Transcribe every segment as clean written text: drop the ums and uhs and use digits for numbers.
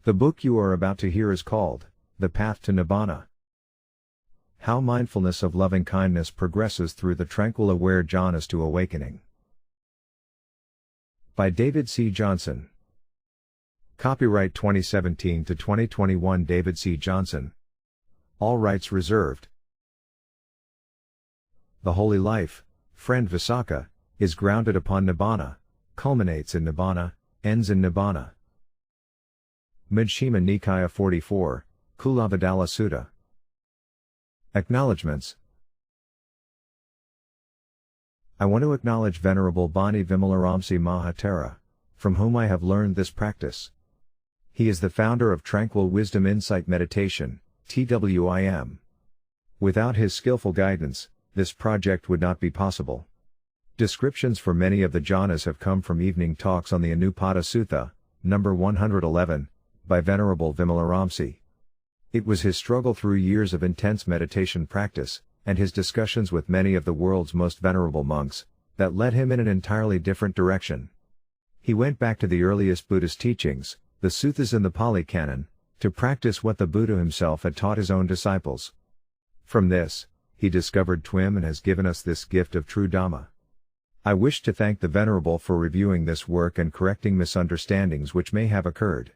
The book you are about to hear is called, The Path to Nibbana. How Mindfulness of Loving-Kindness Progresses Through the Tranquil Aware Jhanas to Awakening. By David C. Johnson. Copyright 2017 to 2021 David C. Johnson. All rights reserved. The holy life, friend Visakha, is grounded upon Nibbana, culminates in Nibbana, ends in Nibbana. Majjhima Nikaya 44, Kulavadala Sutta. Acknowledgements. I want to acknowledge Venerable Bani Vimalaramsi Mahatera, from whom I have learned this practice. He is the founder of Tranquil Wisdom Insight Meditation, TWIM. Without his skillful guidance, this project would not be possible. Descriptions for many of the jhanas have come from evening talks on the Anupada Sutta, number 111, by Venerable Vimalaramsi. It was his struggle through years of intense meditation practice, and his discussions with many of the world's most venerable monks, that led him in an entirely different direction. He went back to the earliest Buddhist teachings, the suttas in the Pali Canon, to practice what the Buddha himself had taught his own disciples. From this, he discovered TWIM and has given us this gift of true Dhamma. I wish to thank the Venerable for reviewing this work and correcting misunderstandings which may have occurred.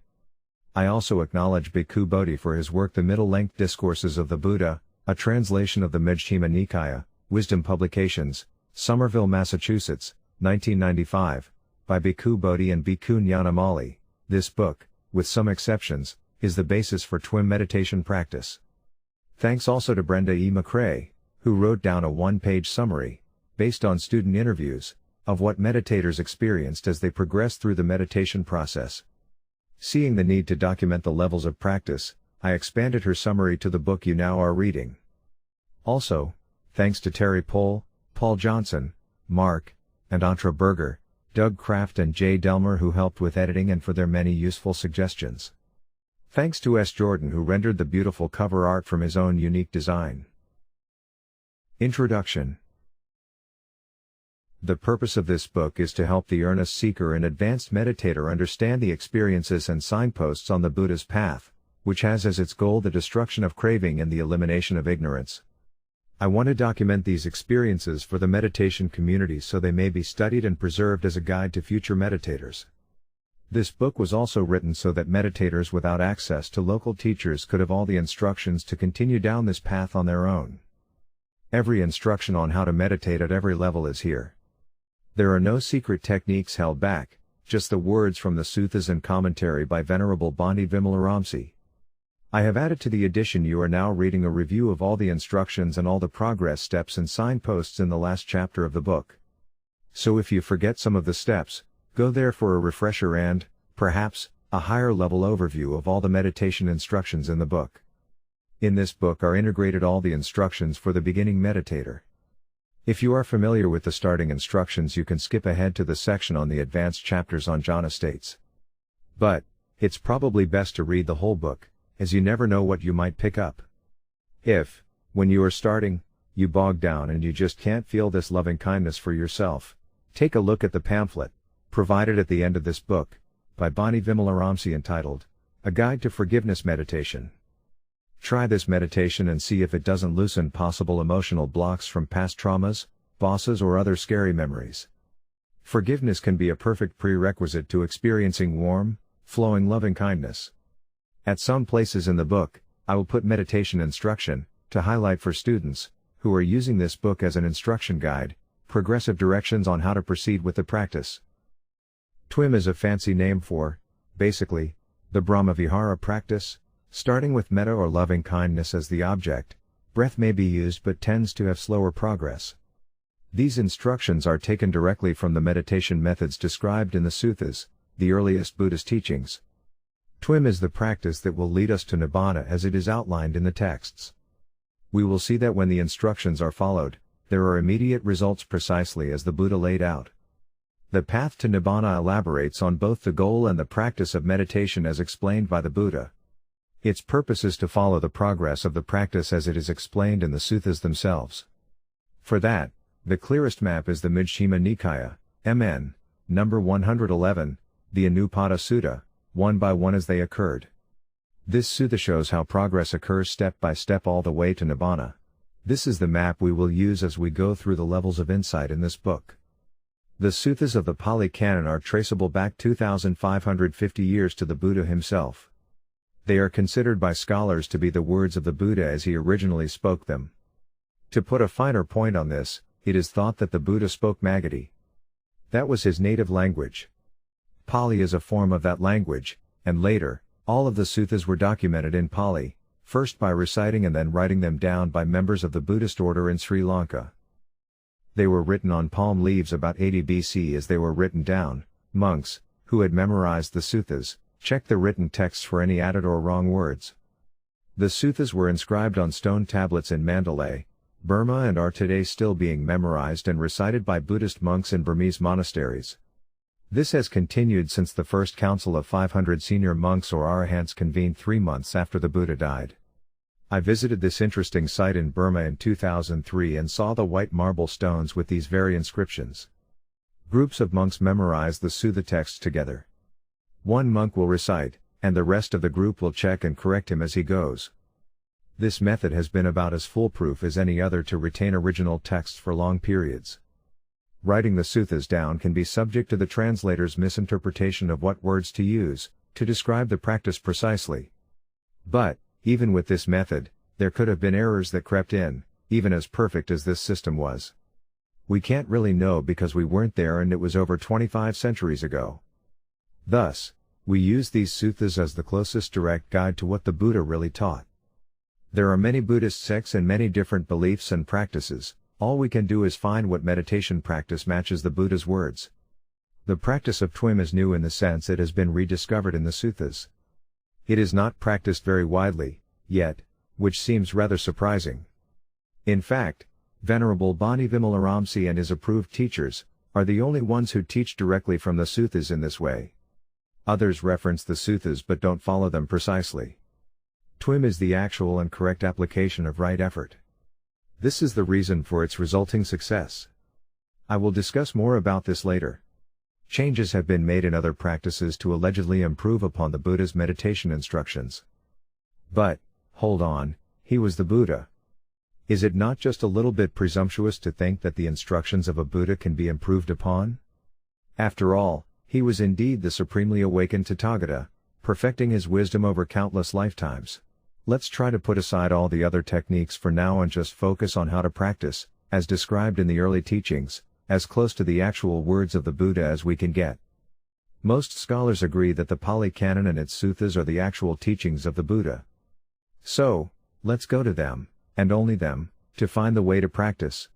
I also acknowledge Bhikkhu Bodhi for his work The Middle-Length Discourses of the Buddha, a translation of the Majjhima Nikaya, Wisdom Publications, Somerville, Massachusetts, 1995, by Bhikkhu Bodhi and Bhikkhu Nyanamali. This book, with some exceptions, is the basis for TWIM meditation practice. Thanks also to Brenda E. McCrae, who wrote down a one-page summary, based on student interviews, of what meditators experienced as they progressed through the meditation process. Seeing the need to document the levels of practice, I expanded her summary to the book you now are reading. Also, thanks to Terry Pohl, Paul Johnson, Mark, and Antra Berger, Doug Kraft and Jay Delmer who helped with editing and for their many useful suggestions. Thanks to S. Jordan who rendered the beautiful cover art from his own unique design. Introduction. The purpose of this book is to help the earnest seeker and advanced meditator understand the experiences and signposts on the Buddha's path, which has as its goal the destruction of craving and the elimination of ignorance. I want to document these experiences for the meditation community so they may be studied and preserved as a guide to future meditators. This book was also written so that meditators without access to local teachers could have all the instructions to continue down this path on their own. Every instruction on how to meditate at every level is here. There are no secret techniques held back, just the words from the suttas and commentary by Venerable Bani Vimalaramsi. I have added to the edition you are now reading a review of all the instructions and all the progress steps and signposts in the last chapter of the book. So if you forget some of the steps, go there for a refresher and, perhaps, a higher level overview of all the meditation instructions in the book. In this book are integrated all the instructions for the beginning meditator. If you are familiar with the starting instructions, you can skip ahead to the section on the advanced chapters on jhana states. But, it's probably best to read the whole book, as you never know what you might pick up. If, when you are starting, you bog down and you just can't feel this loving kindness for yourself, take a look at the pamphlet, provided at the end of this book, by Bani Vimalaramsi entitled, A Guide to Forgiveness Meditation. Try this meditation and see if it doesn't loosen possible emotional blocks from past traumas, bosses or other scary memories. Forgiveness can be a perfect prerequisite to experiencing warm, flowing loving kindness. At some places in the book, I will put meditation instruction, to highlight for students, who are using this book as an instruction guide, progressive directions on how to proceed with the practice. TWIM is a fancy name for, basically, the Brahmavihara practice. Starting with metta or loving kindness as the object, breath may be used but tends to have slower progress. These instructions are taken directly from the meditation methods described in the suttas, the earliest Buddhist teachings. TWIM is the practice that will lead us to Nibbana as it is outlined in the texts. We will see that when the instructions are followed, there are immediate results precisely as the Buddha laid out. The path to Nibbana elaborates on both the goal and the practice of meditation as explained by the Buddha. Its purpose is to follow the progress of the practice as it is explained in the suttas themselves. For that, the clearest map is the Majjhima Nikaya, MN, number 111, the Anupada Sutta, one by one as they occurred. This sutta shows how progress occurs step by step all the way to Nibbana. This is the map we will use as we go through the levels of insight in this book. The suttas of the Pali Canon are traceable back 2,550 years to the Buddha himself. They are considered by scholars to be the words of the Buddha as he originally spoke them. To put a finer point on this, it is thought that the Buddha spoke Magadhi. That was his native language. Pali is a form of that language, and later, all of the suttas were documented in Pali, first by reciting and then writing them down by members of the Buddhist order in Sri Lanka. They were written on palm leaves about 80 BC as they were written down. Monks, who had memorized the suttas, checked the written texts for any added or wrong words. The suttas were inscribed on stone tablets in Mandalay, Burma, and are today still being memorized and recited by Buddhist monks in Burmese monasteries. This has continued since the first council of 500 senior monks or arahants convened 3 months after the Buddha died. I visited this interesting site in Burma in 2003 and saw the white marble stones with these very inscriptions. Groups of monks memorize the sutta texts together. One monk will recite, and the rest of the group will check and correct him as he goes. This method has been about as foolproof as any other to retain original texts for long periods. Writing the suttas down can be subject to the translator's misinterpretation of what words to use, to describe the practice precisely. But, even with this method, there could have been errors that crept in, even as perfect as this system was. We can't really know because we weren't there and it was over 25 centuries ago. Thus, we use these suttas as the closest direct guide to what the Buddha really taught. There are many Buddhist sects and many different beliefs and practices. All we can do is find what meditation practice matches the Buddha's words. The practice of TWIM is new in the sense it has been rediscovered in the suttas. It is not practiced very widely, yet, which seems rather surprising. In fact, Venerable Bani Vimalaramsi and his approved teachers are the only ones who teach directly from the suttas in this way. Others reference the suttas but don't follow them precisely. TWIM is the actual and correct application of right effort. This is the reason for its resulting success. I will discuss more about this later. Changes have been made in other practices to allegedly improve upon the Buddha's meditation instructions. But, hold on, he was the Buddha. Is it not just a little bit presumptuous to think that the instructions of a Buddha can be improved upon? After all, he was indeed the supremely awakened Tathagata, perfecting his wisdom over countless lifetimes. Let's try to put aside all the other techniques for now and just focus on how to practice, as described in the early teachings, as close to the actual words of the Buddha as we can get. Most scholars agree that the Pali Canon and its suttas are the actual teachings of the Buddha. So, let's go to them, and only them, to find the way to practice.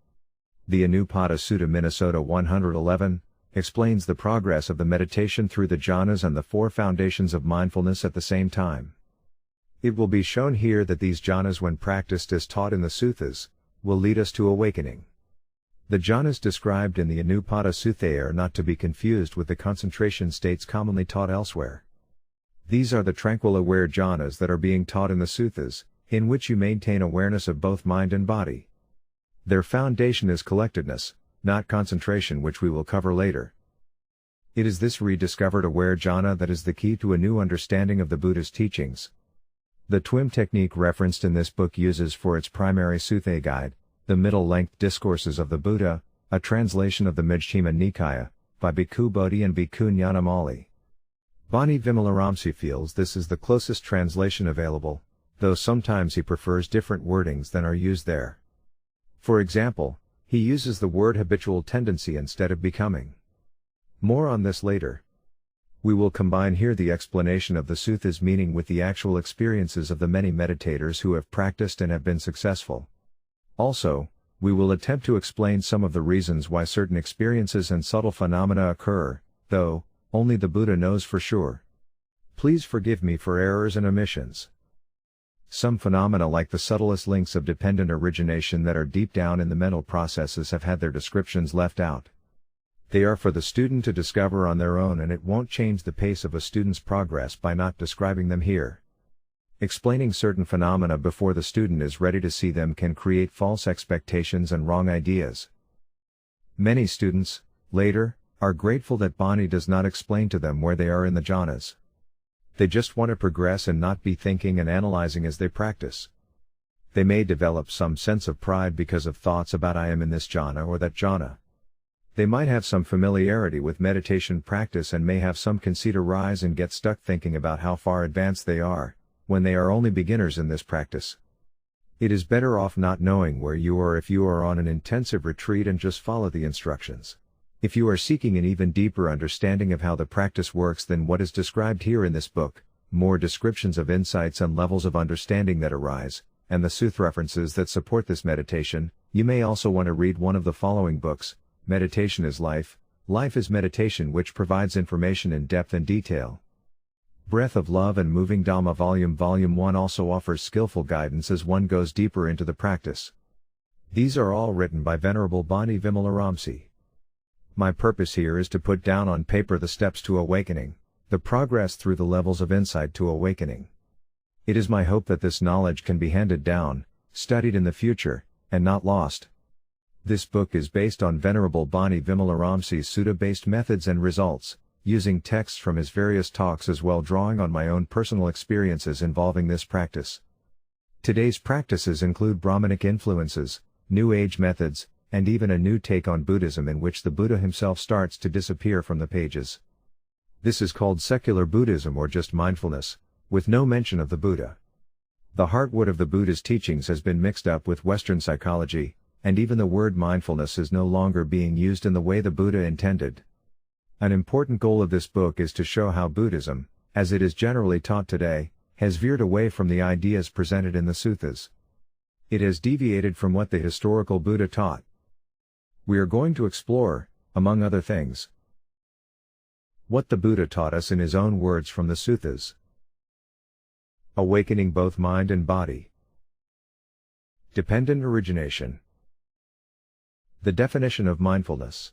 The Anupada Sutta Minnesota 111 explains the progress of the meditation through the jhanas and the 4 foundations of mindfulness at the same time. It will be shown here that these jhanas, when practiced as taught in the suttas, will lead us to awakening. The jhanas described in the Anupada Sutta are not to be confused with the concentration states commonly taught elsewhere. These are the tranquil aware jhanas that are being taught in the suttas, in which you maintain awareness of both mind and body. Their foundation is collectedness, not concentration, which we will cover later. It is this rediscovered aware jhana that is the key to a new understanding of the Buddha's teachings. The TWIM technique referenced in this book uses for its primary sutta guide, the middle-length discourses of the Buddha, a translation of the Majjhima Nikaya, by Bhikkhu Bodhi and Bhikkhu Nyanamali. Bani Vimalaramsi feels this is the closest translation available, though sometimes he prefers different wordings than are used there. For example, he uses the word habitual tendency instead of becoming. More on this later. We will combine here the explanation of the suttas' meaning with the actual experiences of the many meditators who have practiced and have been successful. Also, we will attempt to explain some of the reasons why certain experiences and subtle phenomena occur, though only the Buddha knows for sure. Please forgive me for errors and omissions. Some phenomena like the subtlest links of dependent origination that are deep down in the mental processes have had their descriptions left out. They are for the student to discover on their own, and it won't change the pace of a student's progress by not describing them here. Explaining certain phenomena before the student is ready to see them can create false expectations and wrong ideas. Many students, later, are grateful that Bani does not explain to them where they are in the jhanas. They just want to progress and not be thinking and analyzing as they practice. They may develop some sense of pride because of thoughts about I am in this jhana or that jhana. They might have some familiarity with meditation practice and may have some conceit arise and get stuck thinking about how far advanced they are, when they are only beginners in this practice. It is better off not knowing where you are if you are on an intensive retreat and just follow the instructions. If you are seeking an even deeper understanding of how the practice works than what is described here in this book, more descriptions of insights and levels of understanding that arise, and the suttra references that support this meditation, you may also want to read one of the following books: Meditation is Life, Life is Meditation, which provides information in depth and detail. Breath of Love and Moving Dhamma Volume 1 also offers skillful guidance as one goes deeper into the practice. These are all written by Venerable Bani Vimalaramsi. My purpose here is to put down on paper the steps to awakening, the progress through the levels of insight to awakening. It is my hope that this knowledge can be handed down, studied in the future, and not lost. This book is based on Venerable Bani Vimalaramsi's sutta-based methods and results, using texts from his various talks as well drawing on my own personal experiences involving this practice. Today's practices include Brahmanic influences, New Age methods, and even a new take on Buddhism in which the Buddha himself starts to disappear from the pages. This is called secular Buddhism or just mindfulness, with no mention of the Buddha. The heartwood of the Buddha's teachings has been mixed up with Western psychology, and even the word mindfulness is no longer being used in the way the Buddha intended. An important goal of this book is to show how Buddhism, as it is generally taught today, has veered away from the ideas presented in the suttas. It has deviated from what the historical Buddha taught. We are going to explore, among other things, what the Buddha taught us in his own words from the suttas. Awakening both mind and body. Dependent origination. The definition of mindfulness.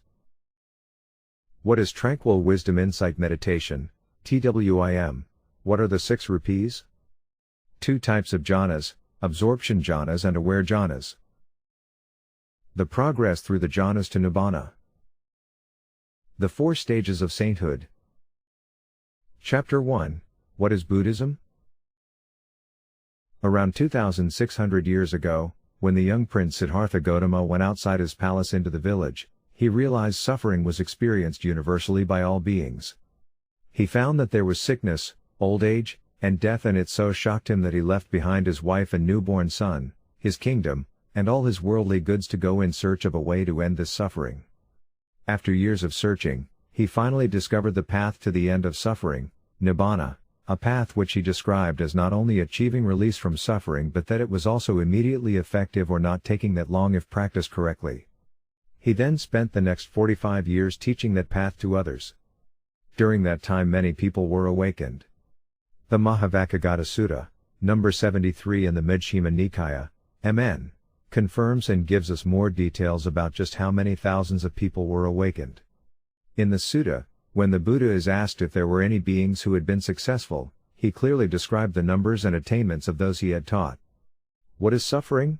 What is Tranquil Wisdom Insight Meditation, TWIM? What are the 6 rupees? 2 types of jhanas, absorption jhanas and aware jhanas. The progress through the jhanas to Nibbana. The 4 stages of sainthood. Chapter 1, What is Buddhism? Around 2,600 years ago, when the young prince Siddhartha Gautama went outside his palace into the village, he realized suffering was experienced universally by all beings. He found that there was sickness, old age, and death, and it so shocked him that he left behind his wife and newborn son, his kingdom, and all his worldly goods to go in search of a way to end this suffering. After years of searching, he finally discovered the path to the end of suffering, Nibbana, a path which he described as not only achieving release from suffering but that it was also immediately effective or not taking that long if practiced correctly. He then spent the next 45 years teaching that path to others. During that time many people were awakened. The Mahavakkhaggata Sutta, number 73 in the Majjhima Nikaya, MN, confirms and gives us more details about just how many thousands of people were awakened. In the sutta, when the Buddha is asked if there were any beings who had been successful, he clearly described the numbers and attainments of those he had taught. What is suffering?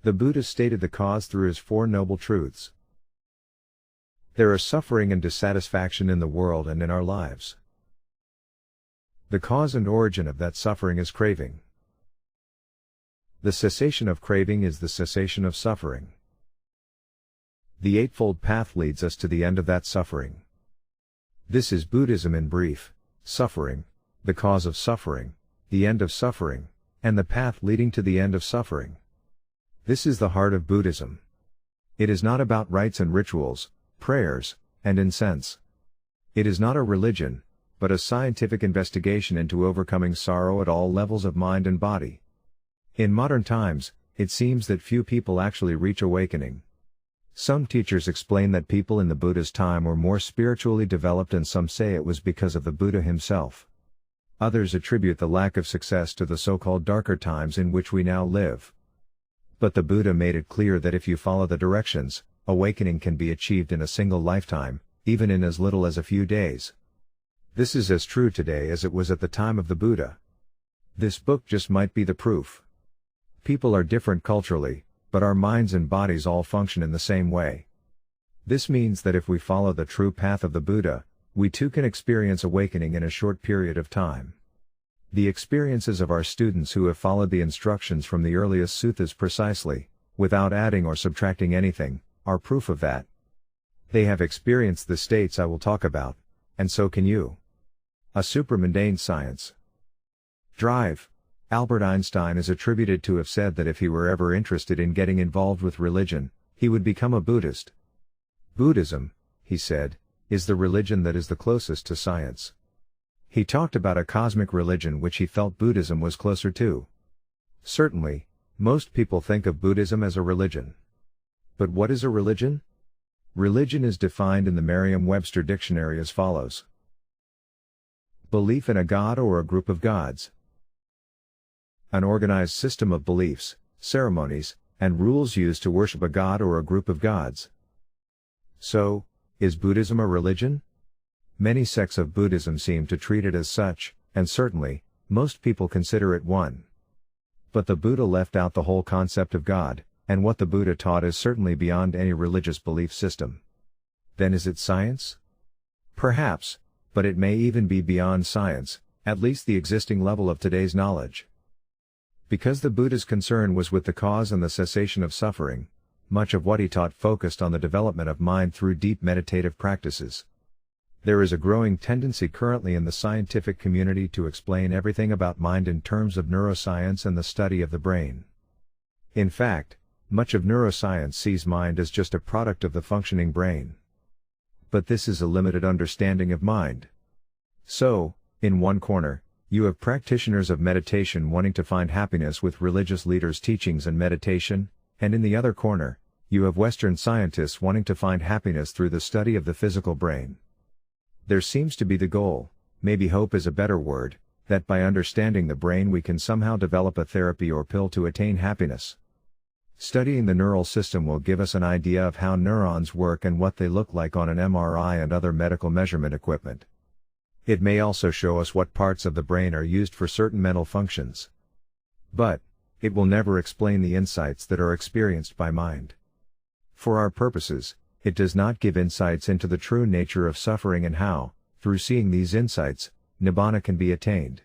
The Buddha stated the cause through his 4 noble truths. There is suffering and dissatisfaction in the world and in our lives. The cause and origin of that suffering is craving. The cessation of craving is the cessation of suffering. The Eightfold Path leads us to the end of that suffering. This is Buddhism in brief: suffering, the cause of suffering, the end of suffering, and the path leading to the end of suffering. This is the heart of Buddhism. It is not about rites and rituals, prayers, and incense. It is not a religion, but a scientific investigation into overcoming sorrow at all levels of mind and body. In modern times, it seems that few people actually reach awakening. Some teachers explain that people in the Buddha's time were more spiritually developed, and some say it was because of the Buddha himself. Others attribute the lack of success to the so-called darker times in which we now live. But the Buddha made it clear that if you follow the directions, awakening can be achieved in a single lifetime, even in as little as a few days. This is as true today as it was at the time of the Buddha. This book just might be the proof. People are different culturally, but our minds and bodies all function in the same way. This means that if we follow the true path of the Buddha, we too can experience awakening in a short period of time. The experiences of our students who have followed the instructions from the earliest suttas precisely, without adding or subtracting anything, are proof of that. They have experienced the states I will talk about, and so can you. A supramundane science. Drive. Albert Einstein is attributed to have said that if he were ever interested in getting involved with religion, he would become a Buddhist. Buddhism, he said, is the religion that is the closest to science. He talked about a cosmic religion which he felt Buddhism was closer to. Certainly, most people think of Buddhism as a religion. But what is a religion? Religion is defined in the Merriam-Webster dictionary as follows. Belief in a god or a group of gods. An organized system of beliefs, ceremonies, and rules used to worship a god or a group of gods. So, is Buddhism a religion? Many sects of Buddhism seem to treat it as such, and certainly, most people consider it one. But the Buddha left out the whole concept of God, and what the Buddha taught is certainly beyond any religious belief system. Then is it science? Perhaps, but it may even be beyond science, at least the existing level of today's knowledge. Because the Buddha's concern was with the cause and the cessation of suffering, much of what he taught focused on the development of mind through deep meditative practices. There is a growing tendency currently in the scientific community to explain everything about mind in terms of neuroscience and the study of the brain. In fact, much of neuroscience sees mind as just a product of the functioning brain. But this is a limited understanding of mind. So, in one corner, you have practitioners of meditation wanting to find happiness with religious leaders' teachings and meditation, and in the other corner, you have Western scientists wanting to find happiness through the study of the physical brain. There seems to be the goal, maybe hope is a better word, that by understanding the brain we can somehow develop a therapy or pill to attain happiness. Studying the neural system will give us an idea of how neurons work and what they look like on an MRI and other medical measurement equipment. It may also show us what parts of the brain are used for certain mental functions. But, it will never explain the insights that are experienced by mind. For our purposes, it does not give insights into the true nature of suffering and how, through seeing these insights, Nibbana can be attained.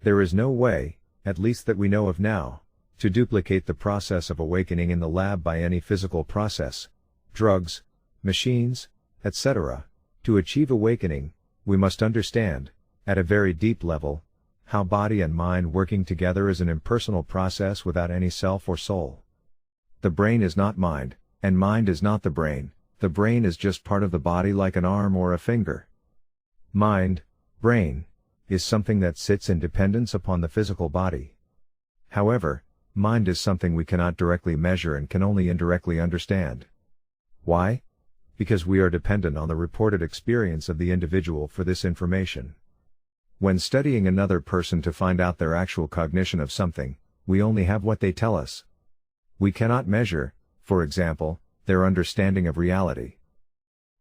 There is no way, at least that we know of now, to duplicate the process of awakening in the lab by any physical process, drugs, machines, etc. To achieve awakening, we must understand, at a very deep level, how body and mind working together is an impersonal process without any self or soul. The brain is not mind, and mind is not the brain is just part of the body like an arm or a finger. Mind, brain, is something that sits in dependence upon the physical body. However, mind is something we cannot directly measure and can only indirectly understand. Why? Because we are dependent on the reported experience of the individual for this information. When studying another person to find out their actual cognition of something, we only have what they tell us. We cannot measure, for example, their understanding of reality.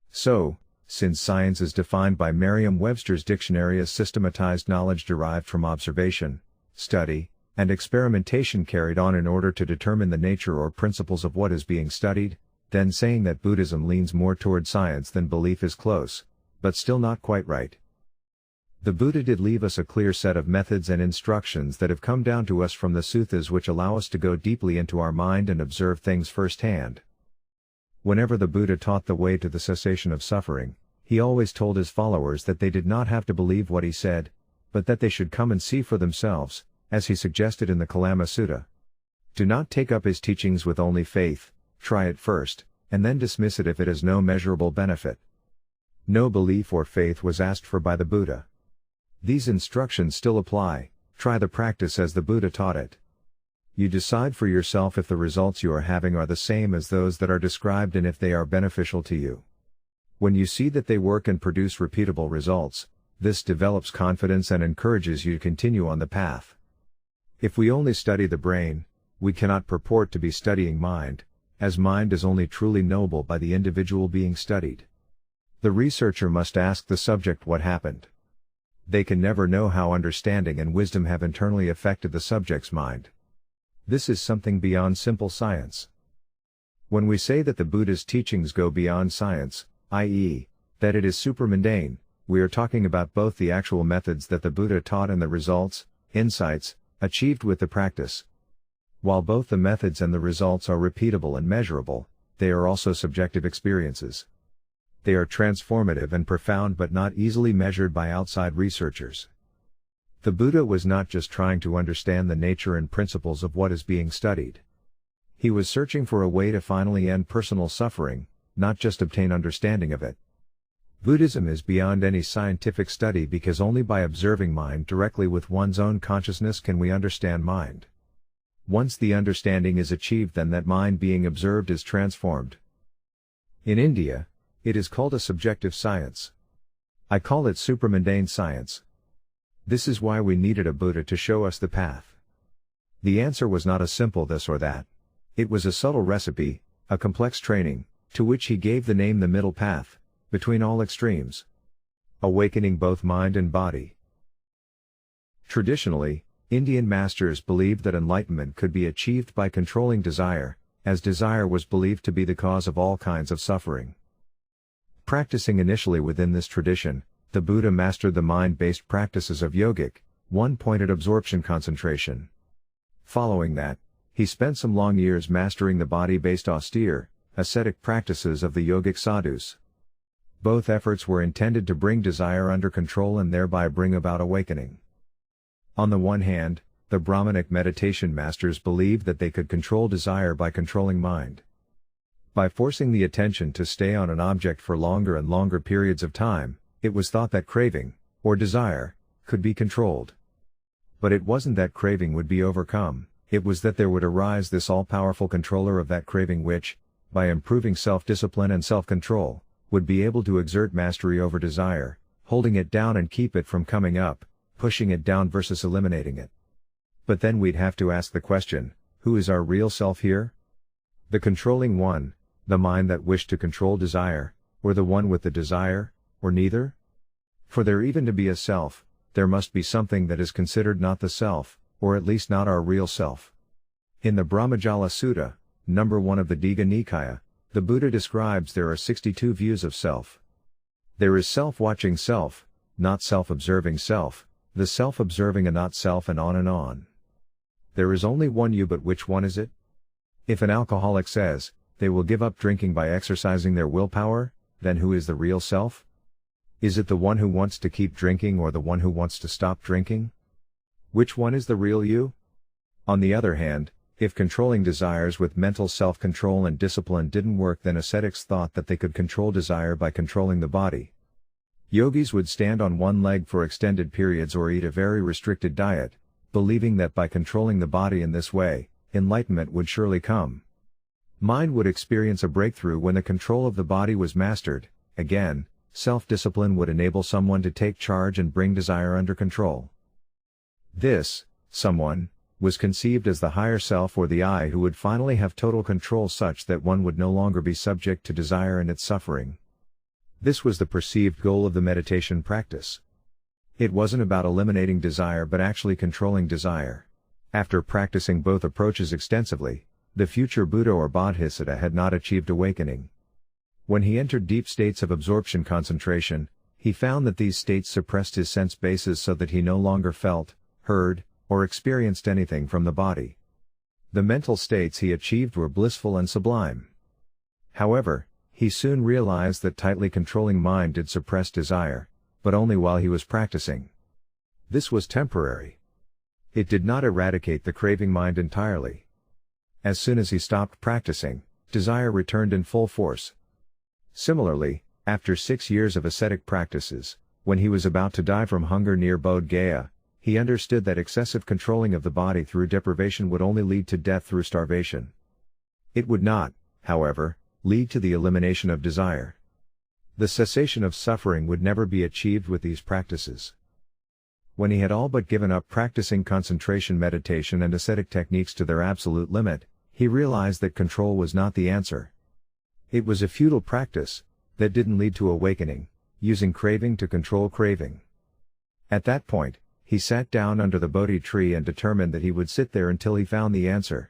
So, since science is defined by Merriam-Webster's dictionary as systematized knowledge derived from observation, study, and experimentation carried on in order to determine the nature or principles of what is being studied, then saying that Buddhism leans more toward science than belief is close, but still not quite right. The Buddha did leave us a clear set of methods and instructions that have come down to us from the suttas which allow us to go deeply into our mind and observe things firsthand. Whenever the Buddha taught the way to the cessation of suffering, he always told his followers that they did not have to believe what he said, but that they should come and see for themselves, as he suggested in the Kalama Sutta. Do not take up his teachings with only faith, try it first, and then dismiss it if it has no measurable benefit. No belief or faith was asked for by the Buddha. These instructions still apply, try the practice as the Buddha taught it. You decide for yourself if the results you are having are the same as those that are described and if they are beneficial to you. When you see that they work and produce repeatable results, this develops confidence and encourages you to continue on the path. If we only study the brain, we cannot purport to be studying mind, as mind is only truly knowable by the individual being studied. The researcher must ask the subject what happened. They can never know how understanding and wisdom have internally affected the subject's mind. This is something beyond simple science. When we say that the Buddha's teachings go beyond science, i.e., that it is supramundane, we are talking about both the actual methods that the Buddha taught and the results, insights, achieved with the practice. While both the methods and the results are repeatable and measurable, they are also subjective experiences. They are transformative and profound but not easily measured by outside researchers. The Buddha was not just trying to understand the nature and principles of what is being studied. He was searching for a way to finally end personal suffering, not just obtain understanding of it. Buddhism is beyond any scientific study because only by observing mind directly with one's own consciousness can we understand mind. Once the understanding is achieved, then that mind being observed is transformed. In India, it is called a subjective science. I call it supramundane science. This is why we needed a Buddha to show us the path. The answer was not a simple this or that. It was a subtle recipe, a complex training, to which he gave the name the middle path, between all extremes. Awakening both mind and body. Traditionally, Indian masters believed that enlightenment could be achieved by controlling desire, as desire was believed to be the cause of all kinds of suffering. Practicing initially within this tradition, the Buddha mastered the mind-based practices of yogic, one-pointed absorption concentration. Following that, he spent some long years mastering the body-based austere, ascetic practices of the yogic sadhus. Both efforts were intended to bring desire under control and thereby bring about awakening. On the one hand, the Brahmanic meditation masters believed that they could control desire by controlling mind. By forcing the attention to stay on an object for longer and longer periods of time, it was thought that craving, or desire, could be controlled. But it wasn't that craving would be overcome, it was that there would arise this all-powerful controller of that craving which, by improving self-discipline and self-control, would be able to exert mastery over desire, holding it down and keep it from coming up, pushing it down versus eliminating it. But then we'd have to ask the question, who is our real self here? The controlling one, the mind that wished to control desire, or the one with the desire, or neither? For there even to be a self, there must be something that is considered not the self, or at least not our real self. In the Brahmajala Sutta, number 1 of the Digha Nikaya, the Buddha describes there are 62 views of self. There is self-watching self, not self-observing self, the self-observing a not self, and on and on. There is only one you, but which one is it? If an alcoholic says, they will give up drinking by exercising their willpower, then who is the real self? Is it the one who wants to keep drinking or the one who wants to stop drinking? Which one is the real you? On the other hand, if controlling desires with mental self-control and discipline didn't work, then ascetics thought that they could control desire by controlling the body. Yogis would stand on one leg for extended periods or eat a very restricted diet, believing that by controlling the body in this way, enlightenment would surely come. Mind would experience a breakthrough when the control of the body was mastered. Again, self-discipline would enable someone to take charge and bring desire under control. This, someone, was conceived as the higher self or the I, who would finally have total control such that one would no longer be subject to desire and its suffering. This was the perceived goal of the meditation practice. It wasn't about eliminating desire but actually controlling desire. After practicing both approaches extensively, the future Buddha or Bodhisattva had not achieved awakening. When he entered deep states of absorption concentration, he found that these states suppressed his sense bases so that he no longer felt, heard, or experienced anything from the body. The mental states he achieved were blissful and sublime. However, he soon realized that tightly controlling mind did suppress desire, but only while he was practicing. This was temporary. It did not eradicate the craving mind entirely. As soon as he stopped practicing, desire returned in full force. Similarly, after 6 years of ascetic practices, when he was about to die from hunger near Bodh Gaya, he understood that excessive controlling of the body through deprivation would only lead to death through starvation. It would not, however, lead to the elimination of desire. The cessation of suffering would never be achieved with these practices. When he had all but given up practicing concentration meditation and ascetic techniques to their absolute limit, he realized that control was not the answer. It was a futile practice that didn't lead to awakening, using craving to control craving. At that point, he sat down under the Bodhi tree and determined that he would sit there until he found the answer.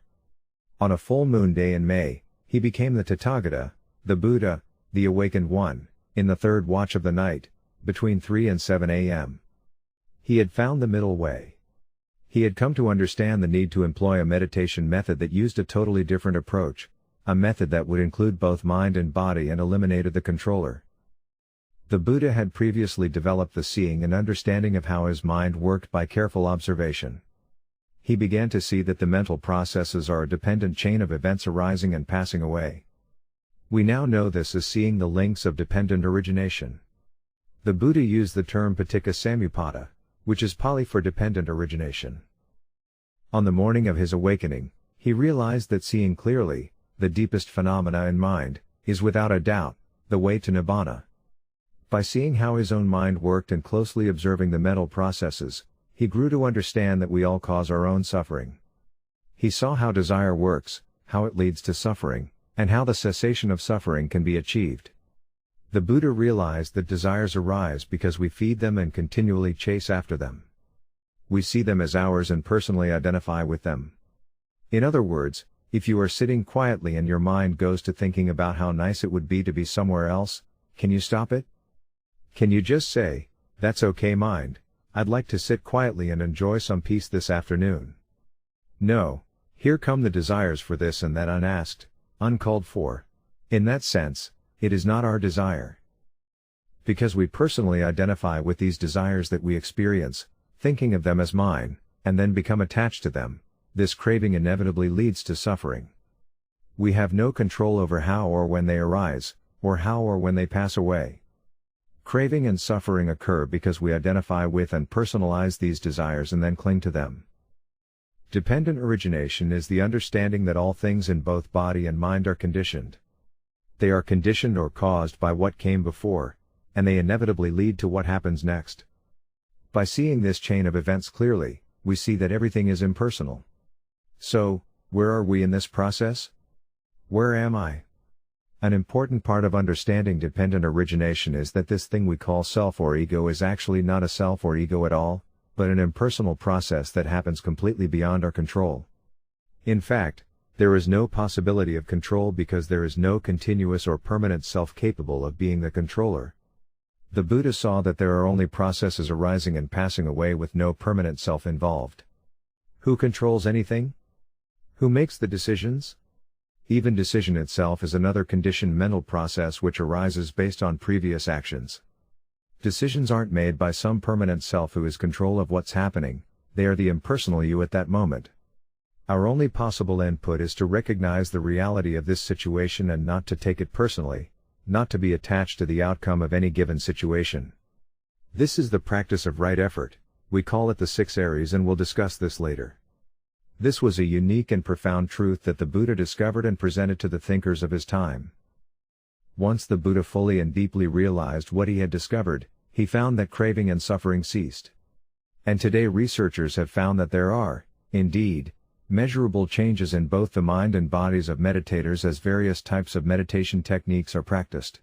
On a full moon day in May, he became the Tathagata, the Buddha, the Awakened One, in the third watch of the night, between 3 and 7 a.m. He had found the middle way. He had come to understand the need to employ a meditation method that used a totally different approach, a method that would include both mind and body and eliminated the controller. The Buddha had previously developed the seeing and understanding of how his mind worked by careful observation. He began to see that the mental processes are a dependent chain of events arising and passing away. We now know this as seeing the links of dependent origination. The Buddha used the term paticca samuppada, which is Pali for dependent origination. On the morning of his awakening, he realized that seeing clearly, the deepest phenomena in mind, is without a doubt, the way to Nibbana. By seeing how his own mind worked and closely observing the mental processes, he grew to understand that we all cause our own suffering. He saw how desire works, how it leads to suffering, and how the cessation of suffering can be achieved. The Buddha realized that desires arise because we feed them and continually chase after them. We see them as ours and personally identify with them. In other words, if you are sitting quietly and your mind goes to thinking about how nice it would be to be somewhere else, can you stop it? Can you just say, "That's okay mind, I'd like to sit quietly and enjoy some peace this afternoon"? No, here come the desires for this and that unasked, uncalled for. In that sense, it is not our desire. Because we personally identify with these desires that we experience, thinking of them as mine, and then become attached to them, this craving inevitably leads to suffering. We have no control over how or when they arise, or how or when they pass away. Craving and suffering occur because we identify with and personalize these desires and then cling to them. Dependent origination is the understanding that all things in both body and mind are conditioned. They are conditioned or caused by what came before, and they inevitably lead to what happens next. By seeing this chain of events clearly, we see that everything is impersonal. So, where are we in this process? Where am I? An important part of understanding dependent origination is that this thing we call self or ego is actually not a self or ego at all, but an impersonal process that happens completely beyond our control. In fact, there is no possibility of control because there is no continuous or permanent self capable of being the controller. The Buddha saw that there are only processes arising and passing away with no permanent self involved. Who controls anything? Who makes the decisions? Even decision itself is another conditioned mental process which arises based on previous actions. Decisions aren't made by some permanent self who is control of what's happening, they are the impersonal you at that moment. Our only possible input is to recognize the reality of this situation and not to take it personally, not to be attached to the outcome of any given situation. This is the practice of right effort, we call it the 6 Aries and we'll discuss this later. This was a unique and profound truth that the Buddha discovered and presented to the thinkers of his time. Once the Buddha fully and deeply realized what he had discovered, he found that craving and suffering ceased. And today researchers have found that there are, indeed, measurable changes in both the mind and bodies of meditators as various types of meditation techniques are practiced.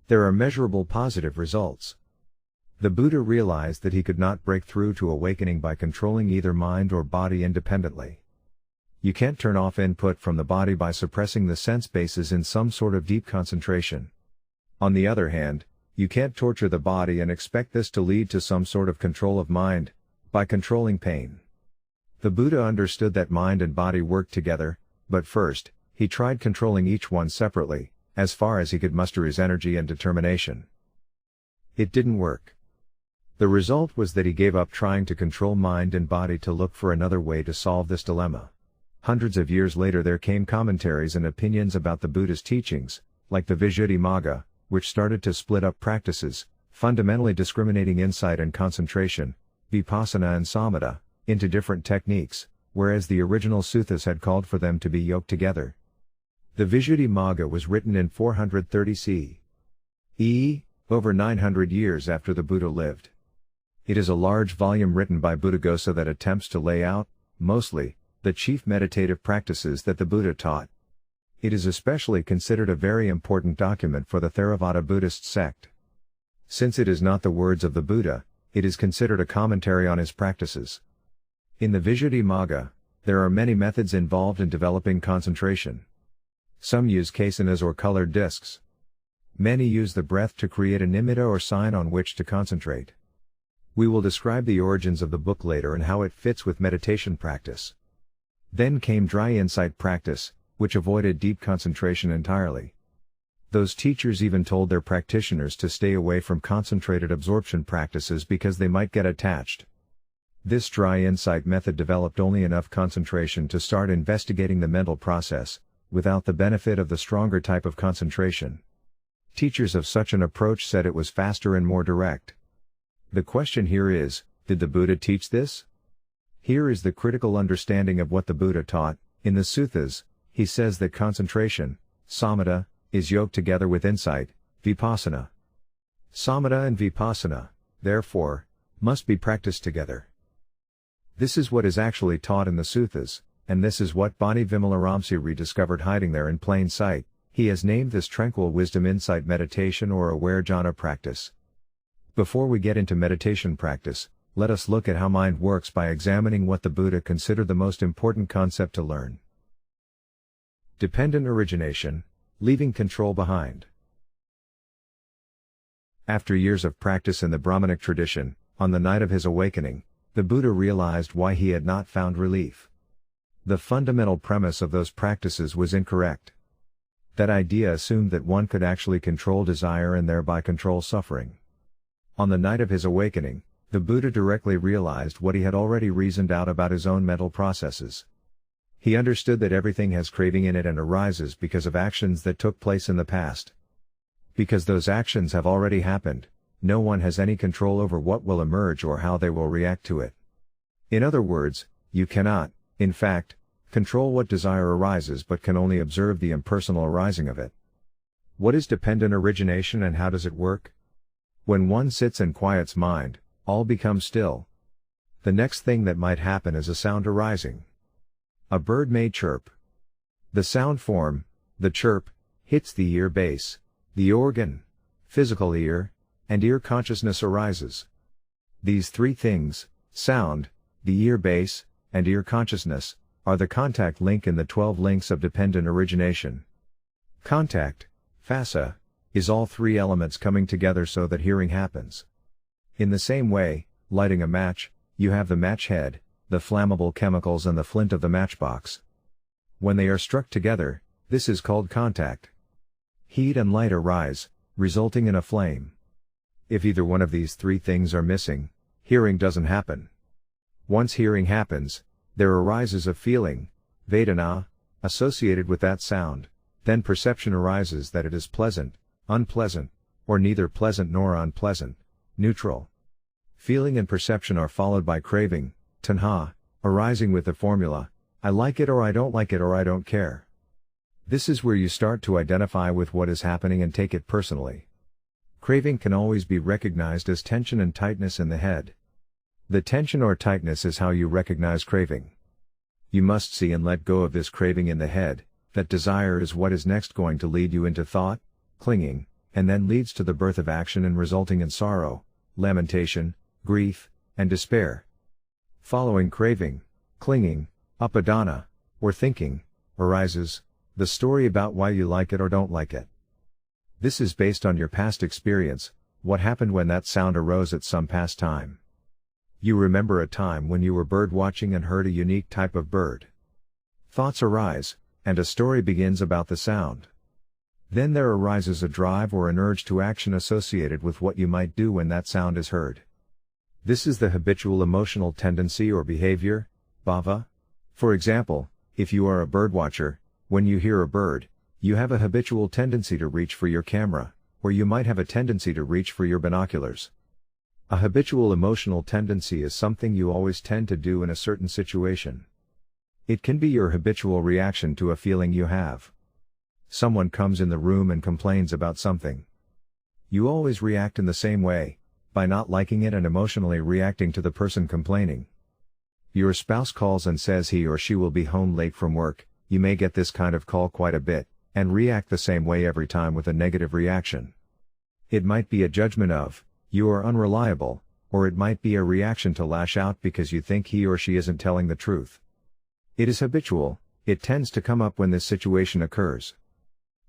There are measurable positive results. The Buddha realized that he could not break through to awakening by controlling either mind or body independently. You can't turn off input from the body by suppressing the sense bases in some sort of deep concentration. On the other hand, you can't torture the body and expect this to lead to some sort of control of mind, by controlling pain. The Buddha understood that mind and body worked together, but first, he tried controlling each one separately, as far as he could muster his energy and determination. It didn't work. The result was that he gave up trying to control mind and body to look for another way to solve this dilemma. Hundreds of years later there came commentaries and opinions about the Buddha's teachings, like the Visuddhimagga, which started to split up practices, fundamentally discriminating insight and concentration, vipassana and samatha, into different techniques, whereas the original suttas had called for them to be yoked together. The Visuddhimagga was written in 430 CE, over 900 years after the Buddha lived. It is a large volume written by Buddhaghosa that attempts to lay out, mostly, the chief meditative practices that the Buddha taught. It is especially considered a very important document for the Theravada Buddhist sect. Since it is not the words of the Buddha, it is considered a commentary on his practices. In the Visuddhimagga, there are many methods involved in developing concentration. Some use kaisanas or colored discs. Many use the breath to create a nimitta or sign on which to concentrate. We will describe the origins of the book later and how it fits with meditation practice. Then came dry insight practice, which avoided deep concentration entirely. Those teachers even told their practitioners to stay away from concentrated absorption practices because they might get attached. This dry insight method developed only enough concentration to start investigating the mental process, without the benefit of the stronger type of concentration. Teachers of such an approach said it was faster and more direct. The question here is, did the Buddha teach this? Here is the critical understanding of what the Buddha taught. In the suttas, he says that concentration, samatha, is yoked together with insight, vipassana. Samatha and vipassana, therefore, must be practiced together. This is what is actually taught in the suttas, and this is what Bani Vimalaramsi rediscovered hiding there in plain sight. He has named this Tranquil Wisdom Insight Meditation or Aware Jhana practice. Before we get into meditation practice, let us look at how mind works by examining what the Buddha considered the most important concept to learn. Dependent origination, leaving control behind. After years of practice in the Brahmanic tradition, on the night of his awakening, the Buddha realized why he had not found relief. The fundamental premise of those practices was incorrect. That idea assumed that one could actually control desire and thereby control suffering. On the night of his awakening, the Buddha directly realized what he had already reasoned out about his own mental processes. He understood that everything has craving in it and arises because of actions that took place in the past. Because those actions have already happened, no one has any control over what will emerge or how they will react to it. In other words, you cannot, in fact, control what desire arises but can only observe the impersonal arising of it. What is dependent origination and how does it work? When one sits and quiets mind, all becomes still. The next thing that might happen is a sound arising. A bird may chirp. The sound form, the chirp, hits the ear base, the organ, physical ear, and ear consciousness arises. These three things, sound, the ear base, and ear consciousness, are the contact link in the 12 links of dependent origination. Contact, phassa, is all three elements coming together so that hearing happens. In the same way, lighting a match, you have the match head, the flammable chemicals and the flint of the matchbox. When they are struck together, this is called contact. Heat and light arise, resulting in a flame. If either one of these three things are missing, hearing doesn't happen. Once hearing happens, there arises a feeling, vedana, associated with that sound, then perception arises that it is pleasant, unpleasant, or neither pleasant nor unpleasant, neutral. Feeling and perception are followed by craving, tanha, arising with the formula, I like it or I don't like it or I don't care. This is where you start to identify with what is happening and take it personally. Craving can always be recognized as tension and tightness in the head. The tension or tightness is how you recognize craving. You must see and let go of this craving in the head, that desire is what is next going to lead you into thought, clinging, and then leads to the birth of action and resulting in sorrow, lamentation, grief, and despair. Following craving, clinging, upadana, or thinking, arises the story about why you like it or don't like it. This is based on your past experience, what happened when that sound arose at some past time. You remember a time when you were bird watching and heard a unique type of bird. Thoughts arise, and a story begins about the sound. Then there arises a drive or an urge to action associated with what you might do when that sound is heard. This is the habitual emotional tendency or behavior, bhava. For example, if you are a birdwatcher, when you hear a bird, you have a habitual tendency to reach for your camera, or you might have a tendency to reach for your binoculars. A habitual emotional tendency is something you always tend to do in a certain situation. It can be your habitual reaction to a feeling you have. Someone comes in the room and complains about something. You always react in the same way, by not liking it and emotionally reacting to the person complaining. Your spouse calls and says he or she will be home late from work, you may get this kind of call quite a bit, and react the same way every time with a negative reaction. It might be a judgment of, you are unreliable, or it might be a reaction to lash out because you think he or she isn't telling the truth. It is habitual, it tends to come up when this situation occurs.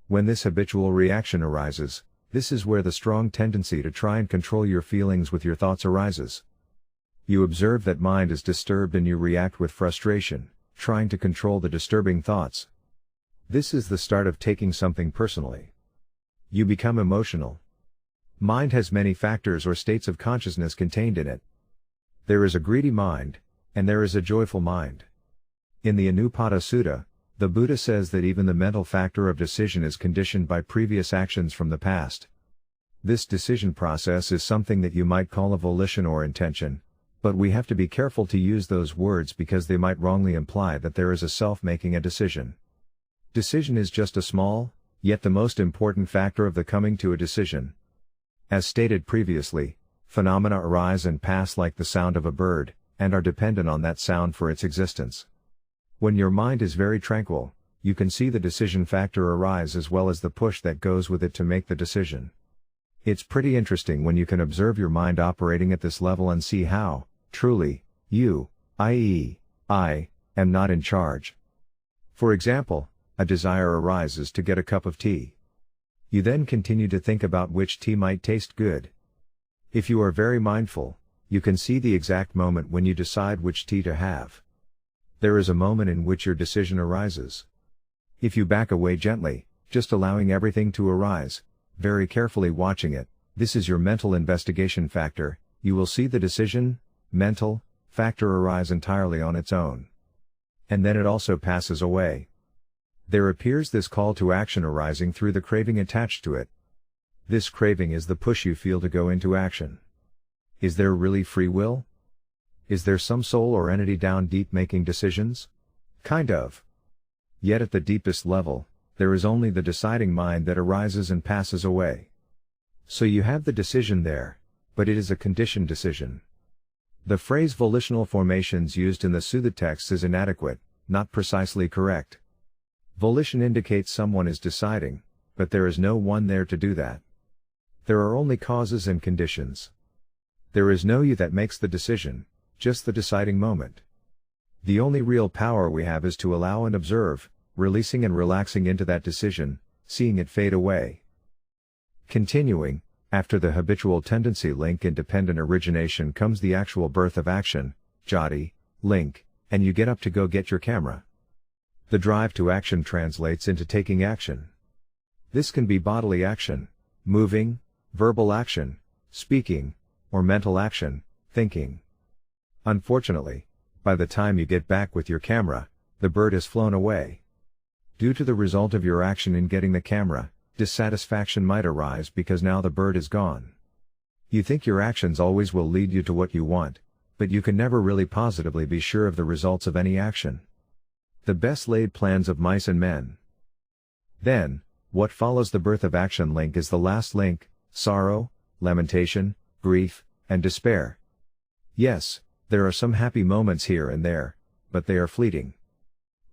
When this habitual reaction arises, This is where the strong tendency to try and control your feelings with your thoughts arises. You observe that mind is disturbed and you react with frustration, trying to control the disturbing thoughts. This is the start of taking something personally. You become emotional. Mind has many factors or states of consciousness contained in it. There is a greedy mind, and there is a joyful mind. In the Anupada Sutta, the Buddha says that even the mental factor of decision is conditioned by previous actions from the past. This decision process is something that you might call a volition or intention, but we have to be careful to use those words because they might wrongly imply that there is a self making a decision. Decision is just a small, yet the most important factor of the coming to a decision. As stated previously, phenomena arise and pass like the sound of a bird, and are dependent on that sound for its existence. When your mind is very tranquil, you can see the decision factor arise as well as the push that goes with it to make the decision. It's pretty interesting when you can observe your mind operating at this level and see how, truly, you, i.e., I, am not in charge. For example, a desire arises to get a cup of tea. You then continue to think about which tea might taste good. If you are very mindful, you can see the exact moment when you decide which tea to have. There is a moment in which your decision arises. If you back away gently, just allowing everything to arise, very carefully watching it, this is your mental investigation factor, you will see the decision, mental, factor arise entirely on its own. And then it also passes away. There appears this call to action arising through the craving attached to it. This craving is the push you feel to go into action. Is there really free will? Is there some soul or entity down deep making decisions? Kind of. Yet at the deepest level, there is only the deciding mind that arises and passes away. So you have the decision there, but it is a conditioned decision. The phrase volitional formations used in the Sutta texts is inadequate, not precisely correct. Volition indicates someone is deciding, but there is no one there to do that. There are only causes and conditions. There is no you that makes the decision, just the deciding moment. The only real power we have is to allow and observe, releasing and relaxing into that decision, seeing it fade away. Continuing, after the habitual tendency link and dependent origination comes the actual birth of action, jhati, link, and you get up to go get your camera. The drive to action translates into taking action. This can be bodily action, moving, verbal action, speaking, or mental action, thinking. Unfortunately, by the time you get back with your camera, the bird has flown away. Due to the result of your action in getting the camera, dissatisfaction might arise because now the bird is gone. You think your actions always will lead you to what you want, but you can never really positively be sure of the results of any action. The best laid plans of mice and men. Then, what follows the birth of action link is the last link, sorrow, lamentation, grief, and despair. Yes, there are some happy moments here and there, but they are fleeting.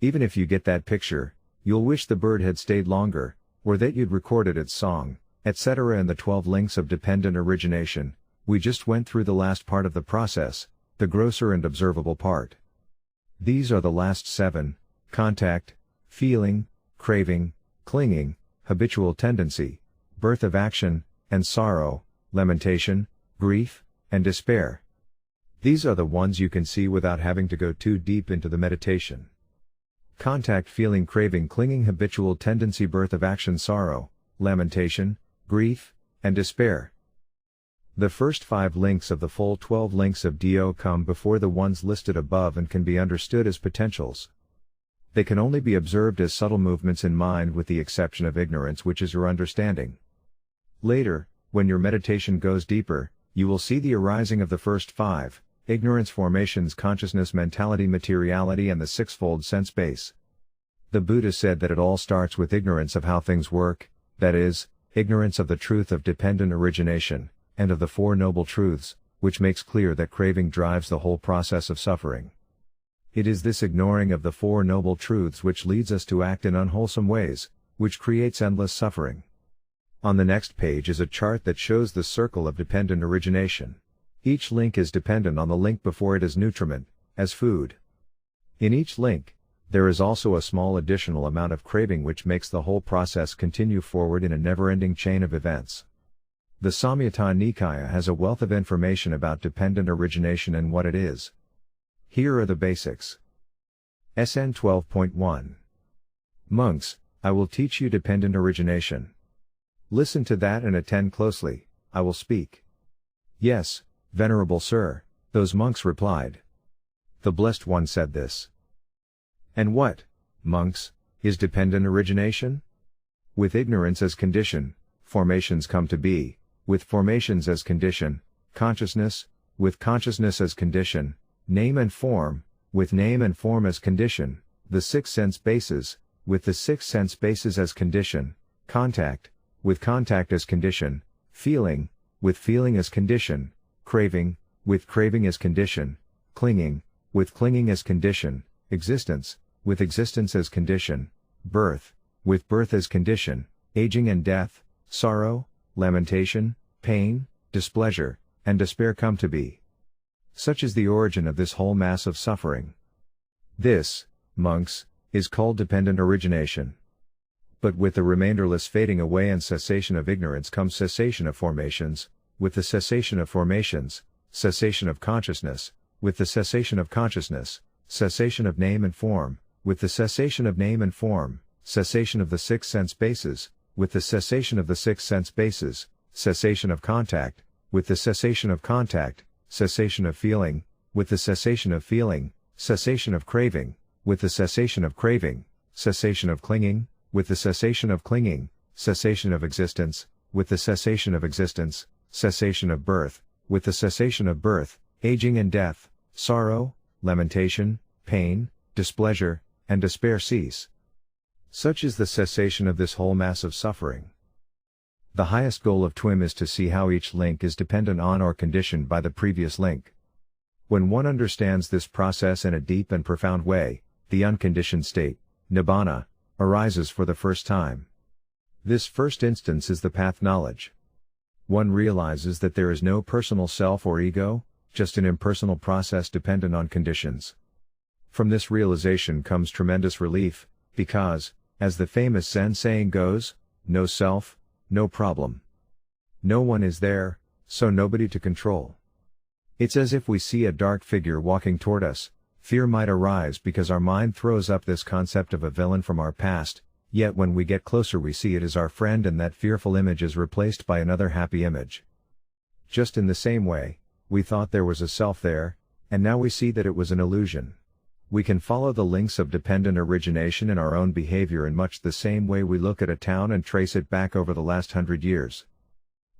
Even if you get that picture, you'll wish the bird had stayed longer, or that you'd recorded its song, etc. In the 12 links of dependent origination, we just went through the last part of the process, the grosser and observable part. These are the last 7, contact, feeling, craving, clinging, habitual tendency, birth of action, and sorrow, lamentation, grief, and despair. These are the ones you can see without having to go too deep into the meditation. Contact, feeling, craving, clinging, habitual tendency, birth of action, sorrow, lamentation, grief, and despair. The first 5 links of the full 12 links of Do come before the ones listed above and can be understood as potentials. They can only be observed as subtle movements in mind with the exception of ignorance, which is your understanding. Later, when your meditation goes deeper, you will see the arising of the first 5, ignorance, formations, consciousness, mentality, materiality, and the 6-fold sense base. The Buddha said that it all starts with ignorance of how things work, that is, ignorance of the truth of dependent origination, and of the 4 noble truths, which makes clear that craving drives the whole process of suffering. It is this ignoring of the 4 noble truths which leads us to act in unwholesome ways, which creates endless suffering. On the next page is a chart that shows the circle of dependent origination. Each link is dependent on the link before it as nutriment, as food. In each link, there is also a small additional amount of craving which makes the whole process continue forward in a never-ending chain of events. The Samyutta Nikaya has a wealth of information about dependent origination and what it is. Here are the basics. SN 12.1. Monks, I will teach you dependent origination. Listen to that and attend closely, I will speak. Yes, Venerable Sir, those monks replied. The Blessed One said this. And what, monks, is dependent origination? With ignorance as condition, formations come to be, with formations as condition, consciousness, with consciousness as condition, name and form, with name and form as condition, the six sense bases, with the six sense bases as condition, contact, with contact as condition, feeling, with feeling as condition, craving, with craving as condition, clinging, with clinging as condition, existence, with existence as condition, birth, with birth as condition, aging and death, sorrow, lamentation, pain, displeasure, and despair come to be. Such is the origin of this whole mass of suffering. This, monks, is called dependent origination. But with the remainderless fading away and cessation of ignorance comes cessation of formations, with the cessation of formations, cessation of consciousness, with the cessation of consciousness, cessation of name and form, with the cessation of name and form, cessation of the six sense bases, with the cessation of the six sense bases, cessation of contact, with the cessation of contact, cessation of feeling, with the cessation of feeling, cessation of craving, with the cessation of craving, cessation of clinging, with the cessation of clinging, cessation of existence, with the cessation of existence, cessation of birth, with the cessation of birth, aging and death, sorrow, lamentation, pain, displeasure, and despair cease. Such is the cessation of this whole mass of suffering. The highest goal of TWIM is to see how each link is dependent on or conditioned by the previous link. When one understands this process in a deep and profound way, the unconditioned state, Nibbana, arises for the first time. This first instance is the path knowledge. One realizes that there is no personal self or ego, just an impersonal process dependent on conditions. From this realization comes tremendous relief, because, as the famous Zen saying goes, no self, no problem. No one is there, so nobody to control. It's as if we see a dark figure walking toward us, fear might arise because our mind throws up this concept of a villain from our past, yet when we get closer we see it as our friend and that fearful image is replaced by another happy image. Just in the same way, we thought there was a self there, and now we see that it was an illusion. We can follow the links of dependent origination in our own behavior in much the same way we look at a town and trace it back over the last 100 years.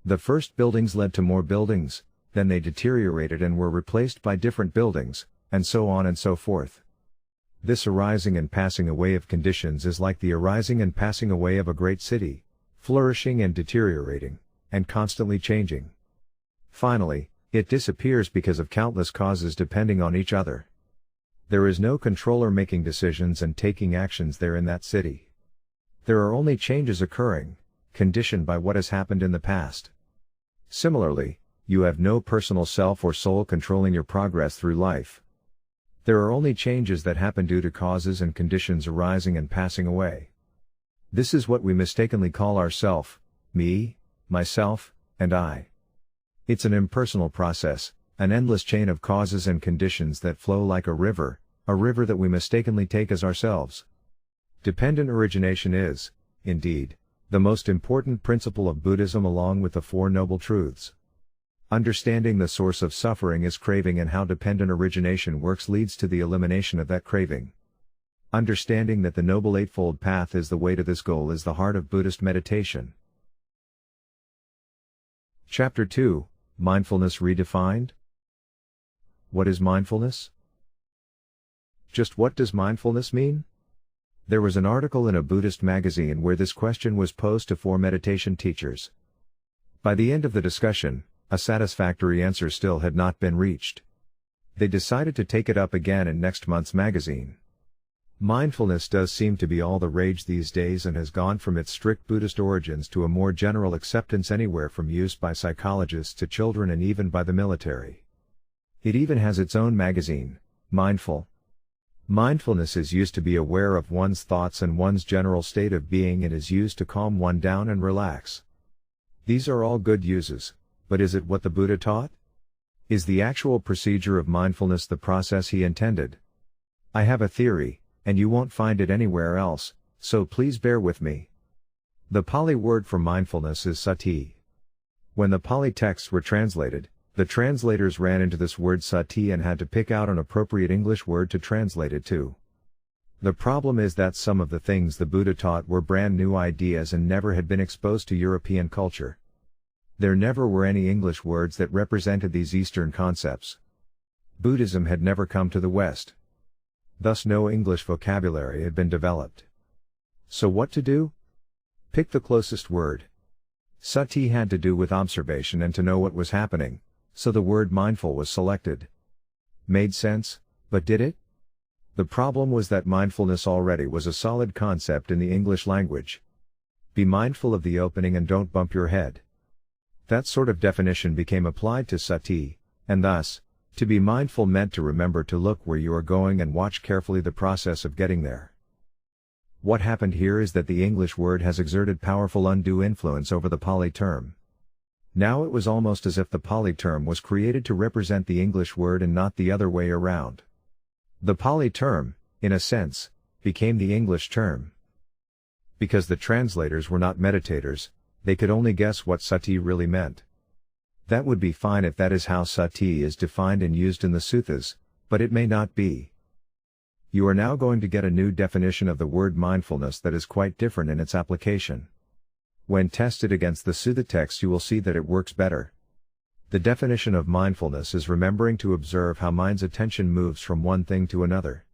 The first buildings led to more buildings, then they deteriorated and were replaced by different buildings, and so on and so forth. This arising and passing away of conditions is like the arising and passing away of a great city, flourishing and deteriorating, and constantly changing. Finally, it disappears because of countless causes depending on each other. There is no controller making decisions and taking actions there in that city. There are only changes occurring, conditioned by what has happened in the past. Similarly, you have no personal self or soul controlling your progress through life. There are only changes that happen due to causes and conditions arising and passing away. This is what we mistakenly call ourself, me, myself, and I. It's an impersonal process, an endless chain of causes and conditions that flow like a river that we mistakenly take as ourselves. Dependent origination is, indeed, the most important principle of Buddhism along with the Four Noble Truths. Understanding the source of suffering is craving and how dependent origination works leads to the elimination of that craving. Understanding that the Noble Eightfold Path is the way to this goal is the heart of Buddhist meditation. Chapter 2, Mindfulness Redefined? What is mindfulness? Just what does mindfulness mean? There was an article in a Buddhist magazine where this question was posed to 4 meditation teachers. By the end of the discussion, a satisfactory answer still had not been reached. They decided to take it up again in next month's magazine. Mindfulness does seem to be all the rage these days and has gone from its strict Buddhist origins to a more general acceptance anywhere from use by psychologists to children and even by the military. It even has its own magazine, Mindful. Mindfulness is used to be aware of one's thoughts and one's general state of being and is used to calm one down and relax. These are all good uses, but is it what the Buddha taught? Is the actual procedure of mindfulness the process he intended? I have a theory, and you won't find it anywhere else, so please bear with me. The Pali word for mindfulness is sati. When the Pali texts were translated, the translators ran into this word sati and had to pick out an appropriate English word to translate it to. The problem is that some of the things the Buddha taught were brand new ideas and never had been exposed to European culture. There never were any English words that represented these Eastern concepts. Buddhism had never come to the West. Thus no English vocabulary had been developed. So what to do? Pick the closest word. Sati had to do with observation and to know what was happening, so the word mindful was selected. Made sense, but did it? The problem was that mindfulness already was a solid concept in the English language. Be mindful of the opening and don't bump your head. That sort of definition became applied to sati, and thus, to be mindful meant to remember to look where you are going and watch carefully the process of getting there. What happened here is that the English word has exerted powerful undue influence over the Pali term. Now it was almost as if the Pali term was created to represent the English word and not the other way around. The Pali term, in a sense, became the English term. Because the translators were not meditators, they could only guess what sati really meant. That would be fine if that is how sati is defined and used in the suttas, but it may not be. You are now going to get a new definition of the word mindfulness that is quite different in its application. When tested against the sutta text, you will see that it works better. The definition of mindfulness is remembering to observe how mind's attention moves from one thing to another.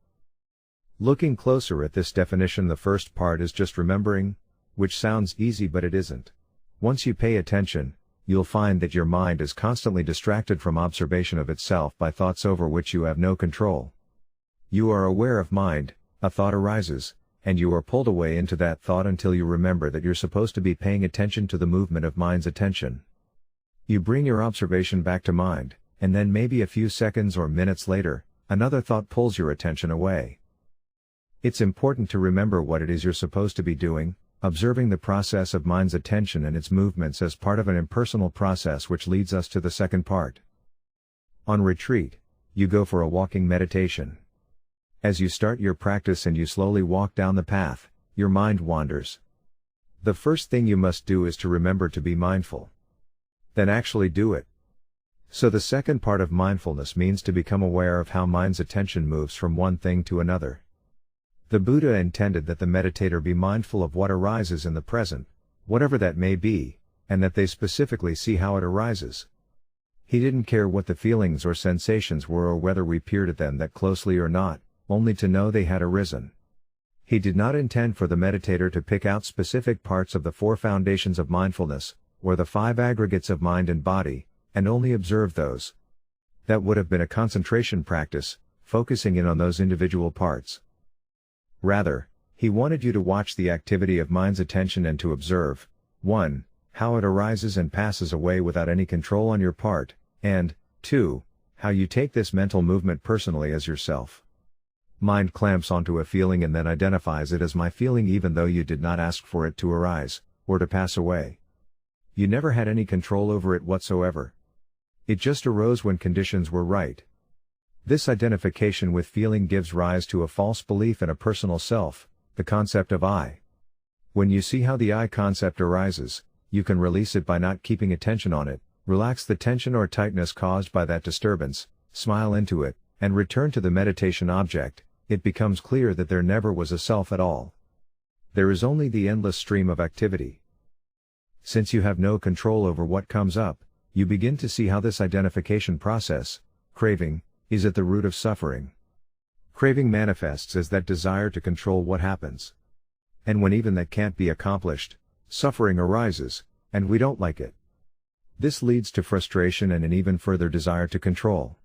Looking closer at this definition, the first part is just remembering, which sounds easy but it isn't. Once you pay attention, you'll find that your mind is constantly distracted from observation of itself by thoughts over which you have no control. You are aware of mind, a thought arises, and you are pulled away into that thought until you remember that you're supposed to be paying attention to the movement of mind's attention. You bring your observation back to mind, and then maybe a few seconds or minutes later, another thought pulls your attention away. It's important to remember what it is you're supposed to be doing, observing the process of mind's attention and its movements as part of an impersonal process, which leads us to the second part. On retreat, you go for a walking meditation. As you start your practice and you slowly walk down the path, your mind wanders. The first thing you must do is to remember to be mindful. Then actually do it. So the second part of mindfulness means to become aware of how mind's attention moves from one thing to another. The Buddha intended that the meditator be mindful of what arises in the present, whatever that may be, and that they specifically see how it arises. He didn't care what the feelings or sensations were or whether we peered at them that closely or not, only to know they had arisen. He did not intend for the meditator to pick out specific parts of the four foundations of mindfulness, or the five aggregates of mind and body, and only observe those. That would have been a concentration practice, focusing in on those individual parts. Rather, he wanted you to watch the activity of mind's attention and to observe, 1. How it arises and passes away without any control on your part, and, 2. How you take this mental movement personally as yourself. Mind clamps onto a feeling and then identifies it as my feeling even though you did not ask for it to arise, or to pass away. You never had any control over it whatsoever. It just arose when conditions were right. This identification with feeling gives rise to a false belief in a personal self, the concept of I. When you see how the I concept arises, you can release it by not keeping attention on it, relax the tension or tightness caused by that disturbance, smile into it, and return to the meditation object. It becomes clear that there never was a self at all. There is only the endless stream of activity. Since you have no control over what comes up, you begin to see how this identification process, craving, is at the root of suffering. Craving manifests as that desire to control what happens. And when even that can't be accomplished, suffering arises, and we don't like it. This leads to frustration and an even further desire to control.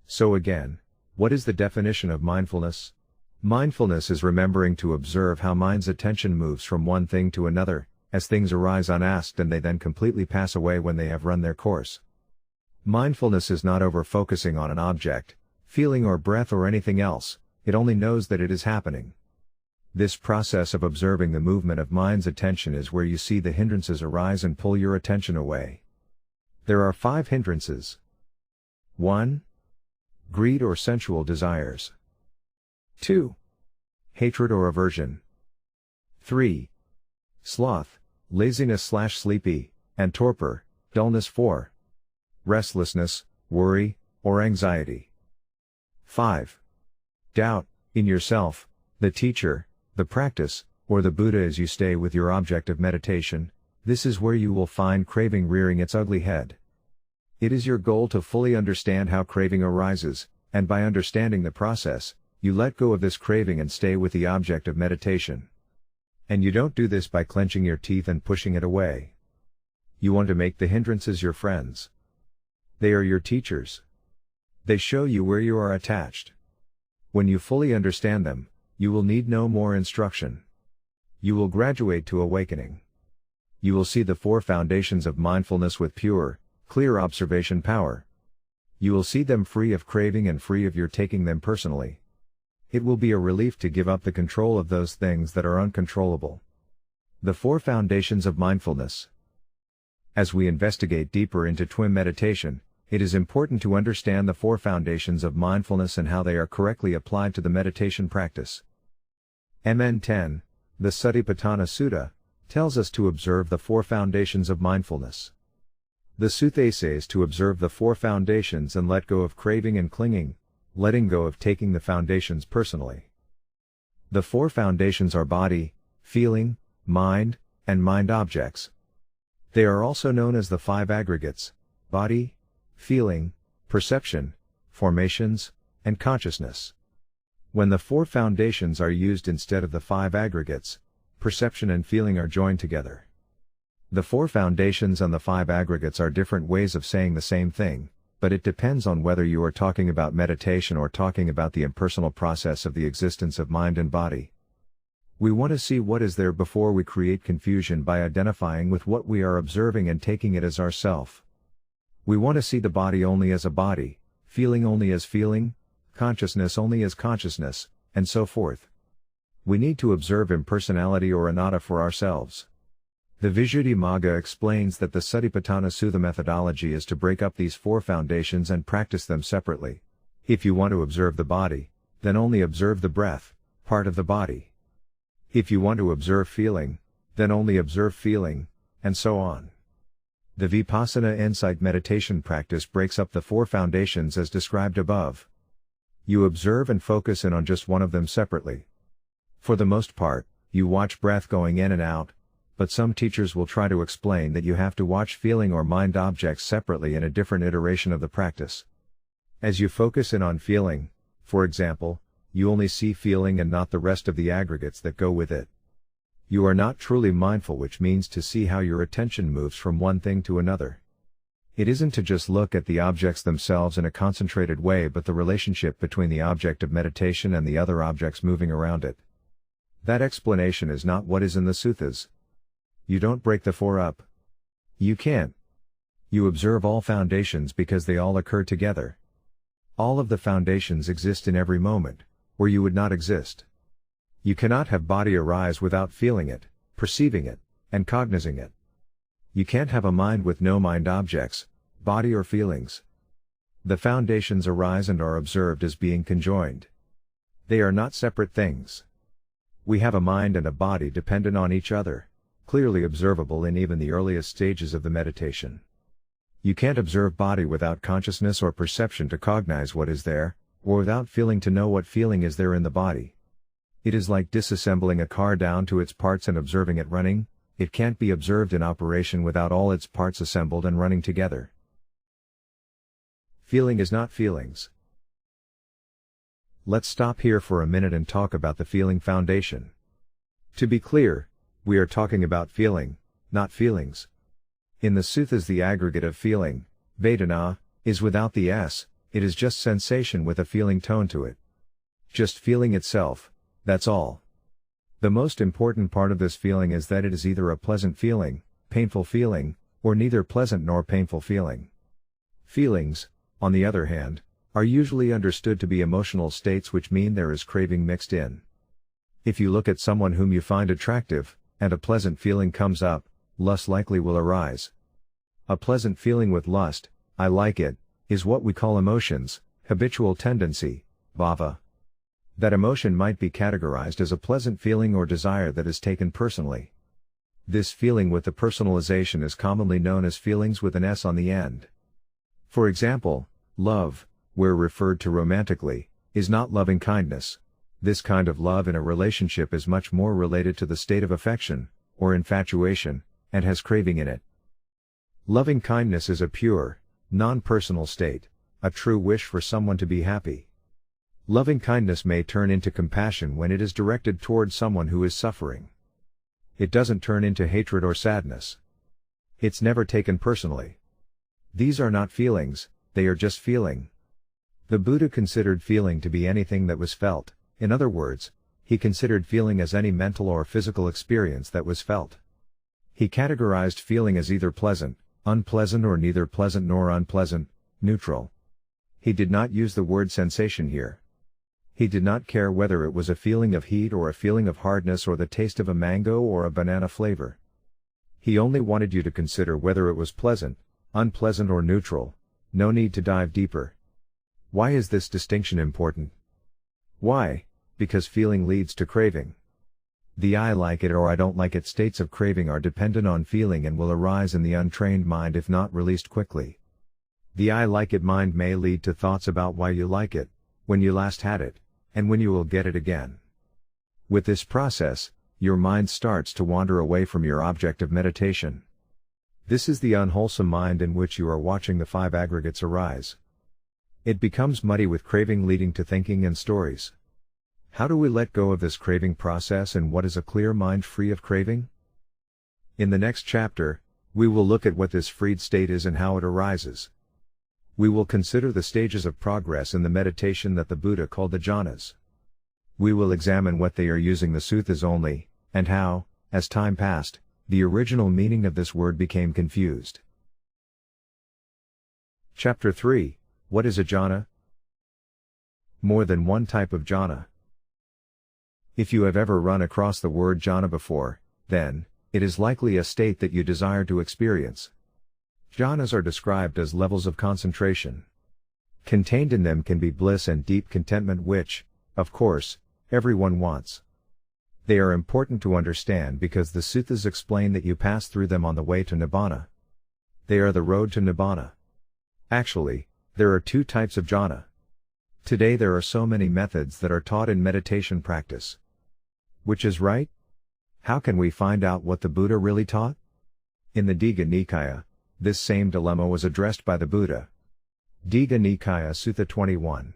So again, what is the definition of mindfulness? Mindfulness is remembering to observe how mind's attention moves from one thing to another, as things arise unasked and they then completely pass away when they have run their course. Mindfulness is not over-focusing on an object, feeling or breath or anything else, it only knows that it is happening. This process of observing the movement of mind's attention is where you see the hindrances arise and pull your attention away. There are 5 hindrances. 1. Greed or sensual desires. 2. Hatred or aversion. 3. Sloth, laziness/sleepy, and torpor, dullness. 4. Restlessness, worry, or anxiety. 5. Doubt, in yourself, the teacher, the practice, or the Buddha as you stay with your object of meditation. This is where you will find craving rearing its ugly head. It is your goal to fully understand how craving arises, and by understanding the process, you let go of this craving and stay with the object of meditation. And you don't do this by clenching your teeth and pushing it away. You want to make the hindrances your friends. They are your teachers. They show you where you are attached. When you fully understand them, you will need no more instruction. You will graduate to awakening. You will see the 4 foundations of mindfulness with pure, clear observation power. You will see them free of craving and free of your taking them personally. It will be a relief to give up the control of those things that are uncontrollable. The 4 foundations of mindfulness. As we investigate deeper into TWIM meditation, it is important to understand the 4 foundations of mindfulness and how they are correctly applied to the meditation practice. MN 10, the Satipatthana Sutta, tells us to observe the 4 foundations of mindfulness. The Sutta says to observe the 4 foundations and let go of craving and clinging, letting go of taking the foundations personally. The 4 foundations are body, feeling, mind, and mind objects. They are also known as the 5 aggregates: body, feeling, perception, formations, and consciousness. When the 4 foundations are used instead of the 5 aggregates, perception and feeling are joined together. The 4 foundations and the 5 aggregates are different ways of saying the same thing, but it depends on whether you are talking about meditation or talking about the impersonal process of the existence of mind and body. We want to see what is there before we create confusion by identifying with what we are observing and taking it as ourself. We want to see the body only as a body, feeling only as feeling, consciousness only as consciousness, and so forth. We need to observe impersonality or anatta for ourselves. The Visuddhimagga explains that the Satipatthana Sutta methodology is to break up these 4 foundations and practice them separately. If you want to observe the body, then only observe the breath, part of the body. If you want to observe feeling, then only observe feeling, and so on. The Vipassana Insight Meditation practice breaks up the 4 foundations as described above. You observe and focus in on just one of them separately. For the most part, you watch breath going in and out, but some teachers will try to explain that you have to watch feeling or mind objects separately in a different iteration of the practice. As you focus in on feeling, for example, you only see feeling and not the rest of the aggregates that go with it. You are not truly mindful, which means to see how your attention moves from one thing to another. It isn't to just look at the objects themselves in a concentrated way, but the relationship between the object of meditation and the other objects moving around it. That explanation is not what is in the suttas. You don't break the 4 up. You can't. You observe all foundations because they all occur together. All of the foundations exist in every moment, or you would not exist. You cannot have body arise without feeling it, perceiving it, and cognizing it. You can't have a mind with no mind objects, body or feelings. The foundations arise and are observed as being conjoined. They are not separate things. We have a mind and a body dependent on each other, clearly observable in even the earliest stages of the meditation. You can't observe body without consciousness or perception to cognize what is there, or without feeling to know what feeling is there in the body. It is like disassembling a car down to its parts and observing it running. It can't be observed in operation without all its parts assembled and running together. Feeling is not feelings. Let's stop here for a minute and talk about the feeling foundation. To be clear, we are talking about feeling, not feelings. In the suttas, the aggregate of feeling, Vedana, is without the S, it is just sensation with a feeling tone to it. Just feeling itself, that's all. The most important part of this feeling is that it is either a pleasant feeling, painful feeling, or neither pleasant nor painful feeling. Feelings, on the other hand, are usually understood to be emotional states, which mean there is craving mixed in. If you look at someone whom you find attractive, and a pleasant feeling comes up, lust likely will arise. A pleasant feeling with lust, I like it, is what we call emotions, habitual tendency, bhava. That emotion might be categorized as a pleasant feeling or desire that is taken personally. This feeling with the personalization is commonly known as feelings with an S on the end. For example, love, where referred to romantically, is not loving kindness. This kind of love in a relationship is much more related to the state of affection, or infatuation, and has craving in it. Loving kindness is a pure, non-personal state, a true wish for someone to be happy. Loving kindness may turn into compassion when it is directed towards someone who is suffering. It doesn't turn into hatred or sadness. It's never taken personally. These are not feelings, they are just feeling. The Buddha considered feeling to be anything that was felt. In other words, he considered feeling as any mental or physical experience that was felt. He categorized feeling as either pleasant, unpleasant, or neither pleasant nor unpleasant, neutral. He did not use the word sensation here. He did not care whether it was a feeling of heat or a feeling of hardness or the taste of a mango or a banana flavor. He only wanted you to consider whether it was pleasant, unpleasant, or neutral. No need to dive deeper. Why is this distinction important? Why? Because feeling leads to craving. The I like it or I don't like it states of craving are dependent on feeling and will arise in the untrained mind if not released quickly. The I like it mind may lead to thoughts about why you like it, when you last had it, and when you will get it again. With this process, your mind starts to wander away from your object of meditation. This is the unwholesome mind in which you are watching the five aggregates arise. It becomes muddy with craving leading to thinking and stories. How do we let go of this craving process and what is a clear mind free of craving? In the next chapter, we will look at what this freed state is and how it arises. We will consider the stages of progress in the meditation that the Buddha called the jhanas. We will examine what they are using the suttas only, and how, as time passed, the original meaning of this word became confused. Chapter 3, What is a jhana? More than one type of jhana. If you have ever run across the word jhana before, then, it is likely a state that you desire to experience. Jhanas are described as levels of concentration. Contained in them can be bliss and deep contentment which, of course, everyone wants. They are important to understand because the suttas explain that you pass through them on the way to Nibbana. They are the road to Nibbana. Actually, there are two types of jhana. Today there are so many methods that are taught in meditation practice. Which is right? How can we find out what the Buddha really taught? In the Digha Nikaya, this same dilemma was addressed by the Buddha. Digha Nikaya Sutta 21.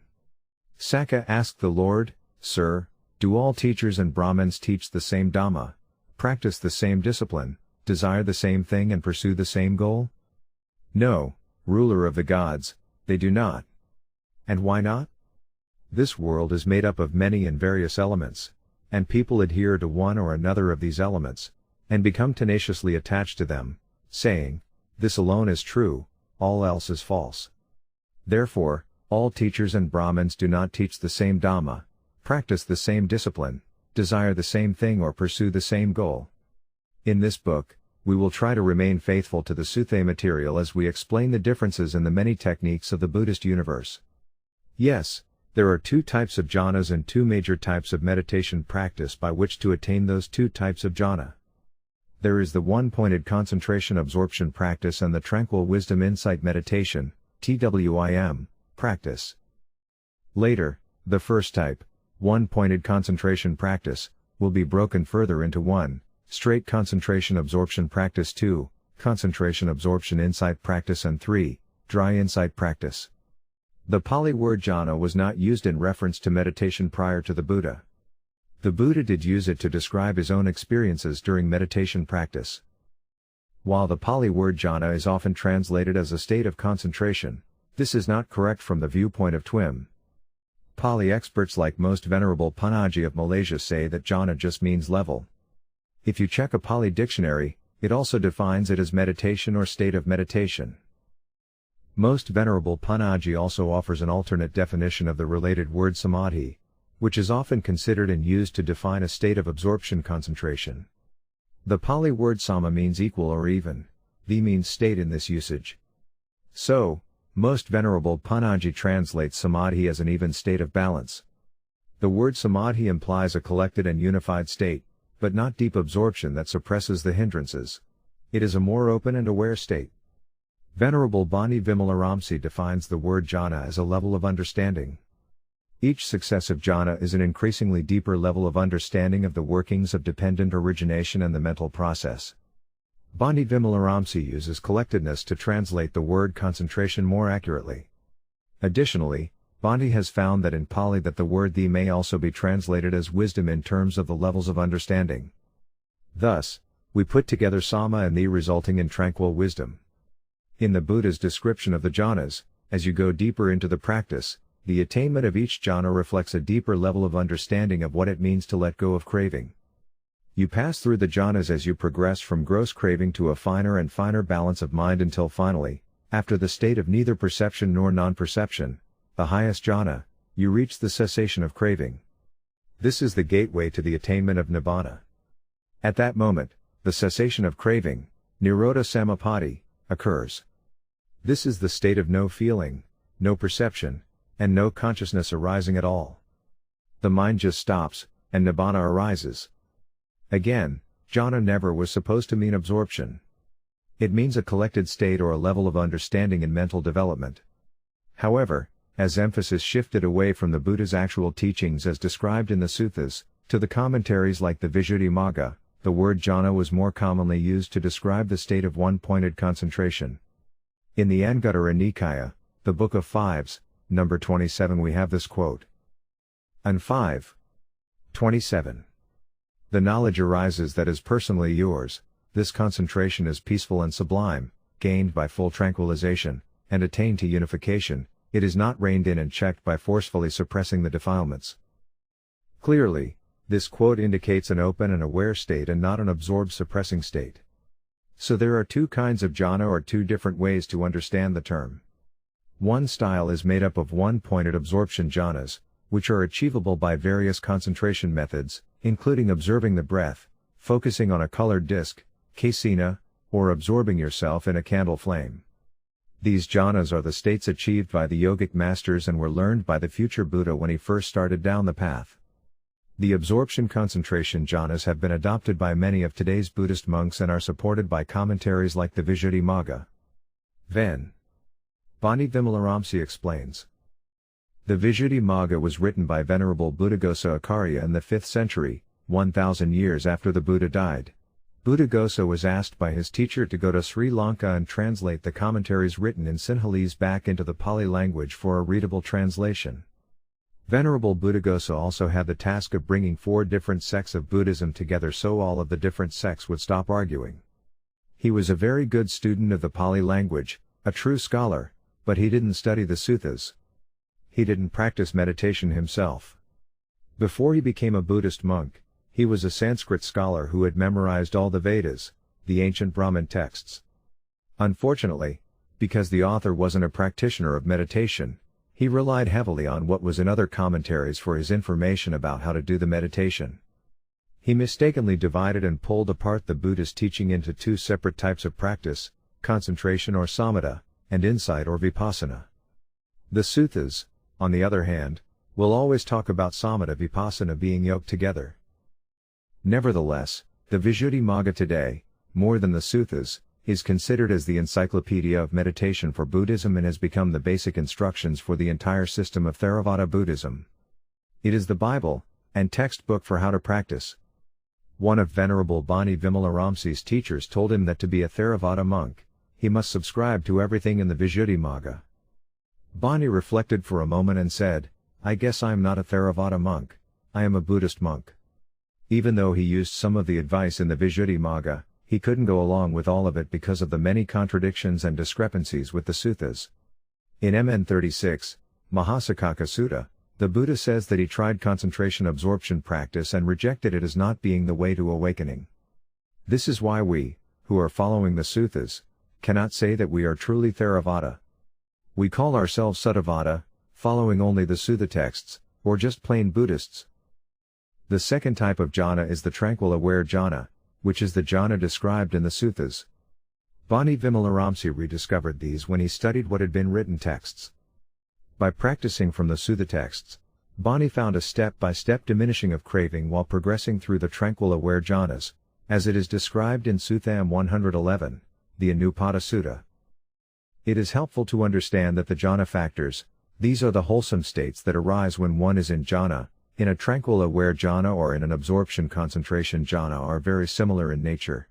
Sakka asked the Lord, Sir, do all teachers and Brahmins teach the same Dhamma, practice the same discipline, desire the same thing and pursue the same goal? No, ruler of the gods, they do not. And why not? This world is made up of many and various elements, and people adhere to one or another of these elements, and become tenaciously attached to them, saying, this alone is true, all else is false. Therefore, all teachers and Brahmins do not teach the same Dhamma, practice the same discipline, desire the same thing or pursue the same goal. In this book, we will try to remain faithful to the sutta material as we explain the differences in the many techniques of the Buddhist universe. Yes, there are two types of jhanas and two major types of meditation practice by which to attain those two types of jhana. There is the one-pointed concentration absorption practice and the Tranquil Wisdom Insight Meditation, TWIM, practice. Later, the first type, one-pointed concentration practice, will be broken further into 1, straight concentration absorption practice, 2, concentration absorption insight practice, and 3, dry insight practice. The Pali word jhana was not used in reference to meditation prior to the Buddha. The Buddha did use it to describe his own experiences during meditation practice. While the Pali word jhana is often translated as a state of concentration, this is not correct from the viewpoint of TWIM. Pali experts like Most Venerable Panaji of Malaysia say that jhana just means level. If you check a Pali dictionary, it also defines it as meditation or state of meditation. Most Venerable Panaji also offers an alternate definition of the related word samadhi, which is often considered and used to define a state of absorption concentration. The Pali word sama means equal or even, the means state in this usage. So, most Venerable Panaji translates samadhi as an even state of balance. The word samadhi implies a collected and unified state, but not deep absorption that suppresses the hindrances. It is a more open and aware state. Venerable Bani Vimalaramsi defines the word jhana as a level of understanding. Each successive jhana is an increasingly deeper level of understanding of the workings of dependent origination and the mental process. Bani Vimalaramsi uses collectedness to translate the word concentration more accurately. Additionally, Bani has found that in Pali that the word the may also be translated as wisdom in terms of the levels of understanding. Thus, we put together sama and the resulting in tranquil wisdom. In the Buddha's description of the jhanas, as you go deeper into the practice, the attainment of each jhana reflects a deeper level of understanding of what it means to let go of craving. You pass through the jhanas as you progress from gross craving to a finer and finer balance of mind until finally, after the state of neither perception nor non-perception, the highest jhana, you reach the cessation of craving. This is the gateway to the attainment of Nibbana. At that moment, the cessation of craving, Nirodha Samapatti, occurs. This is the state of no feeling, no perception, and no consciousness arising at all. The mind just stops, and Nibbana arises. Again, jhana never was supposed to mean absorption. It means a collected state or a level of understanding in mental development. However, as emphasis shifted away from the Buddha's actual teachings as described in the suttas, to the commentaries like the Visuddhimagga, the word jhana was more commonly used to describe the state of one-pointed concentration. In the Anguttara Nikaya, the Book of Fives, number 27, we have this quote. And 5. 27. The knowledge arises that is personally yours, this concentration is peaceful and sublime, gained by full tranquilization, and attained to unification, it is not reined in and checked by forcefully suppressing the defilements. Clearly, this quote indicates an open and aware state and not an absorbed suppressing state. So there are two kinds of jhana or two different ways to understand the term. One style is made up of one-pointed absorption jhanas, which are achievable by various concentration methods, including observing the breath, focusing on a colored disc, kasina, or absorbing yourself in a candle flame. These jhanas are the states achieved by the yogic masters and were learned by the future Buddha when he first started down the path. The absorption concentration jhanas have been adopted by many of today's Buddhist monks and are supported by commentaries like the Visuddhimagga. Ven. Bani Vimalaramsi explains. The Visuddhimagga was written by Venerable Buddhaghosa Acharya in the 5th century, 1000 years after the Buddha died. Buddhaghosa was asked by his teacher to go to Sri Lanka and translate the commentaries written in Sinhalese back into the Pali language for a readable translation. Venerable Buddhaghosa also had the task of bringing 4 different sects of Buddhism together so all of the different sects would stop arguing. He was a very good student of the Pali language, a true scholar, but he didn't study the suttas. He didn't practice meditation himself. Before he became a Buddhist monk, he was a Sanskrit scholar who had memorized all the Vedas, the ancient Brahmin texts. Unfortunately, because the author wasn't a practitioner of meditation, he relied heavily on what was in other commentaries for his information about how to do the meditation. He mistakenly divided and pulled apart the Buddhist teaching into 2 separate types of practice, concentration or samatha, and insight or vipassana. The suttas, on the other hand, will always talk about samatha vipassana being yoked together. Nevertheless, the Visuddhimagga today, more than the suttas, is considered as the encyclopedia of meditation for Buddhism and has become the basic instructions for the entire system of Theravada Buddhism. It is the Bible, and textbook for how to practice. One of Venerable Bani Vimalaramsi's teachers told him that to be a Theravada monk, he must subscribe to everything in the Visuddhimagga. Bani reflected for a moment and said, I guess I'm not a Theravada monk, I am a Buddhist monk. Even though he used some of the advice in the Visuddhimagga, he couldn't go along with all of it because of the many contradictions and discrepancies with the suttas. In MN 36, Mahasakaka Sutta, the Buddha says that he tried concentration absorption practice and rejected it as not being the way to awakening. This is why we, who are following the suttas, cannot say that we are truly Theravada. We call ourselves Suttavada, following only the sutta texts, or just plain Buddhists. The second type of jhana is the tranquil aware jhana, which is the jhana described in the suttas. Bani Vimalaramsi rediscovered these when he studied what had been written texts. By practicing from the sutta texts, Bani found a step-by-step diminishing of craving while progressing through the tranquil aware jhanas, as it is described in Sutta 111, the Anupada Sutta. It is helpful to understand that the jhana factors, these are the wholesome states that arise when one is in jhana, in a tranquil aware jhana or in an absorption concentration jhana, are very similar in nature.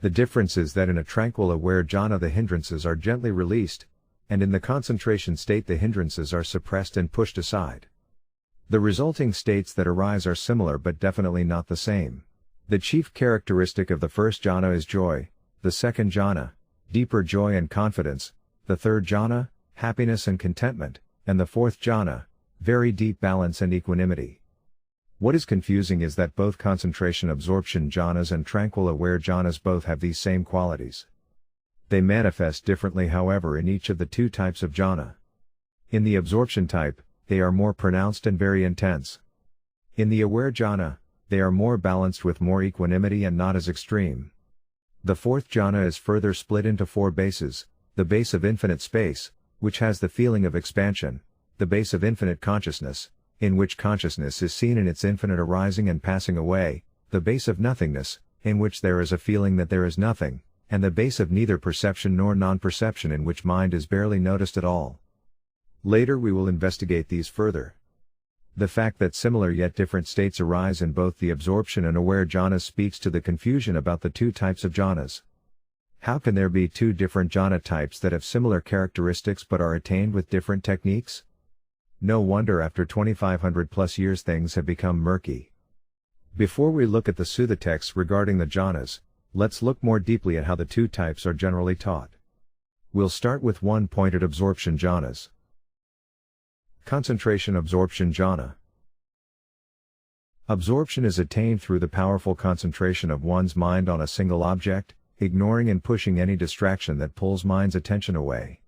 The difference is that in a tranquil aware jhana the hindrances are gently released, and in the concentration state the hindrances are suppressed and pushed aside. The resulting states that arise are similar but definitely not the same. The chief characteristic of the first jhana is joy, the second jhana, deeper joy and confidence, the third jhana, happiness and contentment, and the fourth jhana, very deep balance and equanimity. What is confusing is that both concentration absorption jhanas and tranquil aware jhanas both have these same qualities. They manifest differently, however, in each of the two types of jhana. In the absorption type, they are more pronounced and very intense. In the aware jhana, they are more balanced with more equanimity and not as extreme. The fourth jhana is further split into four bases: the base of infinite space, which has the feeling of expansion; the base of infinite consciousness, in which consciousness is seen in its infinite arising and passing away; the base of nothingness, in which there is a feeling that there is nothing; and the base of neither perception nor non-perception, in which mind is barely noticed at all. Later we will investigate these further. The fact that similar yet different states arise in both the absorption and aware jhanas speaks to the confusion about the two types of jhanas. How can there be two different jhana types that have similar characteristics but are attained with different techniques? No wonder after 2500 plus years things have become murky. Before we look at the sutta texts regarding the jhanas, let's look more deeply at how the two types are generally taught. We'll start with one-pointed absorption jhanas. Concentration absorption jhana. Absorption is attained through the powerful concentration of one's mind on a single object, ignoring and pushing any distraction that pulls mind's attention away.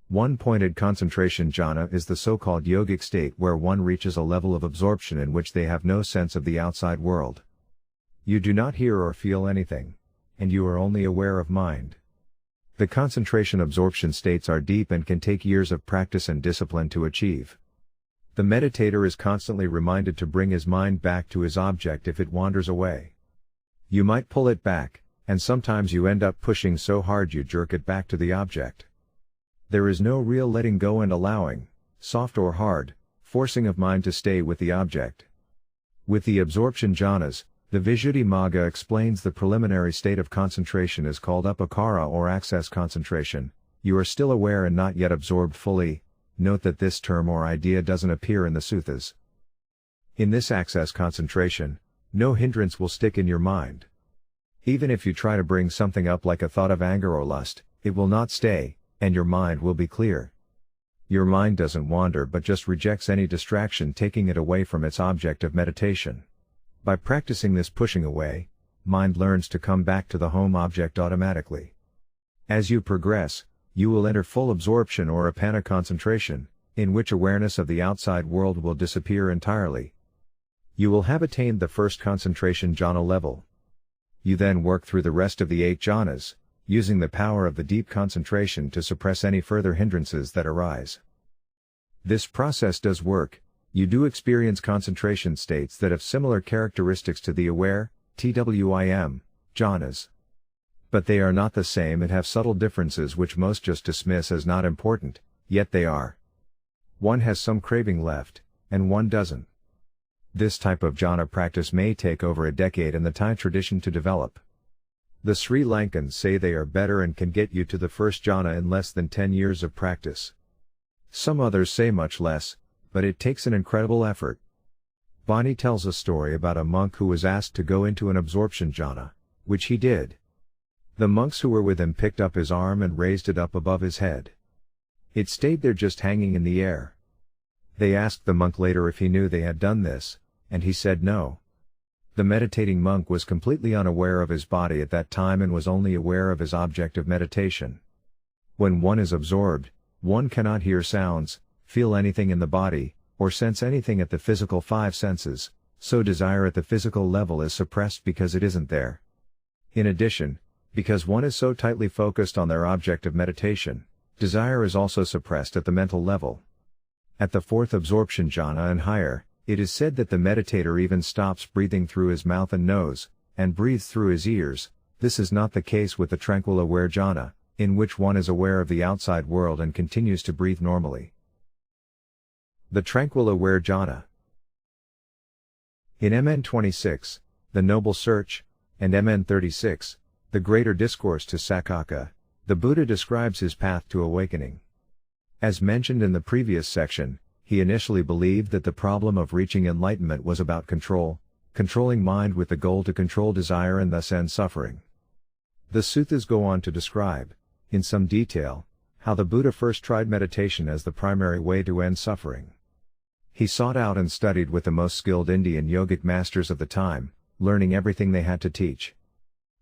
One-pointed concentration jhana is the so-called yogic state where one reaches a level of absorption in which they have no sense of the outside world. You do not hear or feel anything, and you are only aware of mind. The concentration absorption states are deep and can take years of practice and discipline to achieve. The meditator is constantly reminded to bring his mind back to his object if it wanders away. You might pull it back, and sometimes you end up pushing so hard you jerk it back to the object. There is no real letting go and allowing, soft or hard, forcing of mind to stay with the object. With the absorption jhanas, the Visuddhimagga explains the preliminary state of concentration is called upakara or access concentration. You are still aware and not yet absorbed fully. Note that this term or idea doesn't appear in the suttas. In this access concentration, no hindrance will stick in your mind. Even if you try to bring something up like a thought of anger or lust, it will not stay, and your mind will be clear. Your mind doesn't wander but just rejects any distraction taking it away from its object of meditation. By practicing this pushing away, mind learns to come back to the home object automatically. As you progress, you will enter full absorption or apana concentration, in which awareness of the outside world will disappear entirely. You will have attained the first concentration jhana level. You then work through the rest of the 8 jhanas, using the power of the deep concentration to suppress any further hindrances that arise. This process does work. You do experience concentration states that have similar characteristics to the aware, TWIM, jhanas. But they are not the same and have subtle differences which most just dismiss as not important, yet they are. One has some craving left, and one doesn't. This type of jhana practice may take over a decade in the Thai tradition to develop. The Sri Lankans say they are better and can get you to the first jhana in less than 10 years of practice. Some others say much less, but it takes an incredible effort. Bani tells a story about a monk who was asked to go into an absorption jhana, which he did. The monks who were with him picked up his arm and raised it up above his head. It stayed there just hanging in the air. They asked the monk later if he knew they had done this, and he said no. The meditating monk was completely unaware of his body at that time and was only aware of his object of meditation. When one is absorbed, one cannot hear sounds, feel anything in the body, or sense anything at the physical five senses, so desire at the physical level is suppressed because it isn't there. In addition, because one is so tightly focused on their object of meditation, desire is also suppressed at the mental level. At the fourth absorption jhana and higher, it is said that the meditator even stops breathing through his mouth and nose, and breathes through his ears. This is not the case with the tranquil aware jhana, in which one is aware of the outside world and continues to breathe normally. The tranquil aware jhana. In MN 26, the Noble Search, and MN 36, the Greater Discourse to Sakaka, the Buddha describes his path to awakening. As mentioned in the previous section, he initially believed that the problem of reaching enlightenment was about controlling mind with the goal to control desire and thus end suffering. The suttas go on to describe, in some detail, how the Buddha first tried meditation as the primary way to end suffering. He sought out and studied with the most skilled Indian yogic masters of the time, learning everything they had to teach.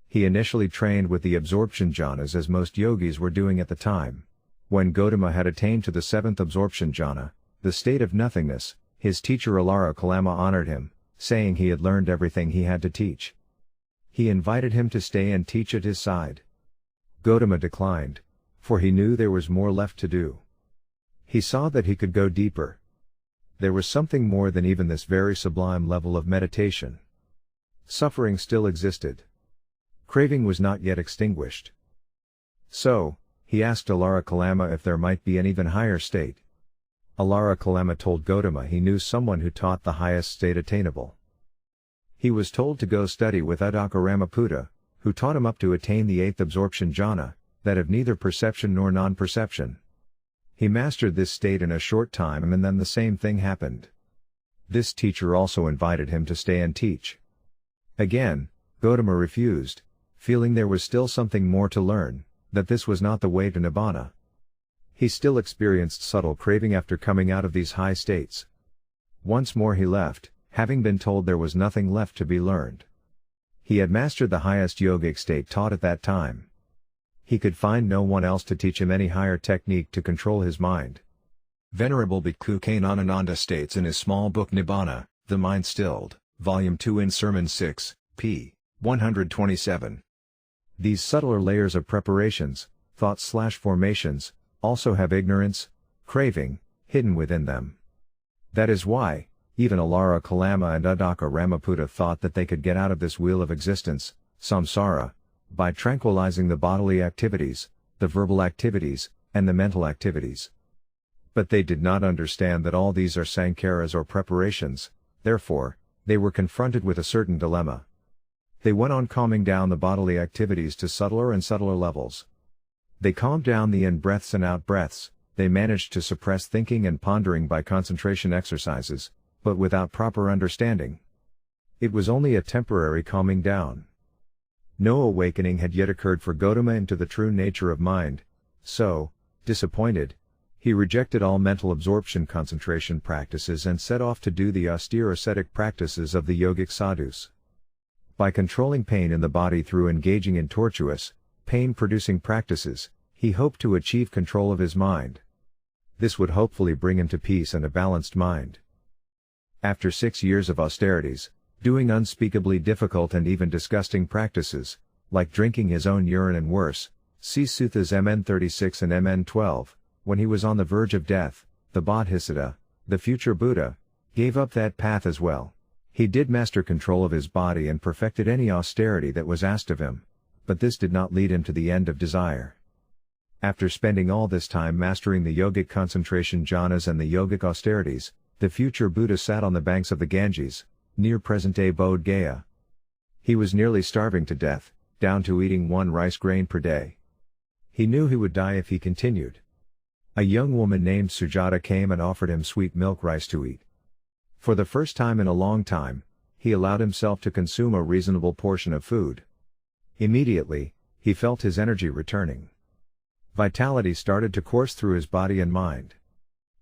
He initially trained with the absorption jhanas as most yogis were doing at the time. When Gautama had attained to the seventh absorption jhana, the state of nothingness, his teacher Alara Kalama honored him, saying he had learned everything he had to teach. He invited him to stay and teach at his side. Gautama declined, for he knew there was more left to do. He saw that he could go deeper. There was something more than even this very sublime level of meditation. Suffering still existed. Craving was not yet extinguished. So, he asked Alara Kalama if there might be an even higher state. Alara Kalama told Gautama he knew someone who taught the highest state attainable. He was told to go study with Uddaka Ramaputa, who taught him up to attain the eighth absorption jhana, that of neither perception nor non-perception. He mastered this state in a short time and then the same thing happened. This teacher also invited him to stay and teach. Again, Gautama refused, feeling there was still something more to learn, that this was not the way to Nibbana. He still experienced subtle craving after coming out of these high states. Once more he left, having been told there was nothing left to be learned. He had mastered the highest yogic state taught at that time. He could find no one else to teach him any higher technique to control his mind. Venerable Bhikkhu Kanananda states in his small book Nibbana, The Mind Stilled, Volume 2 in Sermon 6, p. 127. These subtler layers of preparations, thoughts/formations, also have ignorance, craving, hidden within them. That is why, even Alara Kalama and Uddaka Ramaputa thought that they could get out of this wheel of existence, samsara, by tranquilizing the bodily activities, the verbal activities, and the mental activities. But they did not understand that all these are sankharas or preparations, therefore, they were confronted with a certain dilemma. They went on calming down the bodily activities to subtler and subtler levels. They calmed down the in-breaths and out-breaths, they managed to suppress thinking and pondering by concentration exercises, but without proper understanding. It was only a temporary calming down. No awakening had yet occurred for Gautama into the true nature of mind, so, disappointed, he rejected all mental absorption concentration practices and set off to do the austere ascetic practices of the yogic sadhus. By controlling pain in the body through engaging in tortuous, pain-producing practices, he hoped to achieve control of his mind. This would hopefully bring him to peace and a balanced mind. After 6 years of austerities, doing unspeakably difficult and even disgusting practices, like drinking his own urine and worse, see Suttas MN 36 and MN 12, when he was on the verge of death, the Bodhisattva, the future Buddha, gave up that path as well. He did master control of his body and perfected any austerity that was asked of him, but this did not lead him to the end of desire. After spending all this time mastering the yogic concentration jhanas and the yogic austerities, the future Buddha sat on the banks of the Ganges, near present-day Bodh Gaya. He was nearly starving to death, down to eating 1 rice grain per day. He knew he would die if he continued. A young woman named Sujata came and offered him sweet milk rice to eat. For the first time in a long time, he allowed himself to consume a reasonable portion of food. Immediately, he felt his energy returning. Vitality started to course through his body and mind.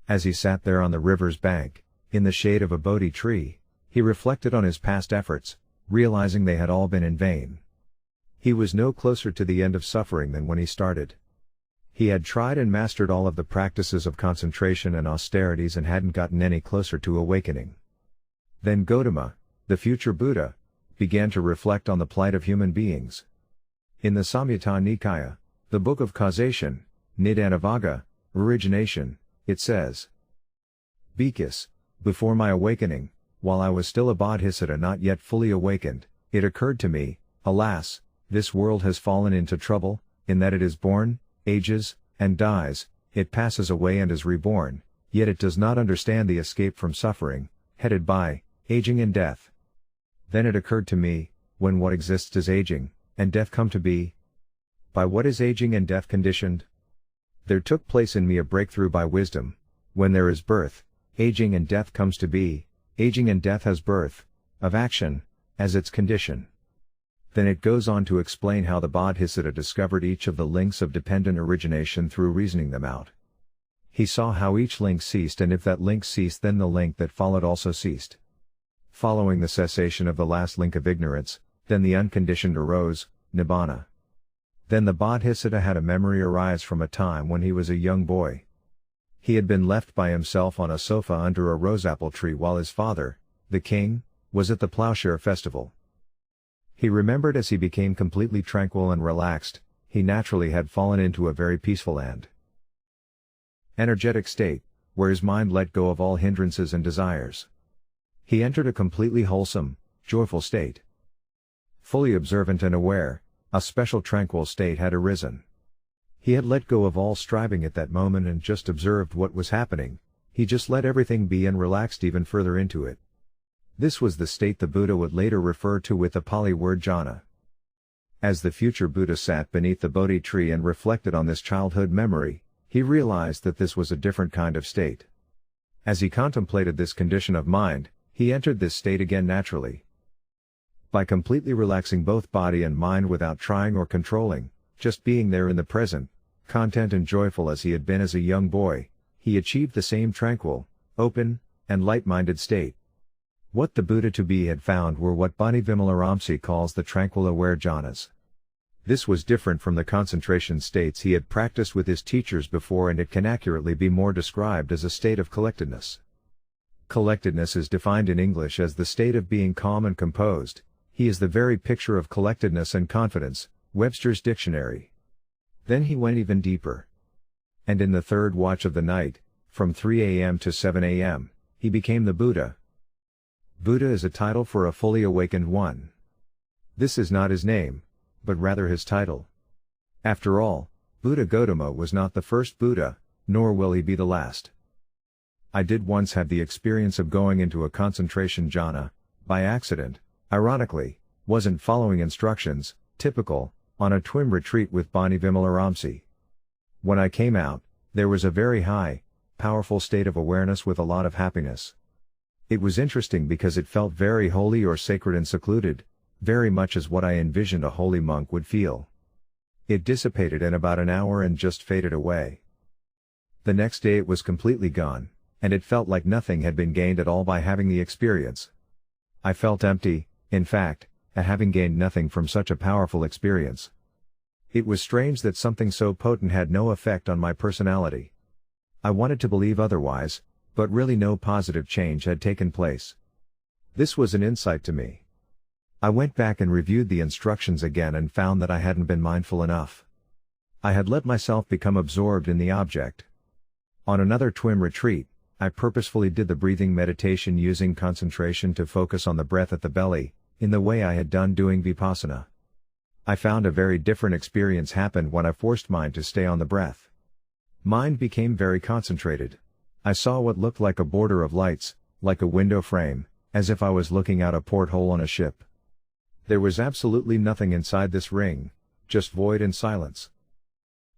As he sat there on the river's bank, in the shade of a Bodhi tree, he reflected on his past efforts, realizing they had all been in vain. He was no closer to the end of suffering than when he started. He had tried and mastered all of the practices of concentration and austerities and hadn't gotten any closer to awakening. Then Gautama, the future Buddha, began to reflect on the plight of human beings. In the Samyutta Nikaya, the book of causation, Nidana origination, it says, Bhikkhus, before my awakening, while I was still a bodhisattva not yet fully awakened, it occurred to me, alas, this world has fallen into trouble, in that it is born, ages, and dies, it passes away and is reborn, yet it does not understand the escape from suffering, headed by aging and death. Then it occurred to me, when what exists is aging, and death come to be? By what is aging and death conditioned? There took place in me a breakthrough by wisdom. When there is birth, aging and death comes to be, aging and death has birth, of action, as its condition. Then it goes on to explain how the Bodhisattva discovered each of the links of dependent origination through reasoning them out. He saw how each link ceased, and if that link ceased, then the link that followed also ceased. Following the cessation of the last link of ignorance, then the unconditioned arose, Nibbana. Then the Bodhisattva had a memory arise from a time when he was a young boy. He had been left by himself on a sofa under a roseapple tree while his father, the king, was at the plowshare festival. He remembered as he became completely tranquil and relaxed, he naturally had fallen into a very peaceful and energetic state, where his mind let go of all hindrances and desires. He entered a completely wholesome, joyful state. Fully observant and aware, a special tranquil state had arisen. He had let go of all striving at that moment and just observed what was happening, he just let everything be and relaxed even further into it. This was the state the Buddha would later refer to with the Pali word jhana. As the future Buddha sat beneath the Bodhi tree and reflected on this childhood memory, he realized that this was a different kind of state. As he contemplated this condition of mind, he entered this state again naturally. By completely relaxing both body and mind without trying or controlling, just being there in the present, content and joyful as he had been as a young boy, he achieved the same tranquil, open, and light-minded state. What the Buddha to be had found were what Bhante Vimalaramsi calls the tranquil aware jhanas. This was different from the concentration states he had practiced with his teachers before, and it can accurately be more described as a state of collectedness. Collectedness is defined in English as the state of being calm and composed. He is the very picture of collectedness and confidence, Webster's Dictionary. Then he went even deeper. And in the third watch of the night, from 3 a.m. to 7 a.m., he became the Buddha. Buddha is a title for a fully awakened one. This is not his name, but rather his title. After all, Buddha Gautama was not the first Buddha, nor will he be the last. I did once have the experience of going into a concentration jhana, by accident, ironically, wasn't following instructions, typical, on a TWIM retreat with Bhante Vimalaramsi. When I came out, there was a very high, powerful state of awareness with a lot of happiness. It was interesting because it felt very holy or sacred and secluded, very much as what I envisioned a holy monk would feel. It dissipated in about an hour and just faded away. The next day it was completely gone, and it felt like nothing had been gained at all by having the experience. I felt empty, in fact, at having gained nothing from such a powerful experience. It was strange that something so potent had no effect on my personality. I wanted to believe otherwise, but really no positive change had taken place. This was an insight to me. I went back and reviewed the instructions again and found that I hadn't been mindful enough. I had let myself become absorbed in the object. On another TWIM retreat, I purposefully did the breathing meditation using concentration to focus on the breath at the belly, in the way I had done doing vipassana. I found a very different experience happened when I forced mind to stay on the breath. Mind became very concentrated. I saw what looked like a border of lights, like a window frame, as if I was looking out a porthole on a ship. There was absolutely nothing inside this ring, just void and silence.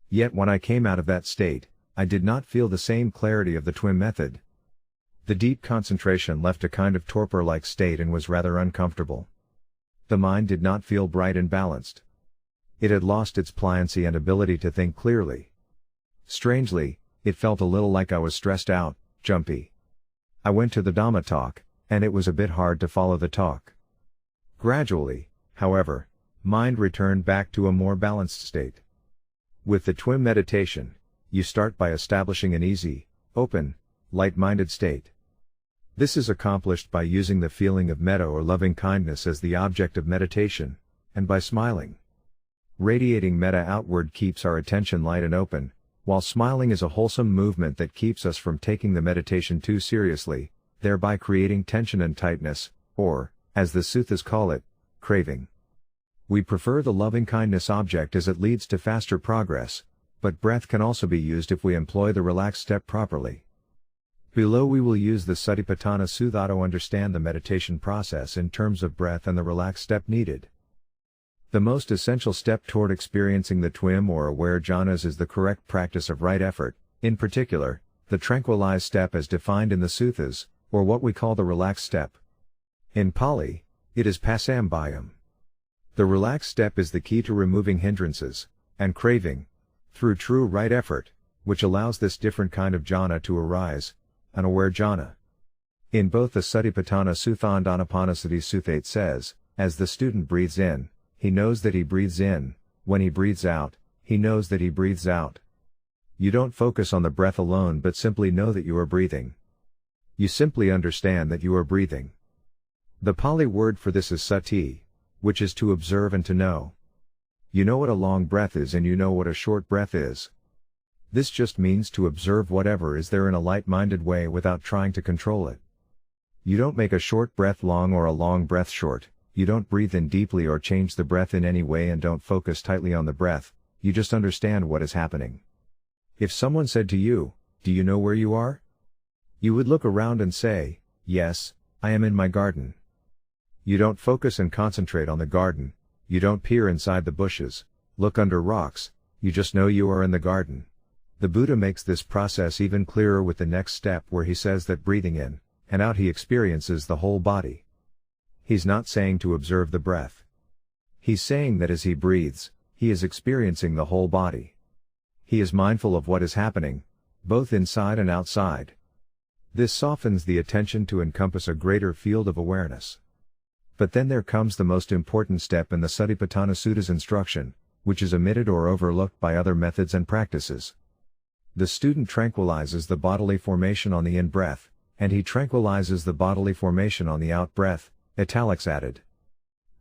Yet when I came out of that state, I did not feel the same clarity of the TWIM method. The deep concentration left a kind of torpor-like state and was rather uncomfortable. The mind did not feel bright and balanced. It had lost its pliancy and ability to think clearly. Strangely, it felt a little like I was stressed out, jumpy. I went to the Dhamma talk, and it was a bit hard to follow the talk. Gradually, however, mind returned back to a more balanced state. With the TWIM meditation, you start by establishing an easy, open, light-minded state. This is accomplished by using the feeling of metta or loving kindness as the object of meditation, and by smiling. Radiating metta outward keeps our attention light and open, while smiling is a wholesome movement that keeps us from taking the meditation too seriously, thereby creating tension and tightness, or, as the suttas call it, craving. We prefer the loving kindness object as it leads to faster progress, but breath can also be used if we employ the relaxed step properly. Below we will use the Satipatthana Sutta to understand the meditation process in terms of breath and the relaxed step needed. The most essential step toward experiencing the TWIM or aware jhanas is the correct practice of right effort, in particular, the tranquilized step as defined in the suttas, or what we call the relaxed step. In Pali, it is pasambhayam. The relaxed step is the key to removing hindrances and craving through true right effort, which allows this different kind of jhana to arise, an aware jhana. In both the Satipatthana Sutta and Anapanasati Sutta it says, as the student breathes in, he knows that he breathes in, when he breathes out, he knows that he breathes out. You don't focus on the breath alone but simply know that you are breathing. You simply understand that you are breathing. The Pali word for this is sati, which is to observe and to know. You know what a long breath is and you know what a short breath is. This just means to observe whatever is there in a light-minded way without trying to control it. You don't make a short breath long or a long breath short, you don't breathe in deeply or change the breath in any way and don't focus tightly on the breath, you just understand what is happening. If someone said to you, "Do you know where you are?" You would look around and say, "Yes, I am in my garden." You don't focus and concentrate on the garden, you don't peer inside the bushes, look under rocks, you just know you are in the garden. The Buddha makes this process even clearer with the next step where he says that breathing in and out he experiences the whole body. He's not saying to observe the breath. He's saying that as he breathes, he is experiencing the whole body. He is mindful of what is happening, both inside and outside. This softens the attention to encompass a greater field of awareness. But then there comes the most important step in the Satipatthana Sutta's instruction, which is omitted or overlooked by other methods and practices. The student tranquilizes the bodily formation on the in-breath, and he tranquilizes the bodily formation on the out-breath, italics added.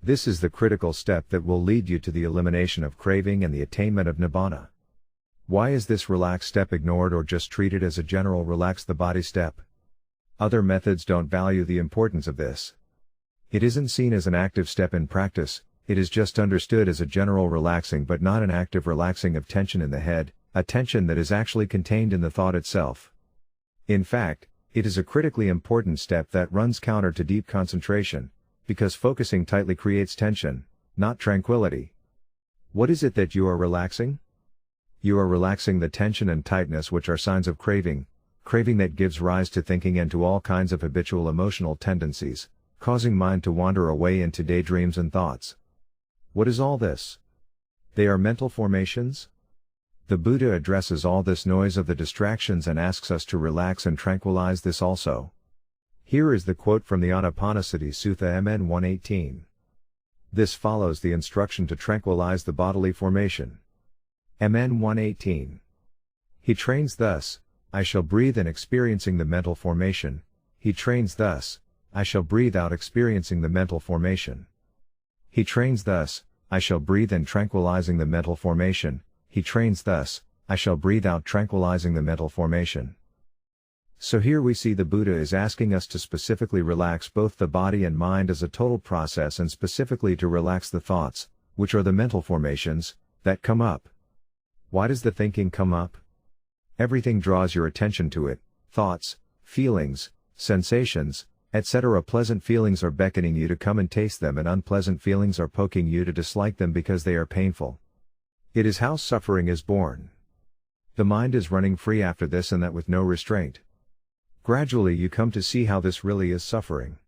This is the critical step that will lead you to the elimination of craving and the attainment of Nibbana. Why is this relaxed step ignored or just treated as a general relax the body step? Other methods don't value the importance of this. It isn't seen as an active step in practice, it is just understood as a general relaxing but not an active relaxing of tension in the head, a tension that is actually contained in the thought itself. In fact, it is a critically important step that runs counter to deep concentration, because focusing tightly creates tension, not tranquility. What is it that you are relaxing? You are relaxing the tension and tightness which are signs of craving that gives rise to thinking and to all kinds of habitual emotional tendencies, causing mind to wander away into daydreams and thoughts. What is all this? They are mental formations? The Buddha addresses all this noise of the distractions and asks us to relax and tranquilize this also. Here is the quote from the Anapanasati Sutta MN 118. This follows the instruction to tranquilize the bodily formation. MN 118. He trains thus, I shall breathe in experiencing the mental formation, he trains thus, I shall breathe out experiencing the mental formation. He trains thus, I shall breathe in tranquilizing the mental formation, he trains thus, I shall breathe out tranquilizing the mental formation. So here we see the Buddha is asking us to specifically relax both the body and mind as a total process and specifically to relax the thoughts, which are the mental formations, that come up. Why does the thinking come up? Everything draws your attention to it, thoughts, feelings, sensations, etc. Pleasant feelings are beckoning you to come and taste them and unpleasant feelings are poking you to dislike them because they are painful. It is how suffering is born. The mind is running free after this and that with no restraint. Gradually you come to see how this really is suffering.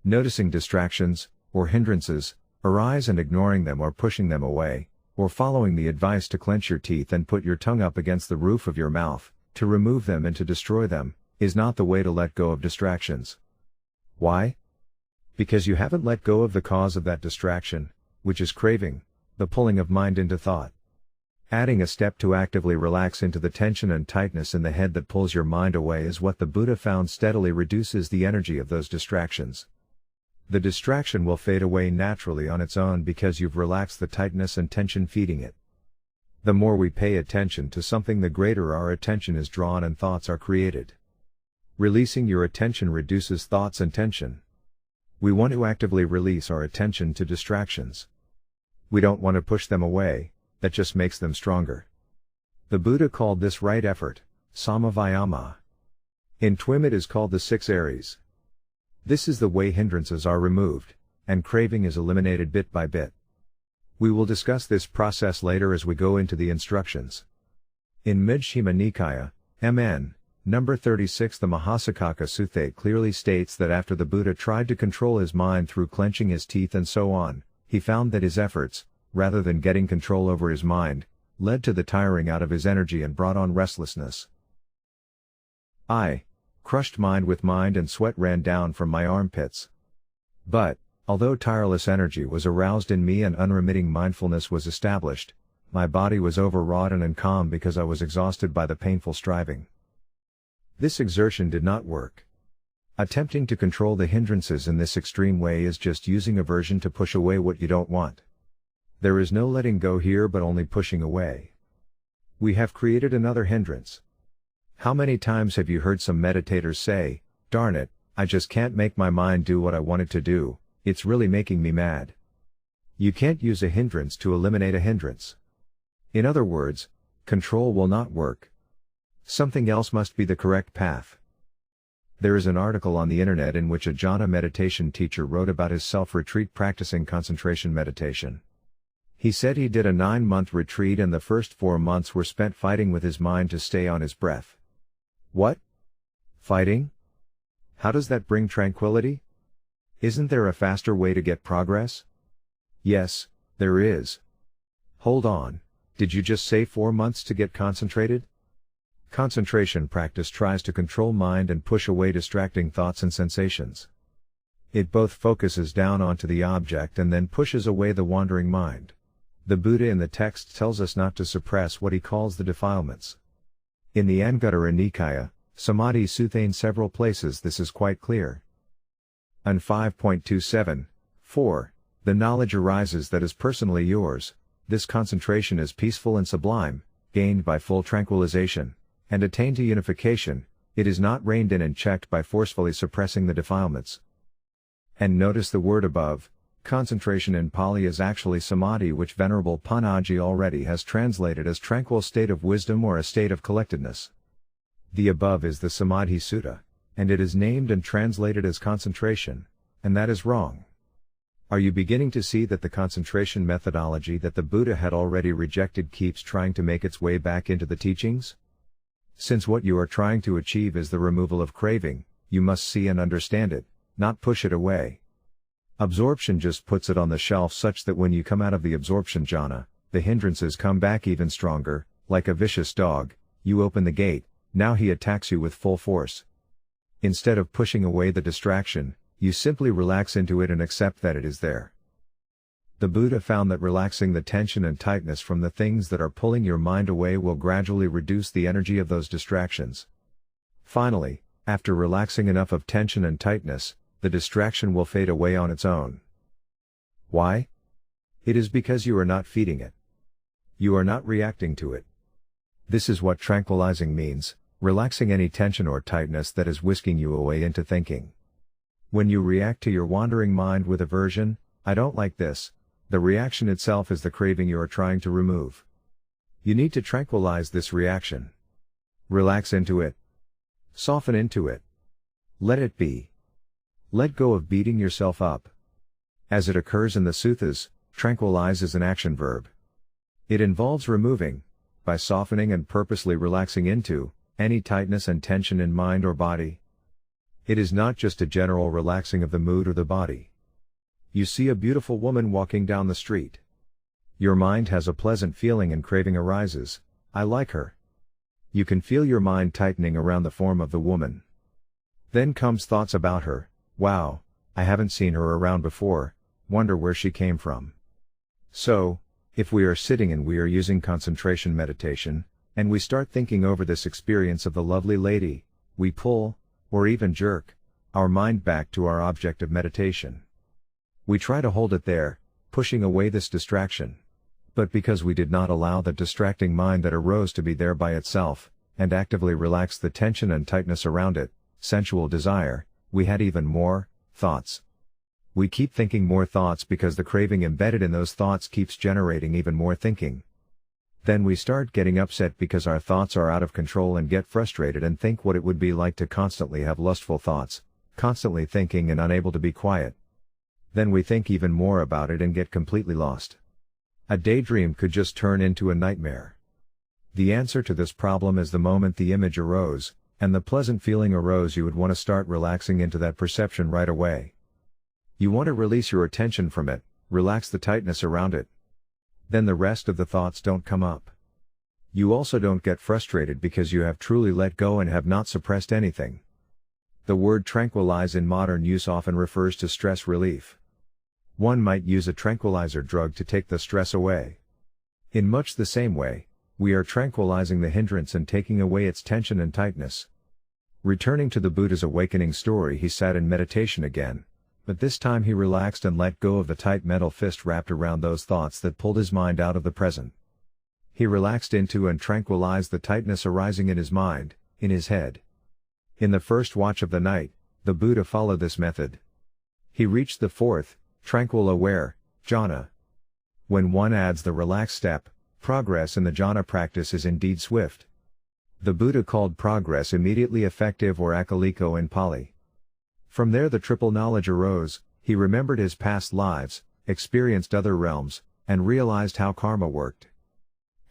Noticing distractions, or hindrances, arise and ignoring them or pushing them away, or following the advice to clench your teeth and put your tongue up against the roof of your mouth, to remove them and to destroy them, is not the way to let go of distractions. Why? Because you haven't let go of the cause of that distraction, which is craving, the pulling of mind into thought. Adding a step to actively relax into the tension and tightness in the head that pulls your mind away is what the Buddha found steadily reduces the energy of those distractions. The distraction will fade away naturally on its own because you've relaxed the tightness and tension feeding it. The more we pay attention to something, the greater our attention is drawn and thoughts are created. Releasing your attention reduces thoughts and tension. We want to actively release our attention to distractions. We don't want to push them away, that just makes them stronger. The Buddha called this right effort, samavayama. In TWIM it is called the 6 Aries. This is the way hindrances are removed, and craving is eliminated bit by bit. We will discuss this process later as we go into the instructions. In Majjhima Nikaya, MN, number 36, the Mahasaccaka Sutta clearly states that after the Buddha tried to control his mind through clenching his teeth and so on, he found that his efforts, rather than getting control over his mind, led to the tiring out of his energy and brought on restlessness. I crushed mind with mind and sweat ran down from my armpits. But, although tireless energy was aroused in me and unremitting mindfulness was established, my body was overwrought and uncalm because I was exhausted by the painful striving. This exertion did not work. Attempting to control the hindrances in this extreme way is just using aversion to push away what you don't want. There is no letting go here but only pushing away. We have created another hindrance. How many times have you heard some meditators say, "Darn it, I just can't make my mind do what I want it to do, it's really making me mad." You can't use a hindrance to eliminate a hindrance. In other words, control will not work. Something else must be the correct path. There is an article on the internet in which a Jhana meditation teacher wrote about his self-retreat practicing concentration meditation. He said he did a 9-month retreat and the first 4 months were spent fighting with his mind to stay on his breath. What? Fighting? How does that bring tranquility? Isn't there a faster way to get progress? Yes, there is. Hold on, did you just say 4 months to get concentrated? Concentration practice tries to control mind and push away distracting thoughts and sensations. It both focuses down onto the object and then pushes away the wandering mind. The Buddha in the text tells us not to suppress what he calls the defilements. In the Anguttara Nikaya, Samadhi Sutta, in several places this is quite clear. On 5.27, 4, the knowledge arises that is personally yours, this concentration is peaceful and sublime, gained by full tranquilization, and attained to unification, it is not reined in and checked by forcefully suppressing the defilements. And notice the word above, concentration in Pali is actually samadhi, which Venerable Panaji already has translated as tranquil state of wisdom or a state of collectedness. The above is the Samadhi Sutta, and it is named and translated as concentration, and that is wrong. Are you beginning to see that the concentration methodology that the Buddha had already rejected keeps trying to make its way back into the teachings? Since what you are trying to achieve is the removal of craving, you must see and understand it, not push it away. Absorption just puts it on the shelf such that when you come out of the absorption jhana, the hindrances come back even stronger, like a vicious dog. You open the gate, now he attacks you with full force. Instead of pushing away the distraction, you simply relax into it and accept that it is there. The Buddha found that relaxing the tension and tightness from the things that are pulling your mind away will gradually reduce the energy of those distractions. Finally, after relaxing enough of tension and tightness, the distraction will fade away on its own. Why? It is because you are not feeding it. You are not reacting to it. This is what tranquilizing means, relaxing any tension or tightness that is whisking you away into thinking. When you react to your wandering mind with aversion, "I don't like this," the reaction itself is the craving you are trying to remove. You need to tranquilize this reaction. Relax into it. Soften into it. Let it be. Let go of beating yourself up. As it occurs in the suttas, tranquilize is an action verb. It involves removing, by softening and purposely relaxing into, any tightness and tension in mind or body. It is not just a general relaxing of the mood or the body. You see a beautiful woman walking down the street. Your mind has a pleasant feeling and craving arises, "I like her." You can feel your mind tightening around the form of the woman. Then comes thoughts about her. "Wow, I haven't seen her around before, wonder where she came from." So, If we are sitting and we are using concentration meditation, and we start thinking over this experience of the lovely lady, we pull, or even jerk, our mind back to our object of meditation. We try to hold it there, pushing away this distraction. But because we did not allow the distracting mind that arose to be there by itself, and actively relax the tension and tightness around it, sensual desire, we had even more thoughts. We keep thinking more thoughts because the craving embedded in those thoughts keeps generating even more thinking. Then we start getting upset because our thoughts are out of control and get frustrated and think what it would be like to constantly have lustful thoughts, constantly thinking and unable to be quiet. Then we think even more about it and get completely lost. A daydream could just turn into a nightmare. The answer to this problem is the moment the image arose, and the pleasant feeling arose, you would want to start relaxing into that perception right away. You want to release your attention from it, relax the tightness around it. Then the rest of the thoughts don't come up. You also don't get frustrated because you have truly let go and have not suppressed anything. The word tranquilize in modern use often refers to stress relief. One might use a tranquilizer drug to take the stress away. In much the same way, we are tranquilizing the hindrance and taking away its tension and tightness. Returning to the Buddha's awakening story, he sat in meditation again, but this time he relaxed and let go of the tight mental fist wrapped around those thoughts that pulled his mind out of the present. He relaxed into and tranquilized the tightness arising in his mind, in his head. In the first watch of the night, the Buddha followed this method. He reached the fourth, tranquil aware, jhana. When one adds the relaxed step, progress in the jhana practice is indeed swift. The Buddha called progress immediately effective, or akaliko in Pali. From there the triple knowledge arose. He remembered his past lives, experienced other realms, and realized how karma worked.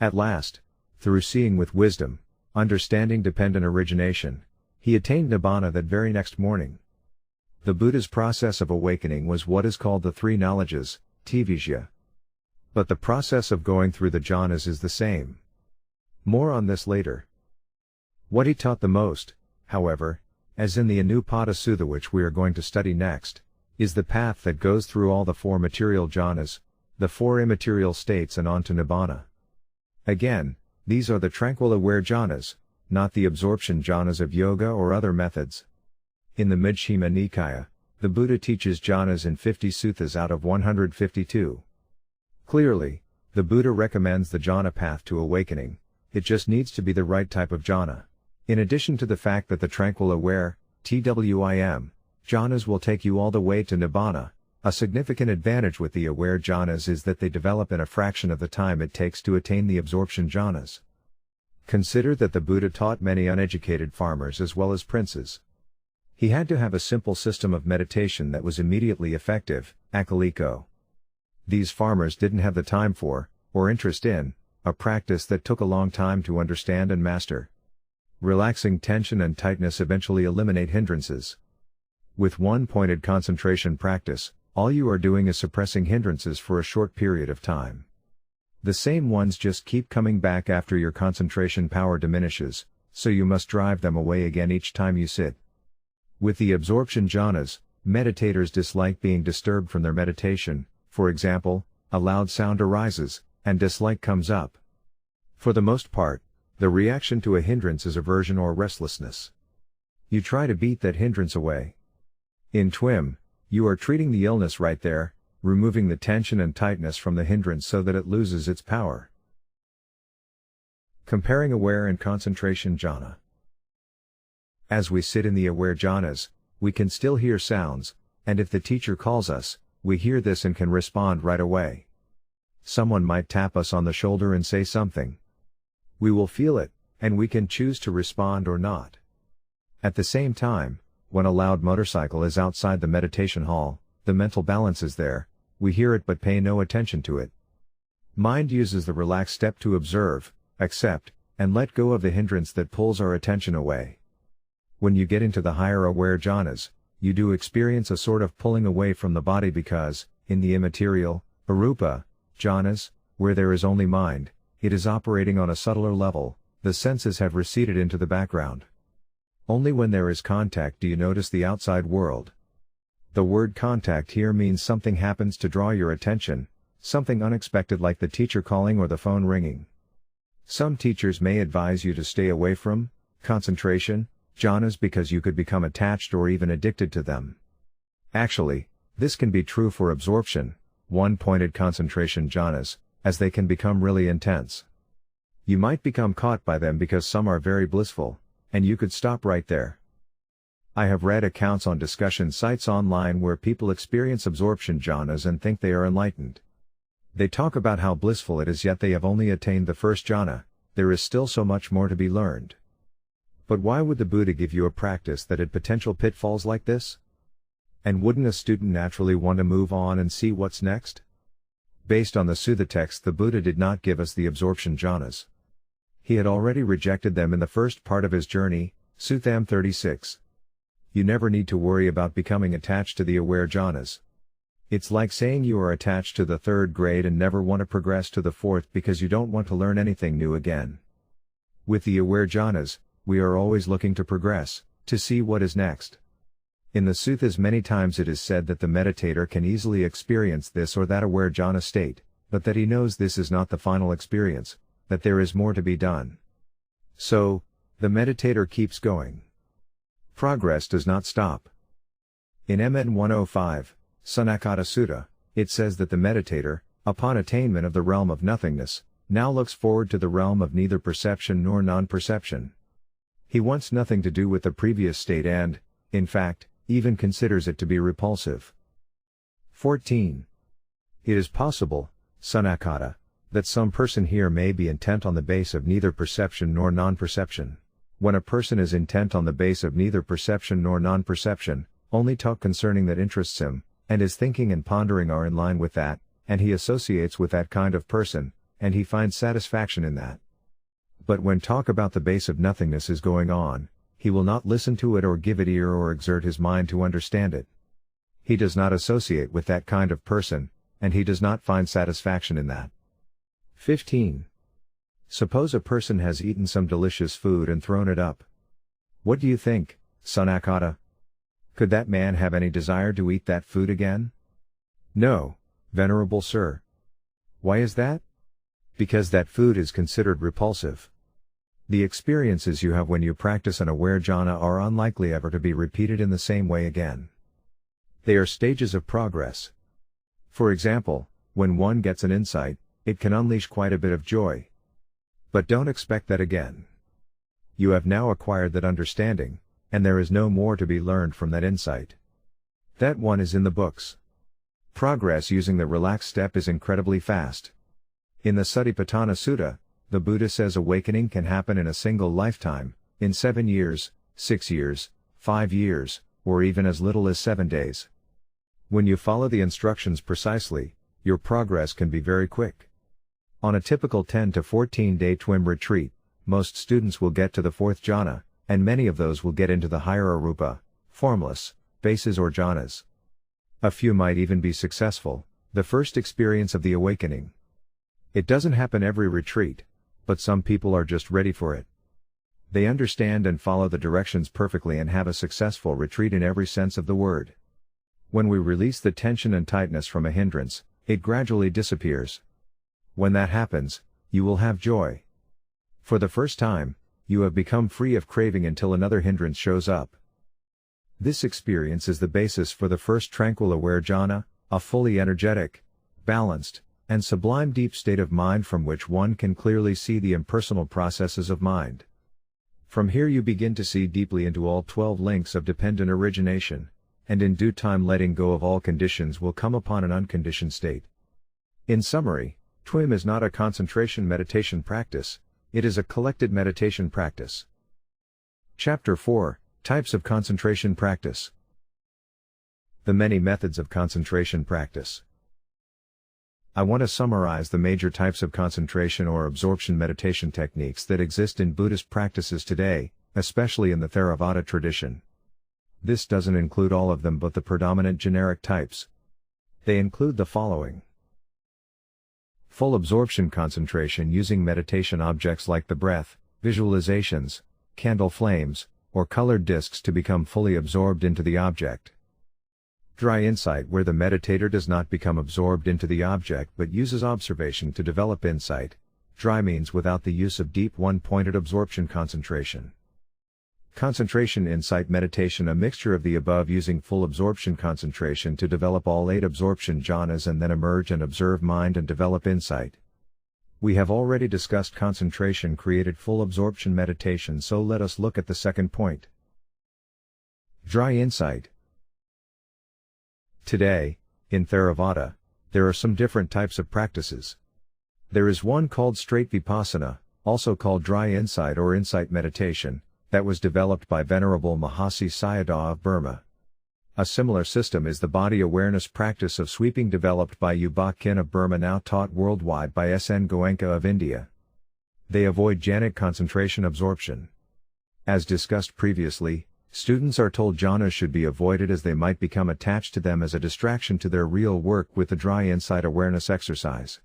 At last, through seeing with wisdom, understanding dependent origination, he attained Nibbana that very next morning. The Buddha's process of awakening was what is called the three knowledges, tvijja. But the process of going through the jhanas is the same. More on this later. What he taught the most, however, as in the Anupada Sutta, which we are going to study next, is the path that goes through all the four material jhanas, the four immaterial states, and on to Nibbana. Again, these are the tranquil aware jhanas, not the absorption jhanas of yoga or other methods. In the Majjhima Nikaya, the Buddha teaches jhanas in 50 suttas out of 152. Clearly, the Buddha recommends the jhana path to awakening. It just needs to be the right type of jhana. In addition to the fact that the tranquil aware, TWIM, jhanas will take you all the way to Nibbana, a significant advantage with the aware jhanas is that they develop in a fraction of the time it takes to attain the absorption jhanas. Consider that the Buddha taught many uneducated farmers as well as princes. He had to have a simple system of meditation that was immediately effective, akaliko. These farmers didn't have the time for, or interest in, a practice that took a long time to understand and master. Relaxing tension and tightness eventually eliminate hindrances. With one pointed concentration practice, all you are doing is suppressing hindrances for a short period of time. The same ones just keep coming back after your concentration power diminishes, so you must drive them away again each time you sit. With the absorption jhanas, meditators dislike being disturbed from their meditation. For example, a loud sound arises, and dislike comes up. For the most part, the reaction to a hindrance is aversion or restlessness. You try to beat that hindrance away. In TWIM, you are treating the illness right there, removing the tension and tightness from the hindrance so that it loses its power. Comparing aware and concentration jhana. As we sit in the aware jhanas, we can still hear sounds, and if the teacher calls us, we hear this and can respond right away. Someone might tap us on the shoulder and say something. We will feel it, and we can choose to respond or not. At the same time, when a loud motorcycle is outside the meditation hall, the mental balance is there, we hear it but pay no attention to it. Mind uses the relaxed step to observe, accept, and let go of the hindrance that pulls our attention away. When you get into the higher aware jhanas, you do experience a sort of pulling away from the body because, in the immaterial, arupa, jhanas, where there is only mind, it is operating on a subtler level, the senses have receded into the background. Only when there is contact do you notice the outside world. The word contact here means something happens to draw your attention, Something unexpected like the teacher calling or the phone ringing. Some teachers may advise you to stay away from concentration jhanas because you could become attached or even addicted to them. Actually, this can be true for absorption, one-pointed concentration jhanas, as they can become really intense. You might become caught by them because some are very blissful, and you could stop right there. I have read accounts on discussion sites online where people experience absorption jhanas and think they are enlightened. They talk about how blissful it is, yet they have only attained the first jhana. There is still so much more to be learned. But why would the Buddha give you a practice that had potential pitfalls like this? And wouldn't a student naturally want to move on and see what's next? Based on the Sutta text, the Buddha did not give us the absorption jhanas. He had already rejected them in the first part of his journey, Sutta 36. You never need to worry about becoming attached to the aware jhanas. It's like saying you are attached to the third grade and never want to progress to the fourth because you don't want to learn anything new again. With the aware jhanas, we are always looking to progress, to see what is next. In the suttas many times it is said that the meditator can easily experience this or that aware jhana state, but that he knows this is not the final experience, that there is more to be done. So, the meditator keeps going. Progress does not stop. In MN 105, Sanakata Sutta, it says that the meditator, upon attainment of the realm of nothingness, now looks forward to the realm of neither perception nor non-perception. He wants nothing to do with the previous state and, in fact, even considers it to be repulsive. 14. It is possible, Sanakata, that some person here may be intent on the base of neither perception nor non-perception. When a person is intent on the base of neither perception nor non-perception, only talk concerning that interests him, and his thinking and pondering are in line with that, and he associates with that kind of person, and he finds satisfaction in that. But when talk about the base of nothingness is going on, he will not listen to it or give it ear or exert his mind to understand it. He does not associate with that kind of person, and he does not find satisfaction in that. 15. Suppose a person has eaten some delicious food and thrown it up. What do you think, Sanakata? Could that man have any desire to eat that food again? No, venerable sir. Why is that? Because that food is considered repulsive. The experiences you have when you practice an aware jhana are unlikely ever to be repeated in the same way again. They are stages of progress. For example, when one gets an insight, it can unleash quite a bit of joy. But don't expect that again. You have now acquired that understanding, and there is no more to be learned from that insight. That one is in the books. Progress using the relaxed step is incredibly fast. In the Satipatthana Sutta, the Buddha says awakening can happen in a single lifetime, in 7 years, 6 years, 5 years, or even as little as 7 days. When you follow the instructions precisely, your progress can be very quick. On a typical 10 to 14 day TWIM retreat, most students will get to the fourth jhana, and many of those will get into the higher arupa, formless, bases or jhanas. A few might even be successful, the first experience of the awakening. It doesn't happen every retreat, but some people are just ready for it. They understand and follow the directions perfectly and have a successful retreat in every sense of the word. When we release the tension and tightness from a hindrance, it gradually disappears. When that happens, you will have joy. For the first time, you have become free of craving until another hindrance shows up. This experience is the basis for the first tranquil aware jhana, a fully energetic, balanced, and sublime deep state of mind from which one can clearly see the impersonal processes of mind. From here you begin to see deeply into all 12 links of dependent origination, and in due time letting go of all conditions will come upon an unconditioned state. In summary, TWIM is not a concentration meditation practice, it is a collected meditation practice. Chapter 4, Types of Concentration Practice. The many methods of concentration practice. I want to summarize the major types of concentration or absorption meditation techniques that exist in Buddhist practices today, especially in the Theravada tradition. This doesn't include all of them but the predominant generic types. They include the following. Full absorption concentration using meditation objects like the breath, visualizations, candle flames, or colored discs to become fully absorbed into the object. Dry insight, where the meditator does not become absorbed into the object but uses observation to develop insight. Dry means without the use of deep one-pointed absorption concentration. Concentration insight meditation, a mixture of the above, using full absorption concentration to develop all 8 absorption jhanas and then emerge and observe mind and develop insight. We have already discussed concentration created full absorption meditation, so let us look at the second point. Dry insight. Today, in Theravada, there are some different types of practices. There is one called straight vipassana, also called dry insight or insight meditation, that was developed by Venerable Mahasi Sayadaw of Burma. A similar system is the body awareness practice of sweeping, developed by U Ba Khin of Burma, now taught worldwide by S.N. Goenka of India. They avoid jhanic concentration absorption. As discussed previously, students are told jhanas should be avoided as they might become attached to them as a distraction to their real work with the dry insight awareness exercise.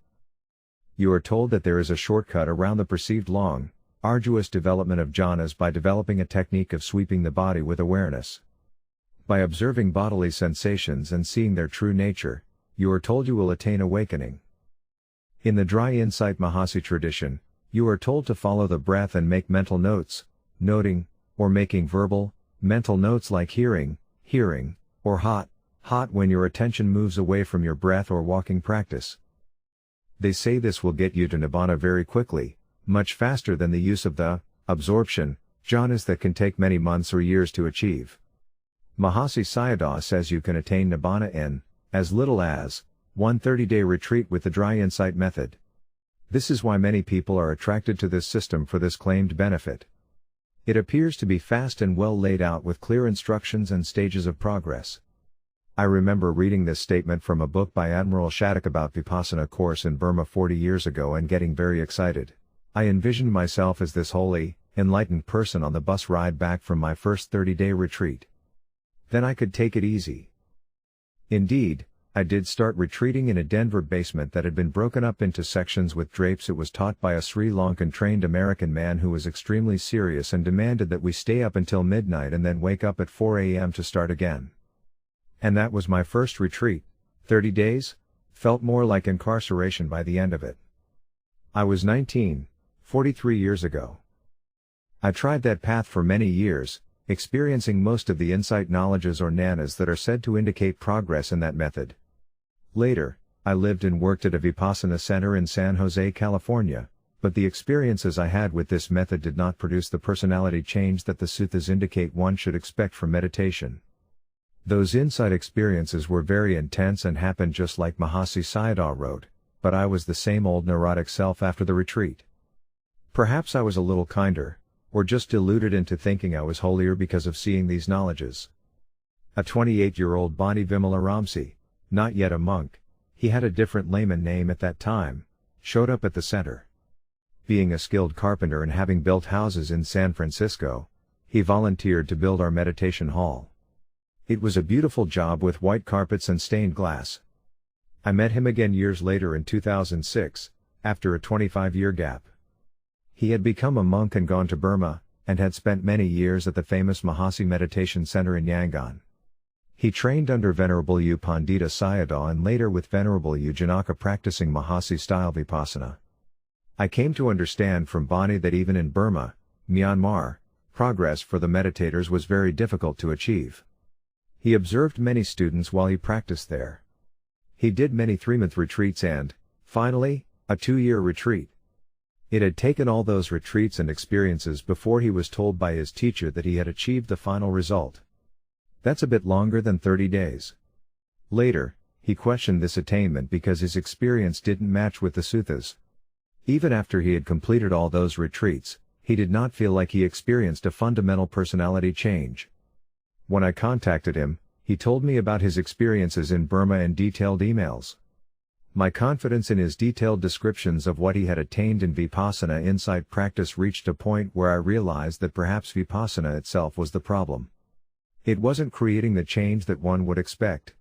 You are told that there is a shortcut around the perceived long, arduous development of jhanas by developing a technique of sweeping the body with awareness. By observing bodily sensations and seeing their true nature, you are told you will attain awakening. In the dry insight Mahasi tradition, you are told to follow the breath and make mental notes, noting, or making verbal, mental notes like hearing, or hot, when your attention moves away from your breath or walking practice. They say this will get you to Nibbana very quickly, much faster than the use of the absorption jhanas that can take many months or years to achieve. Mahasi Sayadaw says you can attain Nibbana in as little as 1 30-day retreat with the dry insight method. This is why many people are attracted to this system for this claimed benefit. It appears to be fast and well laid out with clear instructions and stages of progress. I remember reading this statement from a book by Admiral Shattuck about Vipassana course in Burma 40 years ago and getting very excited. I envisioned myself as this holy, enlightened person on the bus ride back from my first 30-day retreat. Then I could take it easy. Indeed, I did start retreating in a Denver basement that had been broken up into sections with drapes. It was taught by a Sri Lankan trained American man who was extremely serious and demanded that we stay up until midnight and then wake up at 4 a.m. to start again. And that was my first retreat. 30 days? Felt more like incarceration by the end of it. I was 19, 43 years ago. I tried that path for many years, experiencing most of the insight knowledges or jnanas that are said to indicate progress in that method. Later, I lived and worked at a Vipassana center in San Jose, California, but the experiences I had with this method did not produce the personality change that the suttas indicate one should expect from meditation. Those insight experiences were very intense and happened just like Mahasi Sayadaw wrote, but I was the same old neurotic self after the retreat. Perhaps I was a little kinder, or just deluded into thinking I was holier because of seeing these knowledges. A 28-year-old Bani Vimala Ramsi, not yet a monk, he had a different layman name at that time, showed up at the center. Being a skilled carpenter and having built houses in San Francisco, he volunteered to build our meditation hall. It was a beautiful job with white carpets and stained glass. I met him again years later in 2006, after a 25-year gap. He had become a monk and gone to Burma, and had spent many years at the famous Mahasi Meditation Center in Yangon. He trained under Venerable U Pandita Sayadaw and later with Venerable U Janaka practicing Mahasi-style Vipassana. I came to understand from Bani that even in Burma, Myanmar, progress for the meditators was very difficult to achieve. He observed many students while he practiced there. He did many 3-month retreats and, finally, a 2-year retreat. It had taken all those retreats and experiences before he was told by his teacher that he had achieved the final result. That's a bit longer than 30 days. Later, he questioned this attainment because his experience didn't match with the suttas. Even after he had completed all those retreats, he did not feel like he experienced a fundamental personality change. When I contacted him, he told me about his experiences in Burma in detailed emails. My confidence in his detailed descriptions of what he had attained in Vipassana insight practice reached a point where I realized that perhaps Vipassana itself was the problem. It wasn't creating the change that one would expect.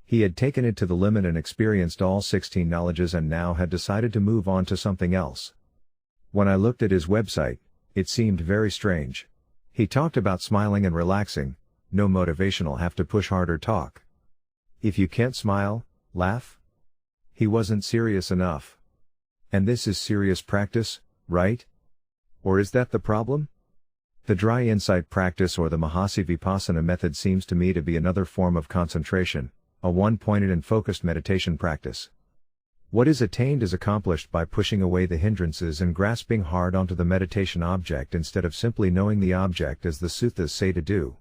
He had taken it to the limit and experienced all 16 knowledges and now had decided to move on to something else. When I looked at his website, it seemed very strange. He talked about smiling and relaxing, no motivational have to push harder talk. If you can't smile, laugh? He wasn't serious enough. And this is serious practice, right? Or is that the problem? The dry insight practice or the Mahasi Vipassana method seems to me to be another form of concentration, a one-pointed and focused meditation practice. What is attained is accomplished by pushing away the hindrances and grasping hard onto the meditation object instead of simply knowing the object as the suttas say to do.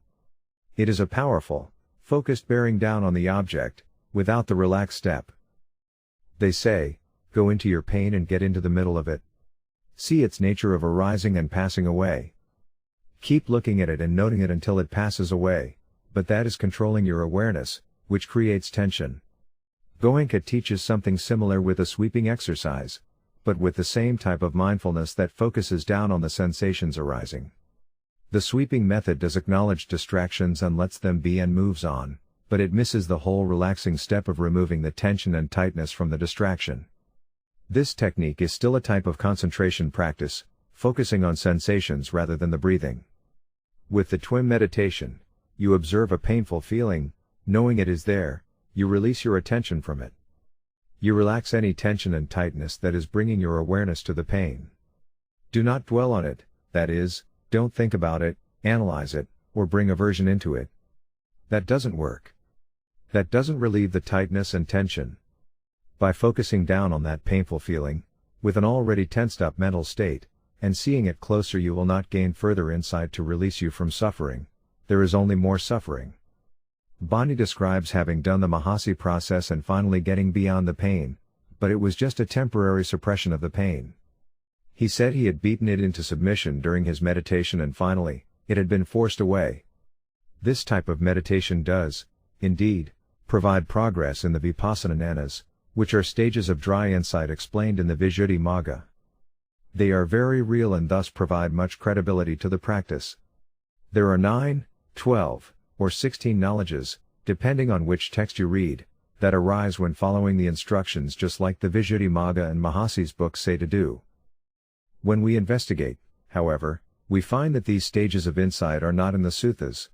It is a powerful, focused bearing down on the object, without the relaxed step. They say, go into your pain and get into the middle of it. See its nature of arising and passing away. Keep looking at it and noting it until it passes away, but that is controlling your awareness, which creates tension. Goenka teaches something similar with a sweeping exercise, but with the same type of mindfulness that focuses down on the sensations arising. The sweeping method does acknowledge distractions and lets them be and moves on, but it misses the whole relaxing step of removing the tension and tightness from the distraction. This technique is still a type of concentration practice, focusing on sensations rather than the breathing. With the TWIM meditation, you observe a painful feeling, knowing it is there, you release your attention from it. You relax any tension and tightness that is bringing your awareness to the pain. Do not dwell on it, that is, don't think about it, analyze it, or bring aversion into it. That doesn't work. That doesn't relieve the tightness and tension. By focusing down on that painful feeling, with an already tensed up mental state, and seeing it closer, you will not gain further insight to release you from suffering. There is only more suffering. Bani describes having done the Mahasi process and finally getting beyond the pain, but it was just a temporary suppression of the pain. He said he had beaten it into submission during his meditation and finally, it had been forced away. This type of meditation does, indeed, provide progress in the Vipassana jhanas, which are stages of dry insight explained in the Visuddhimagga. They are very real and thus provide much credibility to the practice. There are 9, 12, or 16 knowledges, depending on which text you read, that arise when following the instructions just like the Visuddhimagga and Mahasi's books say to do. When we investigate, however, we find that these stages of insight are not in the suttas.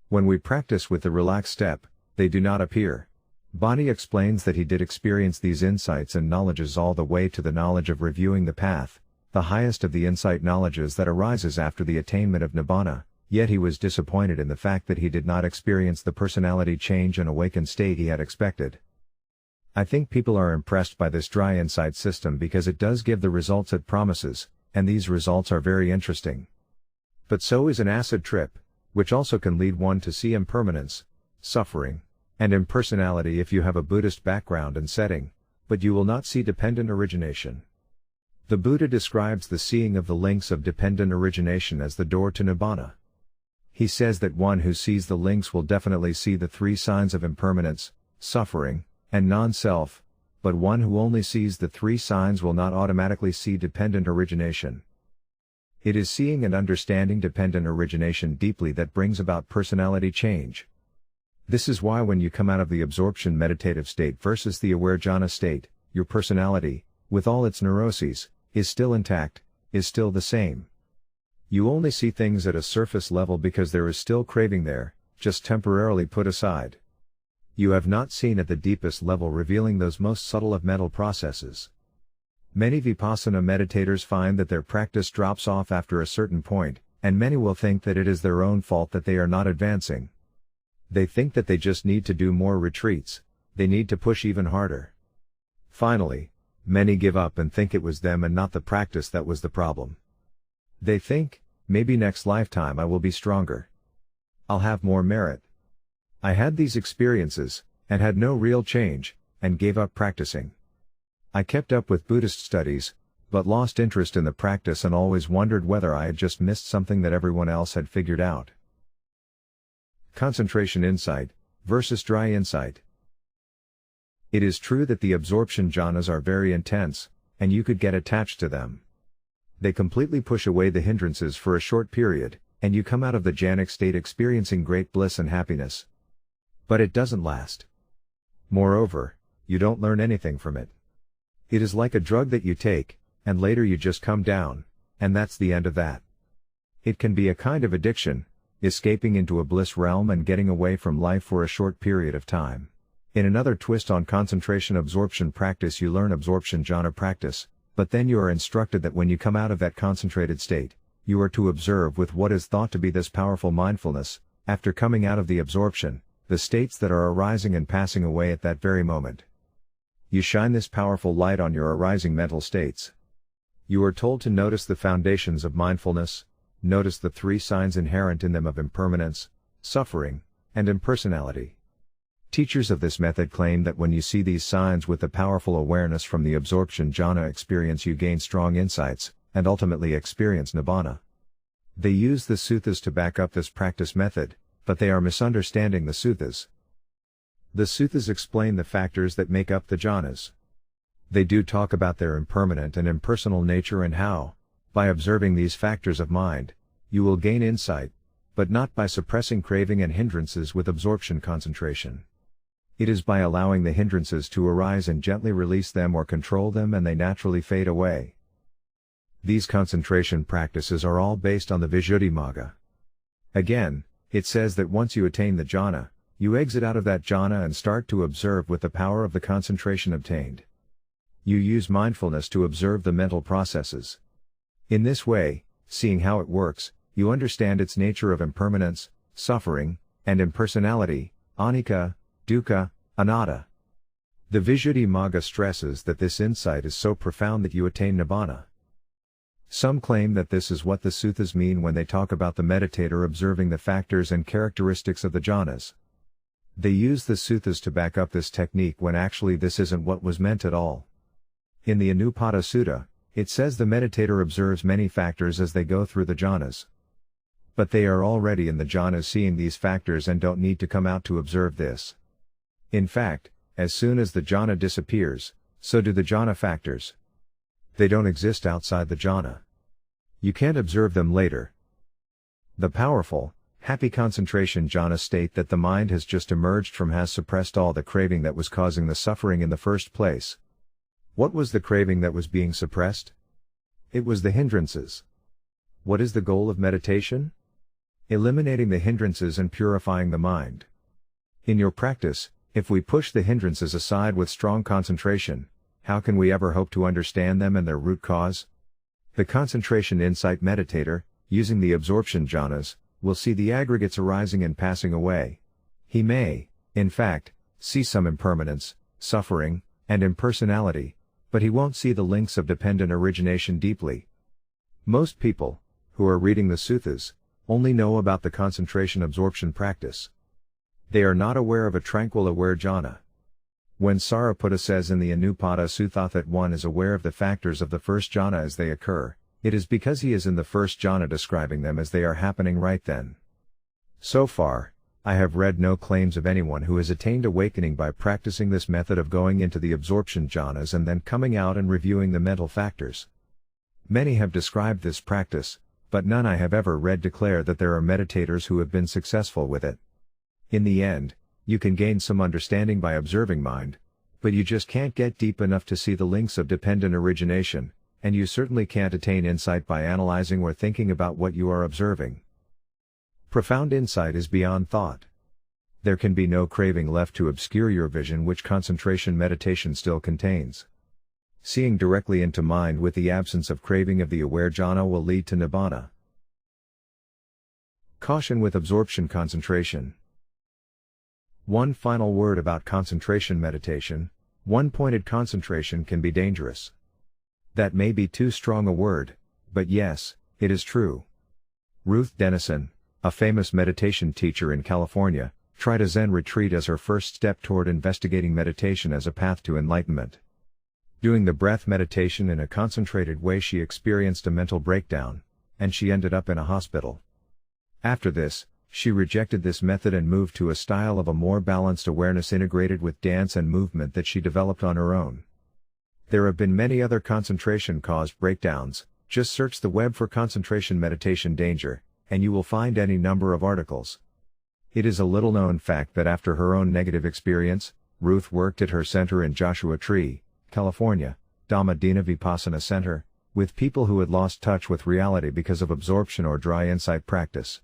When we practice with the relaxed step, they do not appear. Bani explains that he did experience these insights and knowledges all the way to the knowledge of reviewing the path, the highest of the insight knowledges that arises after the attainment of Nibbana, yet he was disappointed in the fact that he did not experience the personality change and awakened state he had expected. I think people are impressed by this dry insight system because it does give the results it promises, and these results are very interesting. But so is an acid trip, which also can lead one to see impermanence, suffering, and impersonality if you have a Buddhist background and setting, but you will not see dependent origination. The Buddha describes the seeing of the links of dependent origination as the door to Nibbana. He says that one who sees the links will definitely see the 3 signs of impermanence, suffering, and non-self, but one who only sees the 3 signs will not automatically see dependent origination. It is seeing and understanding dependent origination deeply that brings about personality change. This is why when you come out of the absorption meditative state versus the aware jhana state, your personality, with all its neuroses, is still intact, is still the same. You only see things at a surface level because there is still craving there, just temporarily put aside. You have not seen at the deepest level, revealing those most subtle of mental processes. Many Vipassana meditators find that their practice drops off after a certain point, and many will think that it is their own fault that they are not advancing. They think that they just need to do more retreats, they need to push even harder. Finally, many give up and think it was them and not the practice that was the problem. They think, maybe next lifetime I will be stronger. I'll have more merit. I had these experiences, and had no real change, and gave up practicing. I kept up with Buddhist studies, but lost interest in the practice and always wondered whether I had just missed something that everyone else had figured out. Concentration insight, versus dry insight. It is true that the absorption jhanas are very intense, and you could get attached to them. They completely push away the hindrances for a short period, and you come out of the jhanic state experiencing great bliss and happiness. But it doesn't last. Moreover, you don't learn anything from it. It is like a drug that you take, and later you just come down, and that's the end of that. It can be a kind of addiction, escaping into a bliss realm and getting away from life for a short period of time. In another twist on concentration absorption practice, you learn absorption jhana practice, but then you are instructed that when you come out of that concentrated state, you are to observe with what is thought to be this powerful mindfulness, after coming out of the absorption, the states that are arising and passing away at that very moment. You shine this powerful light on your arising mental states. You are told to notice the foundations of mindfulness, notice the three signs inherent in them of impermanence, suffering, and impersonality. Teachers of this method claim that when you see these signs with the powerful awareness from the absorption jhana experience, you gain strong insights, and ultimately experience Nibbana. They use the suttas to back up this practice method, but they are misunderstanding the suttas. The suttas explain the factors that make up the jhanas. They do talk about their impermanent and impersonal nature and how, by observing these factors of mind, you will gain insight, but not by suppressing craving and hindrances with absorption concentration. It is by allowing the hindrances to arise and gently release them or control them, and they naturally fade away. These concentration practices are all based on the Visuddhimagga. Again, it says that once you attain the jhana, you exit out of that jhana and start to observe with the power of the concentration obtained. You use mindfulness to observe the mental processes. In this way, seeing how it works, you understand its nature of impermanence, suffering, and impersonality, anicca, dukkha, anatta. The Visuddhimagga stresses that this insight is so profound that you attain Nibbana. Some claim that this is what the suttas mean when they talk about the meditator observing the factors and characteristics of the jhanas. They use the suttas to back up this technique when actually this isn't what was meant at all. In the Anupada Sutta, it says the meditator observes many factors as they go through the jhanas. But they are already in the jhanas seeing these factors and don't need to come out to observe this. In fact, as soon as the jhana disappears, so do the jhana factors. They don't exist outside the jhana. You can't observe them later. The powerful, happy concentration jhana state that the mind has just emerged from has suppressed all the craving that was causing the suffering in the first place. What was the craving that was being suppressed? It was the hindrances. What is the goal of meditation? Eliminating the hindrances and purifying the mind. In your practice, if we push the hindrances aside with strong concentration, how can we ever hope to understand them and their root cause? The concentration insight meditator, using the absorption jhanas, will see the aggregates arising and passing away. He may, in fact, see some impermanence, suffering, and impersonality, but he won't see the links of dependent origination deeply. Most people, who are reading the suttas, only know about the concentration absorption practice. They are not aware of a tranquil aware jhana. When Sariputta says in the Anupada Sutta that one is aware of the factors of the first jhana as they occur, it is because he is in the first jhana describing them as they are happening right then. So far, I have read no claims of anyone who has attained awakening by practicing this method of going into the absorption jhanas and then coming out and reviewing the mental factors. Many have described this practice, but none I have ever read declare that there are meditators who have been successful with it. In the end, you can gain some understanding by observing mind, but you just can't get deep enough to see the links of dependent origination, and you certainly can't attain insight by analyzing or thinking about what you are observing. Profound insight is beyond thought. There can be no craving left to obscure your vision, which concentration meditation still contains. Seeing directly into mind with the absence of craving of the aware jhana will lead to Nibbana. Caution with absorption concentration. One final word about concentration meditation: one-pointed concentration can be dangerous. That may be too strong a word, but yes, it is true. Ruth Denison, a famous meditation teacher in California, tried a Zen retreat as her first step toward investigating meditation as a path to enlightenment. Doing the breath meditation in a concentrated way, she experienced a mental breakdown, and she ended up in a hospital. After this, she rejected this method and moved to a style of a more balanced awareness integrated with dance and movement that she developed on her own. There have been many other concentration-caused breakdowns. Just search the web for concentration meditation danger, and you will find any number of articles. It is a little-known fact that after her own negative experience, Ruth worked at her center in Joshua Tree, California, Dhamma Dina Vipassana Center, with people who had lost touch with reality because of absorption or dry insight practice.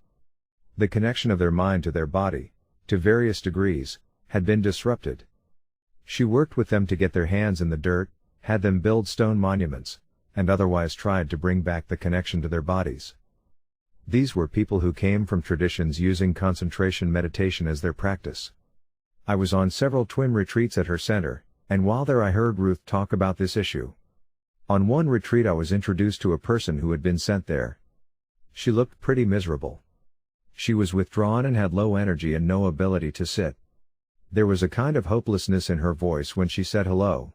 The connection of their mind to their body, to various degrees, had been disrupted, She worked with them to get their hands in the dirt, had them build stone monuments, and otherwise tried to bring back the connection to their bodies. These were people who came from traditions using concentration meditation as their practice. I was on several TWIM retreats at her center, and while there I heard Ruth talk about this issue. On one retreat I was introduced to a person who had been sent there. She looked pretty miserable. She was withdrawn and had low energy and no ability to sit. There was a kind of hopelessness in her voice when she said hello.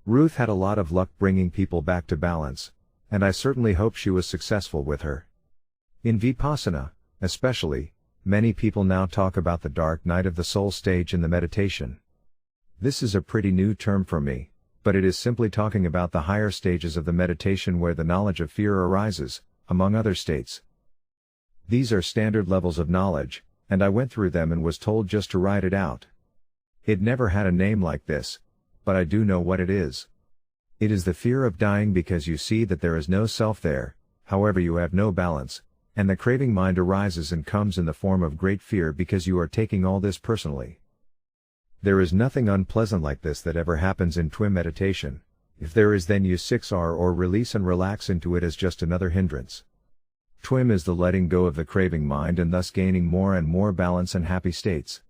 Ruth had a lot of luck bringing people back to balance, and I certainly hope she was successful with her. In Vipassana, especially, many people now talk about the dark night of the soul stage in the meditation. This is a pretty new term for me, but it is simply talking about the higher stages of the meditation where the knowledge of fear arises, among other states. These are standard levels of knowledge, and I went through them and was told just to write it out. It never had a name like this, but I do know what it is. It is the fear of dying because you see that there is no self there, however you have no balance, and the craving mind arises and comes in the form of great fear because you are taking all this personally. There is nothing unpleasant like this that ever happens in TWIM meditation. If there is, then you 6R or release and relax into it as just another hindrance. TWIM is the letting go of the craving mind and thus gaining more and more balance and happy states.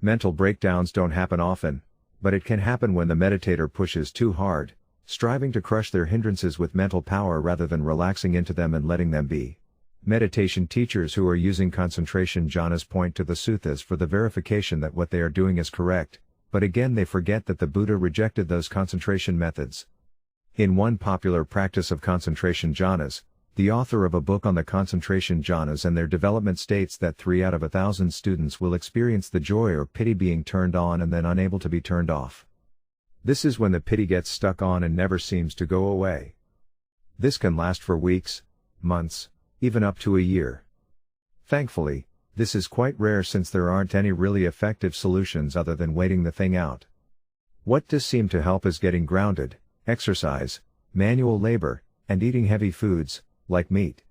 Mental breakdowns don't happen often, but it can happen when the meditator pushes too hard, striving to crush their hindrances with mental power rather than relaxing into them and letting them be. Meditation teachers who are using concentration jhanas point to the suttas for the verification that what they are doing is correct, but again they forget that the Buddha rejected those concentration methods. In one popular practice of concentration jhanas, the author of a book on the concentration jhanas and their development states that 3 out of 1,000 students will experience the joy or piti being turned on and then unable to be turned off. This is when the piti gets stuck on and never seems to go away. This can last for weeks, months, even up to a year. Thankfully, this is quite rare since there aren't any really effective solutions other than waiting the thing out. What does seem to help is getting grounded, exercise, manual labor, and eating heavy foods, like meat.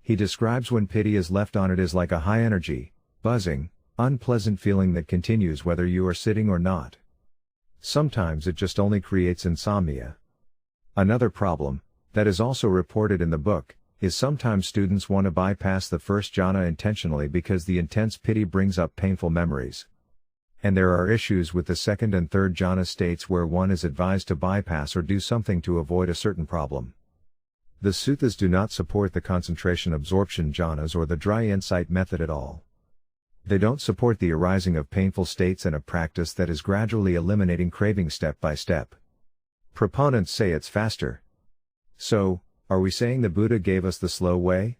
He describes when piti is left on it is like a high energy, buzzing, unpleasant feeling that continues whether you are sitting or not. Sometimes it just only creates insomnia. Another problem, that is also reported in the book, is sometimes students want to bypass the first jhana intentionally because the intense piti brings up painful memories. And there are issues with the second and third jhana states where one is advised to bypass or do something to avoid a certain problem. The suttas do not support the concentration absorption jhanas or the dry insight method at all. They don't support the arising of painful states and a practice that is gradually eliminating craving step by step. Proponents say it's faster. So, are we saying the Buddha gave us the slow way?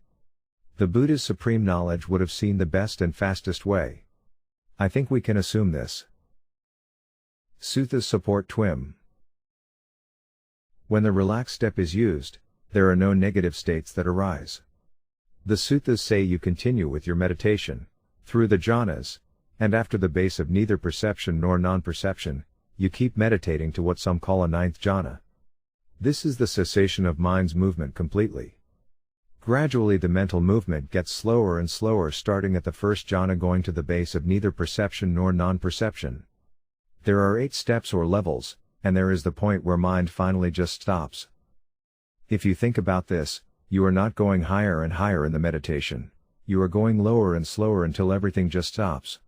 The Buddha's supreme knowledge would have seen the best and fastest way. I think we can assume this. Suttas support TWIM. When the relaxed step is used, there are no negative states that arise. The suttas say you continue with your meditation, through the jhanas, and after the base of neither perception nor non-perception, you keep meditating to what some call a 9th jhana. This is the cessation of mind's movement completely. Gradually the mental movement gets slower and slower starting at the first jhana going to the base of neither perception nor non-perception. There are 8 steps or levels, and there is the point where mind finally just stops. If you think about this, you are not going higher and higher in the meditation, you are going lower and slower until everything just stops.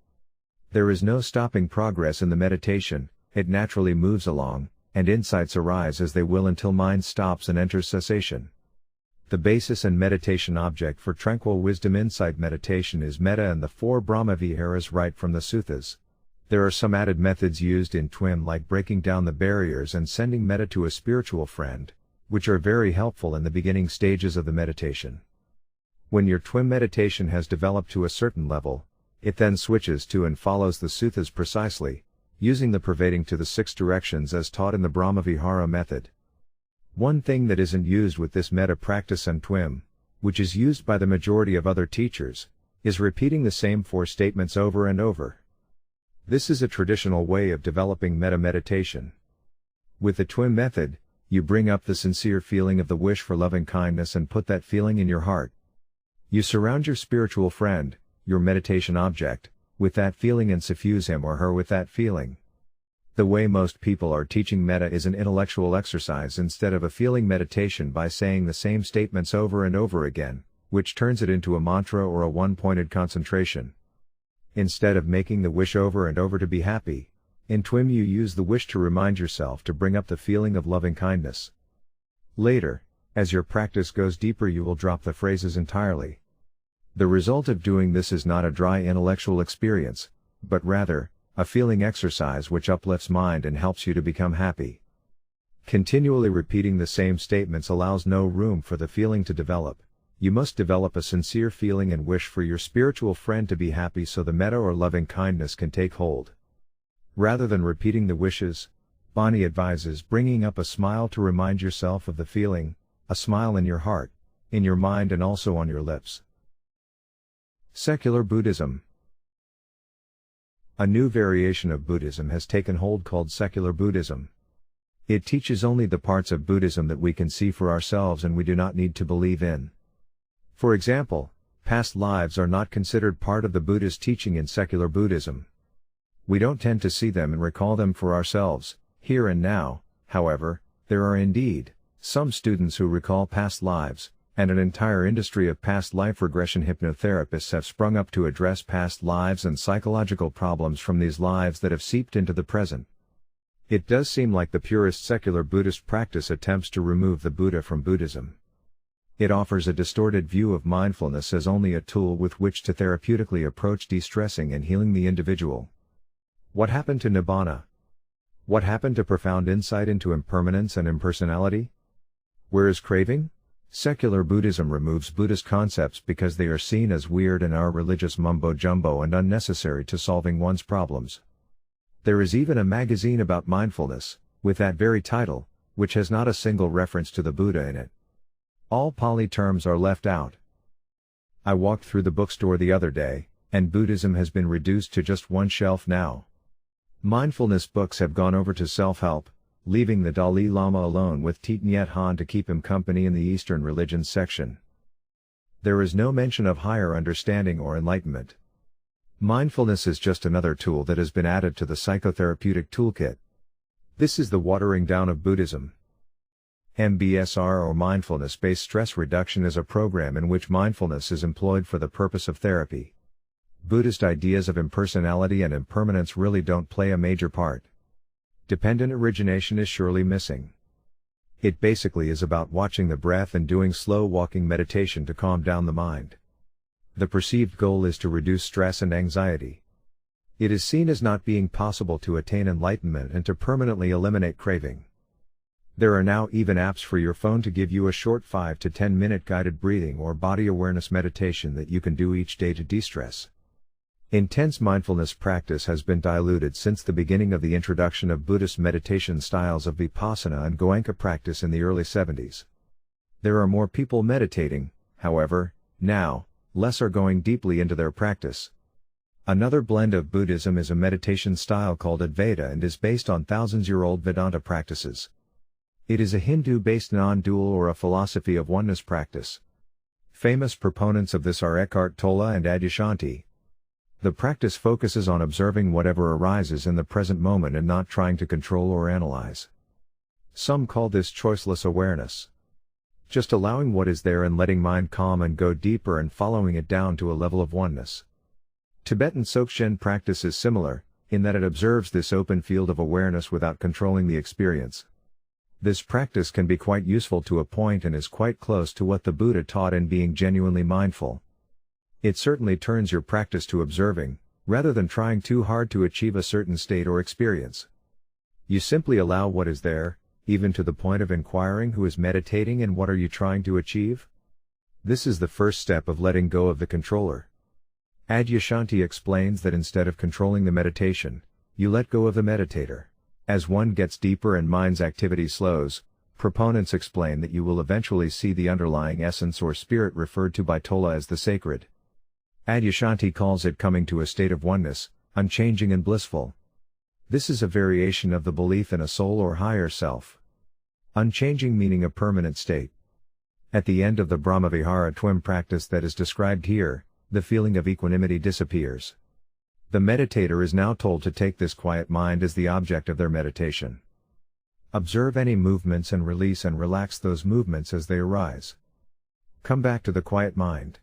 There is no stopping progress in the meditation, it naturally moves along, and insights arise as they will until mind stops and enters cessation. The basis and meditation object for Tranquil Wisdom Insight Meditation is metta and the 4 Brahma Viharas right from the suttas. There are some added methods used in TWIM like breaking down the barriers and sending metta to a spiritual friend, which are very helpful in the beginning stages of the meditation. When your TWIM meditation has developed to a certain level, it then switches to and follows the suttas precisely, using the pervading to the 6 directions as taught in the Brahmavihara method. One thing that isn't used with this metta practice and TWIM, which is used by the majority of other teachers, is repeating the same 4 statements over and over. This is a traditional way of developing metta meditation. With the TWIM method, you bring up the sincere feeling of the wish for loving kindness and put that feeling in your heart. You surround your spiritual friend, your meditation object, with that feeling and suffuse him or her with that feeling. The way most people are teaching metta is an intellectual exercise instead of a feeling meditation by saying the same statements over and over again, which turns it into a mantra or a one-pointed concentration. Instead of making the wish over and over to be happy, in TWIM you use the wish to remind yourself to bring up the feeling of loving kindness. Later, as your practice goes deeper, you will drop the phrases entirely. The result of doing this is not a dry intellectual experience, but rather, a feeling exercise which uplifts mind and helps you to become happy. Continually repeating the same statements allows no room for the feeling to develop. You must develop a sincere feeling and wish for your spiritual friend to be happy so the metta or loving kindness can take hold. Rather than repeating the wishes, Bani advises bringing up a smile to remind yourself of the feeling, a smile in your heart, in your mind and also on your lips. Secular Buddhism. A new variation of Buddhism has taken hold called secular Buddhism. It teaches only the parts of Buddhism that we can see for ourselves and we do not need to believe in. For example, past lives are not considered part of the Buddhist teaching in secular Buddhism. We don't tend to see them and recall them for ourselves, here and now. However, there are indeed some students who recall past lives, and an entire industry of past life regression hypnotherapists have sprung up to address past lives and psychological problems from these lives that have seeped into the present. It does seem like the purest secular Buddhist practice attempts to remove the Buddha from Buddhism. It offers a distorted view of mindfulness as only a tool with which to therapeutically approach de-stressing and healing the individual. What happened to Nibbana? What happened to profound insight into impermanence and impersonality? Where is craving? Secular Buddhism removes Buddhist concepts because they are seen as weird and are religious mumbo-jumbo and unnecessary to solving one's problems. There is even a magazine about mindfulness, with that very title, which has not a single reference to the Buddha in it. All Pali terms are left out. I walked through the bookstore the other day, and Buddhism has been reduced to just one shelf now. Mindfulness books have gone over to self-help, leaving the Dalai Lama alone with Thich Nhat Hanh to keep him company in the Eastern religions section. There is no mention of higher understanding or enlightenment. Mindfulness is just another tool that has been added to the psychotherapeutic toolkit. This is the watering down of Buddhism. MBSR or mindfulness-based stress reduction is a program in which mindfulness is employed for the purpose of therapy. Buddhist ideas of impersonality and impermanence really don't play a major part. Dependent origination is surely missing. It basically is about watching the breath and doing slow walking meditation to calm down the mind. The perceived goal is to reduce stress and anxiety. It is seen as not being possible to attain enlightenment and to permanently eliminate craving. There are now even apps for your phone to give you a short 5 to 10 minute guided breathing or body awareness meditation that you can do each day to de-stress. Intense mindfulness practice has been diluted since the beginning of the introduction of Buddhist meditation styles of Vipassana and Goenka practice in the early 70s. There are more people meditating, however, now, less are going deeply into their practice. Another blend of Buddhism is a meditation style called Advaita and is based on thousands-year-old Vedanta practices. It is a Hindu-based non-dual or a philosophy of oneness practice. Famous proponents of this are Eckhart Tolle and Adyashanti. The practice focuses on observing whatever arises in the present moment and not trying to control or analyze. Some call this choiceless awareness. Just allowing what is there and letting mind calm and go deeper and following it down to a level of oneness. Tibetan Dzogchen practice is similar, in that it observes this open field of awareness without controlling the experience. This practice can be quite useful to a point and is quite close to what the Buddha taught in being genuinely mindful. It certainly turns your practice to observing, rather than trying too hard to achieve a certain state or experience. You simply allow what is there, even to the point of inquiring who is meditating and what are you trying to achieve? This is the first step of letting go of the controller. Adyashanti explains that instead of controlling the meditation, you let go of the meditator. As one gets deeper and mind's activity slows, proponents explain that you will eventually see the underlying essence or spirit referred to by Tolle as the sacred. Adyashanti calls it coming to a state of oneness, unchanging and blissful. This is a variation of the belief in a soul or higher self. Unchanging meaning a permanent state. At the end of the Brahmavihara TWIM practice that is described here, the feeling of equanimity disappears. The meditator is now told to take this quiet mind as the object of their meditation. Observe any movements and release and relax those movements as they arise. Come back to the quiet mind.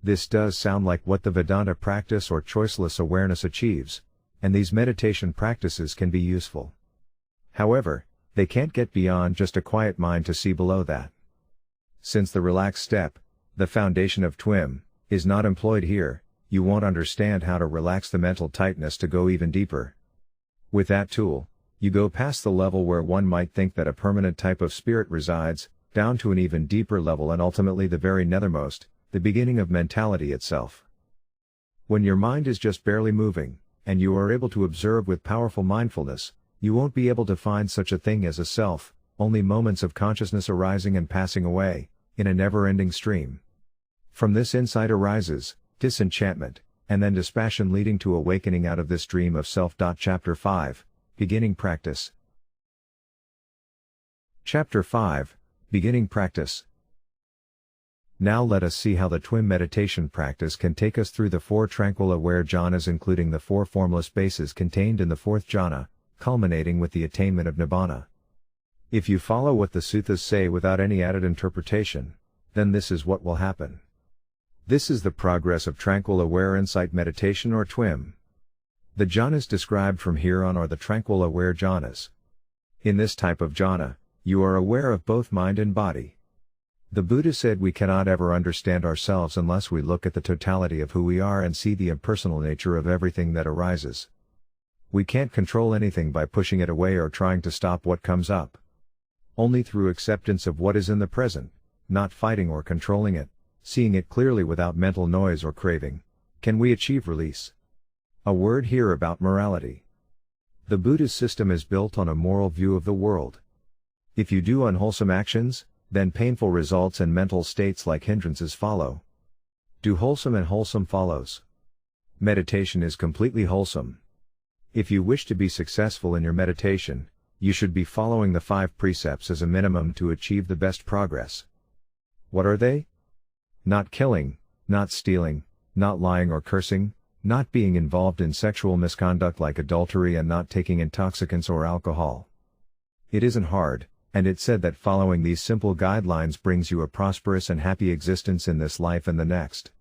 This does sound like what the Vedanta practice or choiceless awareness achieves, and these meditation practices can be useful. However, they can't get beyond just a quiet mind to see below that. Since the relaxed step, the foundation of TWIM, is not employed here, you won't understand how to relax the mental tightness to go even deeper. With that tool, you go past the level where one might think that a permanent type of spirit resides, down to an even deeper level and ultimately the very nethermost, the beginning of mentality itself. When your mind is just barely moving, and you are able to observe with powerful mindfulness, you won't be able to find such a thing as a self, only moments of consciousness arising and passing away, in a never-ending stream. From this insight arises disenchantment, and then dispassion leading to awakening out of this dream of self. Chapter 5, Beginning Practice. Chapter 5, Beginning Practice. Now let us see how the TWIM meditation practice can take us through the 4 tranquil aware jhanas, including the 4 formless bases contained in the 4th jhana, culminating with the attainment of Nibbana. If you follow what the suttas say without any added interpretation, then this is what will happen. This is the progress of Tranquil Aware Insight Meditation or TWIM. The jhanas described from here on are the Tranquil Aware jhanas. In this type of jhana, you are aware of both mind and body. The Buddha said we cannot ever understand ourselves unless we look at the totality of who we are and see the impersonal nature of everything that arises. We can't control anything by pushing it away or trying to stop what comes up. Only through acceptance of what is in the present, not fighting or controlling it, seeing it clearly without mental noise or craving, can we achieve release. A word here about morality. The Buddhist system is built on a moral view of the world. If you do unwholesome actions, then painful results and mental states like hindrances follow. Do wholesome and wholesome follows. Meditation is completely wholesome. If you wish to be successful in your meditation, you should be following the 5 precepts as a minimum to achieve the best progress. What are they? Not killing, not stealing, not lying or cursing, not being involved in sexual misconduct like adultery, and not taking intoxicants or alcohol. It isn't hard, and it's said that following these simple guidelines brings you a prosperous and happy existence in this life and the next.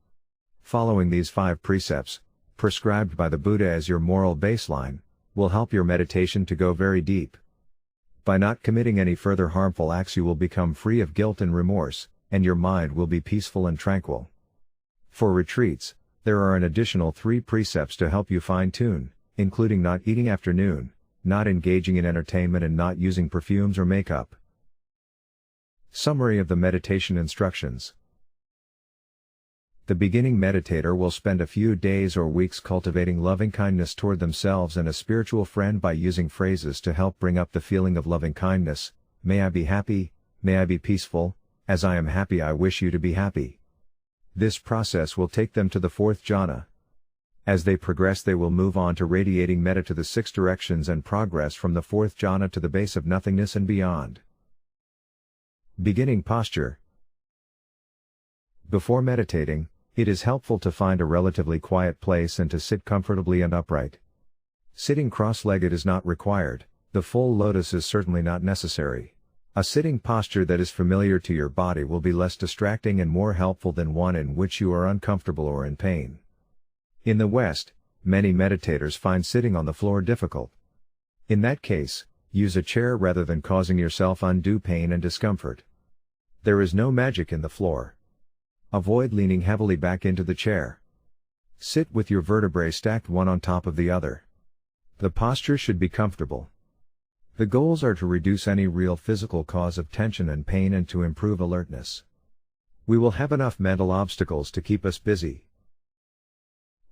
Following these 5 precepts, prescribed by the Buddha as your moral baseline, will help your meditation to go very deep. By not committing any further harmful acts, you will become free of guilt and remorse, and your mind will be peaceful and tranquil. For retreats, there are an additional 3 precepts to help you fine-tune, including not eating after noon, not engaging in entertainment, and not using perfumes or makeup. Summary of the meditation instructions. The beginning meditator will spend a few days or weeks cultivating loving-kindness toward themselves and a spiritual friend by using phrases to help bring up the feeling of loving-kindness. May I be happy, may I be peaceful, as I am happy I wish you to be happy. This process will take them to the 4th jhana. As they progress, they will move on to radiating metta to the 6 directions and progress from the 4th jhana to the base of nothingness and beyond. Beginning posture. Before meditating, it is helpful to find a relatively quiet place and to sit comfortably and upright. Sitting cross-legged is not required, the full lotus is certainly not necessary. A sitting posture that is familiar to your body will be less distracting and more helpful than one in which you are uncomfortable or in pain. In the West, many meditators find sitting on the floor difficult. In that case, use a chair rather than causing yourself undue pain and discomfort. There is no magic in the floor. Avoid leaning heavily back into the chair. Sit with your vertebrae stacked one on top of the other. The posture should be comfortable. The goals are to reduce any real physical cause of tension and pain and to improve alertness. We will have enough mental obstacles to keep us busy.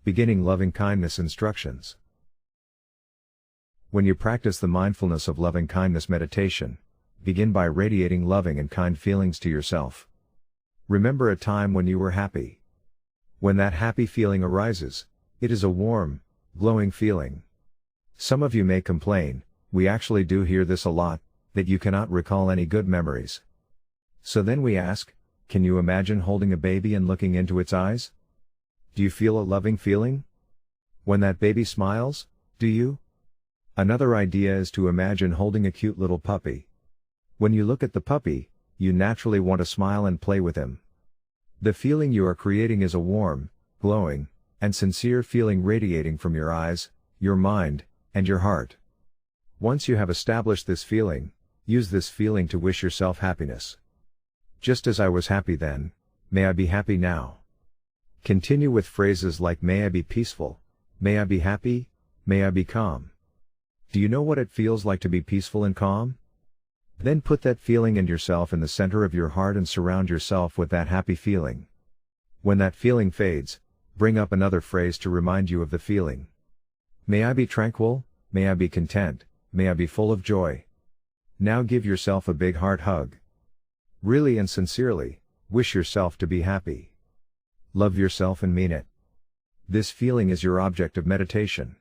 Beginning loving-kindness instructions. When you practice the mindfulness of loving-kindness meditation, begin by radiating loving and kind feelings to yourself. Remember a time when you were happy. When that happy feeling arises, it is a warm, glowing feeling. Some of you may complain, we actually do hear this a lot, that you cannot recall any good memories. So then we ask, can you imagine holding a baby and looking into its eyes? Do you feel a loving feeling? When that baby smiles, do you? Another idea is to imagine holding a cute little puppy. When you look at the puppy, you naturally want to smile and play with him. The feeling you are creating is a warm, glowing, and sincere feeling radiating from your eyes, your mind, and your heart. Once you have established this feeling, use this feeling to wish yourself happiness. Just as I was happy then, may I be happy now. Continue with phrases like may I be peaceful, may I be happy, may I be calm. Do you know what it feels like to be peaceful and calm? Then put that feeling and yourself in the center of your heart and surround yourself with that happy feeling. When that feeling fades, bring up another phrase to remind you of the feeling. May I be tranquil, may I be content, may I be full of joy. Now give yourself a big heart hug. Really and sincerely, wish yourself to be happy. Love yourself and mean it. This feeling is your object of meditation.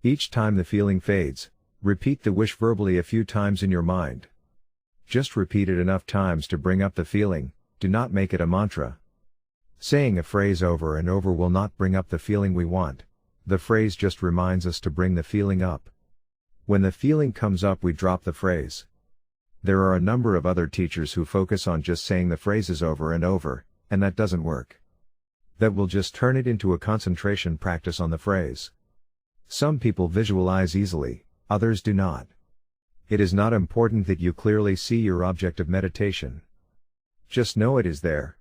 Each time the feeling fades, repeat the wish verbally a few times in your mind. Just repeat it enough times to bring up the feeling, do not make it a mantra. Saying a phrase over and over will not bring up the feeling we want, the phrase just reminds us to bring the feeling up. When the feeling comes up we drop the phrase. There are a number of other teachers who focus on just saying the phrases over and over, and that doesn't work. That will just turn it into a concentration practice on the phrase. Some people visualize easily, others do not. It is not important that you clearly see your object of meditation. Just know it is there.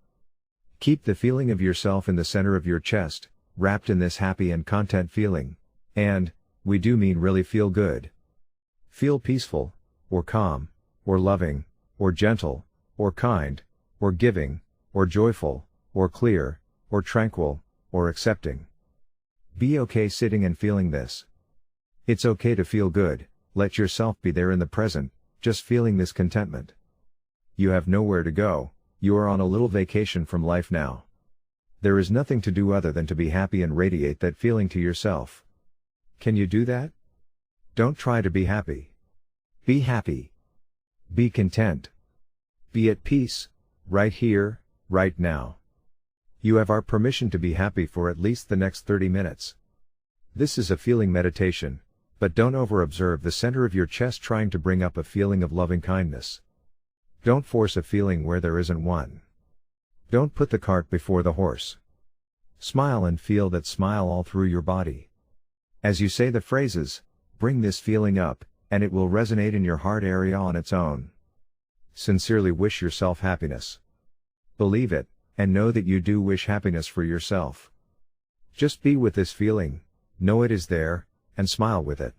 Keep the feeling of yourself in the center of your chest, wrapped in this happy and content feeling, and, we do mean really feel good. Feel peaceful, or calm, or loving, or gentle, or kind, or giving, or joyful, or clear, or tranquil, or accepting. Be okay sitting and feeling this. It's okay to feel good, let yourself be there in the present, just feeling this contentment. You have nowhere to go, you are on a little vacation from life now. There is nothing to do other than to be happy and radiate that feeling to yourself. Can you do that? Don't try to be happy. Be happy. Be content. Be at peace, right here, right now. You have our permission to be happy for at least the next 30 minutes. This is a feeling meditation, but don't over-observe the center of your chest trying to bring up a feeling of loving kindness. Don't force a feeling where there isn't one. Don't put the cart before the horse. Smile and feel that smile all through your body. As you say the phrases, bring this feeling up, and it will resonate in your heart area on its own. Sincerely wish yourself happiness. Believe it, and know that you do wish happiness for yourself. Just be with this feeling, know it is there, and smile with it.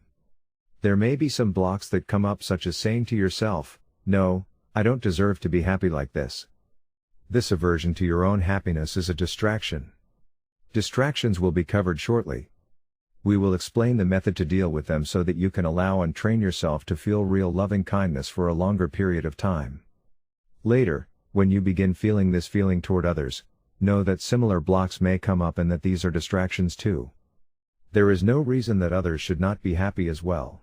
There may be some blocks that come up, such as saying to yourself, no, I don't deserve to be happy like this. This aversion to your own happiness is a distraction. Distractions will be covered shortly. We will explain the method to deal with them so that you can allow and train yourself to feel real loving kindness for a longer period of time. Later, when you begin feeling this feeling toward others, know that similar blocks may come up and that these are distractions too. There is no reason that others should not be happy as well.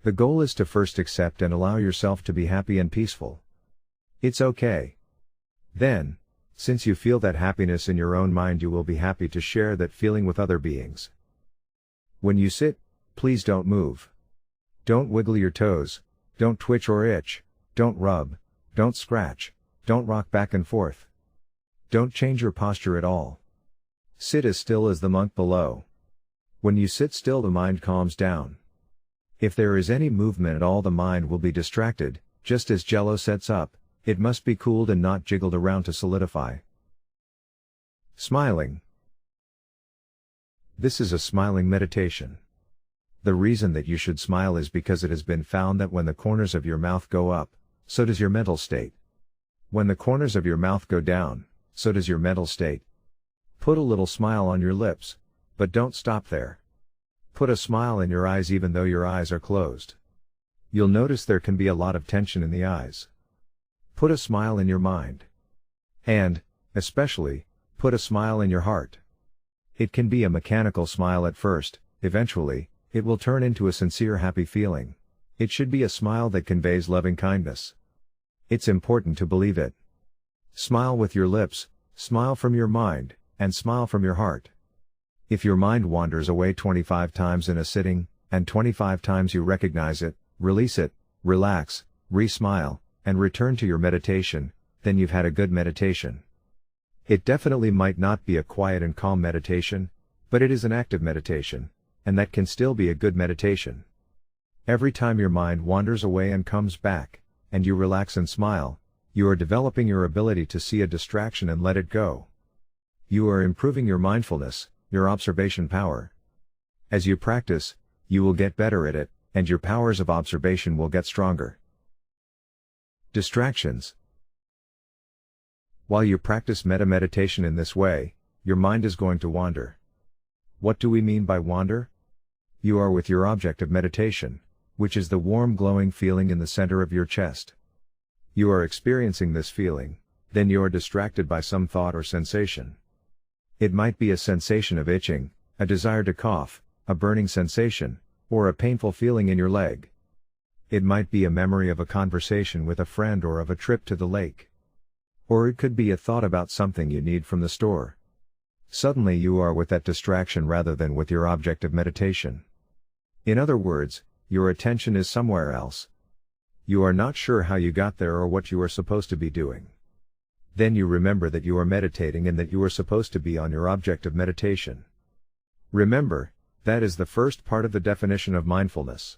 The goal is to first accept and allow yourself to be happy and peaceful. It's okay. Then, since you feel that happiness in your own mind, you will be happy to share that feeling with other beings. When you sit, please don't move. Don't wiggle your toes, don't twitch or itch, don't rub, don't scratch, don't rock back and forth. Don't change your posture at all. Sit as still as the monk below. When you sit still, the mind calms down. If there is any movement at all, the mind will be distracted. Just as jello sets up, it must be cooled and not jiggled around to solidify. Smiling. This is a smiling meditation. The reason that you should smile is because it has been found that when the corners of your mouth go up, so does your mental state. When the corners of your mouth go down, so does your mental state. Put a little smile on your lips, but don't stop there. Put a smile in your eyes even though your eyes are closed. You'll notice there can be a lot of tension in the eyes. Put a smile in your mind. And, especially, put a smile in your heart. It can be a mechanical smile at first, eventually, it will turn into a sincere happy feeling. It should be a smile that conveys loving kindness. It's important to believe it. Smile with your lips, smile from your mind, and smile from your heart. If your mind wanders away 25 times in a sitting, and 25 times you recognize it, release it, relax, re-smile, and return to your meditation, then you've had a good meditation. It definitely might not be a quiet and calm meditation, but it is an active meditation, and that can still be a good meditation. Every time your mind wanders away and comes back, and you relax and smile, you are developing your ability to see a distraction and let it go. You are improving your mindfulness, your observation power. As you practice, you will get better at it, and your powers of observation will get stronger. Distractions. While you practice metta-meditation in this way, your mind is going to wander. What do we mean by wander? You are with your object of meditation, which is the warm glowing feeling in the center of your chest. You are experiencing this feeling, then you are distracted by some thought or sensation. It might be a sensation of itching, a desire to cough, a burning sensation, or a painful feeling in your leg. It might be a memory of a conversation with a friend or of a trip to the lake. Or it could be a thought about something you need from the store. Suddenly you are with that distraction rather than with your object of meditation. In other words, your attention is somewhere else. You are not sure how you got there or what you are supposed to be doing. Then you remember that you are meditating and that you are supposed to be on your object of meditation. Remember, that is the first part of the definition of mindfulness.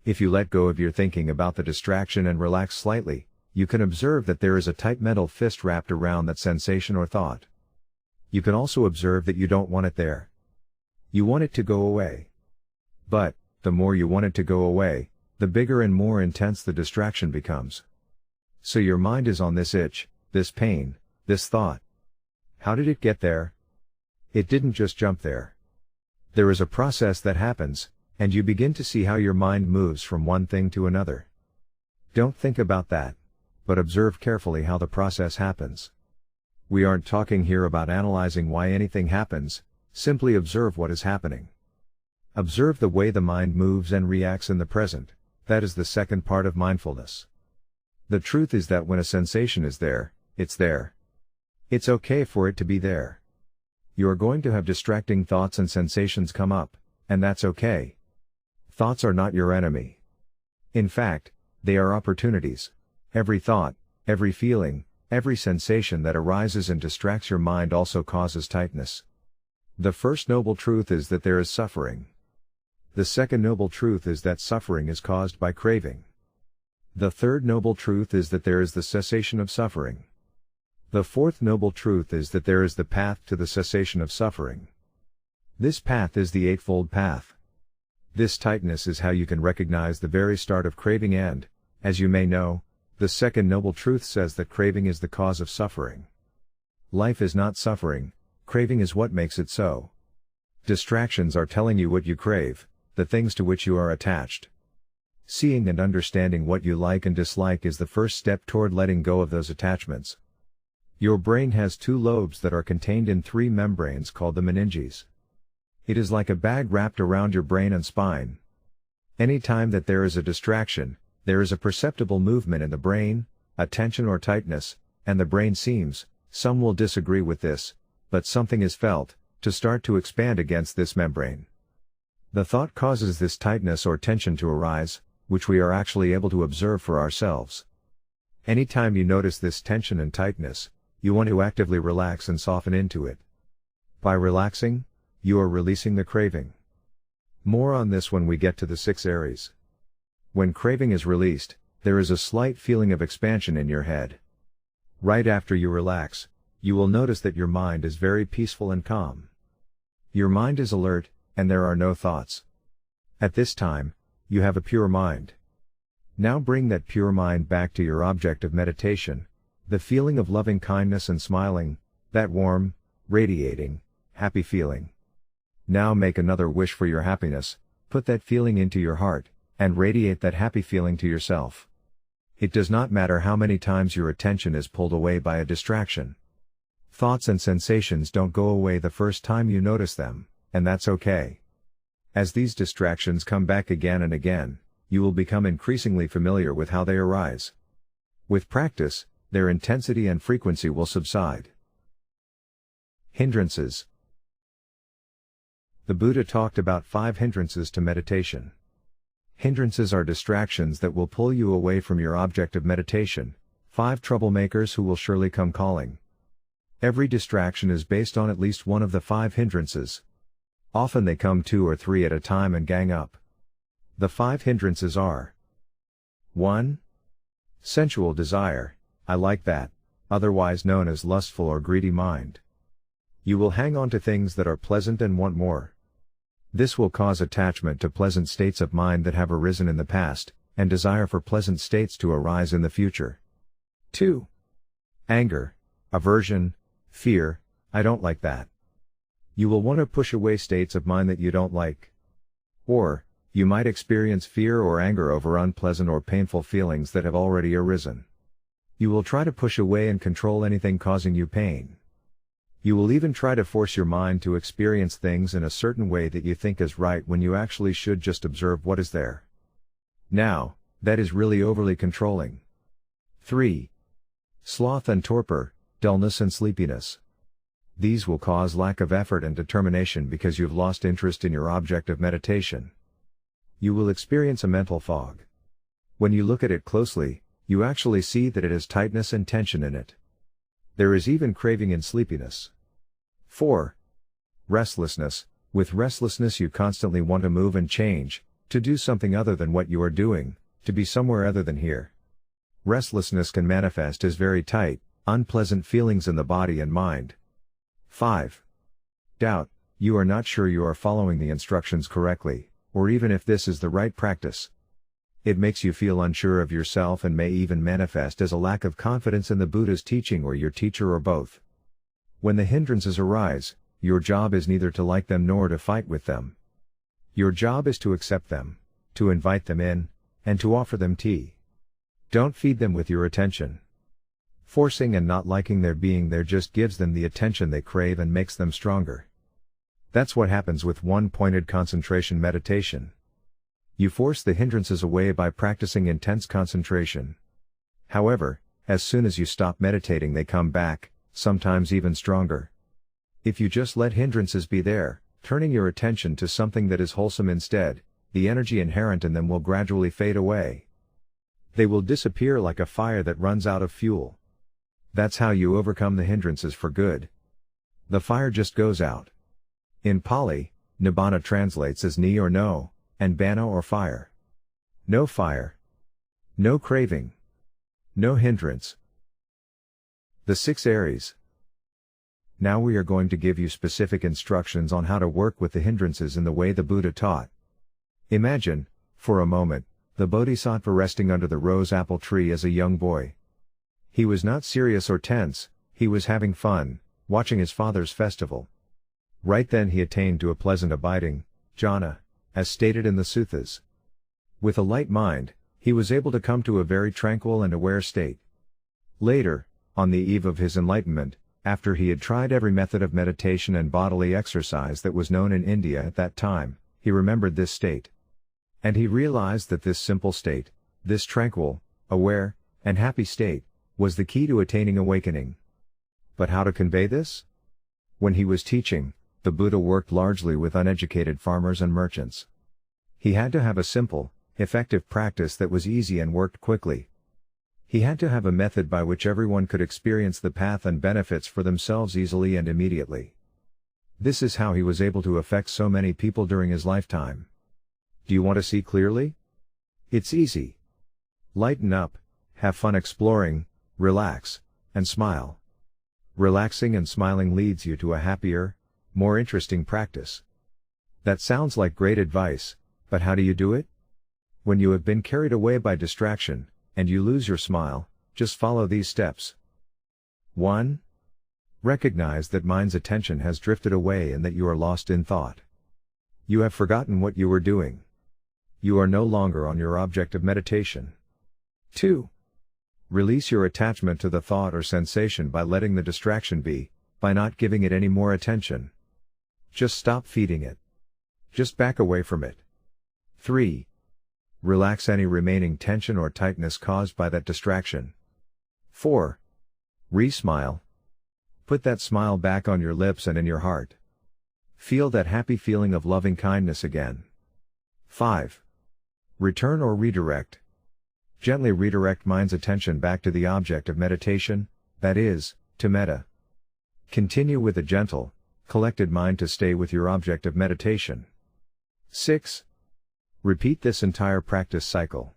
If you let go of your thinking about the distraction and relax slightly, you can observe that there is a tight mental fist wrapped around that sensation or thought. You can also observe that you don't want it there. You want it to go away. But, the more you want it to go away, the bigger and more intense the distraction becomes. So your mind is on this itch, this pain, this thought. How did it get there? It didn't just jump there. There is a process that happens, and you begin to see how your mind moves from one thing to another. Don't think about that, but observe carefully how the process happens. We aren't talking here about analyzing why anything happens, simply observe what is happening. Observe the way the mind moves and reacts in the present. That is the second part of mindfulness. The truth is that when a sensation is there, it's there. It's okay for it to be there. You are going to have distracting thoughts and sensations come up, and that's okay. Thoughts are not your enemy. In fact, they are opportunities. Every thought, every feeling, every sensation that arises and distracts your mind also causes tightness. The first noble truth is that there is suffering. The second noble truth is that suffering is caused by craving. The third noble truth is that there is the cessation of suffering. The fourth noble truth is that there is the path to the cessation of suffering. This path is the Eightfold Path. This tightness is how you can recognize the very start of craving and, as you may know, the second noble truth says that craving is the cause of suffering. Life is not suffering, craving is what makes it so. Distractions are telling you what you crave, the things to which you are attached. Seeing and understanding what you like and dislike is the first step toward letting go of those attachments. Your brain has two lobes that are contained in three membranes called the meninges. It is like a bag wrapped around your brain and spine. Any time that there is a distraction, there is a perceptible movement in the brain, a tension or tightness, and the brain seems, some will disagree with this, but something is felt, to start to expand against this membrane. The thought causes this tightness or tension to arise, which we are actually able to observe for ourselves. Anytime you notice this tension and tightness, you want to actively relax and soften into it. By relaxing, you are releasing the craving. More on this when we get to the 6 Aries. When craving is released, there is a slight feeling of expansion in your head. Right after you relax, you will notice that your mind is very peaceful and calm. Your mind is alert, and there are no thoughts. At this time, you have a pure mind. Now bring that pure mind back to your object of meditation, the feeling of loving kindness and smiling, that warm, radiating, happy feeling. Now make another wish for your happiness, put that feeling into your heart, and radiate that happy feeling to yourself. It does not matter how many times your attention is pulled away by a distraction. Thoughts and sensations don't go away the first time you notice them, and that's okay. As these distractions come back again and again, you will become increasingly familiar with how they arise. With practice, their intensity and frequency will subside. Hindrances. The Buddha talked about 5 hindrances to meditation. Hindrances are distractions that will pull you away from your object of meditation, 5 troublemakers who will surely come calling. Every distraction is based on at least one of the 5 hindrances. Often they come 2 or 3 at a time and gang up. The 5 hindrances are: 1. Sensual desire, I like that, otherwise known as lustful or greedy mind. You will hang on to things that are pleasant and want more. This will cause attachment to pleasant states of mind that have arisen in the past, and desire for pleasant states to arise in the future. 2. Anger, aversion, fear, I don't like that. You will want to push away states of mind that you don't like. Or, you might experience fear or anger over unpleasant or painful feelings that have already arisen. You will try to push away and control anything causing you pain. You will even try to force your mind to experience things in a certain way that you think is right when you actually should just observe what is there. Now, that is really overly controlling. 3. Sloth and torpor, dullness and sleepiness. These will cause lack of effort and determination because you've lost interest in your object of meditation. You will experience a mental fog. When you look at it closely, you actually see that it has tightness and tension in it. There is even craving and sleepiness. 4. Restlessness. With restlessness you constantly want to move and change, to do something other than what you are doing, to be somewhere other than here. Restlessness can manifest as very tight, unpleasant feelings in the body and mind. 5. Doubt. You are not sure you are following the instructions correctly, or even if this is the right practice. It makes you feel unsure of yourself and may even manifest as a lack of confidence in the Buddha's teaching or your teacher or both. When the hindrances arise, your job is neither to like them nor to fight with them. Your job is to accept them, to invite them in, and to offer them tea. Don't feed them with your attention. Forcing and not liking their being there just gives them the attention they crave and makes them stronger. That's what happens with one-pointed concentration meditation. You force the hindrances away by practicing intense concentration. However, as soon as you stop meditating they come back, sometimes even stronger. If you just let hindrances be there, turning your attention to something that is wholesome instead, the energy inherent in them will gradually fade away. They will disappear like a fire that runs out of fuel. That's how you overcome the hindrances for good. The fire just goes out. In Pali, Nibbana translates as ni or no, and bana or fire. No fire. No craving. No hindrance. The 6 Aries. Now we are going to give you specific instructions on how to work with the hindrances in the way the Buddha taught. Imagine, for a moment, the Bodhisattva resting under the rose apple tree as a young boy. He was not serious or tense, he was having fun, watching his father's festival. Right then he attained to a pleasant abiding, Jhana, as stated in the suttas. With a light mind, he was able to come to a very tranquil and aware state. Later, on the eve of his enlightenment, after he had tried every method of meditation and bodily exercise that was known in India at that time, he remembered this state. And he realized that this simple state, this tranquil, aware, and happy state, was the key to attaining awakening. But how to convey this? When he was teaching, the Buddha worked largely with uneducated farmers and merchants. He had to have a simple, effective practice that was easy and worked quickly. He had to have a method by which everyone could experience the path and benefits for themselves easily and immediately. This is how he was able to affect so many people during his lifetime. Do you want to see clearly? It's easy. Lighten up, have fun exploring, relax, and smile. Relaxing and smiling leads you to a happier, more interesting practice. That sounds like great advice, but how do you do it? When you have been carried away by distraction, and you lose your smile, just follow these steps. 1. Recognize that mind's attention has drifted away and that you are lost in thought. You have forgotten what you were doing. You are no longer on your object of meditation. 2. Release your attachment to the thought or sensation by letting the distraction be, by not giving it any more attention. Just stop feeding it. Just back away from it. 3. Relax any remaining tension or tightness caused by that distraction. 4. Re-smile. Put that smile back on your lips and in your heart. Feel that happy feeling of loving kindness again. 5. Return or redirect. Gently redirect mind's attention back to the object of meditation, that is, to metta. Continue with a gentle, collected mind to stay with your object of meditation. 6. Repeat this entire practice cycle.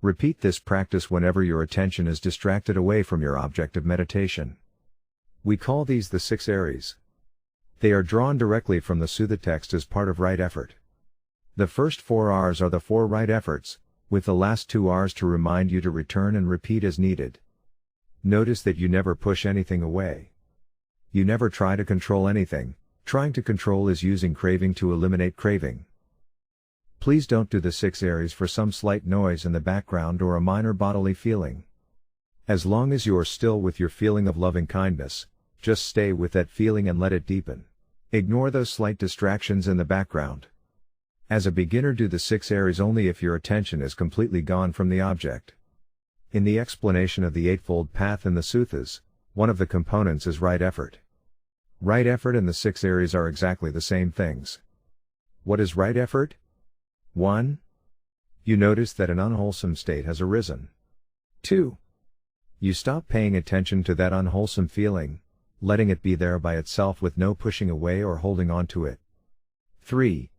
Repeat this practice whenever your attention is distracted away from your object of meditation. We call these the 6 Aries. They are drawn directly from the Sutta text as part of right effort. The first 4 R's are the 4 right efforts, with the last 2 R's to remind you to return and repeat as needed. Notice that you never push anything away. You never try to control anything. Trying to control is using craving to eliminate craving. Please don't do the 6 Aries for some slight noise in the background or a minor bodily feeling. As long as you are still with your feeling of loving kindness, just stay with that feeling and let it deepen. Ignore those slight distractions in the background. As a beginner, do the 6 Aries only if your attention is completely gone from the object. In the explanation of the Eightfold Path in the Suttas, one of the components is right effort. Right effort and the 6 Aries are exactly the same things. What is right effort? 1. You notice that an unwholesome state has arisen. 2. You stop paying attention to that unwholesome feeling, letting it be there by itself with no pushing away or holding on to it. 3.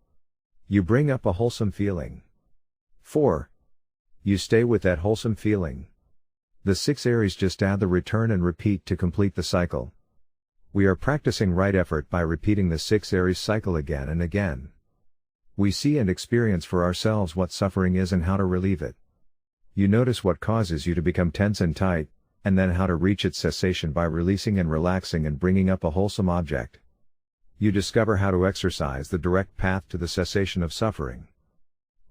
You bring up a wholesome feeling. 4. You stay with that wholesome feeling. The 6 Aries just add the return and repeat to complete the cycle. We are practicing right effort by repeating the 6 Aries cycle again and again. We see and experience for ourselves what suffering is and how to relieve it. You notice what causes you to become tense and tight, and then how to reach its cessation by releasing and relaxing and bringing up a wholesome object. You discover how to exercise the direct path to the cessation of suffering.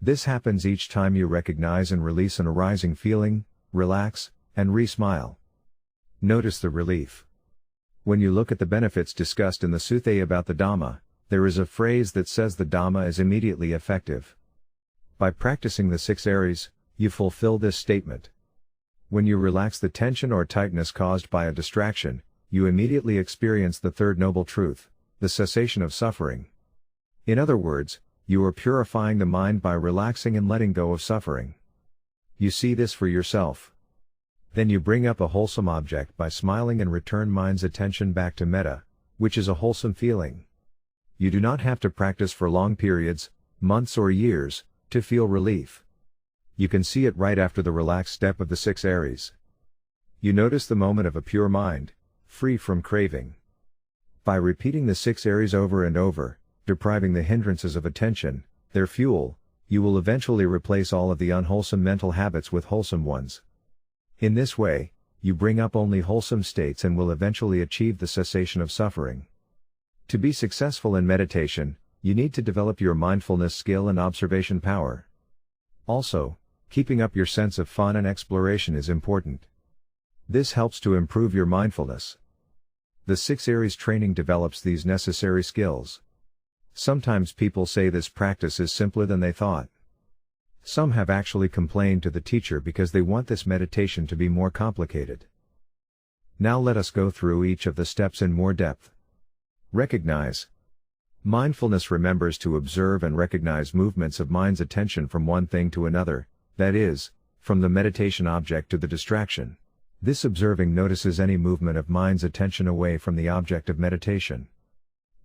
This happens each time you recognize and release an arising feeling, relax, and re-smile. Notice the relief. When you look at the benefits discussed in the Sutta about the Dhamma, there is a phrase that says the Dhamma is immediately effective. By practicing the 6 Aries, you fulfill this statement. When you relax the tension or tightness caused by a distraction, you immediately experience the third noble truth, the cessation of suffering. In other words, you are purifying the mind by relaxing and letting go of suffering. You see this for yourself. Then you bring up a wholesome object by smiling and return mind's attention back to metta, which is a wholesome feeling. You do not have to practice for long periods, months or years, to feel relief. You can see it right after the relaxed step of the 6 Aries. You notice the moment of a pure mind, free from craving. By repeating the 6 Aries over and over, depriving the hindrances of attention, their fuel, you will eventually replace all of the unwholesome mental habits with wholesome ones. In this way, you bring up only wholesome states and will eventually achieve the cessation of suffering. To be successful in meditation, you need to develop your mindfulness skill and observation power. Also, keeping up your sense of fun and exploration is important. This helps to improve your mindfulness. The 6 Aries training develops these necessary skills. Sometimes people say this practice is simpler than they thought. Some have actually complained to the teacher because they want this meditation to be more complicated. Now let us go through each of the steps in more depth. Recognize. Mindfulness remembers to observe and recognize movements of mind's attention from one thing to another, that is, from the meditation object to the distraction. This observing notices any movement of mind's attention away from the object of meditation.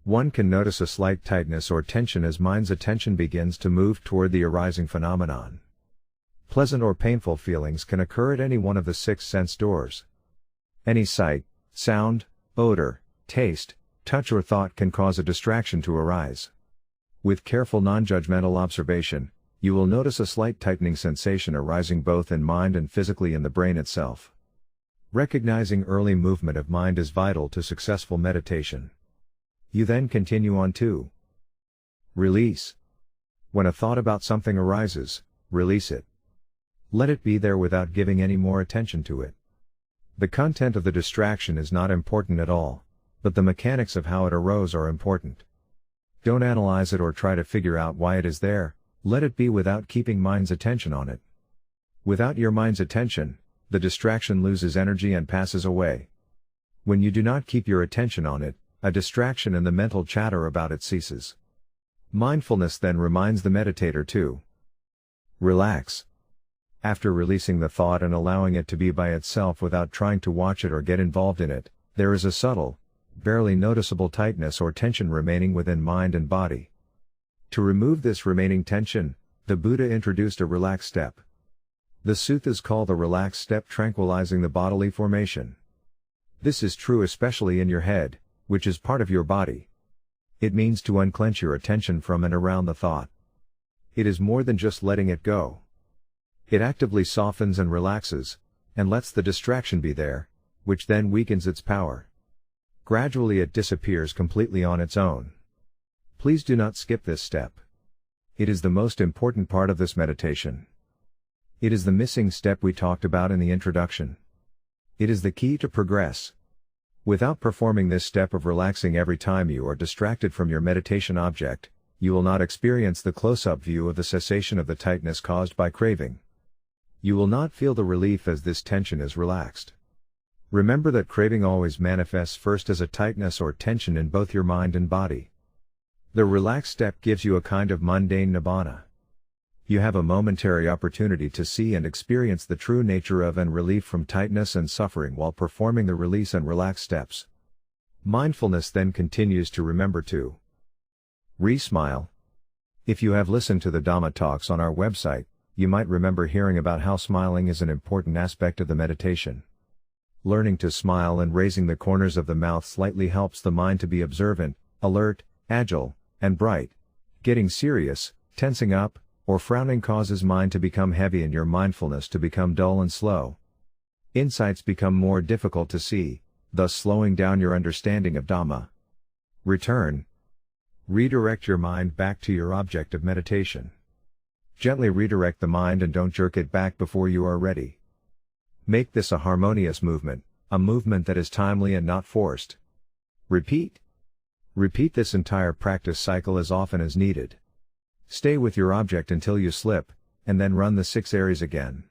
One can notice a slight tightness or tension as mind's attention begins to move toward the arising phenomenon. Pleasant or painful feelings can occur at any one of the 6 sense doors. Any sight, sound, odor, taste, touch or thought can cause a distraction to arise. With careful non-judgmental observation, you will notice a slight tightening sensation arising both in mind and physically in the brain itself. Recognizing early movement of mind is vital to successful meditation. You then continue on to release. When a thought about something arises, release it. Let it be there without giving any more attention to it. The content of the distraction is not important at all, but the mechanics of how it arose are important. Don't analyze it or try to figure out why it is there, let it be without keeping mind's attention on it. Without your mind's attention, the distraction loses energy and passes away. When you do not keep your attention on it, a distraction and the mental chatter about it ceases. Mindfulness then reminds the meditator to relax. After releasing the thought and allowing it to be by itself without trying to watch it or get involved in it, there is a subtle, barely noticeable tightness or tension remaining within mind and body. To remove this remaining tension, the Buddha introduced a relaxed step. The suttas call the relaxed step tranquilizing the bodily formation. This is true especially in your head, which is part of your body. It means to unclench your attention from and around the thought. It is more than just letting it go. It actively softens and relaxes, and lets the distraction be there, which then weakens its power. Gradually it disappears completely on its own. Please do not skip this step. It is the most important part of this meditation. It is the missing step we talked about in the introduction. It is the key to progress. Without performing this step of relaxing every time you are distracted from your meditation object, you will not experience the close-up view of the cessation of the tightness caused by craving. You will not feel the relief as this tension is relaxed. Remember that craving always manifests first as a tightness or tension in both your mind and body. The relaxed step gives you a kind of mundane Nibbana. You have a momentary opportunity to see and experience the true nature of and relief from tightness and suffering while performing the release and relax steps. Mindfulness then continues to remember to re-smile. If you have listened to the Dhamma talks on our website, you might remember hearing about how smiling is an important aspect of the meditation. Learning to smile and raising the corners of the mouth slightly helps the mind to be observant, alert, agile, and bright. Getting serious, tensing up, or frowning causes mind to become heavy and your mindfulness to become dull and slow. Insights become more difficult to see, thus slowing down your understanding of Dhamma. Return. Redirect your mind back to your object of meditation. Gently redirect the mind and don't jerk it back before you are ready. Make this a harmonious movement, a movement that is timely and not forced. Repeat. Repeat this entire practice cycle as often as needed. Stay with your object until you slip, and then run the 6 areas again.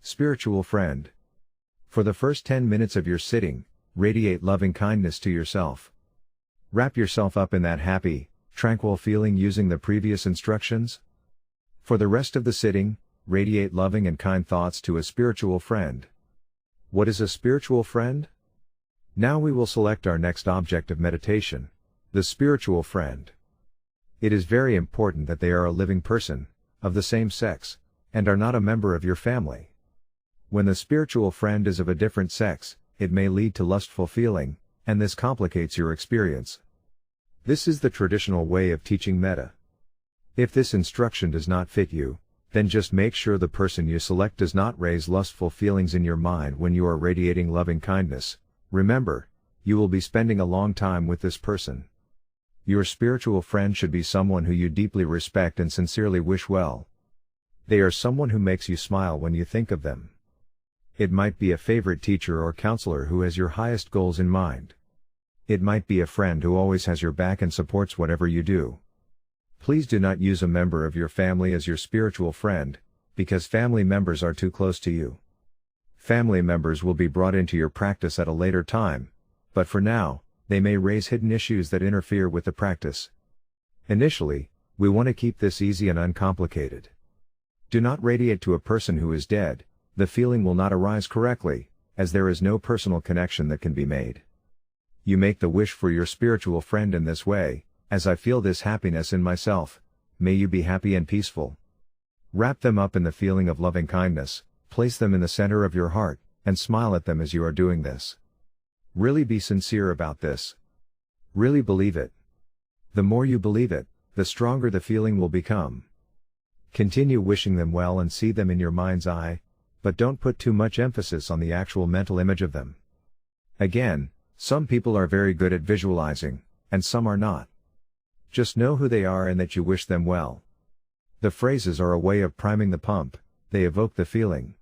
Spiritual friend. For the first 10 minutes of your sitting, radiate loving kindness to yourself. Wrap yourself up in that happy, tranquil feeling using the previous instructions. For the rest of the sitting, radiate loving and kind thoughts to a spiritual friend. What is a spiritual friend? Now we will select our next object of meditation, the spiritual friend. It is very important that they are a living person, of the same sex, and are not a member of your family. When the spiritual friend is of a different sex, it may lead to lustful feeling, and this complicates your experience. This is the traditional way of teaching metta. If this instruction does not fit you, then just make sure the person you select does not raise lustful feelings in your mind when you are radiating loving kindness. Remember, you will be spending a long time with this person. Your spiritual friend should be someone who you deeply respect and sincerely wish well. They are someone who makes you smile when you think of them. It might be a favorite teacher or counselor who has your highest goals in mind. It might be a friend who always has your back and supports whatever you do. Please do not use a member of your family as your spiritual friend, because family members are too close to you. Family members will be brought into your practice at a later time, but for now, they may raise hidden issues that interfere with the practice. Initially, we want to keep this easy and uncomplicated. Do not radiate to a person who is dead. The feeling will not arise correctly, as there is no personal connection that can be made. You make the wish for your spiritual friend in this way: as I feel this happiness in myself, may you be happy and peaceful. Wrap them up in the feeling of loving kindness, place them in the center of your heart, and smile at them as you are doing this. Really be sincere about this. Really believe it. The more you believe it, the stronger the feeling will become. Continue wishing them well and see them in your mind's eye, but don't put too much emphasis on the actual mental image of them. Again, some people are very good at visualizing, and some are not. Just know who they are and that you wish them well. The phrases are a way of priming the pump, they evoke the feeling.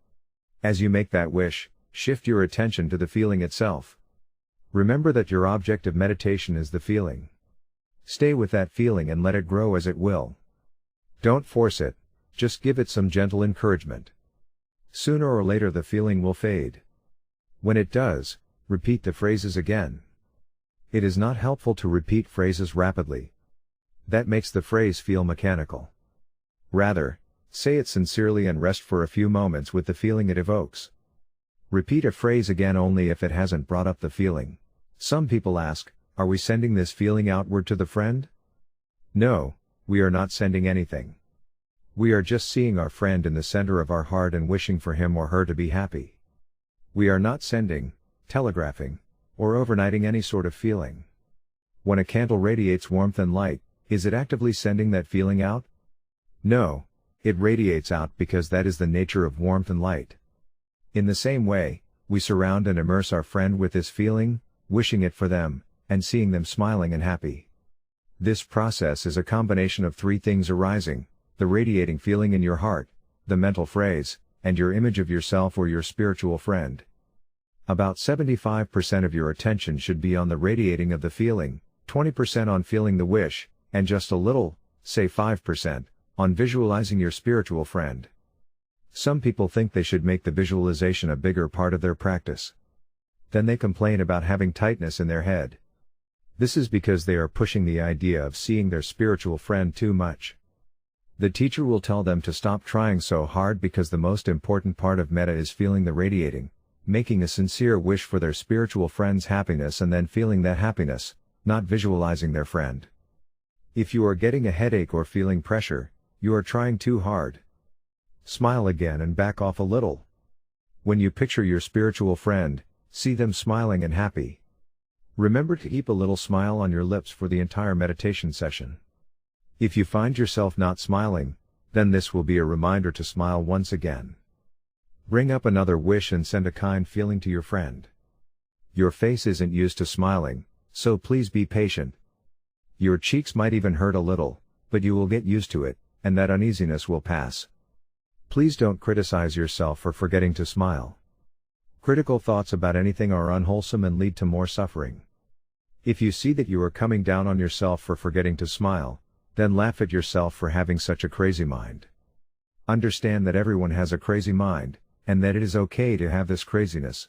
As you make that wish, shift your attention to the feeling itself. Remember that your object of meditation is the feeling. Stay with that feeling and let it grow as it will. Don't force it, just give it some gentle encouragement. Sooner or later the feeling will fade. When it does, repeat the phrases again. It is not helpful to repeat phrases rapidly. That makes the phrase feel mechanical. Rather, say it sincerely and rest for a few moments with the feeling it evokes. Repeat a phrase again only if it hasn't brought up the feeling. Some people ask, are we sending this feeling outward to the friend? No, we are not sending anything. We are just seeing our friend in the center of our heart and wishing for him or her to be happy. We are not sending, telegraphing, or overnighting any sort of feeling. When a candle radiates warmth and light, is it actively sending that feeling out? No, it radiates out because that is the nature of warmth and light. In the same way, we surround and immerse our friend with this feeling, wishing it for them, and seeing them smiling and happy. This process is a combination of three things arising: the radiating feeling in your heart, the mental phrase, and your image of yourself or your spiritual friend. About 75% of your attention should be on the radiating of the feeling, 20% on feeling the wish, and just a little, say 5%, on visualizing your spiritual friend. Some people think they should make the visualization a bigger part of their practice. Then they complain about having tightness in their head. This is because they are pushing the idea of seeing their spiritual friend too much. The teacher will tell them to stop trying so hard because the most important part of metta is feeling the radiating, making a sincere wish for their spiritual friend's happiness and then feeling that happiness, not visualizing their friend. If you are getting a headache or feeling pressure, you are trying too hard. Smile again and back off a little. When you picture your spiritual friend, see them smiling and happy. Remember to keep a little smile on your lips for the entire meditation session. If you find yourself not smiling, then this will be a reminder to smile once again. Bring up another wish and send a kind feeling to your friend. Your face isn't used to smiling, so please be patient. Your cheeks might even hurt a little, but you will get used to it, and that uneasiness will pass. Please don't criticize yourself for forgetting to smile. Critical thoughts about anything are unwholesome and lead to more suffering. If you see that you are coming down on yourself for forgetting to smile, then laugh at yourself for having such a crazy mind. Understand that everyone has a crazy mind, and that it is okay to have this craziness.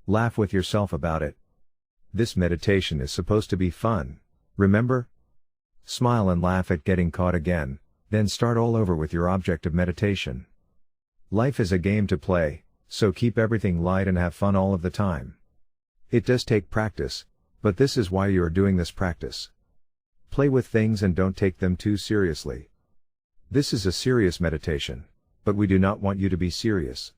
Laugh with yourself about it. This meditation is supposed to be fun, remember? Smile and laugh at getting caught again, then start all over with your object of meditation. Life is a game to play, so keep everything light and have fun all of the time. It does take practice, but this is why you are doing this practice. Play with things and don't take them too seriously. This is a serious meditation, but we do not want you to be serious.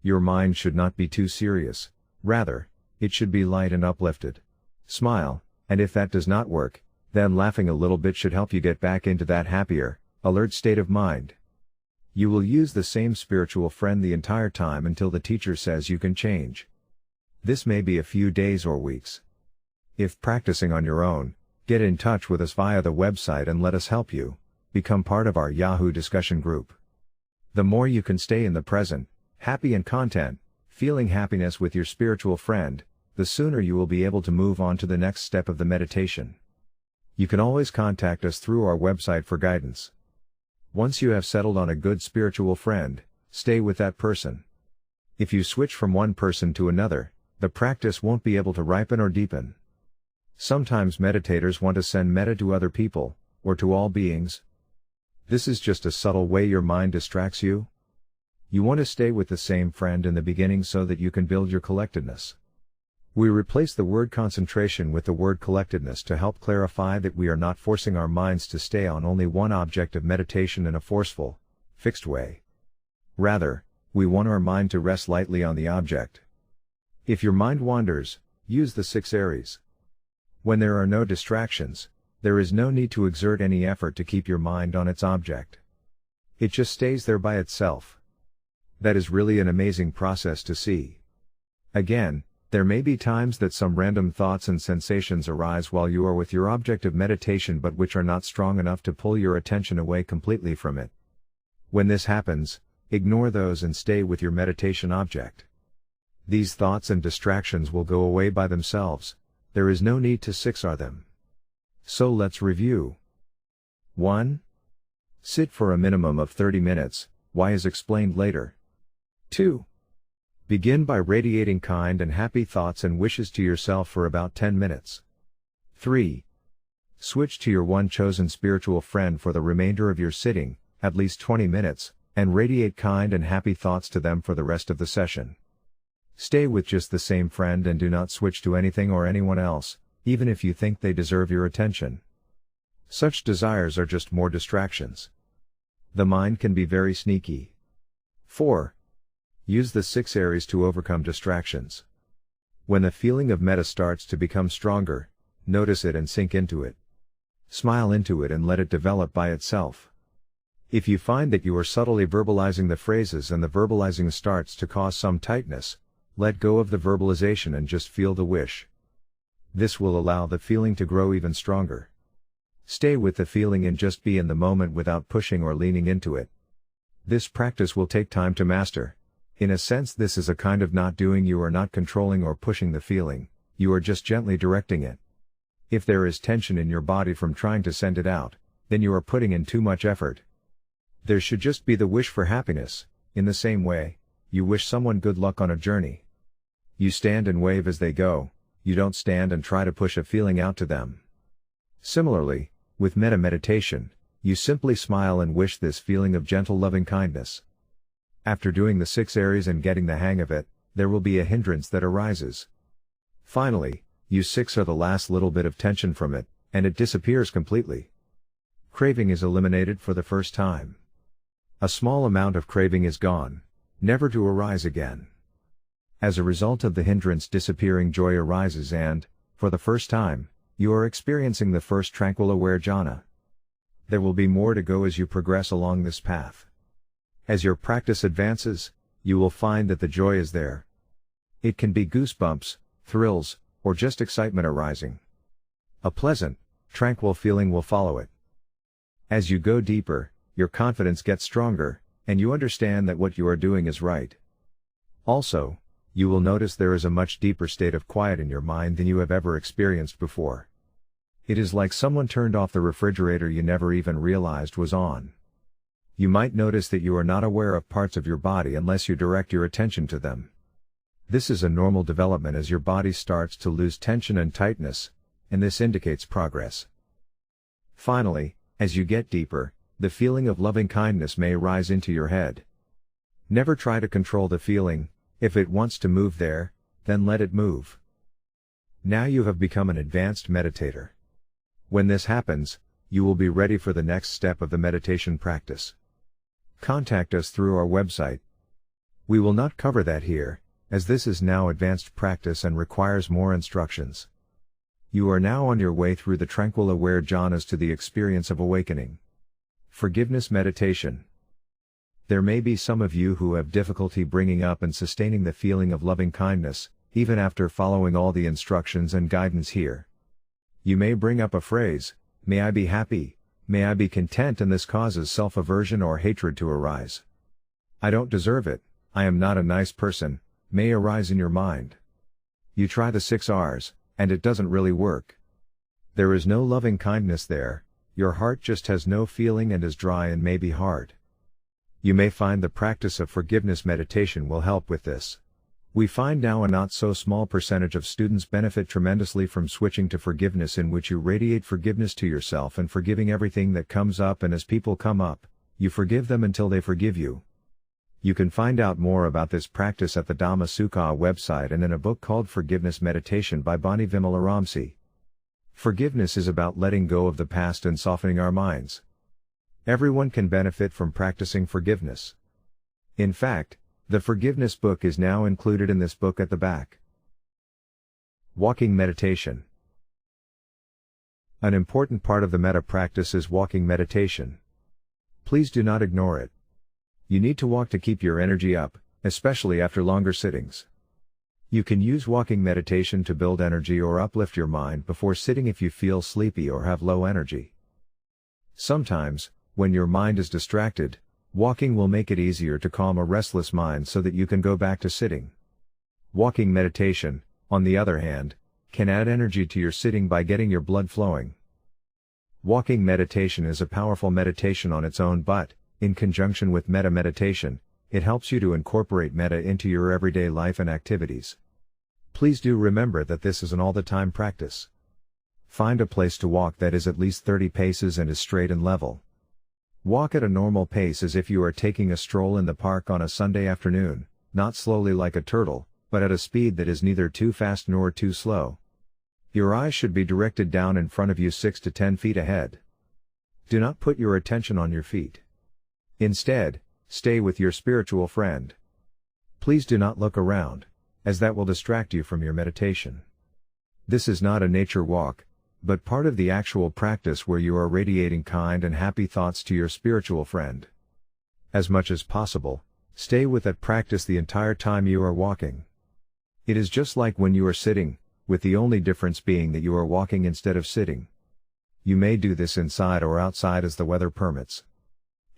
Your mind should not be too serious, rather, it should be light and uplifted. Smile, and if that does not work, then laughing a little bit should help you get back into that happier, alert state of mind. You will use the same spiritual friend the entire time until the teacher says you can change. This may be a few days or weeks. If practicing on your own, get in touch with us via the website and let us help you. Become part of our Yahoo discussion group. The more you can stay in the present, happy and content, feeling happiness with your spiritual friend, the sooner you will be able to move on to the next step of the meditation. You can always contact us through our website for guidance. Once you have settled on a good spiritual friend, stay with that person. If you switch from one person to another, the practice won't be able to ripen or deepen. Sometimes meditators want to send metta to other people, or to all beings. This is just a subtle way your mind distracts you. You want to stay with the same friend in the beginning so that you can build your collectedness. We replace the word concentration with the word collectedness to help clarify that we are not forcing our minds to stay on only one object of meditation in a forceful, fixed way. Rather, we want our mind to rest lightly on the object. If your mind wanders, use the 6 Aries. When there are no distractions, there is no need to exert any effort to keep your mind on its object. It just stays there by itself. That is really an amazing process to see. Again, there may be times that some random thoughts and sensations arise while you are with your object of meditation but which are not strong enough to pull your attention away completely from it. When this happens, ignore those and stay with your meditation object. These thoughts and distractions will go away by themselves. There is no need to 6R them. So let's review. 1. Sit for a minimum of 30 minutes, why is explained later. 2. Begin by radiating kind and happy thoughts and wishes to yourself for about 10 minutes. 3. Switch to your one chosen spiritual friend for the remainder of your sitting, at least 20 minutes, and radiate kind and happy thoughts to them for the rest of the session. Stay with just the same friend and do not switch to anything or anyone else, even if you think they deserve your attention. Such desires are just more distractions. The mind can be very sneaky. 4. Use the 6 areas to overcome distractions. When the feeling of metta starts to become stronger, notice it and sink into it. Smile into it and let it develop by itself. If you find that you are subtly verbalizing the phrases and the verbalizing starts to cause some tightness, let go of the verbalization and just feel the wish. This will allow the feeling to grow even stronger. Stay with the feeling and just be in the moment without pushing or leaning into it. This practice will take time to master. In a sense, this is a kind of not doing. You are not controlling or pushing the feeling, you are just gently directing it. If there is tension in your body from trying to send it out, then you are putting in too much effort. There should just be the wish for happiness. In the same way, you wish someone good luck on a journey. You stand and wave as they go, you don't stand and try to push a feeling out to them. Similarly, with metta meditation, you simply smile and wish this feeling of gentle loving kindness. After doing the 6 areas and getting the hang of it, there will be a hindrance that arises. Finally, you 6 are the last little bit of tension from it, and it disappears completely. Craving is eliminated for the first time. A small amount of craving is gone, never to arise again. As a result of the hindrance disappearing, joy arises and, for the first time, you are experiencing the first tranquil aware jhana. There will be more to go as you progress along this path. As your practice advances, you will find that the joy is there. It can be goosebumps, thrills, or just excitement arising. A pleasant, tranquil feeling will follow it. As you go deeper, your confidence gets stronger, and you understand that what you are doing is right. Also, you will notice there is a much deeper state of quiet in your mind than you have ever experienced before. It is like someone turned off the refrigerator you never even realized was on. You might notice that you are not aware of parts of your body unless you direct your attention to them. This is a normal development as your body starts to lose tension and tightness, and this indicates progress. Finally, as you get deeper, the feeling of loving kindness may rise into your head. Never try to control the feeling. If it wants to move there, then let it move. Now you have become an advanced meditator. When this happens, you will be ready for the next step of the meditation practice. Contact us through our website. We will not cover that here, as this is now advanced practice and requires more instructions. You are now on your way through the tranquil aware jhanas to the experience of awakening. Forgiveness meditation. There may be some of you who have difficulty bringing up and sustaining the feeling of loving kindness, even after following all the instructions and guidance here. You may bring up a phrase, "May I be happy, may I be content," and this causes self-aversion or hatred to arise. "I don't deserve it, I am not a nice person," may arise in your mind. You try the 6 R's, and it doesn't really work. There is no loving kindness there, your heart just has no feeling and is dry and may be hard. You may find the practice of forgiveness meditation will help with this. We find now a not so small percentage of students benefit tremendously from switching to forgiveness, in which you radiate forgiveness to yourself and forgiving everything that comes up, and as people come up, you forgive them until they forgive you. You can find out more about this practice at the Dhamma Sukha website and in a book called Forgiveness Meditation by Bani Vimalaramsi. Forgiveness is about letting go of the past and softening our minds. Everyone can benefit from practicing forgiveness. In fact, the forgiveness book is now included in this book at the back. Walking meditation. An important part of the metta practice is walking meditation. Please do not ignore it. You need to walk to keep your energy up, especially after longer sittings. You can use walking meditation to build energy or uplift your mind before sitting if you feel sleepy or have low energy. Sometimes, when your mind is distracted, walking will make it easier to calm a restless mind so that you can go back to sitting. Walking meditation, on the other hand, can add energy to your sitting by getting your blood flowing. Walking meditation is a powerful meditation on its own, but, in conjunction with metta meditation, it helps you to incorporate metta into your everyday life and activities. Please do remember that this is an all-the-time practice. Find a place to walk that is at least 30 paces and is straight and level. Walk at a normal pace as if you are taking a stroll in the park on a Sunday afternoon, not slowly like a turtle, but at a speed that is neither too fast nor too slow. Your eyes should be directed down in front of you 6 to 10 feet ahead. Do not put your attention on your feet. Instead, stay with your spiritual friend. Please do not look around, as that will distract you from your meditation. This is not a nature walk, but part of the actual practice where you are radiating kind and happy thoughts to your spiritual friend. As much as possible, stay with that practice the entire time you are walking. It is just like when you are sitting, with the only difference being that you are walking instead of sitting. You may do this inside or outside as the weather permits.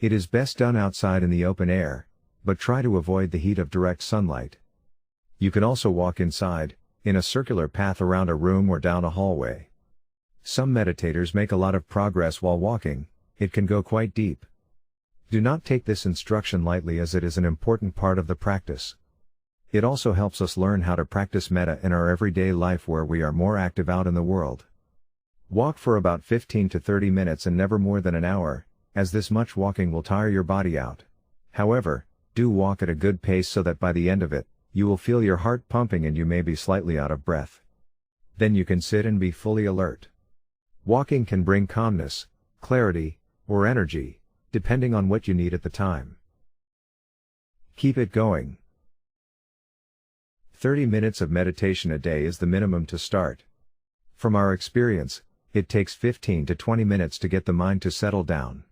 It is best done outside in the open air, but try to avoid the heat of direct sunlight. You can also walk inside, in a circular path around a room or down a hallway. Some meditators make a lot of progress while walking, it can go quite deep. Do not take this instruction lightly as it is an important part of the practice. It also helps us learn how to practice metta in our everyday life where we are more active out in the world. Walk for about 15 to 30 minutes and never more than an hour, as this much walking will tire your body out. However, do walk at a good pace so that by the end of it, you will feel your heart pumping and you may be slightly out of breath. Then you can sit and be fully alert. Walking can bring calmness, clarity, or energy, depending on what you need at the time. Keep it going. 30 minutes of meditation a day is the minimum to start. From our experience, it takes 15 to 20 minutes to get the mind to settle down.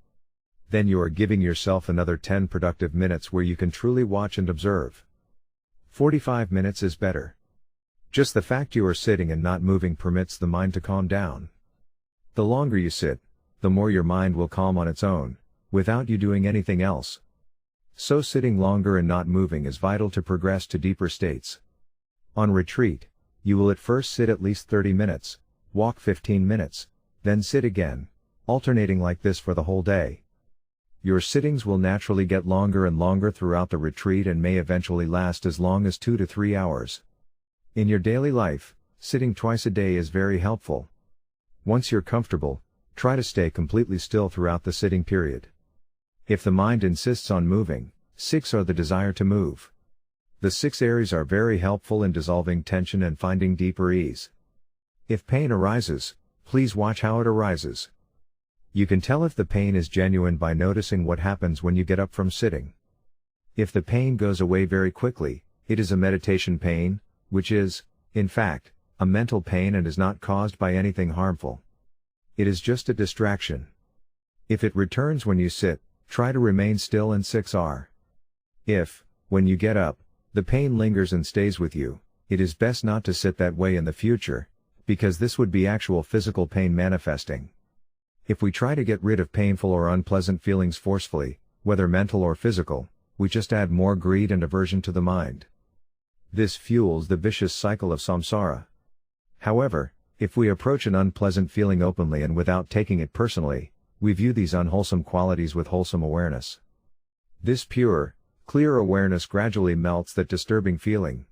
Then you are giving yourself another 10 productive minutes where you can truly watch and observe. 45 minutes is better. Just the fact you are sitting and not moving permits the mind to calm down. The longer you sit, the more your mind will calm on its own, without you doing anything else. So sitting longer and not moving is vital to progress to deeper states. On retreat, you will at first sit at least 30 minutes, walk 15 minutes, then sit again, alternating like this for the whole day. Your sittings will naturally get longer and longer throughout the retreat and may eventually last as long as 2 to 3 hours. In your daily life, sitting twice a day is very helpful. Once you're comfortable, try to stay completely still throughout the sitting period. If the mind insists on moving, 6 are the desire to move. The 6 areas are very helpful in dissolving tension and finding deeper ease. If pain arises, please watch how it arises. You can tell if the pain is genuine by noticing what happens when you get up from sitting. If the pain goes away very quickly, it is a meditation pain, which is, in fact, a mental pain and is not caused by anything harmful. It is just a distraction. If it returns when you sit, try to remain still and 6 are. If, when you get up, the pain lingers and stays with you, it is best not to sit that way in the future, because this would be actual physical pain manifesting. If we try to get rid of painful or unpleasant feelings forcefully, whether mental or physical, we just add more greed and aversion to the mind. This fuels the vicious cycle of samsara. However, if we approach an unpleasant feeling openly and without taking it personally, we view these unwholesome qualities with wholesome awareness. This pure, clear awareness gradually melts that disturbing feeling.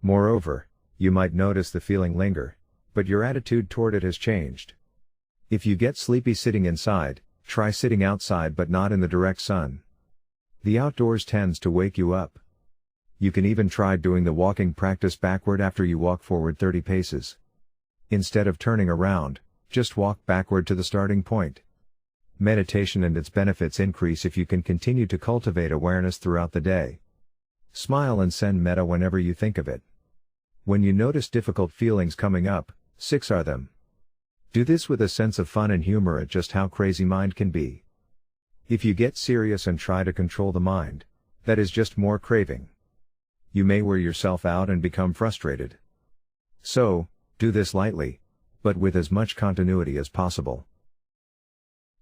Moreover, you might notice the feeling linger, but your attitude toward it has changed. If you get sleepy sitting inside, try sitting outside but not in the direct sun. The outdoors tends to wake you up. You can even try doing the walking practice backward after you walk forward 30 paces. Instead of turning around, just walk backward to the starting point. Meditation and its benefits increase if you can continue to cultivate awareness throughout the day. Smile and send metta whenever you think of it. When you notice difficult feelings coming up, 6 are them. Do this with a sense of fun and humor at just how crazy mind can be. If you get serious and try to control the mind, that is just more craving. You may wear yourself out and become frustrated. So, do this lightly, but with as much continuity as possible.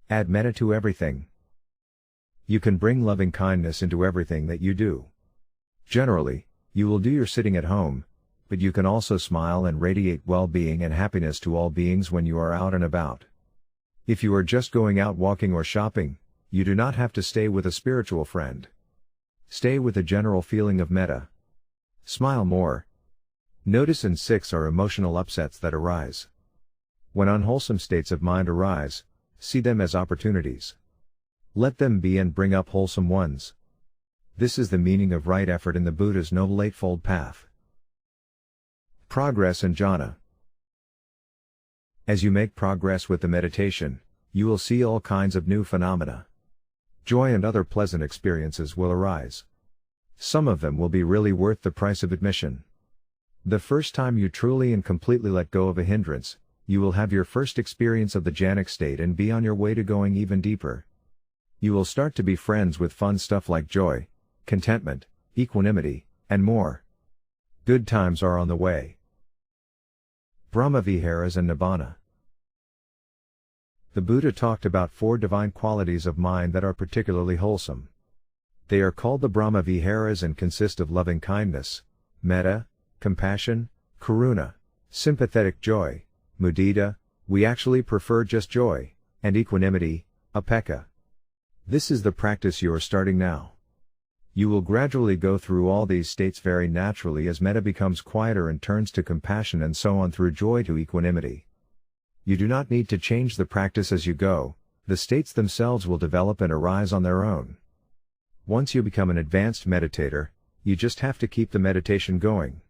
Add metta to everything. You can bring loving kindness into everything that you do. Generally, you will do your sitting at home, but you can also smile and radiate well-being and happiness to all beings when you are out and about. If you are just going out walking or shopping, you do not have to stay with a spiritual friend. Stay with a general feeling of metta. Smile more. Notice and 6 are emotional upsets that arise. When unwholesome states of mind arise, see them as opportunities. Let them be and bring up wholesome ones. This is the meaning of right effort in the Buddha's Noble Eightfold Path. Progress in Jhana. As you make progress with the meditation, you will see all kinds of new phenomena. Joy and other pleasant experiences will arise. Some of them will be really worth the price of admission. The first time you truly and completely let go of a hindrance, you will have your first experience of the jhanic state and be on your way to going even deeper. You will start to be friends with fun stuff like joy, contentment, equanimity, and more. Good times are on the way. Brahma-viharas and Nibbana. The Buddha talked about 4 divine qualities of mind that are particularly wholesome. They are called the Brahma-viharas and consist of loving kindness, metta, compassion, karuna, sympathetic joy, mudita, we actually prefer just joy, and equanimity, upekkha. This is the practice you are starting now. You will gradually go through all these states very naturally as metta becomes quieter and turns to compassion and so on through joy to equanimity. You do not need to change the practice as you go, the states themselves will develop and arise on their own. Once you become an advanced meditator, you just have to keep the meditation going.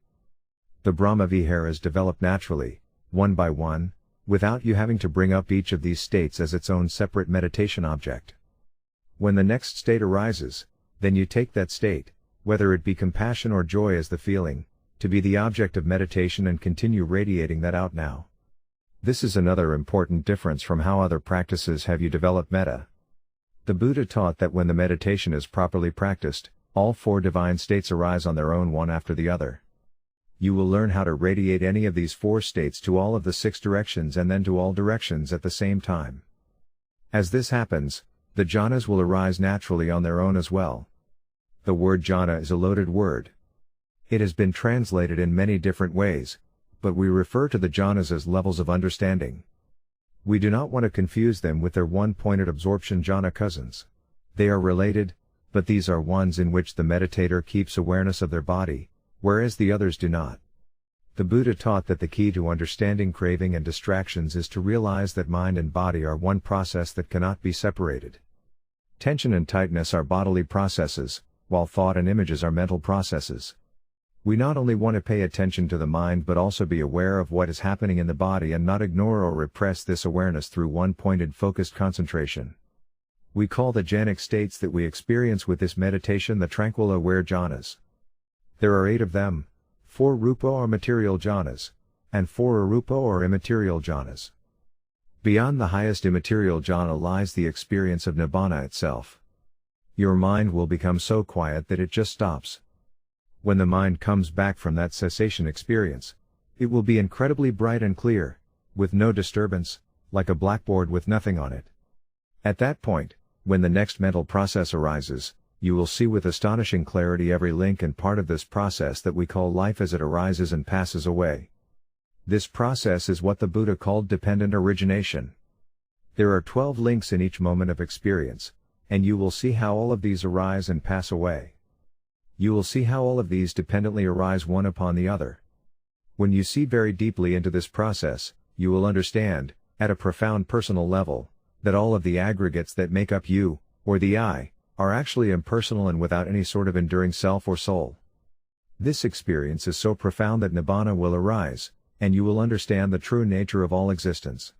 The Brahma-viharas develop naturally, one by one, without you having to bring up each of these states as its own separate meditation object. When the next state arises, then you take that state, whether it be compassion or joy as the feeling, to be the object of meditation and continue radiating that out now. This is another important difference from how other practices have you develop metta. The Buddha taught that when the meditation is properly practiced, all 4 divine states arise on their own one after the other. You will learn how to radiate any of these 4 states to all of the 6 directions and then to all directions at the same time. As this happens, the jhanas will arise naturally on their own as well. The word jhana is a loaded word. It has been translated in many different ways, but we refer to the jhanas as levels of understanding. We do not want to confuse them with their one-pointed absorption jhana cousins. They are related, but these are ones in which the meditator keeps awareness of their body, whereas the others do not. The Buddha taught that the key to understanding craving and distractions is to realize that mind and body are one process that cannot be separated. Tension and tightness are bodily processes, while thought and images are mental processes. We not only want to pay attention to the mind but also be aware of what is happening in the body and not ignore or repress this awareness through one-pointed focused concentration. We call the jhanic states that we experience with this meditation the tranquil aware jhanas. There are 8 of them, 4 rupa or material jhanas, and 4 arupa or immaterial jhanas. Beyond the highest immaterial jhana lies the experience of Nibbana itself. Your mind will become so quiet that it just stops. When the mind comes back from that cessation experience, it will be incredibly bright and clear, with no disturbance, like a blackboard with nothing on it. At that point, when the next mental process arises, you will see with astonishing clarity every link and part of this process that we call life as it arises and passes away. This process is what the Buddha called dependent origination. There are 12 links in each moment of experience, and you will see how all of these arise and pass away. You will see how all of these dependently arise one upon the other. When you see very deeply into this process, you will understand, at a profound personal level, that all of the aggregates that make up you, or the I, are actually impersonal and without any sort of enduring self or soul. This experience is so profound that Nibbana will arise, and you will understand the true nature of all existence.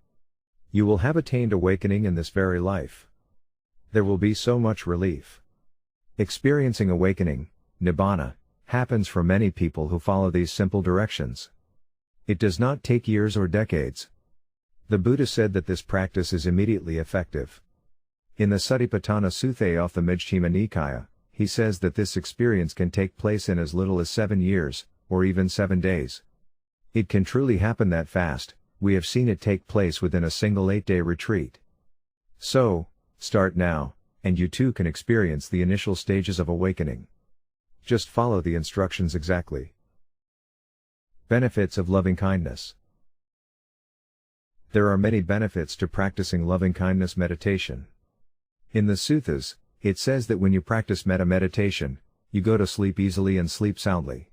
You will have attained awakening in this very life. There will be so much relief. Experiencing awakening, Nibbana, happens for many people who follow these simple directions. It does not take years or decades. The Buddha said that this practice is immediately effective. In the Satipatthana Sutta of the Majjhima Nikaya, he says that this experience can take place in as little as 7 years, or even 7 days. It can truly happen that fast. We have seen it take place within a single 8-day retreat. So, start now, and you too can experience the initial stages of awakening. Just follow the instructions exactly. Benefits of loving kindness. There are many benefits to practicing loving kindness meditation. In the suttas, it says that when you practice metta meditation, you go to sleep easily and sleep soundly.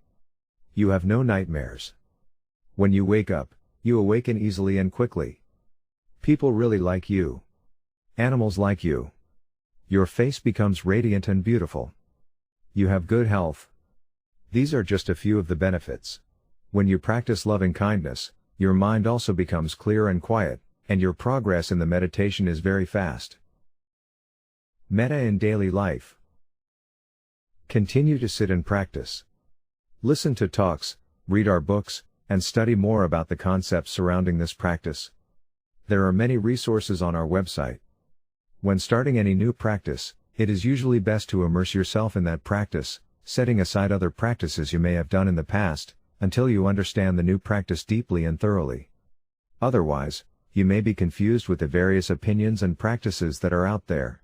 You have no nightmares. When you wake up, You awaken easily and quickly. People really like you. Animals like you. Your face becomes radiant and beautiful. You have good health. These are just a few of the benefits. When you practice loving kindness, your mind also becomes clear and quiet, and your progress in the meditation is very fast. Metta in daily life. Continue to sit and practice. Listen to talks, read our books, and study more about the concepts surrounding this practice. There are many resources on our website. When starting any new practice, it is usually best to immerse yourself in that practice, setting aside other practices you may have done in the past, until you understand the new practice deeply and thoroughly. Otherwise, you may be confused with the various opinions and practices that are out there.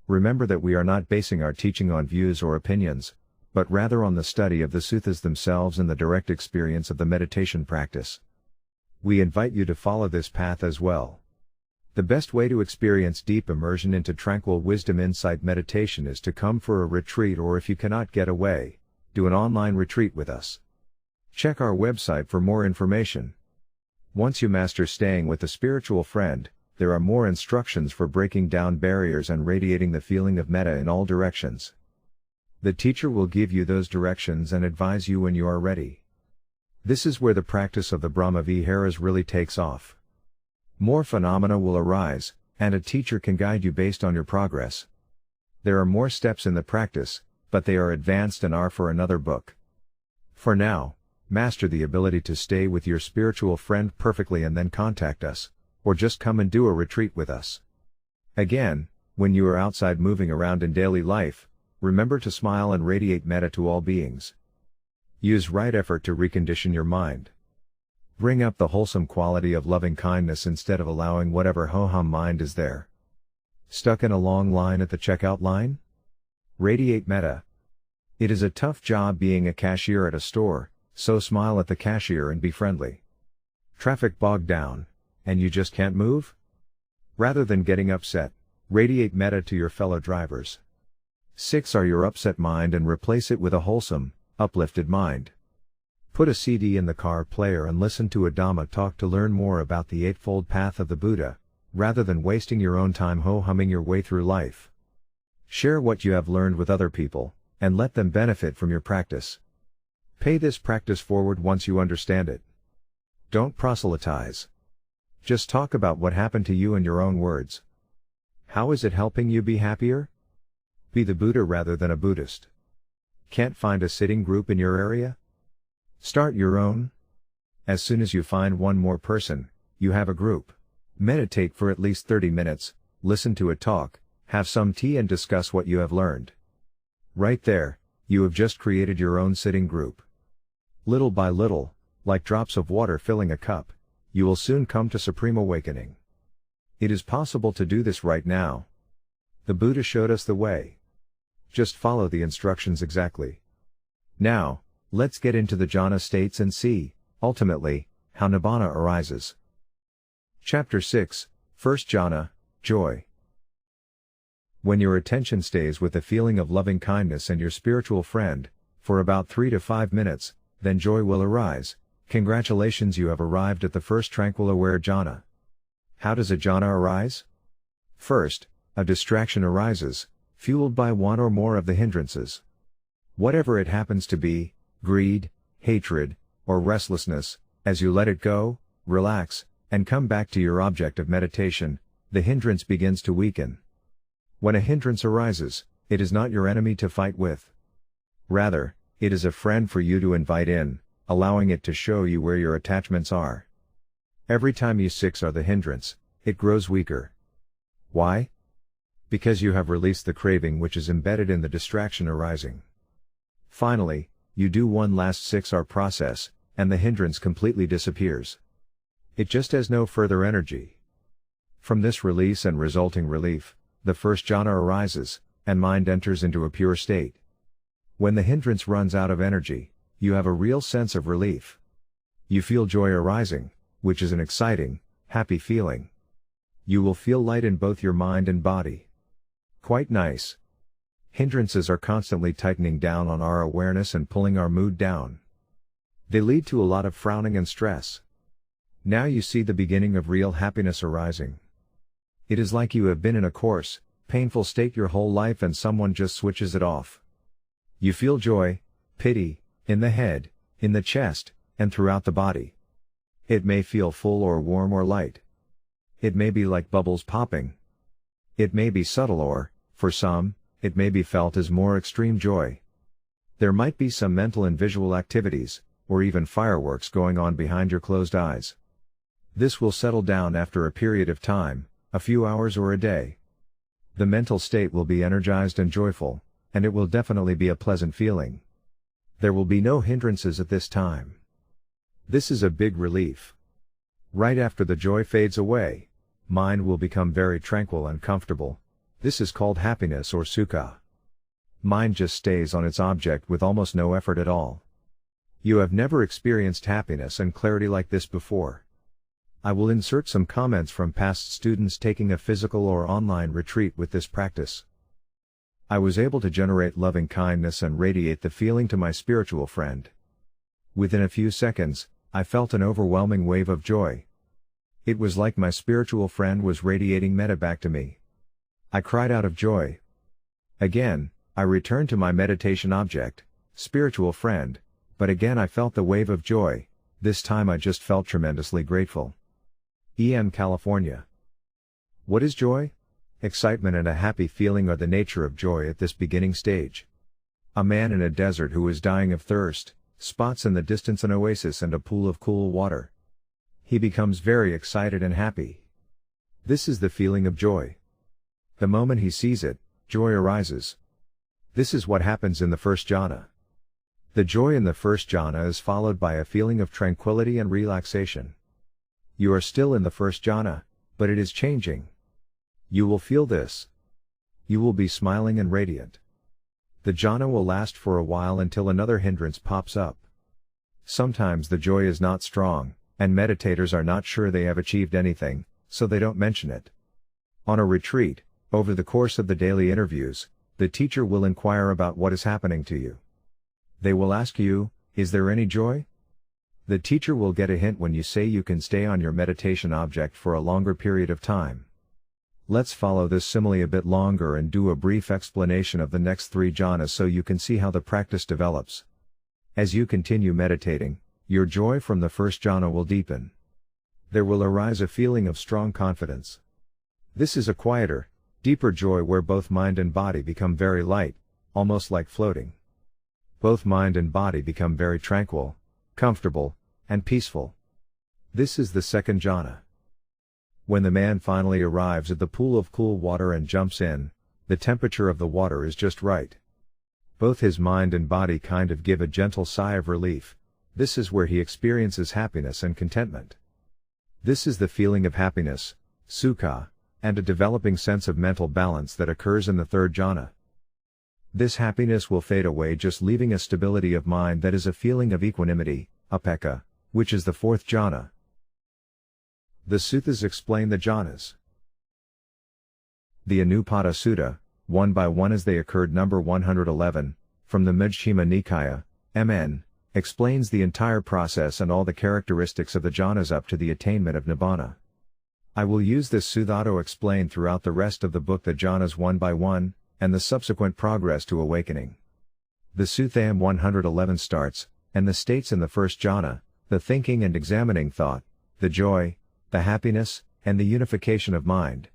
Remember that we are not basing our teaching on views or opinions, but rather on the study of the suttas themselves and the direct experience of the meditation practice. We invite you to follow this path as well. The best way to experience deep immersion into Tranquil Wisdom Insight Meditation is to come for a retreat, or if you cannot get away, do an online retreat with us. Check our website for more information. Once you master staying with a spiritual friend, there are more instructions for breaking down barriers and radiating the feeling of metta in all directions. The teacher will give you those directions and advise you when you are ready. This is where the practice of the Brahma Viharas really takes off. More phenomena will arise, and a teacher can guide you based on your progress. There are more steps in the practice, but they are advanced and are for another book. For now, master the ability to stay with your spiritual friend perfectly and then contact us, or just come and do a retreat with us. Again, when you are outside moving around in daily life, remember to smile and radiate metta to all beings. Use right effort to recondition your mind. Bring up the wholesome quality of loving kindness instead of allowing whatever ho-hum mind is there. Stuck in a long line at the checkout line? Radiate metta. It is a tough job being a cashier at a store, so smile at the cashier and be friendly. Traffic bogged down, and you just can't move? Rather than getting upset, radiate metta to your fellow drivers. 6 are your upset mind and replace it with a wholesome, uplifted mind. Put a CD in the car player and listen to a Dhamma talk to learn more about the Eightfold Path of the Buddha, rather than wasting your own time ho-humming your way through life. Share what you have learned with other people, and let them benefit from your practice. Pay this practice forward once you understand it. Don't proselytize. Just talk about what happened to you in your own words. How is it helping you be happier? Be the Buddha rather than a Buddhist. Can't find a sitting group in your area? Start your own. As soon as you find one more person, you have a group. Meditate for at least 30 minutes, listen to a talk, have some tea and discuss what you have learned. Right there, you have just created your own sitting group. Little by little, like drops of water filling a cup, you will soon come to supreme awakening. It is possible to do this right now. The Buddha showed us the way. Just follow the instructions exactly. Now, let's get into the jhana states and see, ultimately, how Nibbana arises. Chapter 6, First Jhana, Joy. When your attention stays with the feeling of loving kindness and your spiritual friend, for about 3 to 5 minutes, then joy will arise. Congratulations, you have arrived at the first tranquil aware jhana. How does a jhana arise? First, a distraction arises, fueled by one or more of the hindrances. Whatever it happens to be, greed, hatred, or restlessness, as you let it go, relax, and come back to your object of meditation, the hindrance begins to weaken. When a hindrance arises, it is not your enemy to fight with. Rather, it is a friend for you to invite in, allowing it to show you where your attachments are. Every time you 6 are the hindrance, it grows weaker. Why? Because you have released the craving which is embedded in the distraction arising. Finally, you do one last 6R process, and the hindrance completely disappears. It just has no further energy. From this release and resulting relief, the first jhana arises, and mind enters into a pure state. When the hindrance runs out of energy, you have a real sense of relief. You feel joy arising, which is an exciting, happy feeling. You will feel light in both your mind and body. Quite nice. Hindrances are constantly tightening down on our awareness and pulling our mood down. They lead to a lot of frowning and stress. Now you see the beginning of real happiness arising. It is like you have been in a coarse, painful state your whole life and someone just switches it off. You feel joy, pity, in the head, in the chest, and throughout the body. It may feel full or warm or light. It may be like bubbles popping. It may be subtle or, for some, it may be felt as more extreme joy. There might be some mental and visual activities, or even fireworks going on behind your closed eyes. This will settle down after a period of time, a few hours or a day. The mental state will be energized and joyful, and it will definitely be a pleasant feeling. There will be no hindrances at this time. This is a big relief. Right after the joy fades away, mind will become very tranquil and comfortable. This is called happiness or sukha. Mind just stays on its object with almost no effort at all. You have never experienced happiness and clarity like this before. I will insert some comments from past students taking a physical or online retreat with this practice. I was able to generate loving kindness and radiate the feeling to my spiritual friend. Within a few seconds, I felt an overwhelming wave of joy. It was like my spiritual friend was radiating metta back to me. I cried out of joy. Again, I returned to my meditation object, spiritual friend, but again I felt the wave of joy. This time I just felt tremendously grateful. California. What is joy? Excitement and a happy feeling are the nature of joy at this beginning stage. A man in a desert who is dying of thirst, spots in the distance an oasis and a pool of cool water. He becomes very excited and happy. This is the feeling of joy. The moment he sees it, joy arises. This is what happens in the first jhana. The joy in the first jhana is followed by a feeling of tranquility and relaxation. You are still in the first jhana, but it is changing. You will feel this. You will be smiling and radiant. The jhana will last for a while until another hindrance pops up. Sometimes the joy is not strong, and meditators are not sure they have achieved anything, so they don't mention it. On a retreat, over the course of the daily interviews, the teacher will inquire about what is happening to you. They will ask you, is there any joy? The teacher will get a hint when you say you can stay on your meditation object for a longer period of time. Let's follow this simile a bit longer and do a brief explanation of the next three jhanas so you can see how the practice develops. As you continue meditating, your joy from the first jhana will deepen. There will arise a feeling of strong confidence. This is a quieter, deeper joy where both mind and body become very light, almost like floating. Both mind and body become very tranquil, comfortable, and peaceful. This is the second jhana. When the man finally arrives at the pool of cool water and jumps in, the temperature of the water is just right. Both his mind and body kind of give a gentle sigh of relief. This is where he experiences happiness and contentment. This is the feeling of happiness, sukha, and a developing sense of mental balance that occurs in the third jhana. This happiness will fade away, just leaving a stability of mind that is a feeling of equanimity, upekkha, which is the fourth jhana. The suttas explain the jhanas. The Anupada Sutta, one by one as they occurred, number 111, from the Majjhima Nikaya, MN, explains the entire process and all the characteristics of the jhanas up to the attainment of Nibbana. I will use this sutta to explain throughout the rest of the book the jhanas one by one, and the subsequent progress to awakening. The Sutta 111 starts, and the states in the first jhana, the thinking and examining thought, the joy, the happiness, and the unification of mind.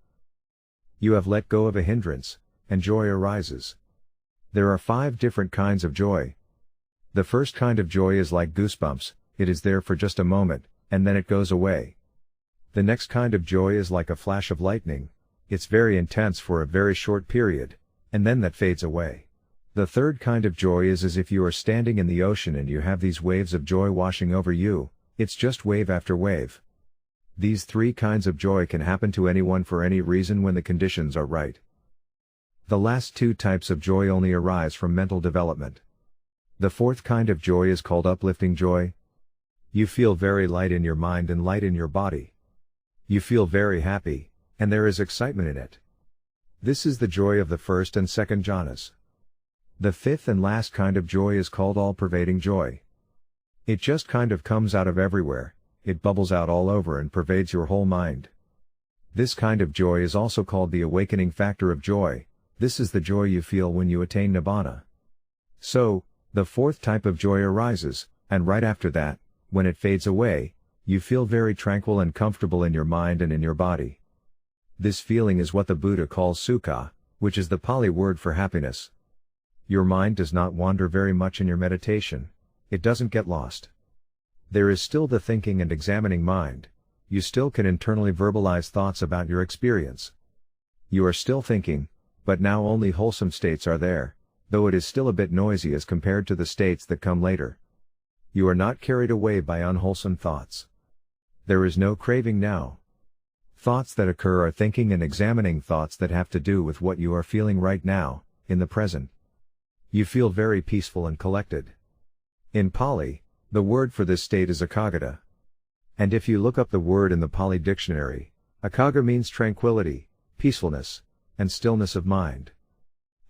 You have let go of a hindrance, and joy arises. There are 5 different kinds of joy. The first kind of joy is like goosebumps, it is there for just a moment, and then it goes away. The next kind of joy is like a flash of lightning, it's very intense for a very short period, and then that fades away. The third kind of joy is as if you are standing in the ocean and you have these waves of joy washing over you, it's just wave after wave. These 3 kinds of joy can happen to anyone for any reason when the conditions are right. The last 2 types of joy only arise from mental development. The fourth kind of joy is called uplifting joy. You feel very light in your mind and light in your body. You feel very happy, and there is excitement in it. This is the joy of the first and second jhanas. The fifth and last kind of joy is called all-pervading joy. It just kind of comes out of everywhere, it bubbles out all over and pervades your whole mind. This kind of joy is also called the awakening factor of joy. This is the joy you feel when you attain Nibbana. So, the fourth type of joy arises, and right after that, when it fades away, you feel very tranquil and comfortable in your mind and in your body. This feeling is what the Buddha calls sukha, which is the Pali word for happiness. Your mind does not wander very much in your meditation. It doesn't get lost. There is still the thinking and examining mind. You still can internally verbalize thoughts about your experience. You are still thinking, but now only wholesome states are there, though it is still a bit noisy as compared to the states that come later. You are not carried away by unwholesome thoughts. There is no craving now. Thoughts that occur are thinking and examining thoughts that have to do with what you are feeling right now, in the present. You feel very peaceful and collected. In Pali, the word for this state is ekagata. And if you look up the word in the Pali dictionary, ekagga means tranquility, peacefulness, and stillness of mind.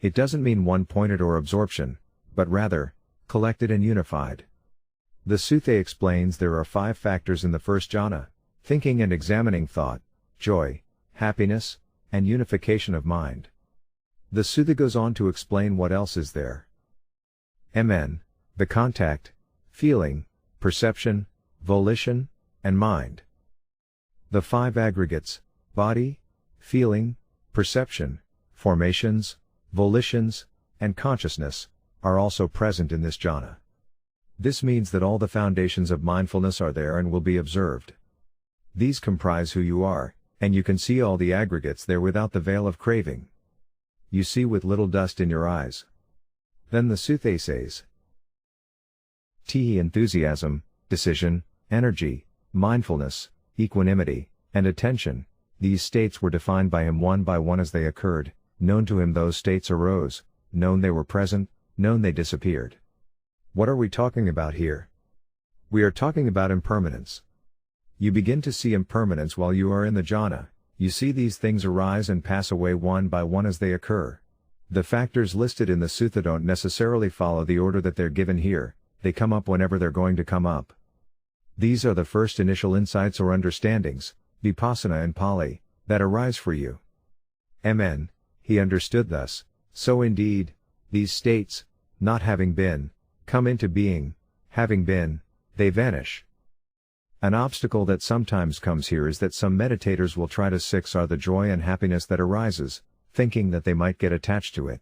It doesn't mean one-pointed or absorption, but rather, collected and unified. The Sutta explains there are 5 factors in the first jhana: thinking and examining thought, joy, happiness, and unification of mind. The Sutta goes on to explain what else is there. Mn, the contact, feeling, perception, volition, and mind. The 5 aggregates, body, feeling, perception, formations, volitions, and consciousness, are also present in this jhana. This means that all the foundations of mindfulness are there and will be observed. These comprise who you are, and you can see all the aggregates there without the veil of craving. You see with little dust in your eyes. Then the Sutta says, enthusiasm, decision, energy, mindfulness, equanimity, and attention, these states were defined by him one by one as they occurred, known to him those states arose, known they were present, known they disappeared. What are we talking about here? We are talking about impermanence. You begin to see impermanence while you are in the jhana. You see these things arise and pass away one by one as they occur. The factors listed in the sutta don't necessarily follow the order that they're given here, they come up whenever they're going to come up. These are the first initial insights or understandings, vipassana in Pali, that arise for you. Mn, he understood thus, so indeed, these states, not having been, come into being, having been, they vanish. An obstacle that sometimes comes here is that some meditators will try to siksar the joy and happiness that arises, thinking that they might get attached to it.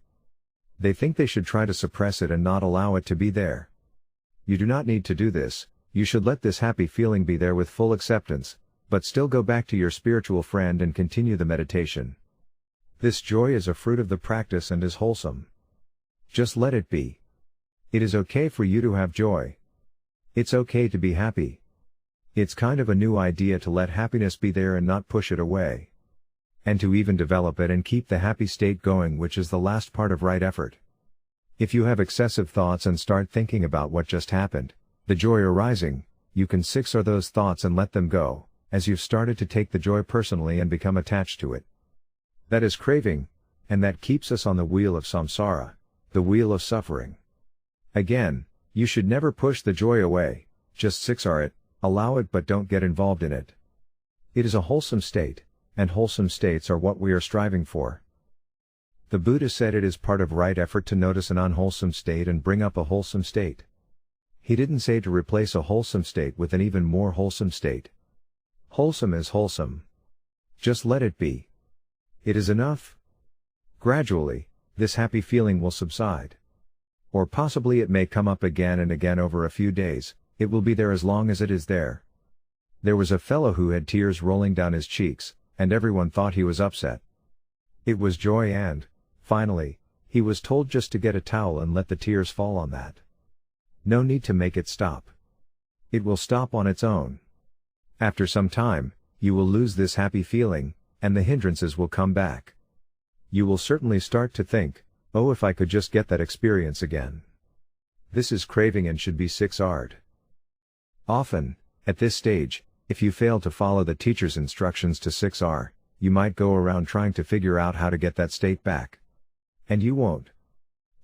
They think they should try to suppress it and not allow it to be there. You do not need to do this, you should let this happy feeling be there with full acceptance, but still go back to your spiritual friend and continue the meditation. This joy is a fruit of the practice and is wholesome. Just let it be. It is okay for you to have joy. It's okay to be happy. It's kind of a new idea to let happiness be there and not push it away. And to even develop it and keep the happy state going, which is the last part of right effort. If you have excessive thoughts and start thinking about what just happened, the joy arising, you can siksar those thoughts and let them go, as you've started to take the joy personally and become attached to it. That is craving, and that keeps us on the wheel of samsara, the wheel of suffering. Again, you should never push the joy away, just siksar it, allow it but don't get involved in it. It is a wholesome state, and wholesome states are what we are striving for. The Buddha said it is part of right effort to notice an unwholesome state and bring up a wholesome state. He didn't say to replace a wholesome state with an even more wholesome state. Wholesome is wholesome. Just let it be. It is enough. Gradually, this happy feeling will subside. Or possibly it may come up again and again over a few days, it will be there as long as it is there. There was a fellow who had tears rolling down his cheeks, and everyone thought he was upset. It was joy and, finally, he was told just to get a towel and let the tears fall on that. No need to make it stop. It will stop on its own. After some time, you will lose this happy feeling, and the hindrances will come back. You will certainly start to think, oh, if I could just get that experience again. This is craving and should be siksar'd. Often, at this stage, if you fail to follow the teacher's instructions to siksar, you might go around trying to figure out how to get that state back. And you won't.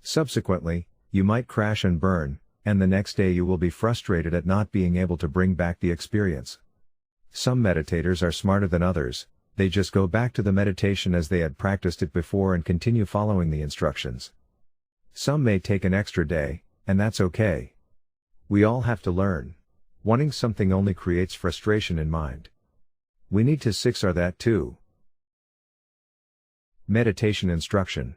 Subsequently, you might crash and burn, and the next day you will be frustrated at not being able to bring back the experience. Some meditators are smarter than others, they just go back to the meditation as they had practiced it before and continue following the instructions. Some may take an extra day, and that's okay. We all have to learn. Wanting something only creates frustration in mind. We need to siksar that too. Meditation instruction.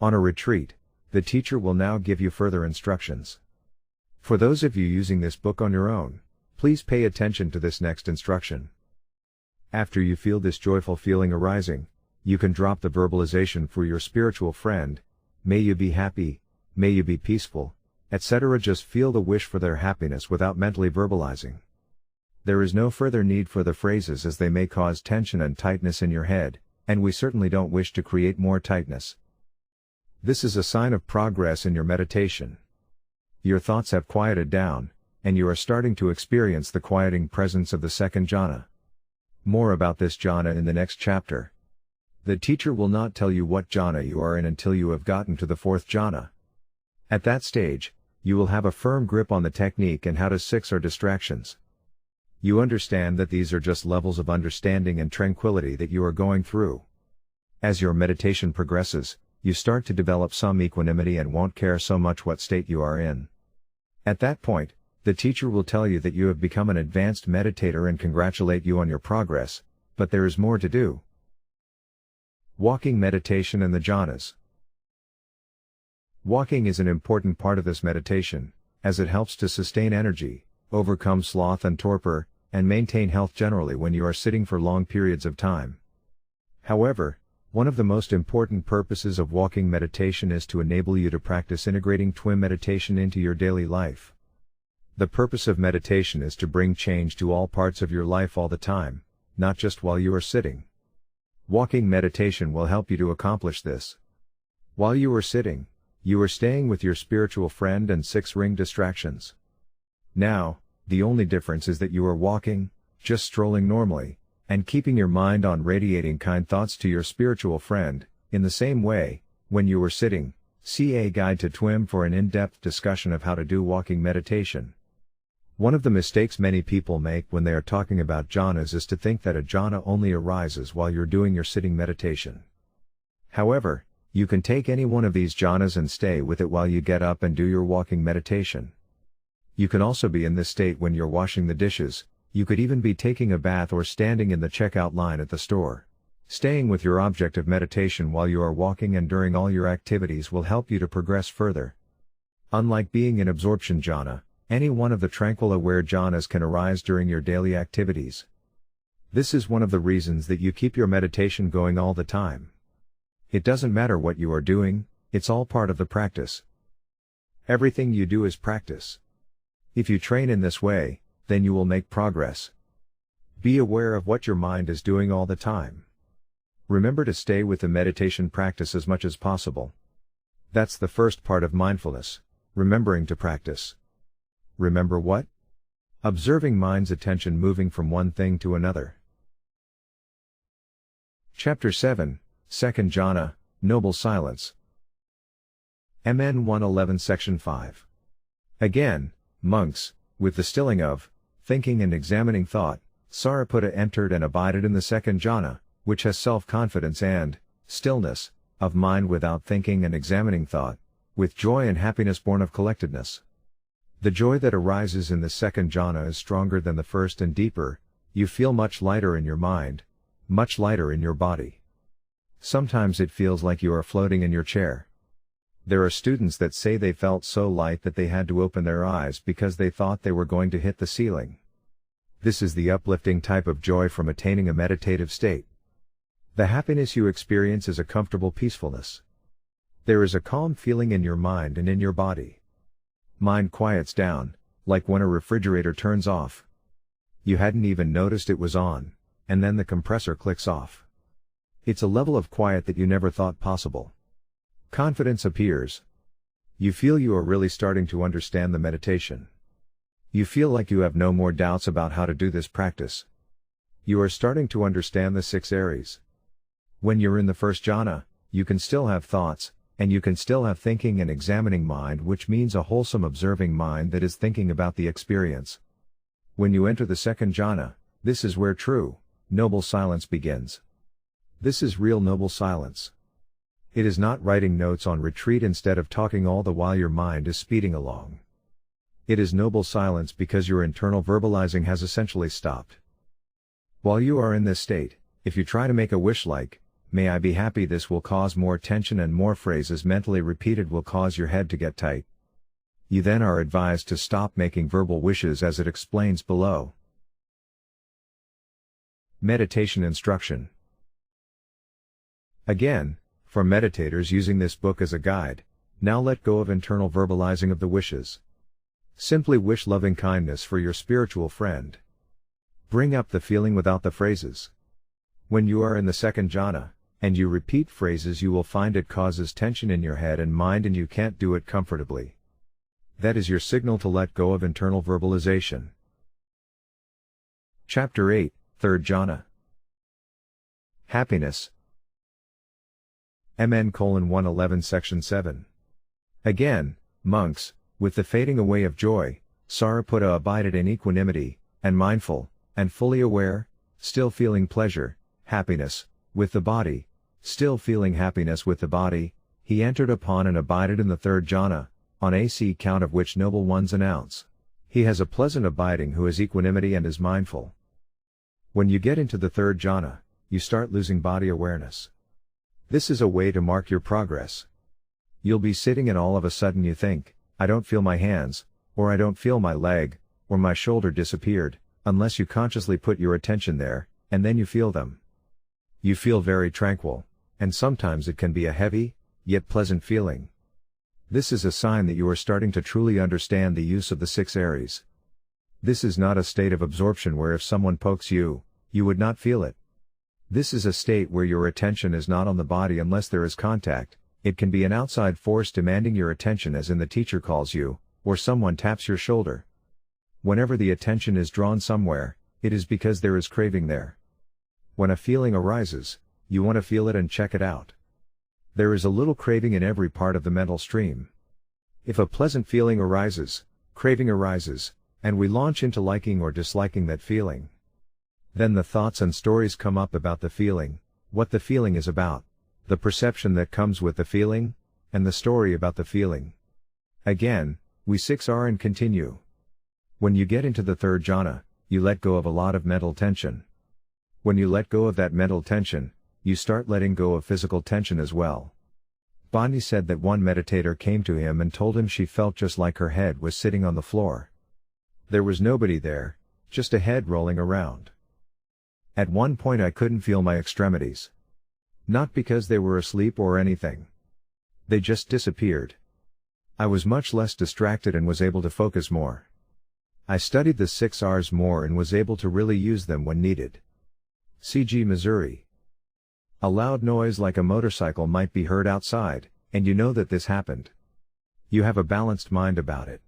On a retreat, the teacher will now give you further instructions. For those of you using this book on your own, please pay attention to this next instruction. After you feel this joyful feeling arising, you can drop the verbalization for your spiritual friend, may you be happy, may you be peaceful, etc. Just feel the wish for their happiness without mentally verbalizing. There is no further need for the phrases as they may cause tension and tightness in your head, and we certainly don't wish to create more tightness. This is a sign of progress in your meditation. Your thoughts have quieted down, and you are starting to experience the quieting presence of the second jhana. More about this jhana in the next chapter. The teacher will not tell you what jhana you are in until you have gotten to the fourth jhana. At that stage, you will have a firm grip on the technique and how to siksar distractions. You understand that these are just levels of understanding and tranquility that you are going through. As your meditation progresses, you start to develop some equanimity and won't care so much what state you are in. At that point, the teacher will tell you that you have become an advanced meditator and congratulate you on your progress, but there is more to do. Walking meditation and the jhanas. Walking is an important part of this meditation, as it helps to sustain energy, overcome sloth and torpor, and maintain health generally when you are sitting for long periods of time. However, one of the most important purposes of walking meditation is to enable you to practice integrating TWIM meditation into your daily life. The purpose of meditation is to bring change to all parts of your life all the time, not just while you are sitting. Walking meditation will help you to accomplish this. While you are sitting, you are staying with your spiritual friend and 6 ring distractions. Now, the only difference is that you are walking, just strolling normally, and keeping your mind on radiating kind thoughts to your spiritual friend. In the same way, when you are sitting, see a guide to TWIM for an in-depth discussion of how to do walking meditation. One of the mistakes many people make when they are talking about jhanas is to think that a jhana only arises while you're doing your sitting meditation. However, you can take any one of these jhanas and stay with it while you get up and do your walking meditation. You can also be in this state when you're washing the dishes, you could even be taking a bath or standing in the checkout line at the store. Staying with your object of meditation while you are walking and during all your activities will help you to progress further. Unlike being in absorption jhana, any one of the tranquil aware jhanas can arise during your daily activities. This is one of the reasons that you keep your meditation going all the time. It doesn't matter what you are doing, it's all part of the practice. Everything you do is practice. If you train in this way, then you will make progress. Be aware of what your mind is doing all the time. Remember to stay with the meditation practice as much as possible. That's the first part of mindfulness, remembering to practice. Remember what? Observing mind's attention moving from one thing to another. Chapter 7, Second Jhana, Noble Silence. MN 111 Section 5. Again, monks, with the stilling of, thinking and examining thought, Sariputta entered and abided in the second jhana, which has self-confidence and stillness of mind without thinking and examining thought, with joy and happiness born of collectedness. The joy that arises in the second jhana is stronger than the first and deeper. You feel much lighter in your mind, much lighter in your body. Sometimes it feels like you are floating in your chair. There are students that say they felt so light that they had to open their eyes because they thought they were going to hit the ceiling. This is the uplifting type of joy from attaining a meditative state. The happiness you experience is a comfortable peacefulness. There is a calm feeling in your mind and in your body. Mind quiets down, like when a refrigerator turns off. You hadn't even noticed it was on, and then the compressor clicks off. It's a level of quiet that you never thought possible. Confidence appears. You feel you are really starting to understand the meditation. You feel like you have no more doubts about how to do this practice. You are starting to understand the 6 Aries. When you're in the first jhana, you can still have thoughts, and you can still have thinking and examining mind, which means a wholesome observing mind that is thinking about the experience. When you enter the second jhana, this is where true, noble silence begins. This is real noble silence. It is not writing notes on retreat instead of talking all the while your mind is speeding along. It is noble silence because your internal verbalizing has essentially stopped. While you are in this state, if you try to make a wish like, "May I be happy," this will cause more tension, and more phrases mentally repeated will cause your head to get tight. You then are advised to stop making verbal wishes, as it explains below. Meditation instruction. Again, for meditators using this book as a guide, now let go of internal verbalizing of the wishes. Simply wish loving kindness for your spiritual friend. Bring up the feeling without the phrases. When you are in the second jhana, and you repeat phrases, you will find it causes tension in your head and mind, and you can't do it comfortably. That is your signal to let go of internal verbalization. Chapter 8, Third Jhana. Happiness. MN:111 Section 7. Again, monks, with the fading away of joy, Sariputta abided in equanimity, and mindful, and fully aware, still feeling pleasure, happiness, with the body, still feeling happiness with the body, he entered upon and abided in the third jhana, on AC count of which noble ones announce. He has a pleasant abiding who has equanimity and is mindful. When you get into the third jhana, you start losing body awareness. This is a way to mark your progress. You'll be sitting and all of a sudden you think, "I don't feel my hands," or "I don't feel my leg," or "my shoulder disappeared," unless you consciously put your attention there, and then you feel them. You feel very tranquil, and sometimes it can be a heavy, yet pleasant feeling. This is a sign that you are starting to truly understand the use of the 6 Aries. This is not a state of absorption where if someone pokes you, you would not feel it. This is a state where your attention is not on the body unless there is contact. It can be an outside force demanding your attention, as in the teacher calls you, or someone taps your shoulder. Whenever the attention is drawn somewhere, it is because there is craving there. When a feeling arises, you want to feel it and check it out. There is a little craving in every part of the mental stream. If a pleasant feeling arises, craving arises, and we launch into liking or disliking that feeling. Then the thoughts and stories come up about the feeling, what the feeling is about, the perception that comes with the feeling, and the story about the feeling. Again, we 6R and continue. When you get into the third jhana, you let go of a lot of mental tension. When you let go of that mental tension, you start letting go of physical tension as well. Bandi said that one meditator came to him and told him she felt just like her head was sitting on the floor. There was nobody there, just a head rolling around. At one point I couldn't feel my extremities. Not because they were asleep or anything. They just disappeared. I was much less distracted and was able to focus more. I studied the 6 R's more and was able to really use them when needed. C.G. Missouri. A loud noise like a motorcycle might be heard outside, and you know that this happened. You have a balanced mind about it.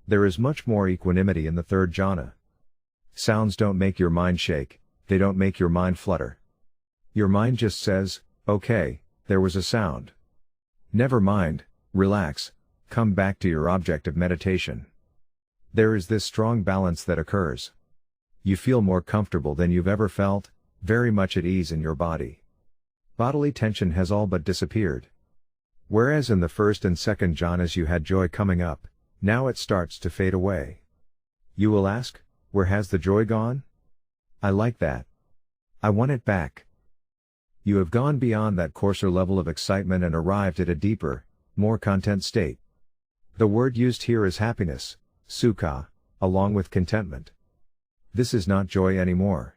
There is much more equanimity in the third jhana. Sounds don't make your mind shake, they don't make your mind flutter. Your mind just says, "Okay, there was a sound. Never mind, relax, come back to your object of meditation." There is this strong balance that occurs. You feel more comfortable than you've ever felt, very much at ease in your body. Bodily tension has all but disappeared. Whereas in the first and second jhanas you had joy coming up, now it starts to fade away. You will ask, where has the joy gone? I like that. I want it back. You have gone beyond that coarser level of excitement and arrived at a deeper, more content state. The word used here is happiness, sukha, along with contentment. This is not joy anymore.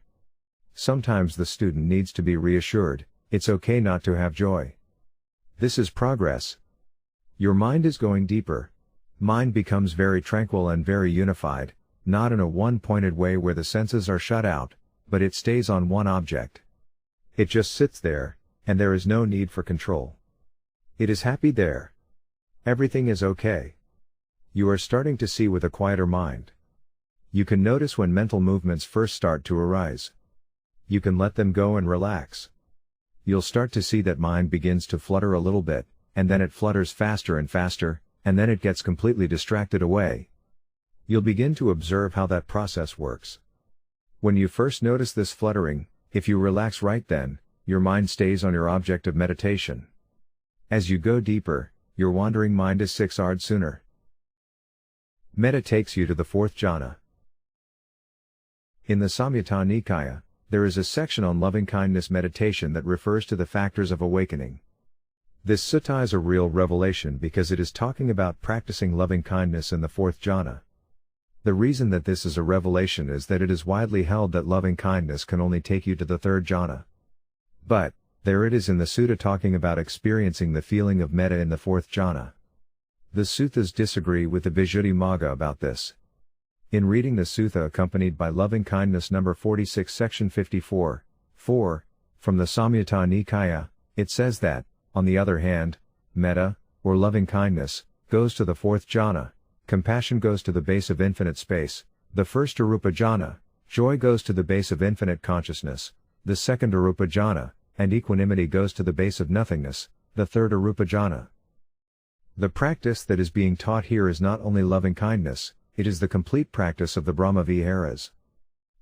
Sometimes the student needs to be reassured, it's okay not to have joy. This is progress. Your mind is going deeper. Mind becomes very tranquil and very unified, not in a one-pointed way where the senses are shut out, but it stays on one object. It just sits there, and there is no need for control. It is happy there. Everything is okay. You are starting to see with a quieter mind. You can notice when mental movements first start to arise. You can let them go and relax. You'll start to see that mind begins to flutter a little bit, and then it flutters faster and faster, and then it gets completely distracted away. You'll begin to observe how that process works. When you first notice this fluttering, if you relax right then, your mind stays on your object of meditation. As you go deeper, your wandering mind is 6 sooner. Metta takes you to the fourth jhana. In the Samyutta Nikaya, there is a section on loving-kindness meditation that refers to the factors of awakening. This sutta is a real revelation because it is talking about practicing loving-kindness in the fourth jhana. The reason that this is a revelation is that it is widely held that loving-kindness can only take you to the third jhana. But, there it is in the sutta talking about experiencing the feeling of metta in the fourth jhana. The suttas disagree with the Visuddhimagga about this. In reading the sutta accompanied by Loving Kindness number 46 section 54, 4, from the Samyutta Nikaya, it says that, on the other hand, metta, or loving kindness, goes to the fourth jhana, compassion goes to the base of infinite space, the first arupa jhana, joy goes to the base of infinite consciousness, the second arupa jhana, and equanimity goes to the base of nothingness, the third arupa jhana. The practice that is being taught here is not only loving kindness, it is the complete practice of the Brahma Viharas.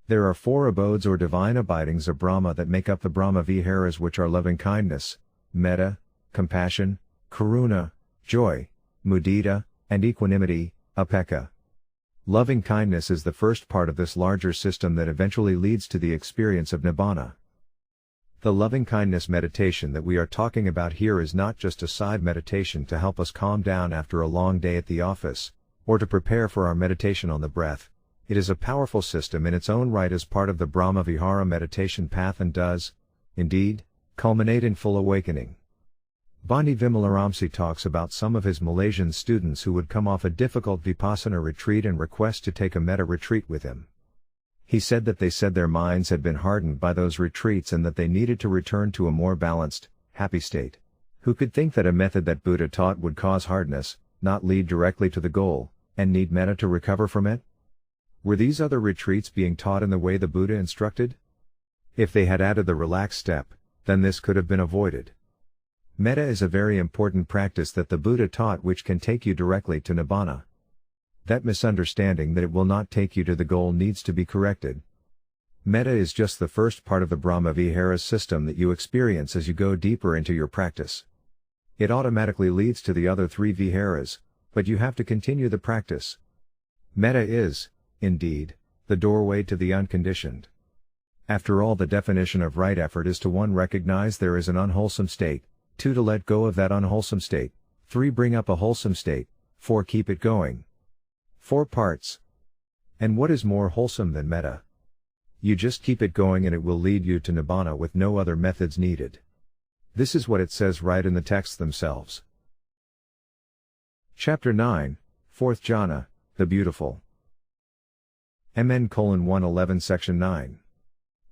There are 4 abodes or divine abidings of Brahma that make up the Brahma Viharas, which are loving kindness, metta, compassion, karuna, joy, mudita, and equanimity, upekkha. Loving kindness is the first part of this larger system that eventually leads to the experience of Nibbana. The loving kindness meditation that we are talking about here is not just a side meditation to help us calm down after a long day at the office, or to prepare for our meditation on the breath. It is a powerful system in its own right as part of the Brahma Vihara meditation path and does, indeed, culminate in full awakening. Bandi Vimalaramsi talks about some of his Malaysian students who would come off a difficult Vipassana retreat and request to take a metta retreat with him. He said that they said their minds had been hardened by those retreats and that they needed to return to a more balanced, happy state. Who could think that a method that Buddha taught would cause hardness, not lead directly to the goal, and need metta to recover from it? Were these other retreats being taught in the way the Buddha instructed? If they had added the relaxed step, then this could have been avoided. Metta is a very important practice that the Buddha taught which can take you directly to Nibbana. That misunderstanding that it will not take you to the goal needs to be corrected. Metta is just the first part of the Brahma Viharas system that you experience as you go deeper into your practice. It automatically leads to the other 3 Viharas, but you have to continue the practice. Metta is, indeed, the doorway to the unconditioned. After all, the definition of right effort is to 1. Recognize there is an unwholesome state, 2. To let go of that unwholesome state, 3. Bring up a wholesome state, 4. Keep it going. 4 parts. And what is more wholesome than metta? You just keep it going and it will lead you to Nibbana with no other methods needed. This is what it says right in the texts themselves. Chapter 9, 4th Jhana, the Beautiful. MN:111 Section 9.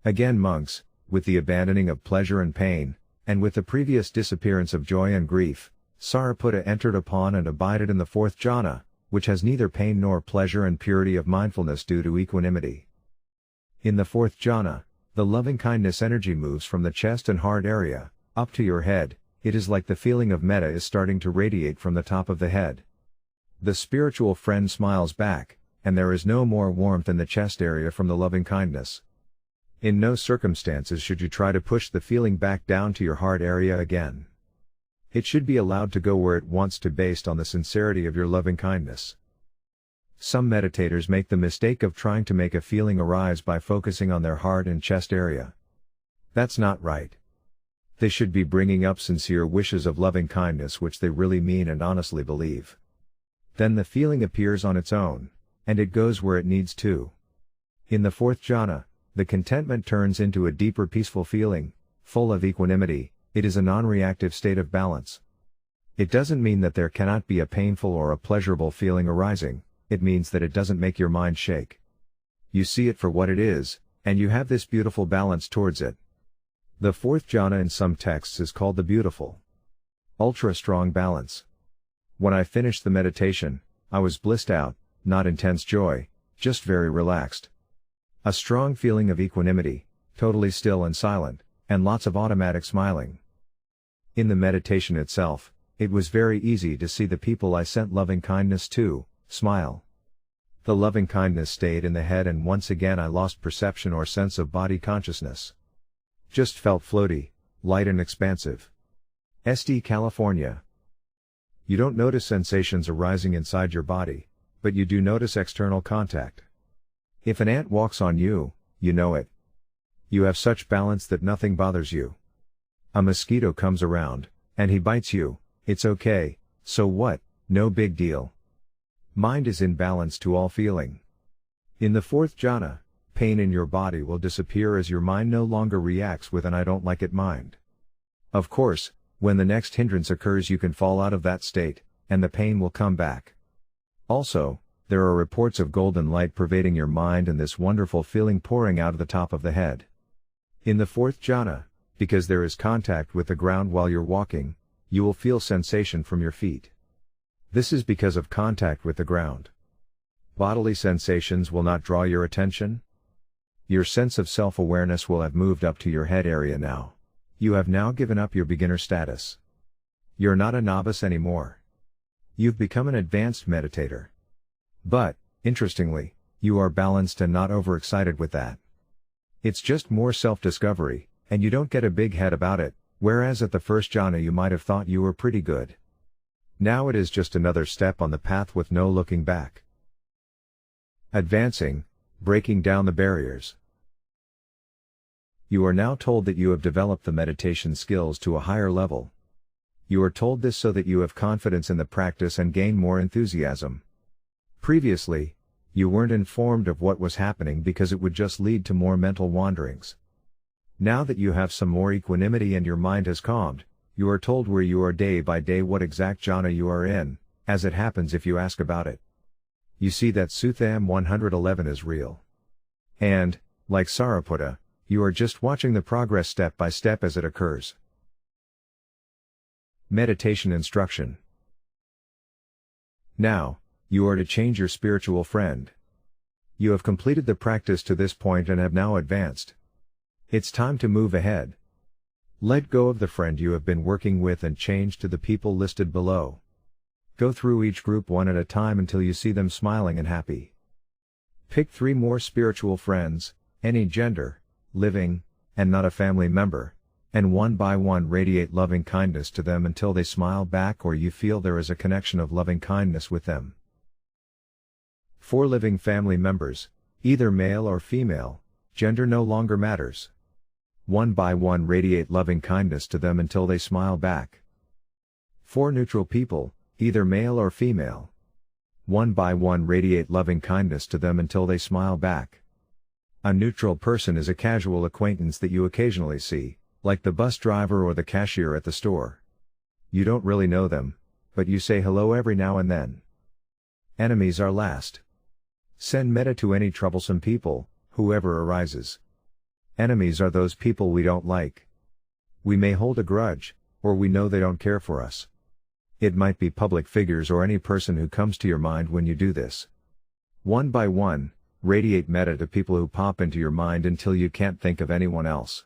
Again, monks, with the abandoning of pleasure and pain, and with the previous disappearance of joy and grief, Sariputta entered upon and abided in the 4th jhana, which has neither pain nor pleasure and purity of mindfulness due to equanimity. In the 4th jhana, the loving-kindness energy moves from the chest and heart area, up to your head. It is like the feeling of metta is starting to radiate from the top of the head. The spiritual friend smiles back, and there is no more warmth in the chest area from the loving kindness. In no circumstances should you try to push the feeling back down to your heart area again. It should be allowed to go where it wants to based on the sincerity of your loving kindness. Some meditators make the mistake of trying to make a feeling arise by focusing on their heart and chest area. That's not right. They should be bringing up sincere wishes of loving kindness which they really mean and honestly believe. Then the feeling appears on its own, and it goes where it needs to. In the 4th jhana, the contentment turns into a deeper peaceful feeling, full of equanimity. It is a non-reactive state of balance. It doesn't mean that there cannot be a painful or a pleasurable feeling arising, it means that it doesn't make your mind shake. You see it for what it is, and you have this beautiful balance towards it. The 4th jhana in some texts is called the beautiful. Ultra-strong balance. When I finished the meditation, I was blissed out, not intense joy, just very relaxed. A strong feeling of equanimity, totally still and silent, and lots of automatic smiling. In the meditation itself, it was very easy to see the people I sent loving kindness to, smile. The loving kindness stayed in the head and once again I lost perception or sense of body consciousness. Just felt floaty, light and expansive. SD California. You don't notice sensations arising inside your body, but you do notice external contact. If an ant walks on you, you know it. You have such balance that nothing bothers you. A mosquito comes around, and he bites you, it's okay, so what, no big deal. Mind is in balance to all feeling. In the fourth jhana, pain in your body will disappear as your mind no longer reacts with an I don't like it mind. Of course, when the next hindrance occurs you can fall out of that state, and the pain will come back. Also, there are reports of golden light pervading your mind and this wonderful feeling pouring out of the top of the head. In the fourth jhana, because there is contact with the ground while you're walking, you will feel sensation from your feet. This is because of contact with the ground. Bodily sensations will not draw your attention. Your sense of self-awareness will have moved up to your head area now. You have now given up your beginner status. You're not a novice anymore. You've become an advanced meditator. But, interestingly, you are balanced and not overexcited with that. It's just more self-discovery, and you don't get a big head about it, whereas at the first jhana you might have thought you were pretty good. Now it is just another step on the path with no looking back. Advancing, breaking down the barriers. You are now told that you have developed the meditation skills to a higher level. You are told this so that you have confidence in the practice and gain more enthusiasm. Previously, you weren't informed of what was happening because it would just lead to more mental wanderings. Now that you have some more equanimity and your mind has calmed, you are told where you are day by day, what exact jhana you are in, as it happens if you ask about it. You see that Sutta M111 is real. And, like Sariputta, you are just watching the progress step by step as it occurs. Meditation instruction. Now, you are to change your spiritual friend. You have completed the practice to this point and have now advanced. It's time to move ahead. Let go of the friend you have been working with and change to the people listed below. Go through each group one at a time until you see them smiling and happy. Pick 3 more spiritual friends, any gender, living, and not a family member, and one by one radiate loving kindness to them until they smile back or you feel there is a connection of loving kindness with them. 4 living family members, either male or female, gender no longer matters. One by one radiate loving kindness to them until they smile back. 4 neutral people, either male or female. One by one radiate loving kindness to them until they smile back. A neutral person is a casual acquaintance that you occasionally see, like the bus driver or the cashier at the store. You don't really know them, but you say hello every now and then. Enemies are last. Send metta to any troublesome people, whoever arises. Enemies are those people we don't like. We may hold a grudge, or we know they don't care for us. It might be public figures or any person who comes to your mind when you do this. One by one, radiate metta to people who pop into your mind until you can't think of anyone else.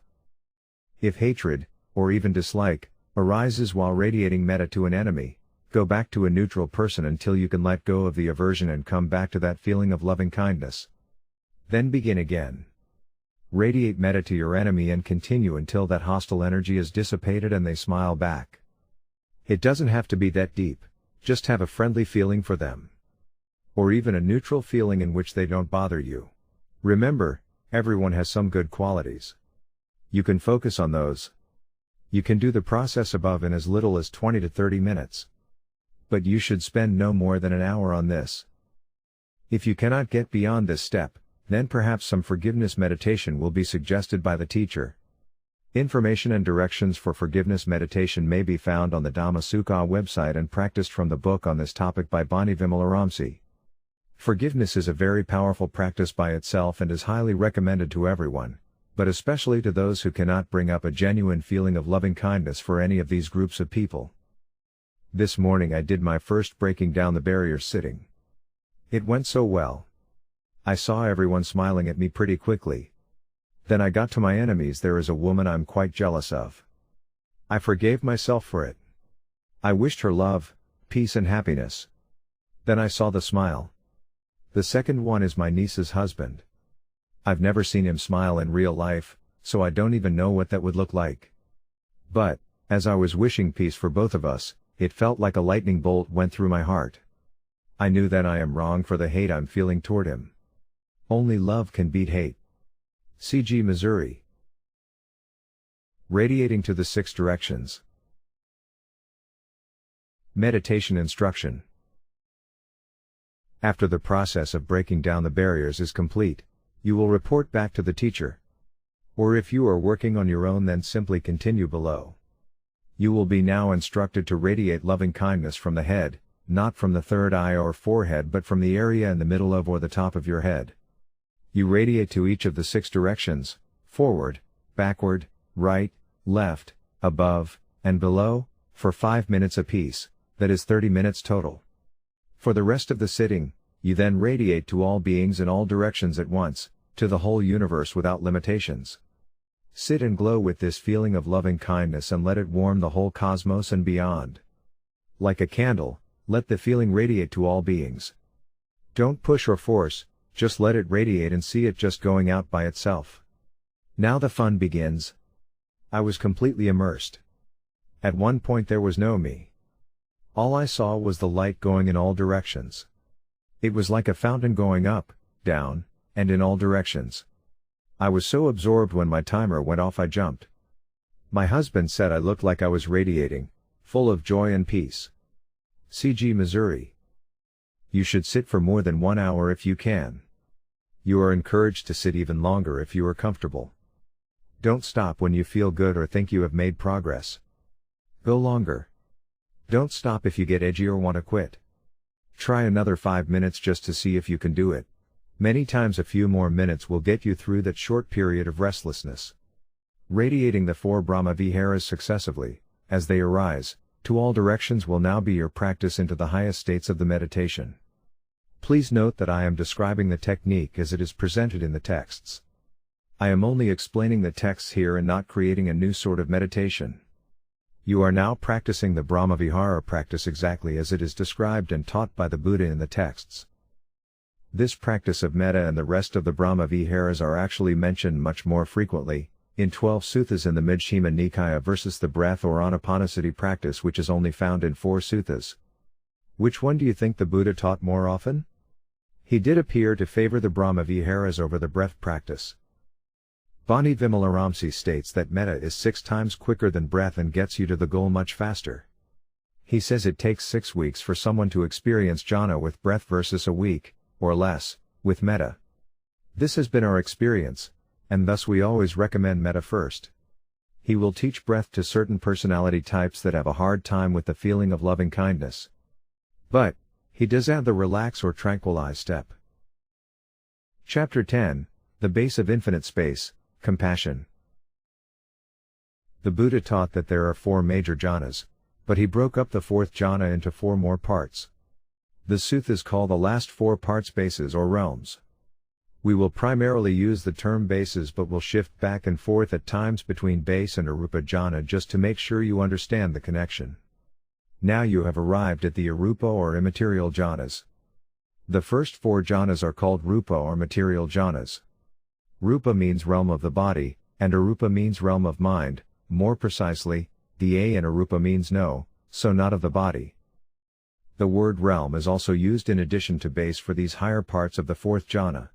If hatred, or even dislike, arises while radiating metta to an enemy, go back to a neutral person until you can let go of the aversion and come back to that feeling of loving kindness. Then begin again. Radiate metta to your enemy and continue until that hostile energy is dissipated and they smile back. It doesn't have to be that deep, just have a friendly feeling for them. Or even a neutral feeling in which they don't bother you. Remember, everyone has some good qualities. You can focus on those. You can do the process above in as little as 20 to 30 minutes. But you should spend no more than an hour on this. If you cannot get beyond this step, then perhaps some forgiveness meditation will be suggested by the teacher. Information and directions for forgiveness meditation may be found on the Dhamma Sukha website and practiced from the book on this topic by Bani Vimalaramsi. Forgiveness is a very powerful practice by itself and is highly recommended to everyone, but especially to those who cannot bring up a genuine feeling of loving kindness for any of these groups of people. This morning I did my first breaking down the barriers sitting. It went so well. I saw everyone smiling at me pretty quickly. Then I got to my enemies. There is a woman I'm quite jealous of. I forgave myself for it. I wished her love, peace and happiness. Then I saw the smile. The second one is my niece's husband. I've never seen him smile in real life, so I don't even know what that would look like. But, as I was wishing peace for both of us, it felt like a lightning bolt went through my heart. I knew that I am wrong for the hate I'm feeling toward him. Only love can beat hate. C.G. Missouri. Radiating to the six directions. Meditation instruction. After the process of breaking down the barriers is complete, you will report back to the teacher. Or if you are working on your own, then simply continue below. You will be now instructed to radiate loving kindness from the head, not from the third eye or forehead, but from the area in the middle of or the top of your head. You radiate to each of the six directions: forward, backward, right, left, above, and below, for 5 minutes apiece, that is 30 minutes total. For the rest of the sitting, you then radiate to all beings in all directions at once, to the whole universe without limitations. Sit and glow with this feeling of loving kindness and let it warm the whole cosmos and beyond. Like a candle, let the feeling radiate to all beings. Don't push or force, just let it radiate and see it just going out by itself. Now the fun begins. I was completely immersed. At one point there was no me. All I saw was the light going in all directions. It was like a fountain going up, down, and in all directions. I was so absorbed when my timer went off I jumped. My husband said I looked like I was radiating, full of joy and peace. C.G. Missouri. You should sit for more than 1 hour if you can. You are encouraged to sit even longer if you are comfortable. Don't stop when you feel good or think you have made progress. Go longer. Don't stop if you get edgy or want to quit. Try another 5 minutes just to see if you can do it. Many times a few more minutes will get you through that short period of restlessness. Radiating the 4 Brahma Viharas successively, as they arise, to all directions will now be your practice into the highest states of the meditation. Please note that I am describing the technique as it is presented in the texts. I am only explaining the texts here and not creating a new sort of meditation. You are now practicing the Brahma-Vihara practice exactly as it is described and taught by the Buddha in the texts. This practice of metta and the rest of the Brahma-Viharas are actually mentioned much more frequently, in 12 suttas in the Majjhima Nikaya versus the breath or anapanasati practice, which is only found in 4 suttas. Which one do you think the Buddha taught more often? He did appear to favor the Brahma-Viharas over the breath practice. Bani Vimalaramsi states that metta is 6 times quicker than breath and gets you to the goal much faster. He says it takes 6 weeks for someone to experience jhana with breath versus a week, or less, with metta. This has been our experience, and thus we always recommend metta first. He will teach breath to certain personality types that have a hard time with the feeling of loving kindness. But, he does add the relax or tranquilize step. Chapter 10, The Base of Infinite Space, Compassion. The Buddha taught that there are 4 major jhanas, but he broke up the 4th jhana into 4 more parts. The suttas call the last 4 parts bases or realms. We will primarily use the term bases but will shift back and forth at times between base and arupa jhana just to make sure you understand the connection. Now you have arrived at the arupa or immaterial jhanas. The first 4 jhanas are called rupa or material jhanas. Rupa means realm of the body, and arupa means realm of mind. More precisely, the A in arupa means no, so not of the body. The word realm is also used in addition to base for these higher parts of the 4th jhana.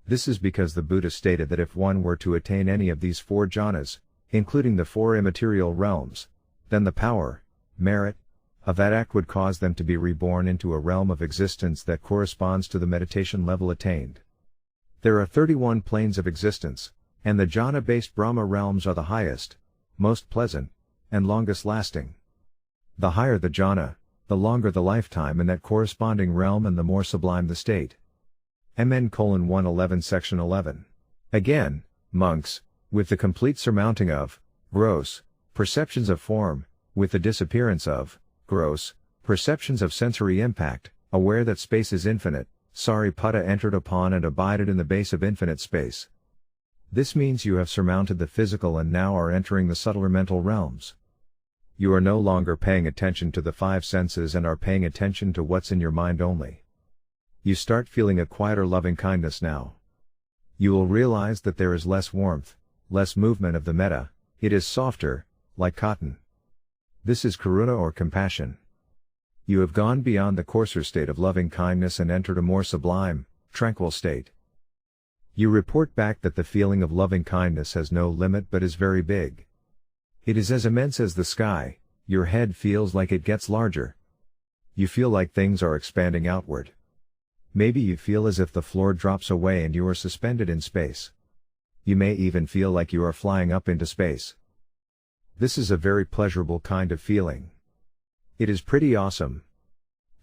This is because the Buddha stated that if one were to attain any of these 4 jhanas, including the 4 immaterial realms, then the power, merit, of that act would cause them to be reborn into a realm of existence that corresponds to the meditation level attained. There are 31 planes of existence, and the jhana-based Brahma realms are the highest, most pleasant, and longest lasting. The higher the jhana, the longer the lifetime in that corresponding realm and the more sublime the state. MN:111 Section 11. Again, monks, with the complete surmounting of gross perceptions of form, with the disappearance of gross perceptions of sensory impact, aware that space is infinite, Sariputta entered upon and abided in the base of infinite space. This means you have surmounted the physical and now are entering the subtler mental realms. You are no longer paying attention to the five senses and are paying attention to what's in your mind only. You start feeling a quieter loving kindness now. You will realize that there is less warmth, less movement of the metta, it is softer, like cotton. This is karuna or compassion. You have gone beyond the coarser state of loving kindness and entered a more sublime, tranquil state. You report back that the feeling of loving kindness has no limit but is very big. It is as immense as the sky, your head feels like it gets larger. You feel like things are expanding outward. Maybe you feel as if the floor drops away and you are suspended in space. You may even feel like you are flying up into space. This is a very pleasurable kind of feeling. It is pretty awesome.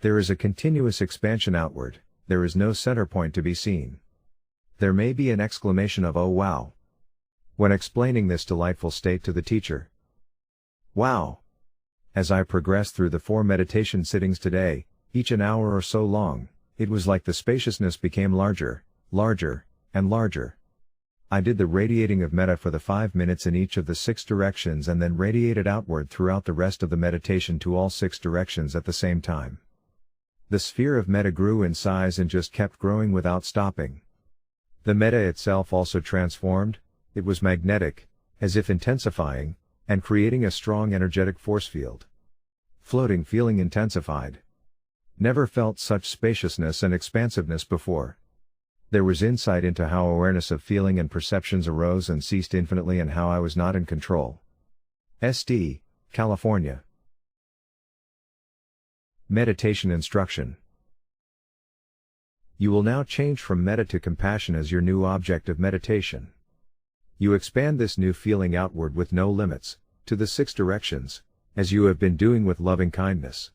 There is a continuous expansion outward, there is no center point to be seen. There may be an exclamation of "Oh wow!" when explaining this delightful state to the teacher. Wow! As I progressed through the 4 meditation sittings today, each an hour or so long, it was like the spaciousness became larger, larger, and larger. I did the radiating of metta for the 5 minutes in each of the 6 directions and then radiated outward throughout the rest of the meditation to all 6 directions at the same time. The sphere of metta grew in size and just kept growing without stopping. The metta itself also transformed, it was magnetic, as if intensifying, and creating a strong energetic force field. Floating feeling intensified. Never felt such spaciousness and expansiveness before. There was insight into how awareness of feeling and perceptions arose and ceased infinitely and how I was not in control. SD, California. Meditation Instruction. You will now change from metta to compassion as your new object of meditation. You expand this new feeling outward with no limits, to the 6 directions, as you have been doing with loving kindness.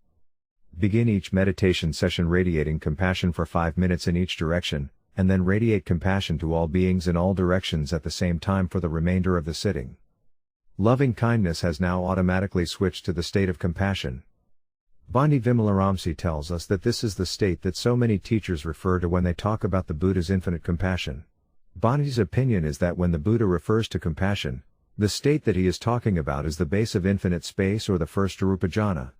Begin each meditation session radiating compassion for 5 minutes in each direction, and then radiate compassion to all beings in all directions at the same time for the remainder of the sitting. Loving kindness has now automatically switched to the state of compassion. Bhante Vimalaramsi tells us that this is the state that so many teachers refer to when they talk about the Buddha's infinite compassion. Bhante's opinion is that when the Buddha refers to compassion, the state that he is talking about is the base of infinite space or the first Arupa Jhana.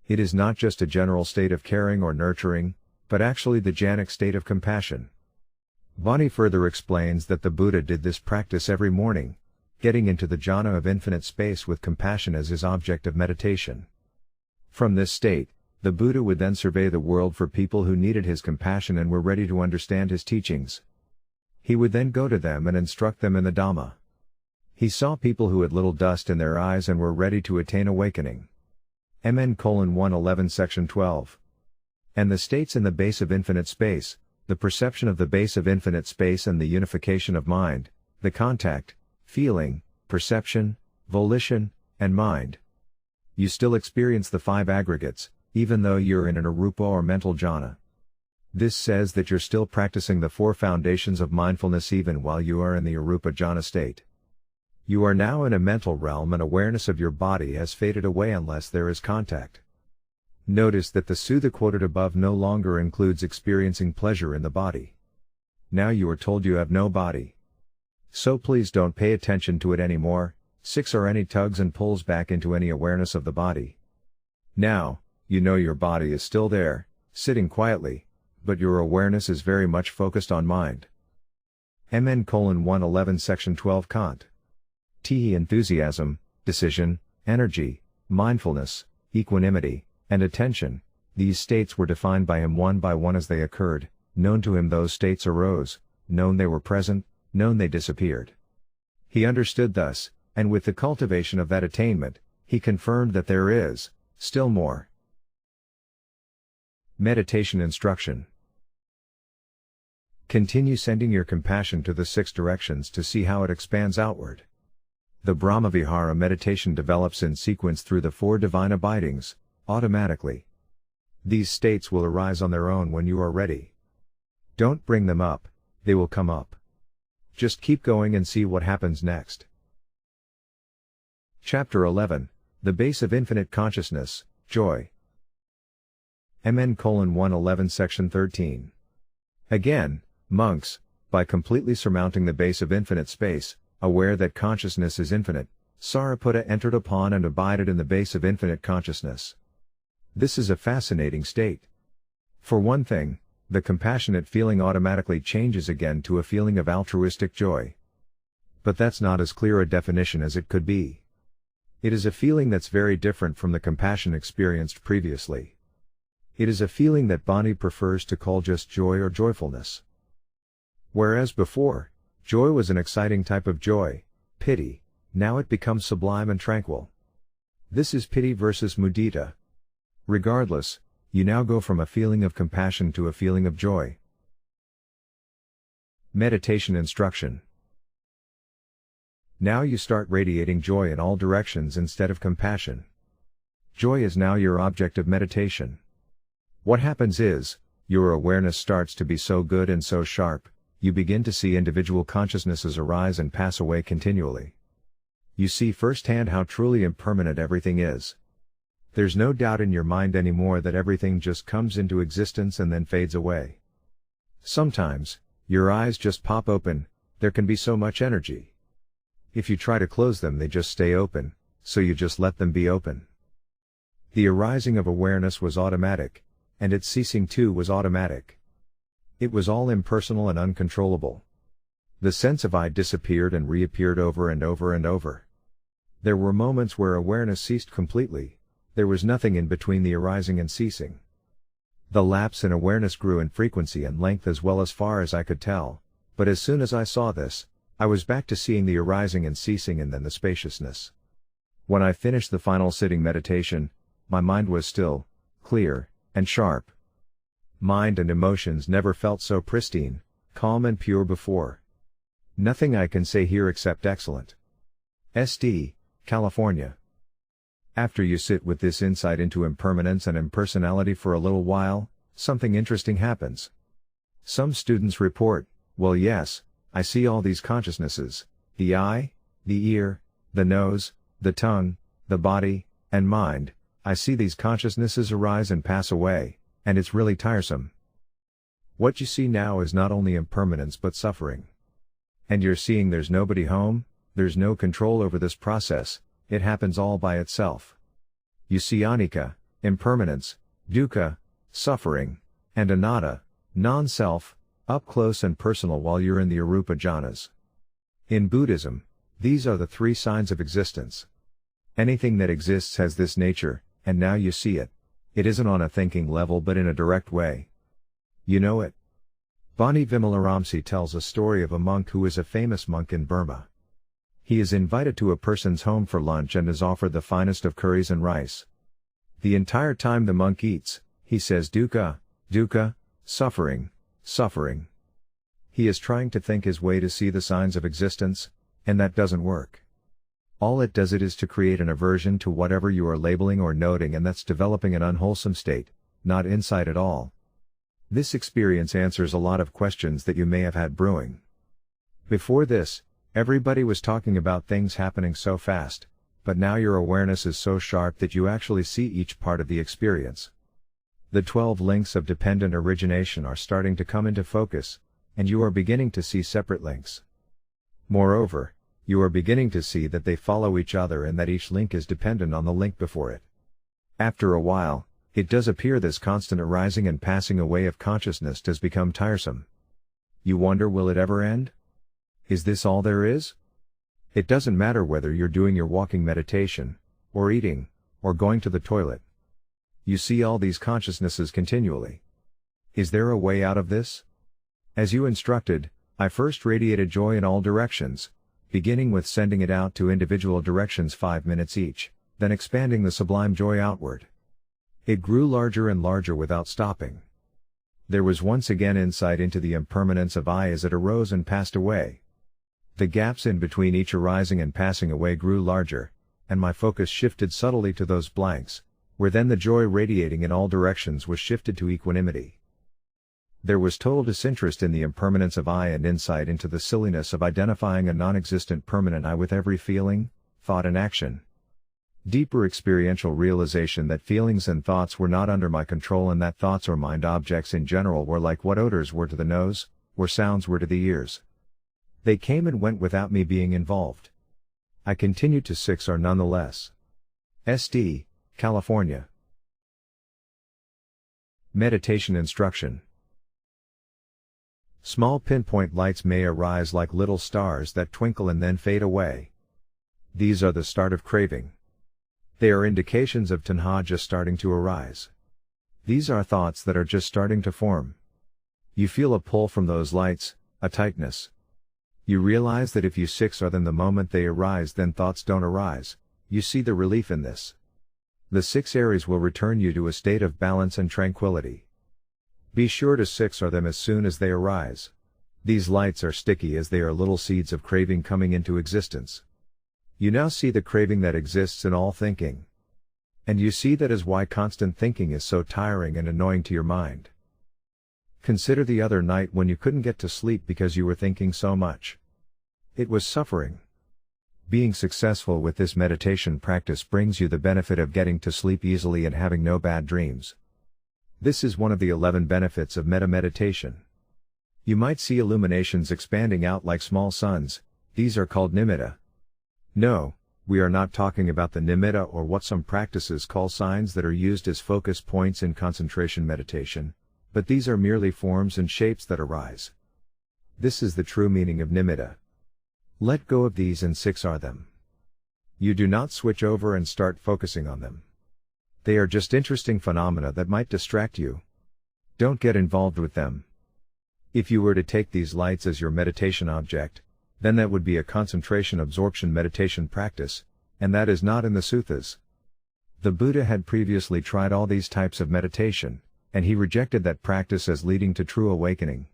It is not just a general state of caring or nurturing, but actually the jhanic state of compassion. Bhante further explains that the Buddha did this practice every morning, getting into the jhana of infinite space with compassion as his object of meditation. From this state, the Buddha would then survey the world for people who needed his compassion and were ready to understand his teachings. He would then go to them and instruct them in the Dhamma. He saw people who had little dust in their eyes and were ready to attain awakening. MN:111 Section 12. And the states in the base of infinite space, the perception of the base of infinite space and the unification of mind, the contact, feeling, perception, volition, and mind. You still experience the 5 aggregates, even though you're in an arupa or mental jhana. This says that you're still practicing the 4 foundations of mindfulness even while you are in the arupa jhana state. You are now in a mental realm and awareness of your body has faded away unless there is contact. Notice that the sutta quoted above no longer includes experiencing pleasure in the body. Now you are told you have no body. So please don't pay attention to it anymore, 6 or any tugs and pulls back into any awareness of the body. Now, you know your body is still there, sitting quietly, but your awareness is very much focused on mind. MN:111 Section 12 Kant. T. Enthusiasm, decision, energy, mindfulness, equanimity, and attention, these states were defined by him one by one as they occurred, known to him those states arose, known they were present, known they disappeared. He understood thus, and with the cultivation of that attainment, he confirmed that there is, still more. Meditation Instruction. Continue sending your compassion to the 6 directions to see how it expands outward. The Brahmavihara meditation develops in sequence through the 4 divine abidings, automatically. These states will arise on their own when you are ready. Don't bring them up, they will come up. Just keep going and see what happens next. Chapter 11, The Base of Infinite Consciousness, Joy. MN:111 Section 13. Again, monks, by completely surmounting the base of infinite space, aware that consciousness is infinite, Sariputta entered upon and abided in the base of infinite consciousness. This is a fascinating state. For one thing, the compassionate feeling automatically changes again to a feeling of altruistic joy. But that's not as clear a definition as it could be. It is a feeling that's very different from the compassion experienced previously. It is a feeling that Bani prefers to call just joy or joyfulness. Whereas before, joy was an exciting type of joy, pity, now it becomes sublime and tranquil. This is pity versus mudita. Regardless, you now go from a feeling of compassion to a feeling of joy. Meditation instruction. Now you start radiating joy in all directions instead of compassion. Joy is now your object of meditation. What happens is, your awareness starts to be so good and so sharp, you begin to see individual consciousnesses arise and pass away continually. You see firsthand how truly impermanent everything is. There's no doubt in your mind anymore that everything just comes into existence and then fades away. Sometimes, your eyes just pop open, there can be so much energy. If you try to close them, they just stay open, so you just let them be open. The arising of awareness was automatic, and its ceasing too was automatic. It was all impersonal and uncontrollable. The sense of I disappeared and reappeared over and over and over. There were moments where awareness ceased completely, there was nothing in between the arising and ceasing. The lapse in awareness grew in frequency and length as well as far as I could tell, but as soon as I saw this, I was back to seeing the arising and ceasing and then the spaciousness. When I finished the final sitting meditation, my mind was still, clear, and sharp. Mind and emotions never felt so pristine, calm and pure before. Nothing I can say here except excellent. SD, California. After you sit with this insight into impermanence and impersonality for a little while, something interesting happens. Some students report, well yes, I see all these consciousnesses, the eye, the ear, the nose, the tongue, the body, and mind, I see these consciousnesses arise and pass away, and it's really tiresome. What you see now is not only impermanence but suffering. And you're seeing there's nobody home, there's no control over this process, it happens all by itself. You see anicca, impermanence, dukkha, suffering, and anatta, non-self, up close and personal while you're in the arupa jhanas. In Buddhism, these are the three signs of existence. Anything that exists has this nature, and now you see it. It isn't on a thinking level but in a direct way. You know it. Bani Vimalaramsi tells a story of a monk who is a famous monk in Burma. He is invited to a person's home for lunch and is offered the finest of curries and rice. The entire time the monk eats, he says dukkha, dukkha, suffering, suffering. He is trying to think his way to see the signs of existence, and that doesn't work. All it does is to create an aversion to whatever you are labeling or noting, and that's developing an unwholesome state, not insight at all. This experience answers a lot of questions that you may have had brewing. Before this, everybody was talking about things happening so fast, but now your awareness is so sharp that you actually see each part of the experience. The 12 links of dependent origination are starting to come into focus, and you are beginning to see separate links. Moreover, you are beginning to see that they follow each other and that each link is dependent on the link before it. After a while, it does appear this constant arising and passing away of consciousness does become tiresome. You wonder, will it ever end? Is this all there is? It doesn't matter whether you're doing your walking meditation, or eating, or going to the toilet. You see all these consciousnesses continually. Is there a way out of this? As you instructed, I first radiated joy in all directions, beginning with sending it out to individual directions 5 minutes each, then expanding the sublime joy outward. It grew larger and larger without stopping. There was once again insight into the impermanence of I as it arose and passed away. The gaps in between each arising and passing away grew larger, and my focus shifted subtly to those blanks, where then the joy radiating in all directions was shifted to equanimity. There was total disinterest in the impermanence of I and insight into the silliness of identifying a non-existent permanent I with every feeling, thought and action. Deeper experiential realization that feelings and thoughts were not under my control, and that thoughts or mind objects in general were like what odors were to the nose, or sounds were to the ears. They came and went without me being involved. I continue to 6R nonetheless. SD, California. Meditation Instruction. Small pinpoint lights may arise like little stars that twinkle and then fade away. These are the start of craving. They are indications of tanha just starting to arise. These are thoughts that are just starting to form. You feel a pull from those lights, a tightness. You realize that if you 6R them the moment they arise, then thoughts don't arise. You see the relief in this. The 6 Aries will return you to a state of balance and tranquility. Be sure to 6R them as soon as they arise. These lights are sticky as they are little seeds of craving coming into existence. You now see the craving that exists in all thinking. And you see that is why constant thinking is so tiring and annoying to your mind. Consider the other night when you couldn't get to sleep because you were thinking so much. It was suffering. Being successful with this meditation practice brings you the benefit of getting to sleep easily and having no bad dreams. This is one of the 11 benefits of metta meditation. You might see illuminations expanding out like small suns. These are called nimitta. No, we are not talking about the nimitta or what some practices call signs that are used as focus points in concentration meditation, but these are merely forms and shapes that arise. This is the true meaning of nimitta. Let go of these and 6R them. You do not switch over and start focusing on them. They are just interesting phenomena that might distract you. Don't get involved with them. If you were to take these lights as your meditation object, then that would be a concentration absorption meditation practice, and that is not in the suttas. The Buddha had previously tried all these types of meditation, and he rejected that practice as leading to true awakening.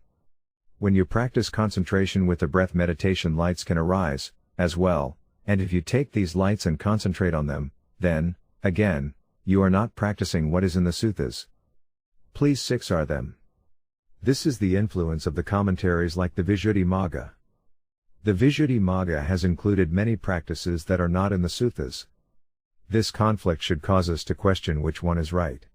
When you practice concentration with the breath, meditation lights can arise, as well, and if you take these lights and concentrate on them, then, again, you are not practicing what is in the suttas. Please 6R them. This is the influence of the commentaries like the Visuddhimagga. The Visuddhimagga has included many practices that are not in the suttas. This conflict should cause us to question which one is right.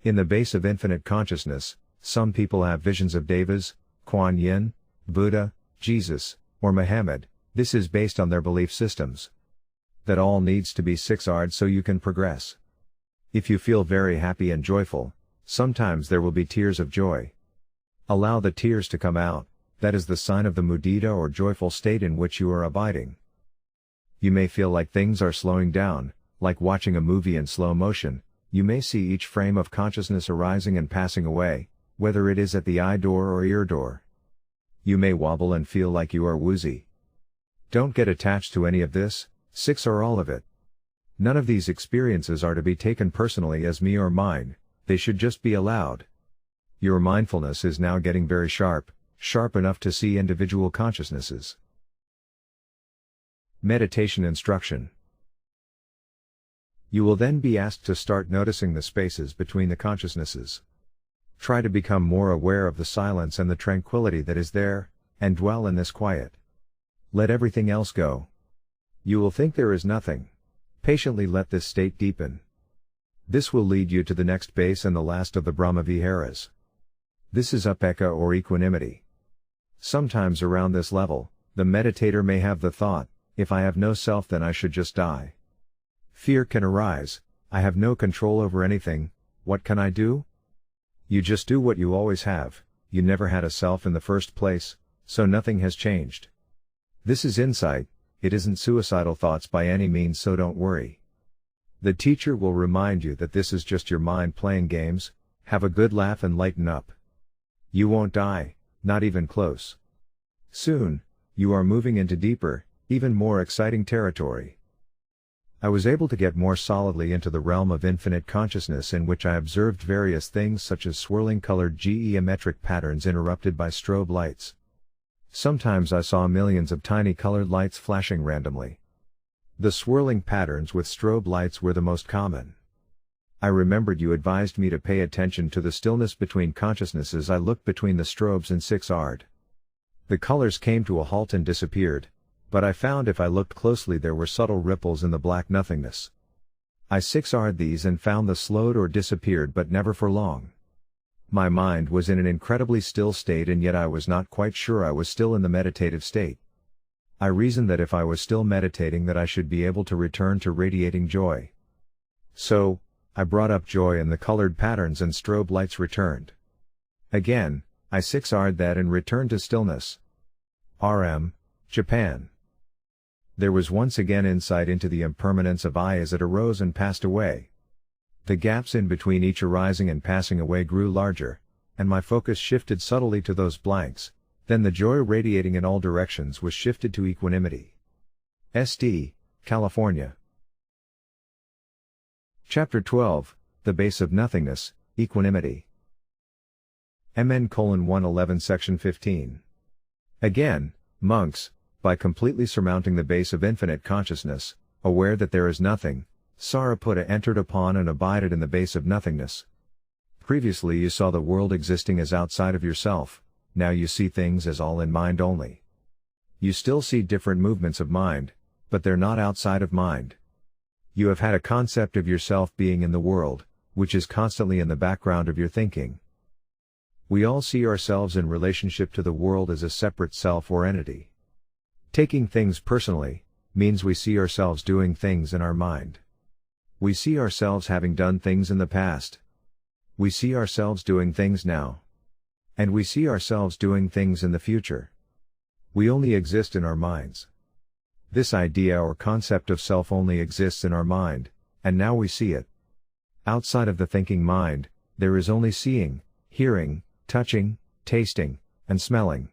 In the base of infinite consciousness, some people have visions of devas, Kuan Yin, Buddha, Jesus, or Muhammad. This is based on their belief systems. That all needs to be 6R'd so you can progress. If you feel very happy and joyful, sometimes there will be tears of joy. Allow the tears to come out. That is the sign of the mudita or joyful state in which you are abiding. You may feel like things are slowing down, like watching a movie in slow motion. You may see each frame of consciousness arising and passing away, whether it is at the eye door or ear door. You may wobble and feel like you are woozy. Don't get attached to any of this, 6R all of it. None of these experiences are to be taken personally as me or mine, they should just be allowed. Your mindfulness is now getting very sharp enough to see individual consciousnesses. Meditation Instruction. You will then be asked to start noticing the spaces between the consciousnesses. Try to become more aware of the silence and the tranquility that is there, and dwell in this quiet. Let everything else go. You will think there is nothing. Patiently let this state deepen. This will lead you to the next base and the last of the Brahma Viharas. This is upekkha or equanimity. Sometimes around this level, the meditator may have the thought, if I have no self then I should just die. Fear can arise, I have no control over anything, what can I do? You just do what you always have, you never had a self in the first place, so nothing has changed. This is insight, it isn't suicidal thoughts by any means, so don't worry. The teacher will remind you that this is just your mind playing games. Have a good laugh and lighten up. You won't die, not even close. Soon, you are moving into deeper, even more exciting territory. I was able to get more solidly into the realm of infinite consciousness, in which I observed various things such as swirling colored geometric patterns interrupted by strobe lights. Sometimes I saw millions of tiny colored lights flashing randomly. The swirling patterns with strobe lights were the most common. I remembered you advised me to pay attention to the stillness between consciousnesses. I looked between the strobes and 6R'd. The colors came to a halt and disappeared, but I found if I looked closely there were subtle ripples in the black nothingness. I 6R'd these and found the slowed or disappeared, but never for long. My mind was in an incredibly still state, and yet I was not quite sure I was still in the meditative state. I reasoned that if I was still meditating that I should be able to return to radiating joy. So, I brought up joy and the colored patterns and strobe lights returned. Again, I 6R'd that and returned to stillness. RM, Japan. There was once again insight into the impermanence of I as it arose and passed away. The gaps in between each arising and passing away grew larger, and my focus shifted subtly to those blanks, then the joy radiating in all directions was shifted to equanimity. SD, California. Chapter 12, The Base of Nothingness, Equanimity. MN:111 Section 15. Again, monks, by completely surmounting the base of infinite consciousness, aware that there is nothing, Sariputta entered upon and abided in the base of nothingness. Previously you saw the world existing as outside of yourself, now you see things as all in mind only. You still see different movements of mind, but they're not outside of mind. You have had a concept of yourself being in the world, which is constantly in the background of your thinking. We all see ourselves in relationship to the world as a separate self or entity. Taking things personally, means we see ourselves doing things in our mind. We see ourselves having done things in the past. We see ourselves doing things now. And we see ourselves doing things in the future. We only exist in our minds. This idea or concept of self only exists in our mind, and now we see it. Outside of the thinking mind, there is only seeing, hearing, touching, tasting, and smelling.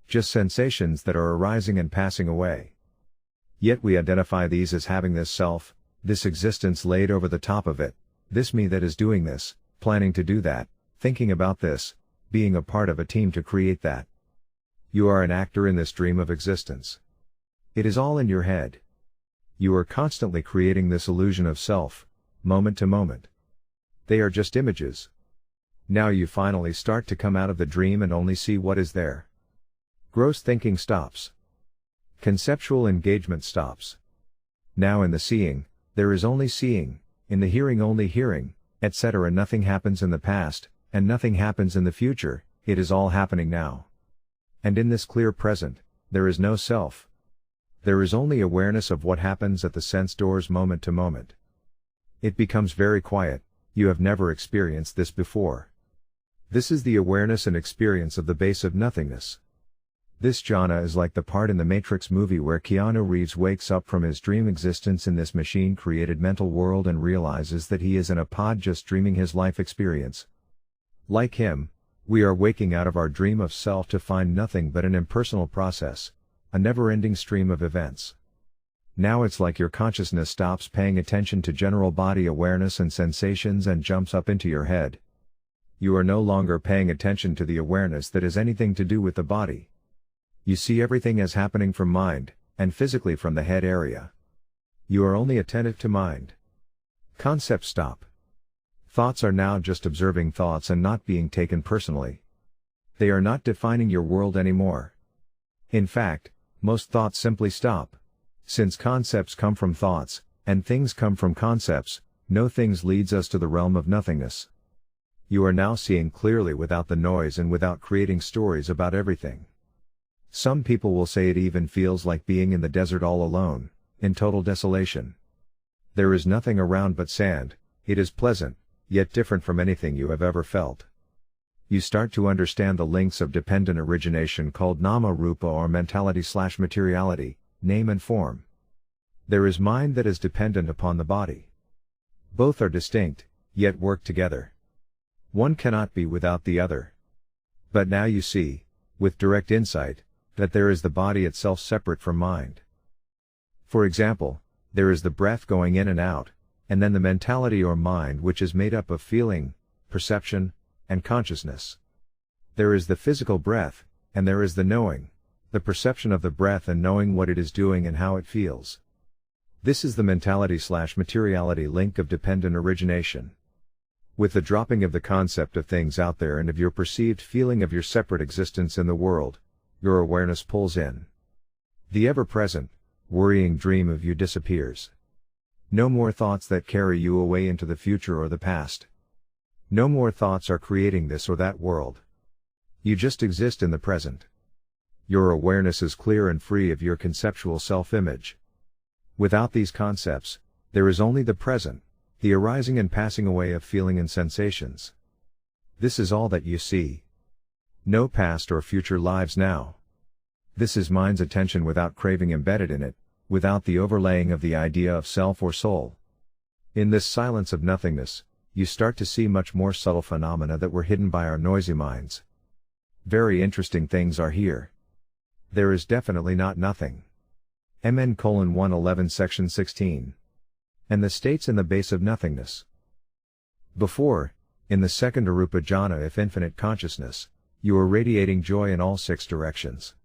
Just sensations that are arising and passing away. Yet we identify these as having this self, this existence laid over the top of it, this me that is doing this, planning to do that, thinking about this, being a part of a team to create that. You are an actor in this dream of existence. It is all in your head. You are constantly creating this illusion of self, moment to moment. They are just images. Now you finally start to come out of the dream and only see what is there. Gross thinking stops. Conceptual engagement stops. Now in the seeing, there is only seeing, in the hearing only hearing, etc. Nothing happens in the past, and nothing happens in the future, it is all happening now. And in this clear present, there is no self. There is only awareness of what happens at the sense doors moment to moment. It becomes very quiet, you have never experienced this before. This is the awareness and experience of the base of nothingness. This jhana is like the part in the Matrix movie where Keanu Reeves wakes up from his dream existence in this machine-created mental world and realizes that he is in a pod just dreaming his life experience. Like him, we are waking out of our dream of self to find nothing but an impersonal process, a never-ending stream of events. Now it's like your consciousness stops paying attention to general body awareness and sensations and jumps up into your head. You are no longer paying attention to the awareness that has anything to do with the body. You see everything as happening from mind, and physically from the head area. You are only attentive to mind. Concepts stop. Thoughts are now just observing thoughts and not being taken personally. They are not defining your world anymore. In fact, most thoughts simply stop. Since concepts come from thoughts, and things come from concepts, no things leads us to the realm of nothingness. You are now seeing clearly without the noise and without creating stories about everything. Some people will say it even feels like being in the desert all alone, in total desolation. There is nothing around but sand, it is pleasant, yet different from anything you have ever felt. You start to understand the links of dependent origination called nama rupa or mentality/materiality, name and form. There is mind that is dependent upon the body. Both are distinct, yet work together. One cannot be without the other. But now you see, with direct insight, that there is the body itself separate from mind. For example, there is the breath going in and out, and then the mentality or mind which is made up of feeling, perception, and consciousness. There is the physical breath, and there is the knowing, the perception of the breath and knowing what it is doing and how it feels. This is the mentality/materiality link of dependent origination. With the dropping of the concept of things out there and of your perceived feeling of your separate existence in the world, your awareness pulls in. The ever-present, worrying dream of you disappears. No more thoughts that carry you away into the future or the past. No more thoughts are creating this or that world. You just exist in the present. Your awareness is clear and free of your conceptual self-image. Without these concepts, there is only the present, the arising and passing away of feeling and sensations. This is all that you see. No past or future lives now. This is mind's attention without craving embedded in it, without the overlaying of the idea of self or soul. In this silence of nothingness, you start to see much more subtle phenomena that were hidden by our noisy minds. Very interesting things are here. There is definitely not nothing. MN:111 Section 16. And the states in the base of nothingness. Before, in the second Arupa Jhana if infinite consciousness, you were radiating joy in all 6 directions.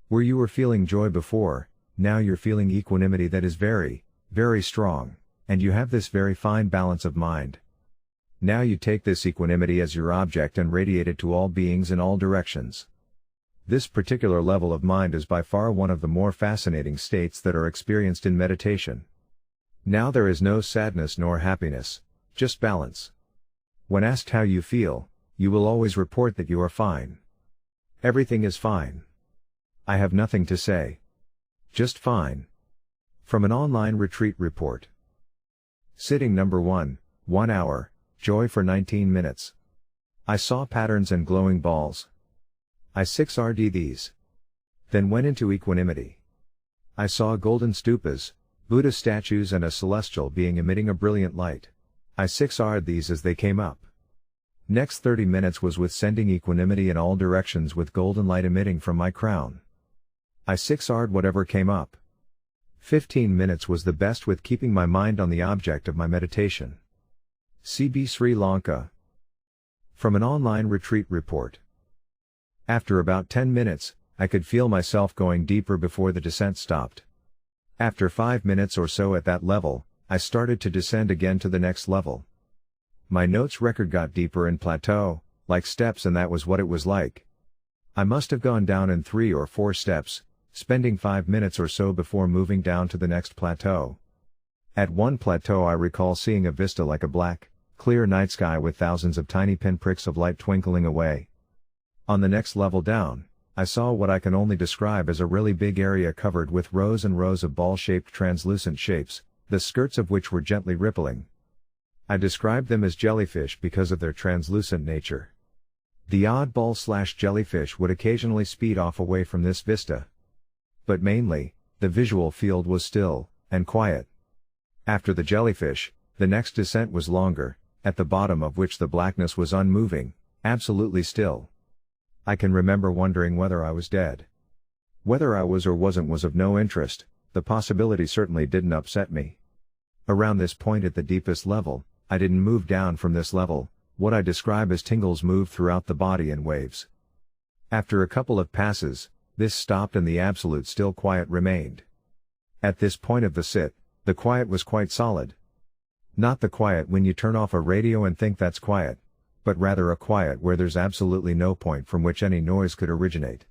Where you were feeling joy before, now you're feeling equanimity that is very, very strong, and you have this very fine balance of mind. Now you take this equanimity as your object and radiate it to all beings in all directions. This particular level of mind is by far one of the more fascinating states that are experienced in meditation. Now there is no sadness nor happiness, just balance. When asked how you feel, you will always report that you are fine. Everything is fine. I have nothing to say. Just fine. From an online retreat report. Sitting number 1, 1 hour, joy for 19 minutes. I saw patterns and glowing balls. I 6R'd these. Then went into equanimity. I saw golden stupas, Buddha statues and a celestial being emitting a brilliant light. I 6R'd these as they came up. Next 30 minutes was with sending equanimity in all directions with golden light emitting from my crown. I 6R'd whatever came up. 15 minutes was the best with keeping my mind on the object of my meditation. CB Sri Lanka. From an online retreat report. After about 10 minutes, I could feel myself going deeper before the descent stopped. After 5 minutes or so at that level, I started to descend again to the next level. My notes record got deeper and plateau, like steps, and that was what it was like. I must have gone down in 3 or 4 steps, spending 5 minutes or so before moving down to the next plateau. At one plateau I recall seeing a vista like a black, clear night sky with thousands of tiny pinpricks of light twinkling away. On the next level down, I saw what I can only describe as a really big area covered with rows and rows of ball-shaped translucent shapes, the skirts of which were gently rippling. I described them as jellyfish because of their translucent nature. The oddball/jellyfish would occasionally speed off away from this vista. But mainly, the visual field was still, and quiet. After the jellyfish, the next descent was longer, at the bottom of which the blackness was unmoving, absolutely still. I can remember wondering whether I was dead. Whether I was or wasn't was of no interest, the possibility certainly didn't upset me. Around this point at the deepest level, I didn't move down from this level, what I describe as tingles moved throughout the body in waves. After a couple of passes, this stopped and the absolute still quiet remained. At this point of the sit, the quiet was quite solid. Not the quiet when you turn off a radio and think that's quiet, but rather a quiet where there's absolutely no point from which any noise could originate.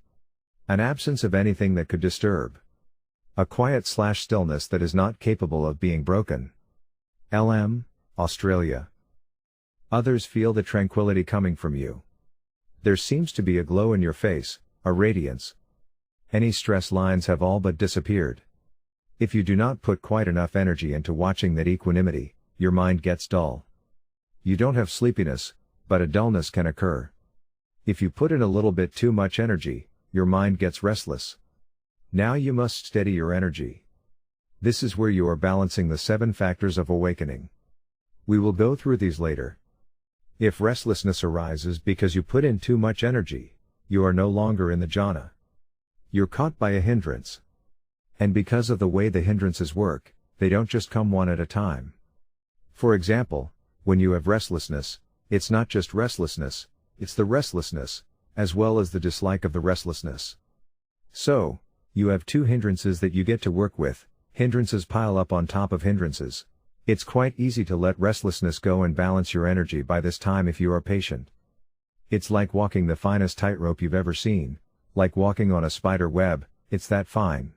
An absence of anything that could disturb. A quiet/stillness that is not capable of being broken. LM, Australia. Others feel the tranquility coming from you. There seems to be a glow in your face, a radiance. Any stress lines have all but disappeared. If you do not put quite enough energy into watching that equanimity, your mind gets dull. You don't have sleepiness, but a dullness can occur. If you put in a little bit too much energy, your mind gets restless. Now you must steady your energy. This is where you are balancing the 7 factors of awakening. We will go through these later. If restlessness arises because you put in too much energy, you are no longer in the jhana. You're caught by a hindrance. And because of the way the hindrances work, they don't just come one at a time. For example, when you have restlessness, it's not just restlessness, it's the restlessness, as well as the dislike of the restlessness. So, you have 2 hindrances that you get to work with. Hindrances pile up on top of hindrances. It's quite easy to let restlessness go and balance your energy by this time if you are patient. It's like walking the finest tightrope you've ever seen, like walking on a spider web, it's that fine.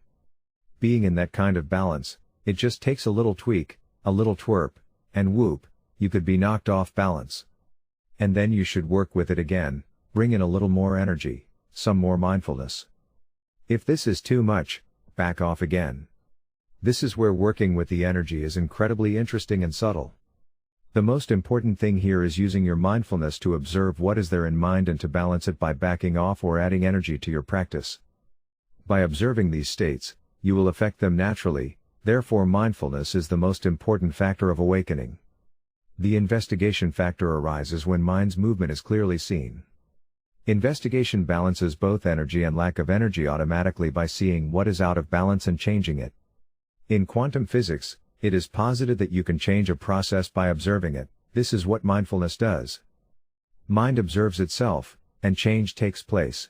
Being in that kind of balance, it just takes a little tweak, a little twerp, and whoop, you could be knocked off balance. And then you should work with it again, bring in a little more energy, some more mindfulness. If this is too much, back off again. This is where working with the energy is incredibly interesting and subtle. The most important thing here is using your mindfulness to observe what is there in mind and to balance it by backing off or adding energy to your practice. By observing these states, you will affect them naturally, therefore mindfulness is the most important factor of awakening. The investigation factor arises when mind's movement is clearly seen. Investigation balances both energy and lack of energy automatically by seeing what is out of balance and changing it. In quantum physics, it is posited that you can change a process by observing it. This is what mindfulness does. Mind observes itself, and change takes place.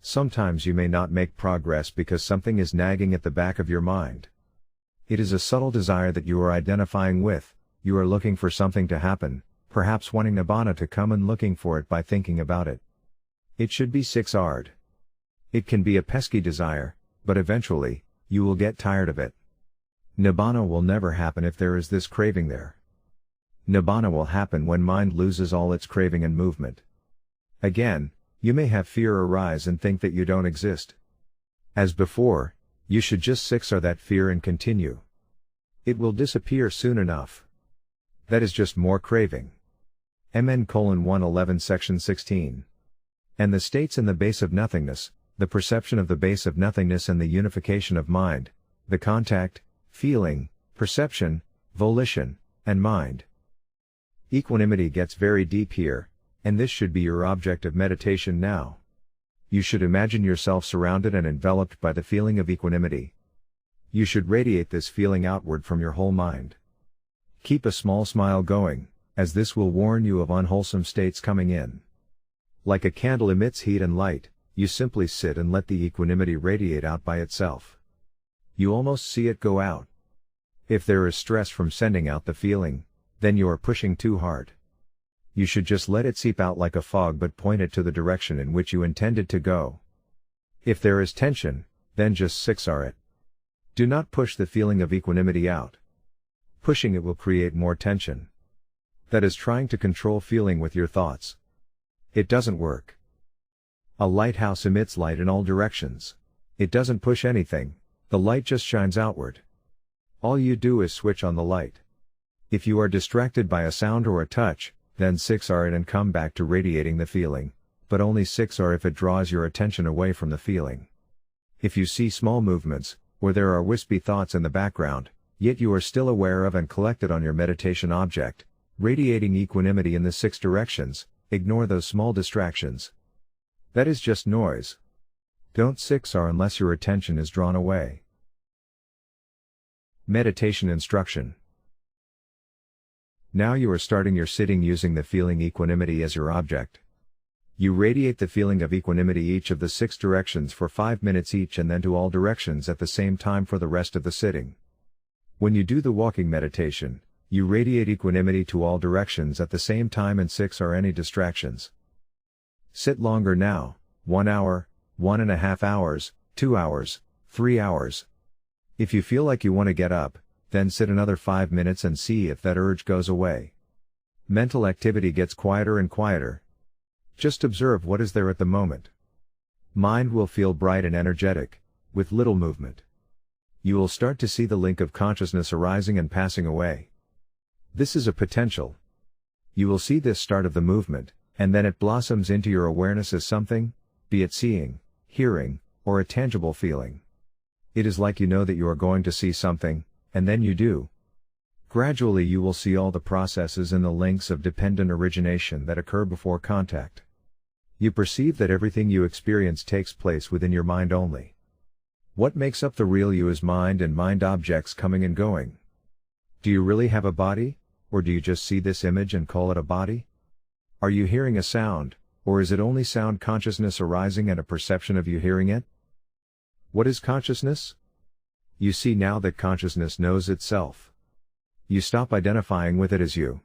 Sometimes you may not make progress because something is nagging at the back of your mind. It is a subtle desire that you are identifying with. You are looking for something to happen, perhaps wanting Nibbana to come and looking for it by thinking about it. It should be 6-Ard. It can be a pesky desire, but eventually, you will get tired of it. Nibbana will never happen if there is this craving there. Nibbana will happen when mind loses all its craving and movement. Again, you may have fear arise and think that you don't exist. As before, you should just 6-R that fear and continue. It will disappear soon enough. That is just more craving. MN:111 Section 16. And the states in the base of nothingness, the perception of the base of nothingness and the unification of mind, the contact, feeling, perception, volition, and mind. Equanimity gets very deep here, and this should be your object of meditation now. You should imagine yourself surrounded and enveloped by the feeling of equanimity. You should radiate this feeling outward from your whole mind. Keep a small smile going, as this will warn you of unwholesome states coming in. Like a candle emits heat and light, you simply sit and let the equanimity radiate out by itself. You almost see it go out. If there is stress from sending out the feeling, then you are pushing too hard. You should just let it seep out like a fog but point it to the direction in which you intend it to go. If there is tension, then just 6-R it. Do not push the feeling of equanimity out. Pushing it will create more tension. That is trying to control feeling with your thoughts. It doesn't work. A lighthouse emits light in all directions. It doesn't push anything, the light just shines outward. All you do is switch on the light. If you are distracted by a sound or a touch, then 6-R it and come back to radiating the feeling, but only 6-R if it draws your attention away from the feeling. If you see small movements, or there are wispy thoughts in the background, yet you are still aware of and collected on your meditation object, radiating equanimity in the 6 directions, ignore those small distractions. That is just noise. Don't 6-R unless your attention is drawn away. Meditation instruction. Now you are starting your sitting using the feeling equanimity as your object. You radiate the feeling of equanimity each of the 6 directions for 5 minutes each and then to all directions at the same time for the rest of the sitting. When you do the walking meditation, you radiate equanimity to all directions at the same time and 6-R any distractions. Sit longer now, 1 hour, 1.5 hours, 2 hours, 3 hours. If you feel like you want to get up, then sit another 5 minutes and see if that urge goes away. Mental activity gets quieter and quieter. Just observe what is there at the moment. Mind will feel bright and energetic, with little movement. You will start to see the link of consciousness arising and passing away. This is a potential. You will see this start of the movement, and then it blossoms into your awareness as something, be it seeing, hearing, or a tangible feeling. It is like you know that you are going to see something, and then you do. Gradually you will see all the processes and the links of dependent origination that occur before contact. You perceive that everything you experience takes place within your mind only. What makes up the real you is mind and mind objects coming and going. Do you really have a body, or do you just see this image and call it a body? Are you hearing a sound, or is it only sound consciousness arising and a perception of you hearing it? What is consciousness? You see now that consciousness knows itself. You stop identifying with it as you.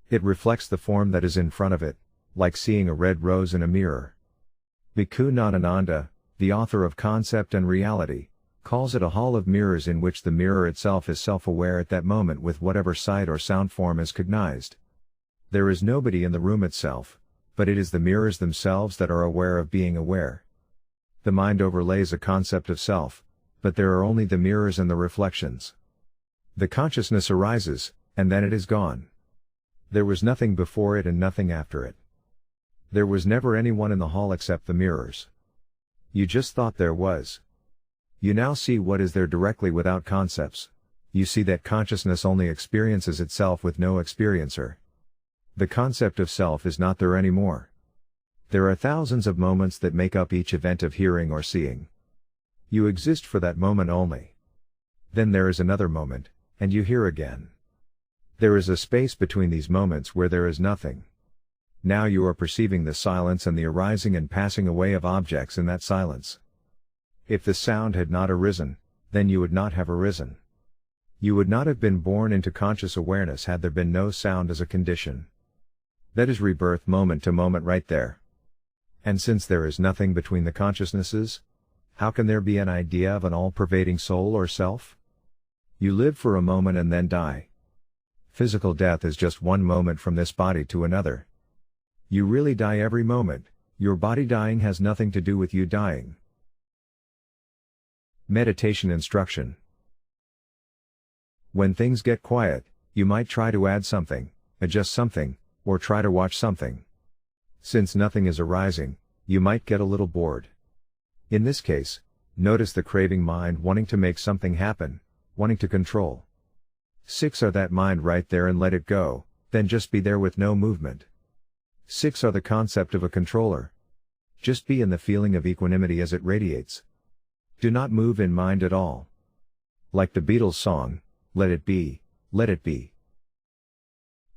It reflects the form that is in front of it, like seeing a red rose in a mirror. Bhikkhu Nātananda, the author of Concept and Reality, calls it a hall of mirrors in which the mirror itself is self-aware at that moment with whatever sight or sound form is cognized. There is nobody in the room itself, but it is the mirrors themselves that are aware of being aware. The mind overlays a concept of self, but there are only the mirrors and the reflections. The consciousness arises, and then it is gone. There was nothing before it and nothing after it. There was never anyone in the hall except the mirrors. You just thought there was. You now see what is there directly without concepts. You see that consciousness only experiences itself with no experiencer. The concept of self is not there anymore. There are thousands of moments that make up each event of hearing or seeing. You exist for that moment only. Then there is another moment, and you hear again. There is a space between these moments where there is nothing. Now you are perceiving the silence and the arising and passing away of objects in that silence. If the sound had not arisen, then you would not have arisen. You would not have been born into conscious awareness had there been no sound as a condition. That is rebirth moment to moment right there. And since there is nothing between the consciousnesses, how can there be an idea of an all-pervading soul or self? You live for a moment and then die. Physical death is just one moment from this body to another. You really die every moment. Your body dying has nothing to do with you dying. Meditation instruction. When things get quiet, you might try to add something, adjust something, or try to watch something. Since nothing is arising, you might get a little bored. In this case, notice the craving mind wanting to make something happen, wanting to control. 6 are that mind right there and let it go, then just be there with no movement. 6 are the concept of a controller. Just be in the feeling of equanimity as it radiates. Do not move in mind at all. Like the Beatles song, let it be, let it be.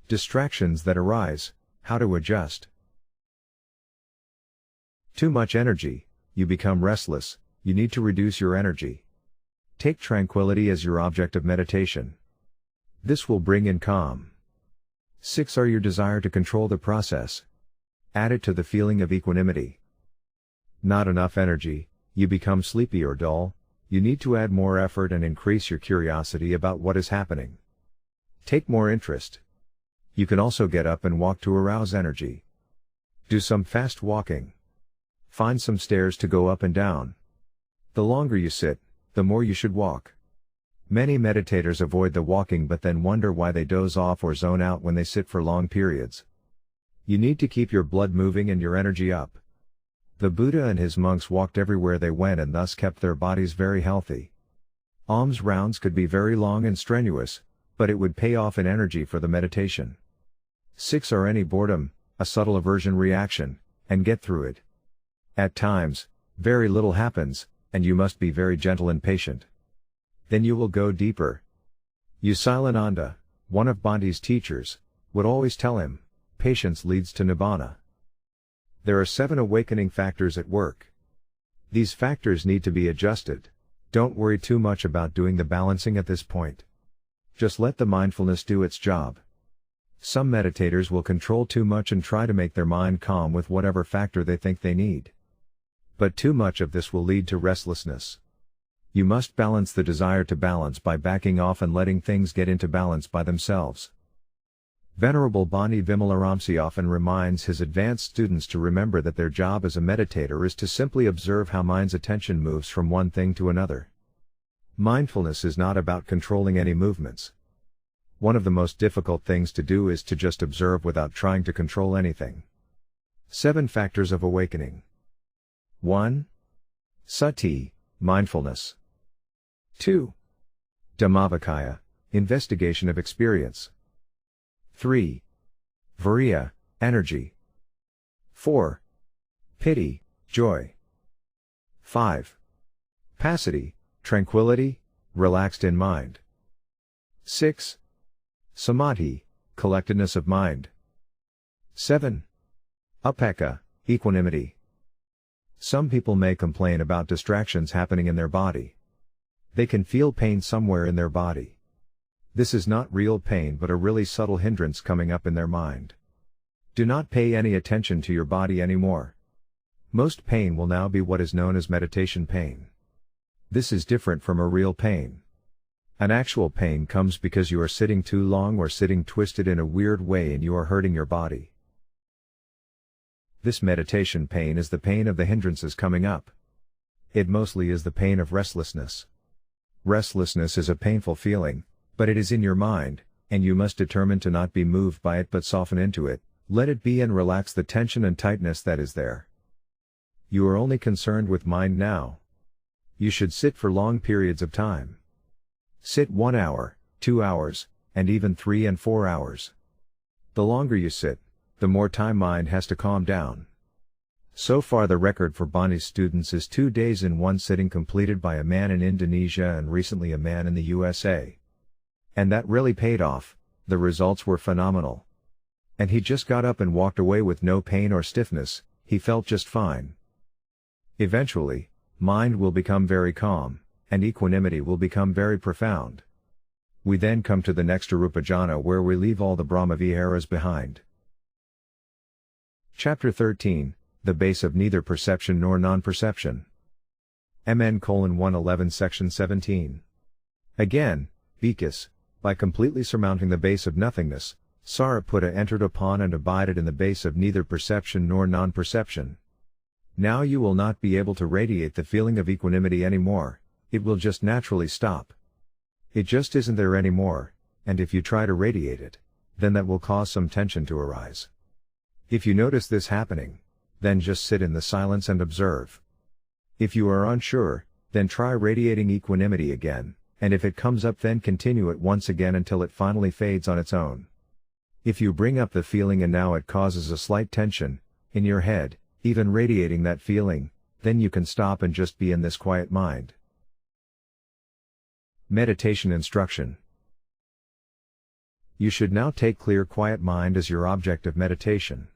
Distractions that arise, how to adjust. Too much energy, you become restless, you need to reduce your energy. Take tranquility as your object of meditation. This will bring in calm. 6 are your desire to control the process. Add it to the feeling of equanimity. Not enough energy, you become sleepy or dull, you need to add more effort and increase your curiosity about what is happening. Take more interest. You can also get up and walk to arouse energy. Do some fast walking. Find some stairs to go up and down. The longer you sit, the more you should walk. Many meditators avoid the walking but then wonder why they doze off or zone out when they sit for long periods. You need to keep your blood moving and your energy up. The Buddha and his monks walked everywhere they went and thus kept their bodies very healthy. Alms rounds could be very long and strenuous, but it would pay off in energy for the meditation. 6 are any boredom, a subtle aversion reaction, and get through it. At times, very little happens, and you must be very gentle and patient. Then you will go deeper. Usilananda, one of Bhante's teachers, would always tell him, patience leads to Nibbana. There are 7 awakening factors at work. These factors need to be adjusted. Don't worry too much about doing the balancing at this point. Just let the mindfulness do its job. Some meditators will control too much and try to make their mind calm with whatever factor they think they need. But too much of this will lead to restlessness. You must balance the desire to balance by backing off and letting things get into balance by themselves. Venerable Bhante Vimalaramsi often reminds his advanced students to remember that their job as a meditator is to simply observe how mind's attention moves from one thing to another. Mindfulness is not about controlling any movements. One of the most difficult things to do is to just observe without trying to control anything. 7 factors of awakening. 1. Sati, mindfulness. 2. Dhammavicaya, investigation of experience. 3. Viriya, energy. 4. Piti, joy. 5. Passaddhi, tranquility, relaxed in mind. 6. Samadhi, collectedness of mind. 7. Upekkha, equanimity. Some people may complain about distractions happening in their body. They can feel pain somewhere in their body. This is not real pain but a really subtle hindrance coming up in their mind. Do not pay any attention to your body anymore. Most pain will now be what is known as meditation pain. This is different from a real pain. An actual pain comes because you are sitting too long or sitting twisted in a weird way and you are hurting your body. This meditation pain is the pain of the hindrances coming up. It mostly is the pain of restlessness. Restlessness is a painful feeling, but it is in your mind, and you must determine to not be moved by it but soften into it, let it be and relax the tension and tightness that is there. You are only concerned with mind now. You should sit for long periods of time. Sit 1 hour, 2 hours, and even 3 and 4 hours. The longer you sit, the more time mind has to calm down. So far the record for Bonnie's students is 2 days in one sitting completed by a man in Indonesia and recently a man in the USA. And that really paid off, the results were phenomenal. And he just got up and walked away with no pain or stiffness, he felt just fine. Eventually, mind will become very calm, and equanimity will become very profound. We then come to the next Arupa Jhana where we leave all the Brahma Viharas behind. Chapter 13, the base of neither perception nor non-perception. MN:111 Section 17. Again, Bhikkhu, by completely surmounting the base of nothingness, Sariputta entered upon and abided in the base of neither perception nor non-perception. Now you will not be able to radiate the feeling of equanimity anymore, it will just naturally stop. It just isn't there anymore, and if you try to radiate it, then that will cause some tension to arise. If you notice this happening, then just sit in the silence and observe. If you are unsure, then try radiating equanimity again, and if it comes up then continue it once again until it finally fades on its own. If you bring up the feeling and now it causes a slight tension, in your head, even radiating that feeling, then you can stop and just be in this quiet mind. Meditation Instruction. You should now take clear quiet mind as your object of meditation.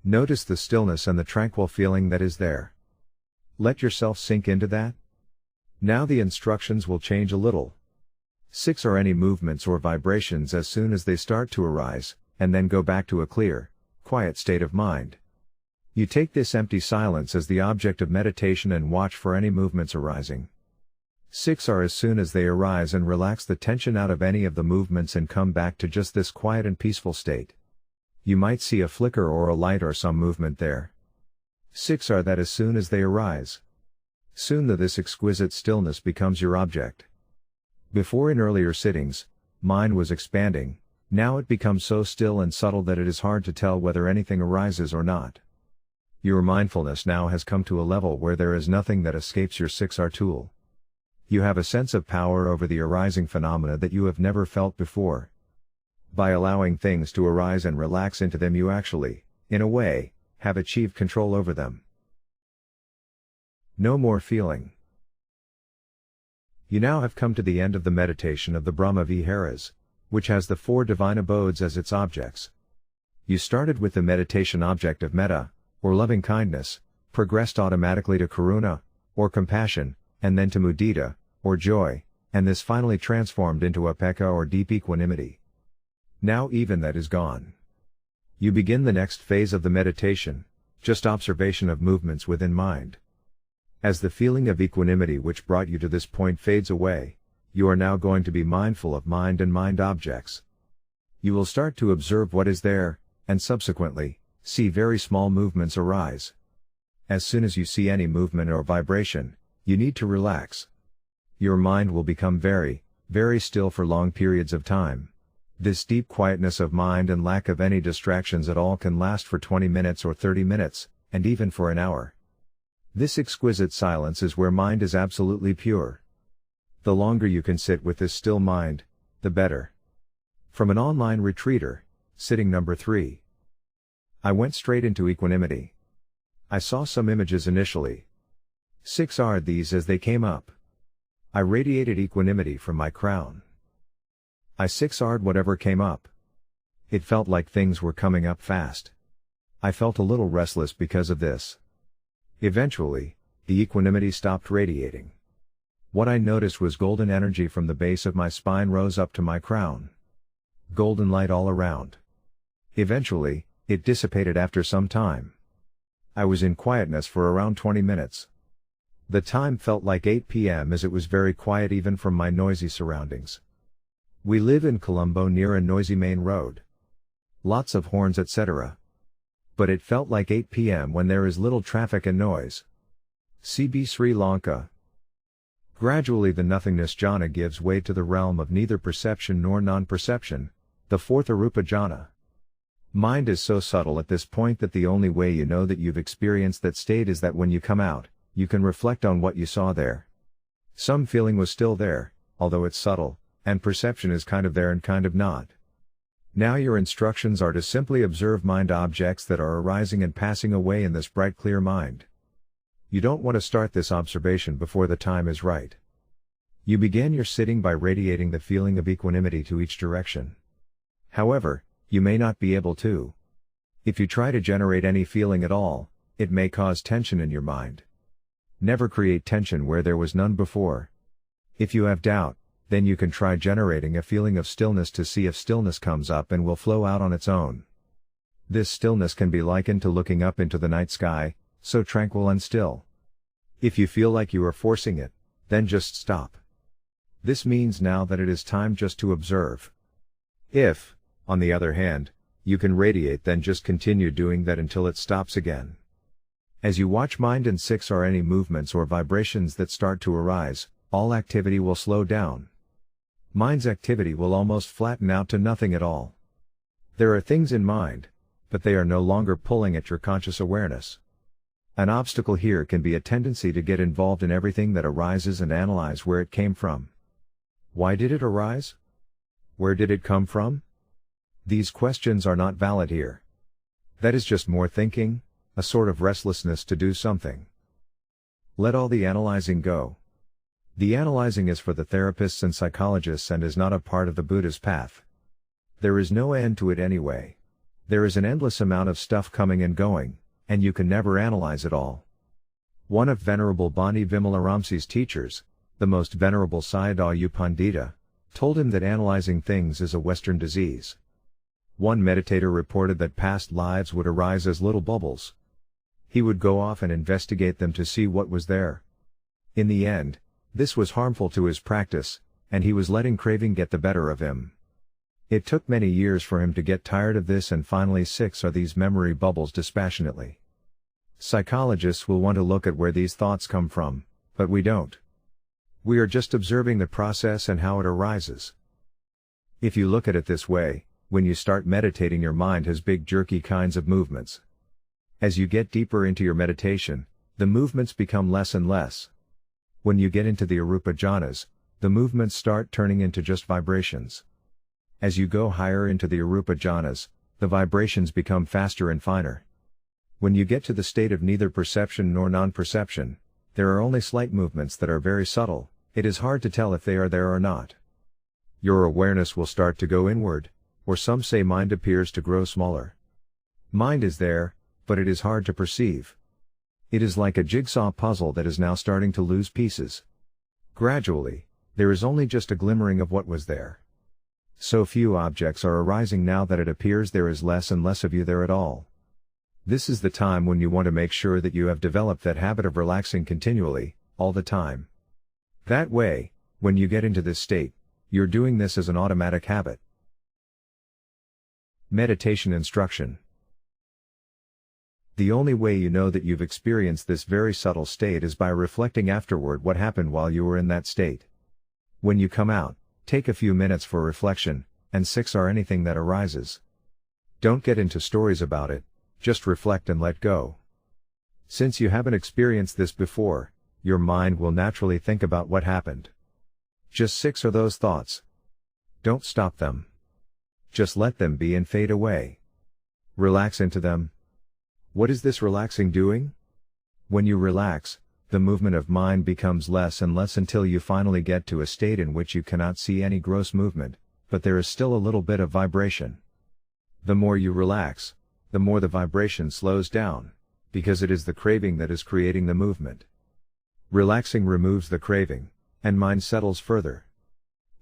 Notice the stillness and the tranquil feeling that is there. Let yourself sink into that. Now the instructions will change a little. 6 are any movements or vibrations as soon as they start to arise, and then go back to a clear, quiet state of mind. You take this empty silence as the object of meditation and watch for any movements arising. 6 are as soon as they arise and relax the tension out of any of the movements and come back to just this quiet and peaceful state. You might see a flicker or a light or some movement there. 6 are that as soon as they arise. Soon this exquisite stillness becomes your object. Before in earlier sittings, mind was expanding, now it becomes so still and subtle that it is hard to tell whether anything arises or not. Your mindfulness now has come to a level where there is nothing that escapes your 6R tool. You have a sense of power over the arising phenomena that you have never felt before. By allowing things to arise and relax into them you actually, in a way, have achieved control over them. No more feeling. You now have come to the end of the meditation of the Brahma Viharas, which has the 4 divine abodes as its objects. You started with the meditation object of metta, or loving kindness, progressed automatically to karuna, or compassion, and then to mudita, or joy, and this finally transformed into upekkha or deep equanimity. Now even that is gone. You begin the next phase of the meditation, just observation of movements within mind. As the feeling of equanimity which brought you to this point fades away, you are now going to be mindful of mind and mind objects. You will start to observe what is there, and subsequently, see very small movements arise. As soon as you see any movement or vibration, you need to relax. Your mind will become very, very still for long periods of time. This deep quietness of mind and lack of any distractions at all can last for 20 minutes or 30 minutes, and even for an hour. This exquisite silence is where mind is absolutely pure. The longer you can sit with this still mind, the better. From an online retreater, sitting number 3. I went straight into equanimity. I saw some images initially. 6 are these as they came up. I radiated equanimity from my crown. I 6R'd whatever came up. It felt like things were coming up fast. I felt a little restless because of this. Eventually, the equanimity stopped radiating. What I noticed was golden energy from the base of my spine rose up to my crown. Golden light all around. Eventually, it dissipated after some time. I was in quietness for around 20 minutes. The time felt like 8 p.m. as it was very quiet even from my noisy surroundings. We live in Colombo near a noisy main road. Lots of horns etc. But it felt like 8 p.m. when there is little traffic and noise. CB Sri Lanka. Gradually the nothingness jhana gives way to the realm of neither perception nor non-perception, the fourth arupa jhana. Mind is so subtle at this point that the only way you know that you've experienced that state is that when you come out, you can reflect on what you saw there. Some feeling was still there, although it's subtle, and perception is kind of there and kind of not. Now your instructions are to simply observe mind objects that are arising and passing away in this bright clear mind. You don't want to start this observation before the time is right. You begin your sitting by radiating the feeling of equanimity to each direction. However, you may not be able to. If you try to generate any feeling at all, it may cause tension in your mind. Never create tension where there was none before. If you have doubt, then you can try generating a feeling of stillness to see if stillness comes up and will flow out on its own. This stillness can be likened to looking up into the night sky, so tranquil and still. If you feel like you are forcing it, then just stop. This means now that it is time just to observe. If, on the other hand, you can radiate, then just continue doing that until it stops again. As you watch mind and six are any movements or vibrations that start to arise, all activity will slow down. Mind's activity will almost flatten out to nothing at all. There are things in mind, but they are no longer pulling at your conscious awareness. An obstacle here can be a tendency to get involved in everything that arises and analyze where it came from. Why did it arise? Where did it come from? These questions are not valid here. That is just more thinking, a sort of restlessness to do something. Let all the analyzing go. The analyzing is for the therapists and psychologists and is not a part of the Buddha's path. There is no end to it anyway. There is an endless amount of stuff coming and going, and you can never analyze it all. One of Venerable Bani Vimalaramsi's teachers, the most venerable Sayadaw U Pandita, told him that analyzing things is a Western disease. One meditator reported that past lives would arise as little bubbles. He would go off and investigate them to see what was there. In the end, this was harmful to his practice, and he was letting craving get the better of him. It took many years for him to get tired of this, and finally 6 are these memory bubbles dispassionately. Psychologists will want to look at where these thoughts come from, but we don't. We are just observing the process and how it arises. If you look at it this way, when you start meditating, your mind has big jerky kinds of movements. As you get deeper into your meditation, the movements become less and less. When you get into the arupa jhanas, the movements start turning into just vibrations. As you go higher into the arupa jhanas, the vibrations become faster and finer. When you get to the state of neither perception nor non-perception, there are only slight movements that are very subtle. It is hard to tell if they are there or not. Your awareness will start to go inward, or some say mind appears to grow smaller. Mind is there, but it is hard to perceive. It is like a jigsaw puzzle that is now starting to lose pieces. Gradually, there is only just a glimmering of what was there. So few objects are arising now that it appears there is less and less of you there at all. This is the time when you want to make sure that you have developed that habit of relaxing continually, all the time. That way, when you get into this state, you're doing this as an automatic habit. Meditation instruction. The only way you know that you've experienced this very subtle state is by reflecting afterward what happened while you were in that state. When you come out, take a few minutes for reflection, and 6 are anything that arises. Don't get into stories about it, just reflect and let go. Since you haven't experienced this before, your mind will naturally think about what happened. Just 6 are those thoughts. Don't stop them. Just let them be and fade away. Relax into them. What is this relaxing doing? When you relax, the movement of mind becomes less and less until you finally get to a state in which you cannot see any gross movement, but there is still a little bit of vibration. The more you relax, the more the vibration slows down, because it is the craving that is creating the movement. Relaxing removes the craving, and mind settles further.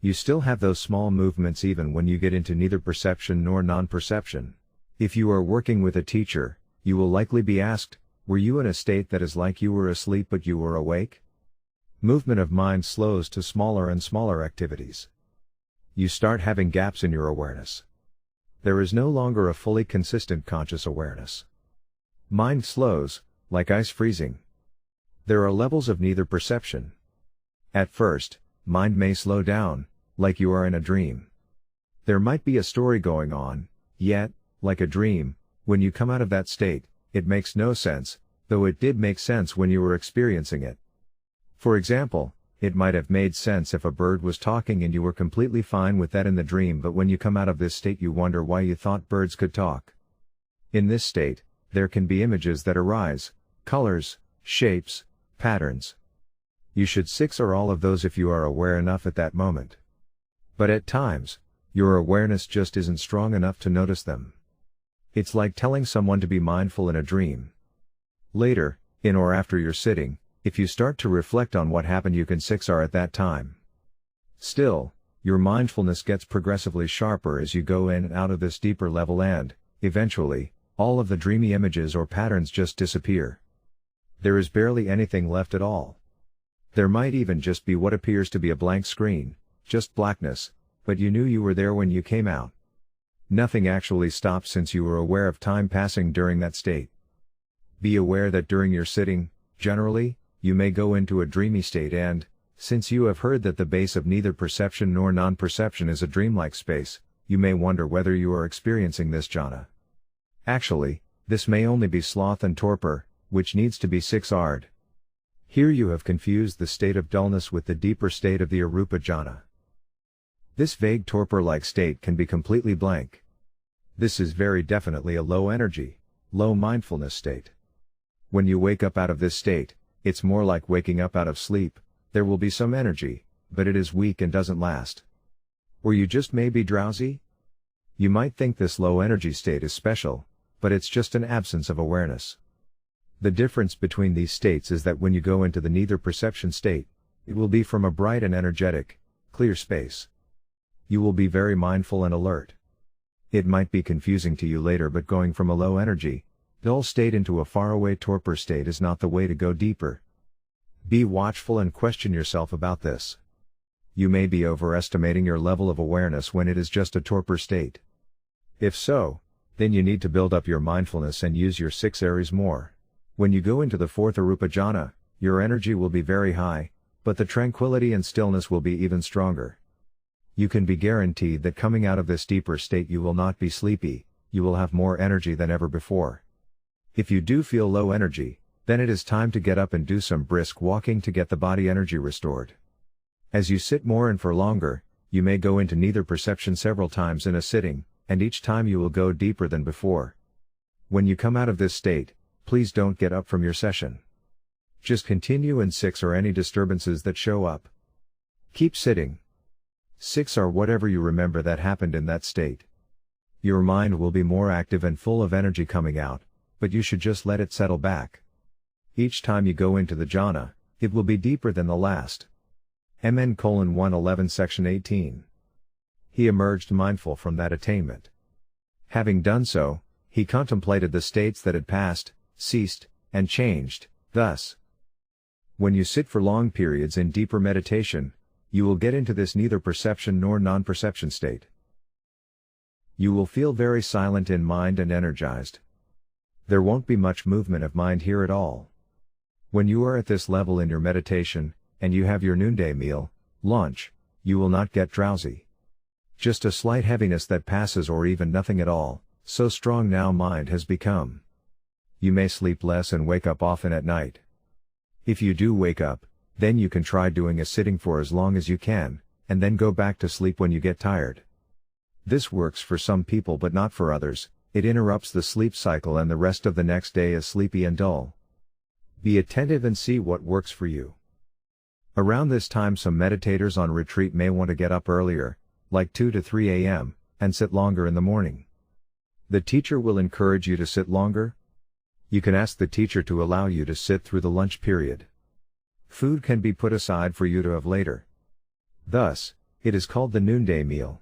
You still have those small movements even when you get into neither perception nor non-perception. If you are working with a teacher, you will likely be asked, were you in a state that is like you were asleep but you were awake? Movement of mind slows to smaller and smaller activities. You start having gaps in your awareness. There is no longer a fully consistent conscious awareness. Mind slows, like ice freezing. There are levels of neither perception. At first, mind may slow down, like you are in a dream. There might be a story going on, yet, like a dream, when you come out of that state, it makes no sense, though it did make sense when you were experiencing it. For example, it might have made sense if a bird was talking and you were completely fine with that in the dream, but when you come out of this state you wonder why you thought birds could talk. In this state, there can be images that arise, colors, shapes, patterns. You should 6 or all of those if you are aware enough at that moment. But at times, your awareness just isn't strong enough to notice them. It's like telling someone to be mindful in a dream. Later, in or after you're sitting, if you start to reflect on what happened you can 6R at that time. Still, your mindfulness gets progressively sharper as you go in and out of this deeper level and, eventually, all of the dreamy images or patterns just disappear. There is barely anything left at all. There might even just be what appears to be a blank screen, just blackness, but you knew you were there when you came out. Nothing actually stopped since you were aware of time passing during that state. Be aware that during your sitting, generally, you may go into a dreamy state and, since you have heard that the base of neither perception nor non-perception is a dreamlike space, you may wonder whether you are experiencing this jhana. Actually, this may only be sloth and torpor, which needs to be 6R'd. Here you have confused the state of dullness with the deeper state of the arupa jhana. This vague torpor-like state can be completely blank. This is very definitely a low energy, low mindfulness state. When you wake up out of this state, it's more like waking up out of sleep. There will be some energy, but it is weak and doesn't last. Or you just may be drowsy? You might think this low energy state is special, but it's just an absence of awareness. The difference between these states is that when you go into the neither perception state, it will be from a bright and energetic, clear space. You will be very mindful and alert. It might be confusing to you later, but going from a low energy, dull state into a faraway torpor state is not the way to go deeper. Be watchful and question yourself about this. You may be overestimating your level of awareness when it is just a torpor state. If so, then you need to build up your mindfulness and use your 6 areas more. When you go into the 4th arupa jhana, your energy will be very high, but the tranquility and stillness will be even stronger. You can be guaranteed that coming out of this deeper state you will not be sleepy, you will have more energy than ever before. If you do feel low energy, then it is time to get up and do some brisk walking to get the body energy restored. As you sit more and for longer, you may go into neither perception several times in a sitting, and each time you will go deeper than before. When you come out of this state, please don't get up from your session. Just continue in 6 or any disturbances that show up. Keep sitting. 6 are whatever you remember that happened in that state. Your mind will be more active and full of energy coming out, but you should just let it settle back. Each time you go into the jhana, it will be deeper than the last. MN:111 Section 18. He emerged mindful from that attainment. Having done so, he contemplated the states that had passed, ceased, and changed, thus. When you sit for long periods in deeper meditation, you will get into this neither perception nor non-perception state. You will feel very silent in mind and energized. There won't be much movement of mind here at all. When you are at this level in your meditation, and you have your noonday meal, lunch, you will not get drowsy. Just a slight heaviness that passes or even nothing at all, so strong now mind has become. You may sleep less and wake up often at night. If you do wake up, then you can try doing a sitting for as long as you can, and then go back to sleep when you get tired. This works for some people but not for others. It interrupts the sleep cycle and the rest of the next day is sleepy and dull. Be attentive and see what works for you. Around this time some meditators on retreat may want to get up earlier, like 2 to 3 a.m., and sit longer in the morning. The teacher will encourage you to sit longer. You can ask the teacher to allow you to sit through the lunch period. Food can be put aside for you to have later. Thus, it is called the noonday meal.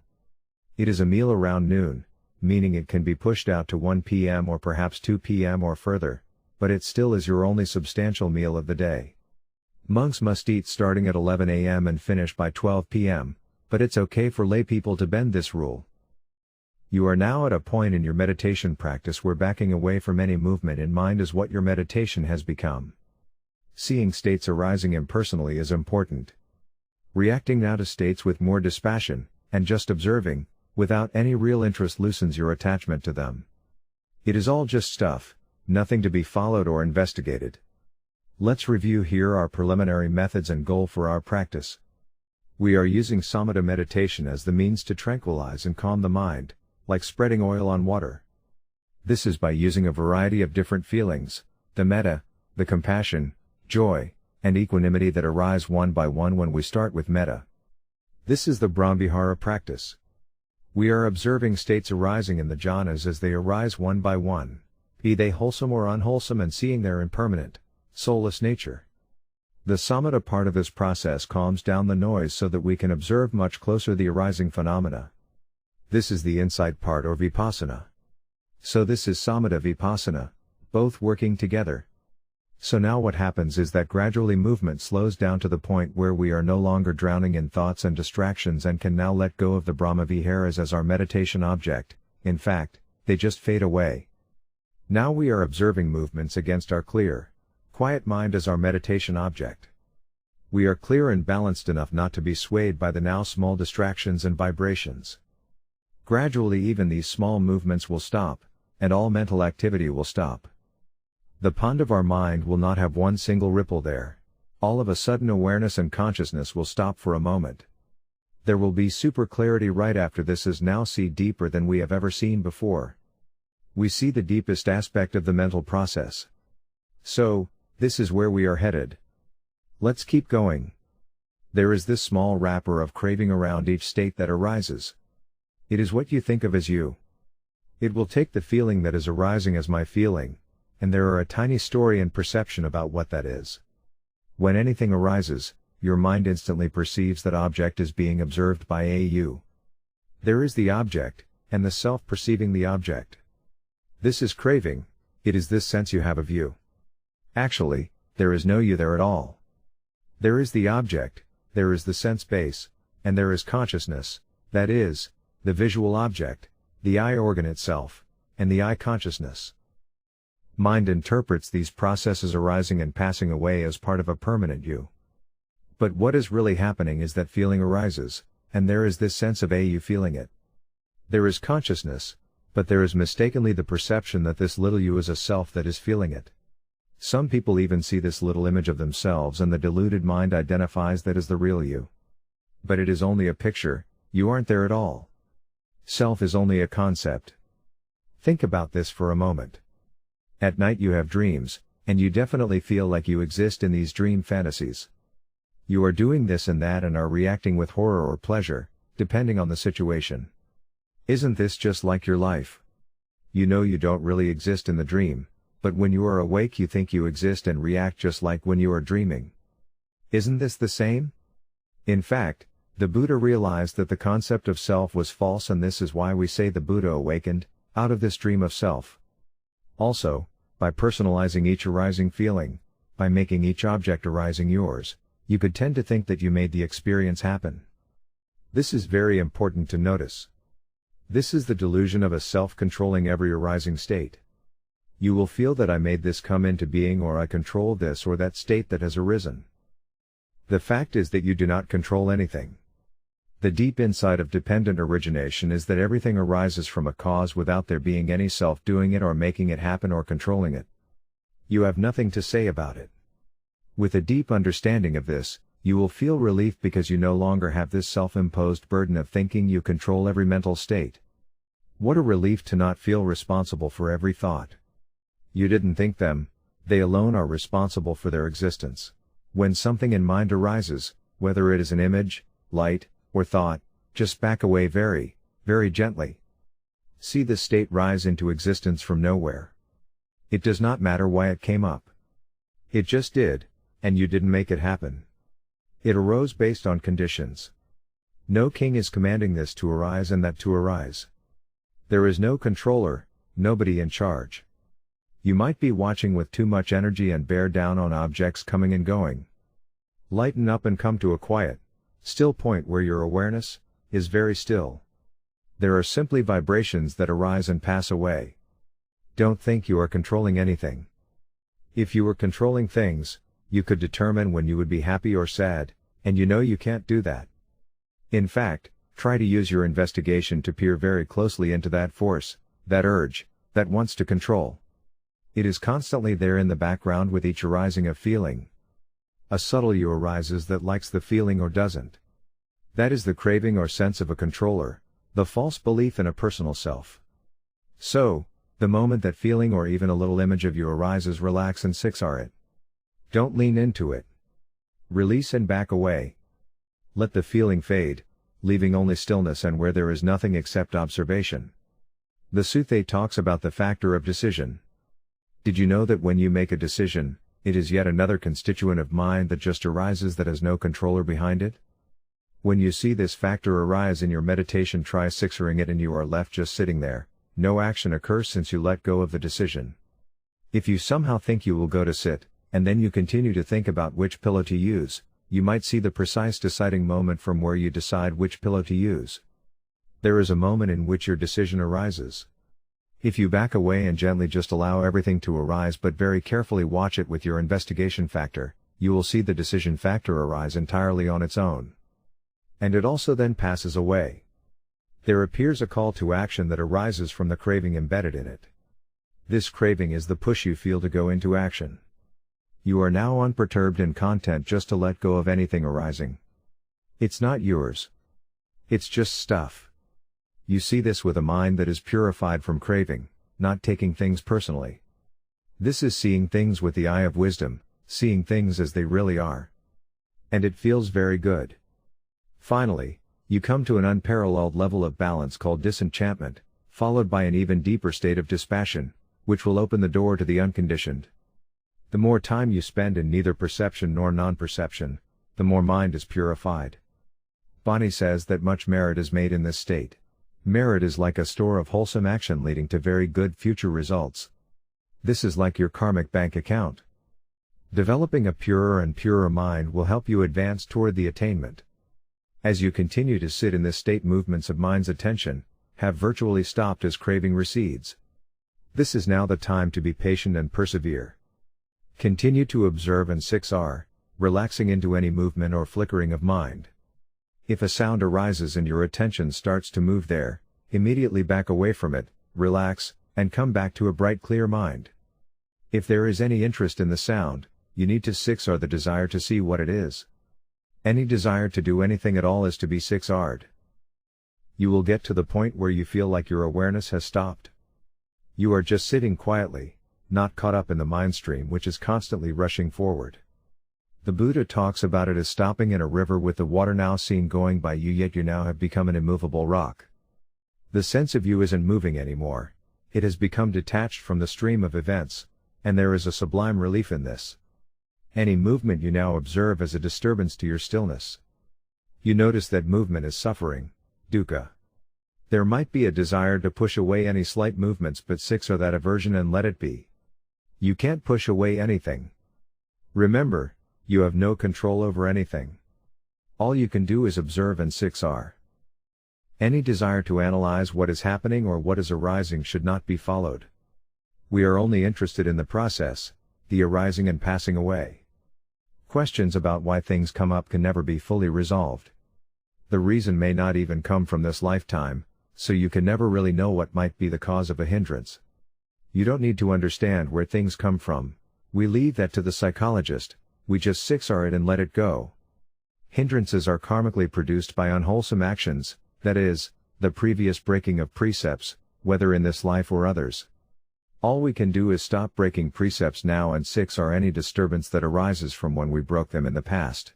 It is a meal around noon, meaning it can be pushed out to 1 p.m. or perhaps 2 p.m. or further, but it still is your only substantial meal of the day. Monks must eat starting at 11 a.m. and finish by 12 p.m., but it's okay for lay people to bend this rule. You are now at a point in your meditation practice where backing away from any movement in mind is what your meditation has become. Seeing states arising impersonally is important. Reacting now to states with more dispassion, and just observing, without any real interest, loosens your attachment to them. It is all just stuff, nothing to be followed or investigated. Let's review here our preliminary methods and goal for our practice. We are using samatha meditation as the means to tranquilize and calm the mind, like spreading oil on water. This is by using a variety of different feelings, the metta, the compassion, joy, and equanimity that arise one by one when we start with metta. This is the Brahmavihara practice. We are observing states arising in the jhanas as they arise one by one, be they wholesome or unwholesome, and seeing their impermanent, soulless nature. The samatha part of this process calms down the noise so that we can observe much closer the arising phenomena. This is the insight part, or vipassana. So this is samatha vipassana, both working together. So now what happens is that gradually movement slows down to the point where we are no longer drowning in thoughts and distractions and can now let go of the Brahmaviharas as our meditation object. In fact, they just fade away. Now we are observing movements against our clear, quiet mind as our meditation object. We are clear and balanced enough not to be swayed by the now small distractions and vibrations. Gradually even these small movements will stop, and all mental activity will stop. The pond of our mind will not have one single ripple there. All of a sudden awareness and consciousness will stop for a moment. There will be super clarity right after this, as now see deeper than we have ever seen before. We see the deepest aspect of the mental process. So, this is where we are headed. Let's keep going. There is this small wrapper of craving around each state that arises. It is what you think of as you. It will take the feeling that is arising as my feeling, and there are a tiny story and perception about what that is. When anything arises, your mind instantly perceives that object is being observed by a you. There is the object, and the self perceiving the object. This is craving, it is this sense you have of you. Actually, there is no you there at all. There is the object, there is the sense base, and there is consciousness, that is, the visual object, the eye organ itself, and the eye consciousness. Mind interprets these processes arising and passing away as part of a permanent you. But what is really happening is that feeling arises, and there is this sense of a you feeling it. There is consciousness, but there is mistakenly the perception that this little you is a self that is feeling it. Some people even see this little image of themselves, and the deluded mind identifies that as the real you. But it is only a picture, you aren't there at all. Self is only a concept. Think about this for a moment. At night you have dreams, and you definitely feel like you exist in these dream fantasies. You are doing this and that and are reacting with horror or pleasure, depending on the situation. Isn't this just like your life? You know you don't really exist in the dream, but when you are awake you think you exist and react just like when you are dreaming. Isn't this the same? In fact, the Buddha realized that the concept of self was false, and this is why we say the Buddha awakened out of this dream of self. Also, by personalizing each arising feeling, by making each object arising yours, you could tend to think that you made the experience happen. This is very important to notice. This is the delusion of a self controlling every arising state. You will feel that I made this come into being, or I control this or that state that has arisen. The fact is that you do not control anything. The deep insight of dependent origination is that everything arises from a cause without there being any self doing it or making it happen or controlling it. You have nothing to say about it. With a deep understanding of this, you will feel relief because you no longer have this self-imposed burden of thinking you control every mental state. What a relief to not feel responsible for every thought. You didn't think them, they alone are responsible for their existence. When something in mind arises, whether it is an image, light, or thought, just back away very, very gently. See the state rise into existence from nowhere. It does not matter why it came up. It just did, and you didn't make it happen. It arose based on conditions. No king is commanding this to arise and that to arise. There is no controller, nobody in charge. You might be watching with too much energy and bear down on objects coming and going. Lighten up and come to a quiet, still point where your awareness is very still. There are simply vibrations that arise and pass away. Don't think you are controlling anything. If you were controlling things, You could determine when you would be happy or sad, and you know you can't do that. In fact, try to use your investigation to peer very closely into that force, that urge, that wants to control. It is constantly there in the background with each arising of feeling. A subtle you arises that likes the feeling or doesn't. That is the craving or sense of a controller, the false belief in a personal self. So, the moment that feeling or even a little image of you arises, relax and 6R it. Don't lean into it. Release and back away. Let the feeling fade, leaving only stillness and where there is nothing except observation. The Suthe talks about the factor of decision. Did you know that when you make a decision, it is yet another constituent of mind that just arises that has no controller behind it? When you see this factor arise in your meditation, try 6ring it and you are left just sitting there. No action occurs since you let go of the decision. If you somehow think you will go to sit, and then you continue to think about which pillow to use, you might see the precise deciding moment from where you decide which pillow to use. There is a moment in which your decision arises. If you back away and gently just allow everything to arise but very carefully watch it with your investigation factor, you will see the decision factor arise entirely on its own. And it also then passes away. There appears a call to action that arises from the craving embedded in it. This craving is the push you feel to go into action. You are now unperturbed and content just to let go of anything arising. It's not yours. It's just stuff. You see this with a mind that is purified from craving, not taking things personally. This is seeing things with the eye of wisdom, seeing things as they really are. And it feels very good. Finally, you come to an unparalleled level of balance called disenchantment, followed by an even deeper state of dispassion, which will open the door to the unconditioned. The more time you spend in neither perception nor non-perception, the more mind is purified. Bonnie says that much merit is made in this state. Merit is like a store of wholesome action leading to very good future results. This is like your karmic bank account. Developing a purer and purer mind will help you advance toward the attainment. As you continue to sit in this state, movements of mind's attention have virtually stopped as craving recedes. This is now the time to be patient and persevere. Continue to observe and 6R, relaxing into any movement or flickering of mind. If a sound arises and your attention starts to move there, immediately back away from it, relax, and come back to a bright, clear mind. If there is any interest in the sound, you need to 6R the desire to see what it is. Any desire to do anything at all is to be 6R'd. You will get to the point where you feel like your awareness has stopped. You are just sitting quietly, not caught up in the mind stream which is constantly rushing forward. The Buddha talks about it as stopping in a river with the water now seen going by you, yet you now have become an immovable rock. The sense of you isn't moving anymore, it has become detached from the stream of events, and there is a sublime relief in this. Any movement you now observe as a disturbance to your stillness. You notice that movement is suffering, dukkha. There might be a desire to push away any slight movements, but 6R that aversion and let it be. You can't push away anything. Remember, you have no control over anything. All you can do is observe and 6R. Any desire to analyze what is happening or what is arising should not be followed. We are only interested in the process, the arising and passing away. Questions about why things come up can never be fully resolved. The reason may not even come from this lifetime, so you can never really know what might be the cause of a hindrance. You don't need to understand where things come from, we leave that to the psychologist, we just 6R it and let it go. Hindrances are karmically produced by unwholesome actions, that is, the previous breaking of precepts, whether in this life or others. All we can do is stop breaking precepts now and 6R any disturbance that arises from when we broke them in the past.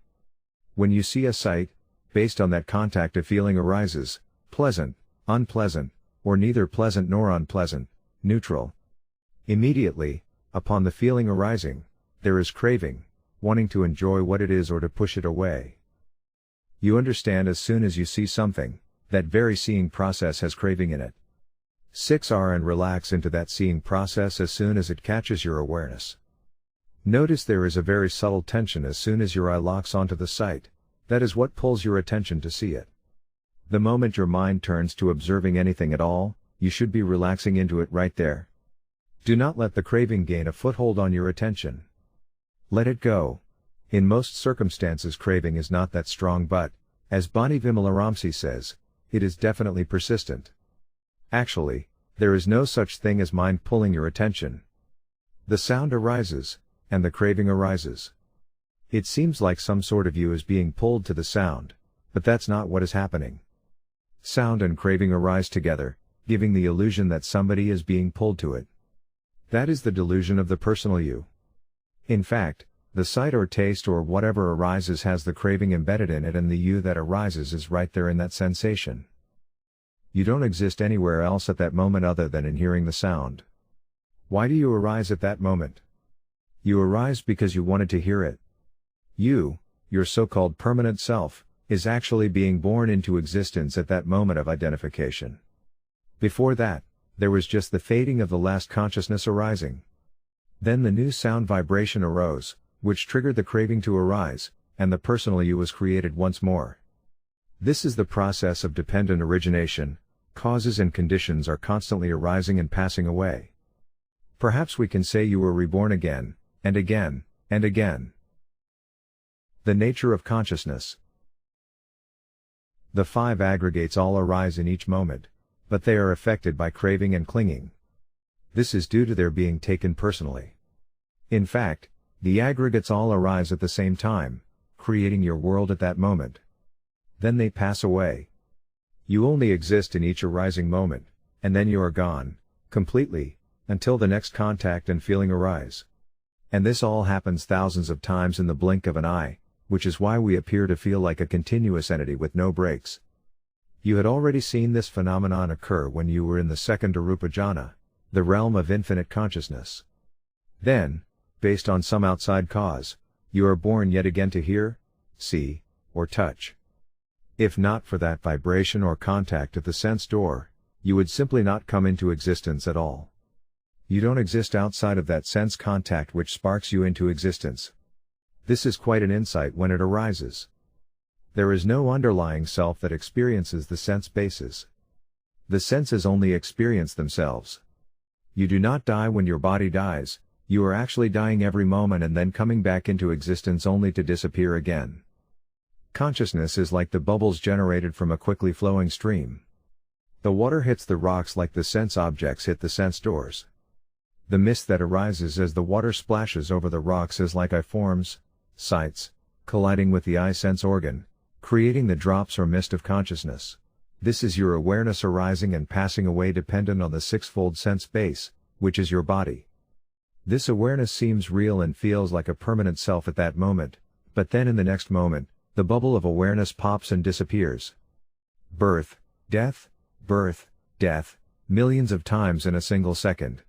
When you see a sight, based on that contact a feeling arises, pleasant, unpleasant, or neither pleasant nor unpleasant, neutral. Immediately, upon the feeling arising, there is craving, wanting to enjoy what it is or to push it away. You understand as soon as you see something, that very seeing process has craving in it. 6R and relax into that seeing process as soon as it catches your awareness. Notice there is a very subtle tension as soon as your eye locks onto the sight, that is what pulls your attention to see it. The moment your mind turns to observing anything at all, you should be relaxing into it right there. Do not let the craving gain a foothold on your attention. Let it go. In most circumstances craving is not that strong but, as Bani Vimalaramsi says, it is definitely persistent. Actually, there is no such thing as mind pulling your attention. The sound arises, and the craving arises. It seems like some sort of you is being pulled to the sound, but that's not what is happening. Sound and craving arise together, giving the illusion that somebody is being pulled to it. That is the delusion of the personal you. In fact, the sight or taste or whatever arises has the craving embedded in it, and the you that arises is right there in that sensation. You don't exist anywhere else at that moment other than in hearing the sound. Why do you arise at that moment? You arise because you wanted to hear it. You, your so-called permanent self, is actually being born into existence at that moment of identification. Before that, there was just the fading of the last consciousness arising. Then the new sound vibration arose, which triggered the craving to arise, and the personal you was created once more. This is the process of dependent origination. Causes and conditions are constantly arising and passing away. Perhaps we can say you were reborn again, and again, and again. The nature of consciousness. The five aggregates all arise in each moment, but they are affected by craving and clinging. This is due to their being taken personally. In fact, the aggregates all arise at the same time, creating your world at that moment. Then they pass away. You only exist in each arising moment, and then you are gone, completely, until the next contact and feeling arise. And this all happens thousands of times in the blink of an eye, which is why we appear to feel like a continuous entity with no breaks. You had already seen this phenomenon occur when you were in the second Arupa Jhana, the realm of infinite consciousness. Then, based on some outside cause, you are born yet again to hear, see, or touch. If not for that vibration or contact at the sense door, you would simply not come into existence at all. You don't exist outside of that sense contact which sparks you into existence. This is quite an insight when it arises. There is no underlying self that experiences the sense bases. The senses only experience themselves. You do not die when your body dies. You are actually dying every moment and then coming back into existence only to disappear again. Consciousness is like the bubbles generated from a quickly flowing stream. The water hits the rocks like the sense objects hit the sense doors. The mist that arises as the water splashes over the rocks is like eye forms, sights, colliding with the eye sense organ, creating the drops or mist of consciousness. This is your awareness arising and passing away dependent on the sixfold sense base, which is your body. This awareness seems real and feels like a permanent self at that moment, but then in the next moment, the bubble of awareness pops and disappears. Birth, death, millions of times in a single second.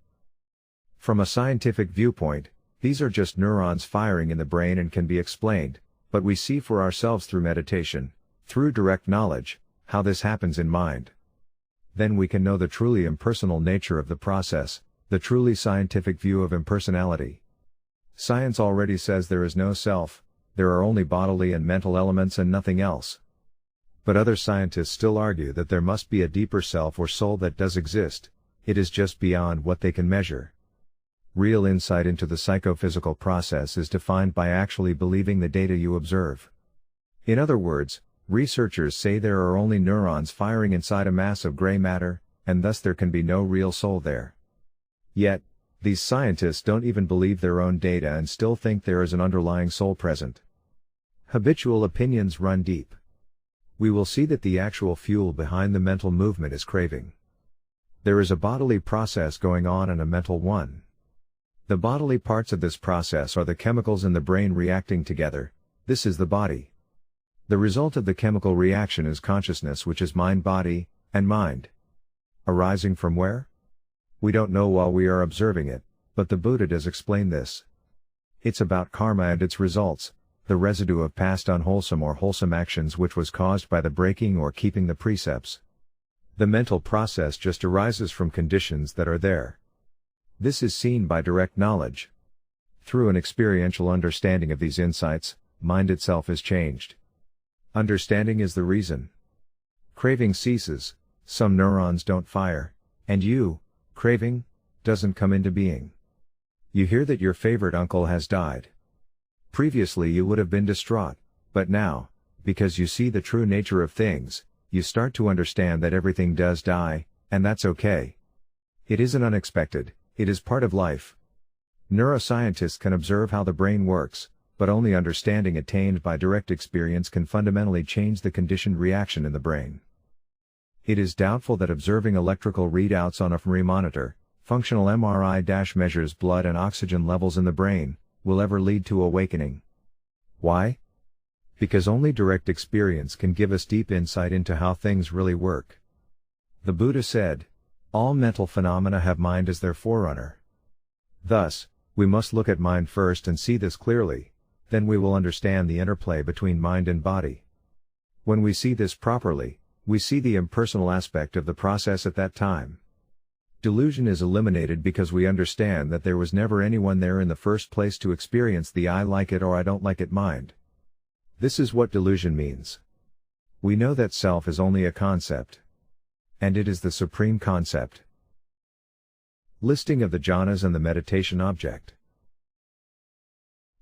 From a scientific viewpoint, these are just neurons firing in the brain and can be explained, but we see for ourselves through meditation, through direct knowledge, how this happens in mind. Then we can know the truly impersonal nature of the process, the truly scientific view of impersonality. Science already says there is no self, there are only bodily and mental elements and nothing else. But other scientists still argue that there must be a deeper self or soul that does exist, it is just beyond what they can measure. Real insight into the psychophysical process is defined by actually believing the data you observe. In other words, researchers say there are only neurons firing inside a mass of gray matter, and thus there can be no real soul there. Yet, these scientists don't even believe their own data and still think there is an underlying soul present. Habitual opinions run deep. We will see that the actual fuel behind the mental movement is craving. There is a bodily process going on and a mental one. The bodily parts of this process are the chemicals in the brain reacting together. This is the body. The result of the chemical reaction is consciousness, which is mind-body, and mind. Arising from where? We don't know while we are observing it, but the Buddha does explain this. It's about karma and its results, the residue of past unwholesome or wholesome actions which was caused by the breaking or keeping the precepts. The mental process just arises from conditions that are there. This is seen by direct knowledge. Through an experiential understanding of these insights, mind itself is changed. Understanding is the reason. Craving ceases, some neurons don't fire, and you, craving, doesn't come into being. You hear that your favorite uncle has died. Previously you would have been distraught, but now, because you see the true nature of things, you start to understand that everything does die, and that's okay. It isn't unexpected, it is part of life. Neuroscientists can observe how the brain works, but only understanding attained by direct experience can fundamentally change the conditioned reaction in the brain. It is doubtful that observing electrical readouts on a fMRI monitor, functional MRI measures blood and oxygen levels in the brain, will ever lead to awakening. Why? Because only direct experience can give us deep insight into how things really work. The Buddha said, "All mental phenomena have mind as their forerunner." Thus, we must look at mind first and see this clearly, then we will understand the interplay between mind and body. When we see this properly, we see the impersonal aspect of the process at that time. Delusion is eliminated because we understand that there was never anyone there in the first place to experience the I like it or I don't like it mind. This is what delusion means. We know that self is only a concept. And it is the supreme concept. Listing of the jhanas and the meditation object.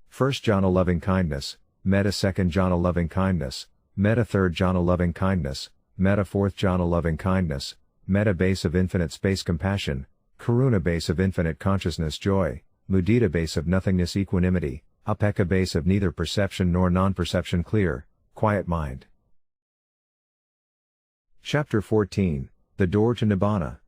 First jhana loving kindness, metta second jhana loving kindness, metta third jhana loving kindness, metta fourth jhana loving kindness, metta base of infinite space compassion, karuna base of infinite consciousness joy, mudita base of nothingness equanimity, upekkha base of neither perception nor non-perception clear, quiet mind. Chapter 14, The Door to Nibbana.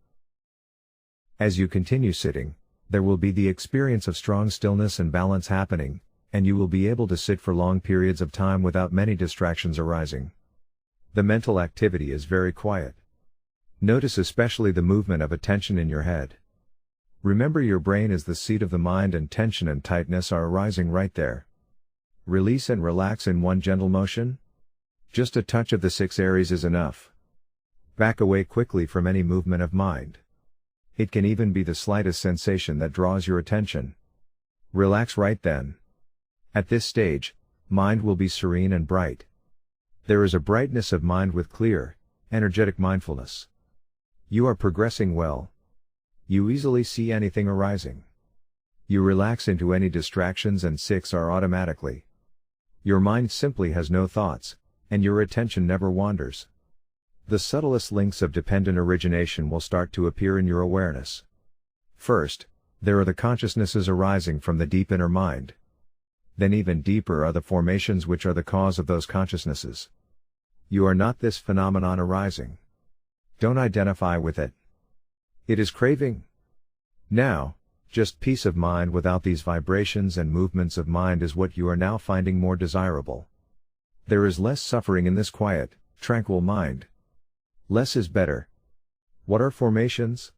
As you continue sitting, there will be the experience of strong stillness and balance happening, and you will be able to sit for long periods of time without many distractions arising. The mental activity is very quiet. Notice especially the movement of attention in your head. Remember your brain is the seat of the mind and tension and tightness are arising right there. Release and relax in one gentle motion. Just a touch of the 6 areas is enough. Back away quickly from any movement of mind. It can even be the slightest sensation that draws your attention. Relax right then. At this stage, mind will be serene and bright. There is a brightness of mind with clear, energetic mindfulness. You are progressing well. You easily see anything arising. You relax into any distractions and 6 are automatically. Your mind simply has no thoughts, and your attention never wanders. The subtlest links of dependent origination will start to appear in your awareness. First, there are the consciousnesses arising from the deep inner mind. Then even deeper are the formations which are the cause of those consciousnesses. You are not this phenomenon arising. Don't identify with it. It is craving. Now, just peace of mind without these vibrations and movements of mind is what you are now finding more desirable. There is less suffering in this quiet, tranquil mind. Less is better. What are formations?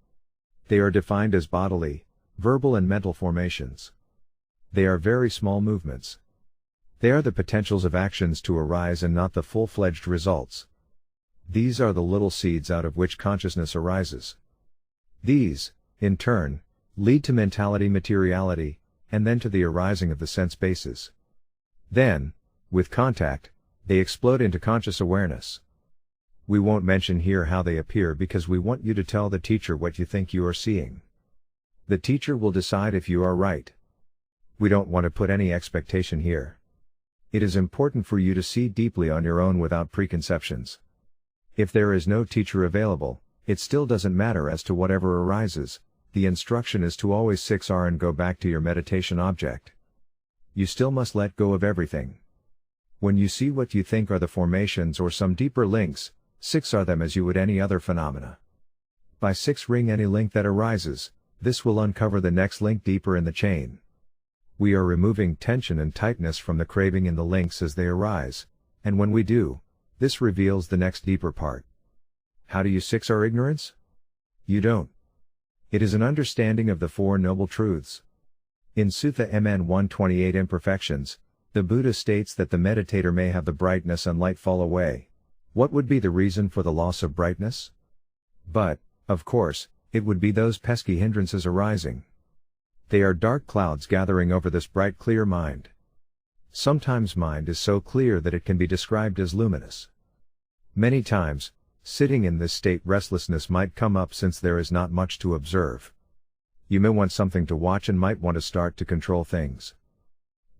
They are defined as bodily, verbal and mental formations. They are very small movements. They are the potentials of actions to arise and not the full-fledged results. These are the little seeds out of which consciousness arises. These, in turn, lead to mentality materiality, and then to the arising of the sense bases. Then, with contact, they explode into conscious awareness. We won't mention here how they appear because we want you to tell the teacher what you think you are seeing. The teacher will decide if you are right. We don't want to put any expectation here. It is important for you to see deeply on your own without preconceptions. If there is no teacher available, it still doesn't matter as to whatever arises, the instruction is to always 6R and go back to your meditation object. You still must let go of everything. When you see what you think are the formations or some deeper links, 6R them as you would any other phenomena. By 6-ring any link that arises, this will uncover the next link deeper in the chain. We are removing tension and tightness from the craving in the links as they arise, and when we do, this reveals the next deeper part. How do you 6R ignorance? You don't. It is an understanding of the 4 Noble Truths. In Sutta Mn 128 Imperfections, the Buddha states that the meditator may have the brightness and light fall away. What would be the reason for the loss of brightness? But, of course, it would be those pesky hindrances arising. They are dark clouds gathering over this bright clear mind. Sometimes mind is so clear that it can be described as luminous. Many times, sitting in this state restlessness might come up since there is not much to observe. You may want something to watch and might want to start to control things.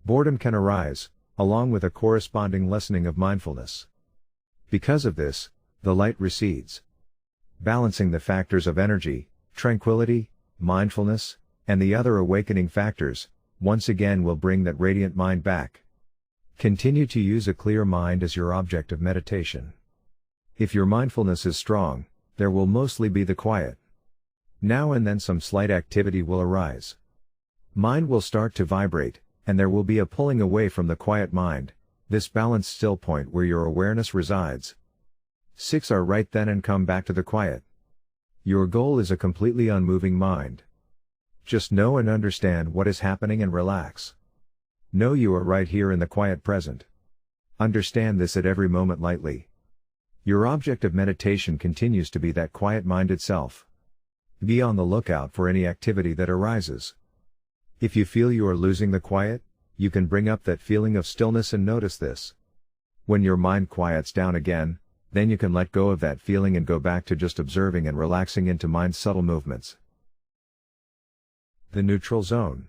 Boredom can arise, along with a corresponding lessening of mindfulness. Because of this, the light recedes. Balancing the factors of energy, tranquility, mindfulness, and the other awakening factors, once again will bring that radiant mind back. Continue to use a clear mind as your object of meditation. If your mindfulness is strong, there will mostly be the quiet. Now and then some slight activity will arise. Mind will start to vibrate, and there will be a pulling away from the quiet mind, this balanced still point where your awareness resides. 6 are right then and come back to the quiet. Your goal is a completely unmoving mind. Just know and understand what is happening and relax. Know you are right here in the quiet present. Understand this at every moment lightly. Your object of meditation continues to be that quiet mind itself. Be on the lookout for any activity that arises. If you feel you are losing the quiet, you can bring up that feeling of stillness and notice this. When your mind quiets down again, then you can let go of that feeling and go back to just observing and relaxing into mind's subtle movements. The neutral zone.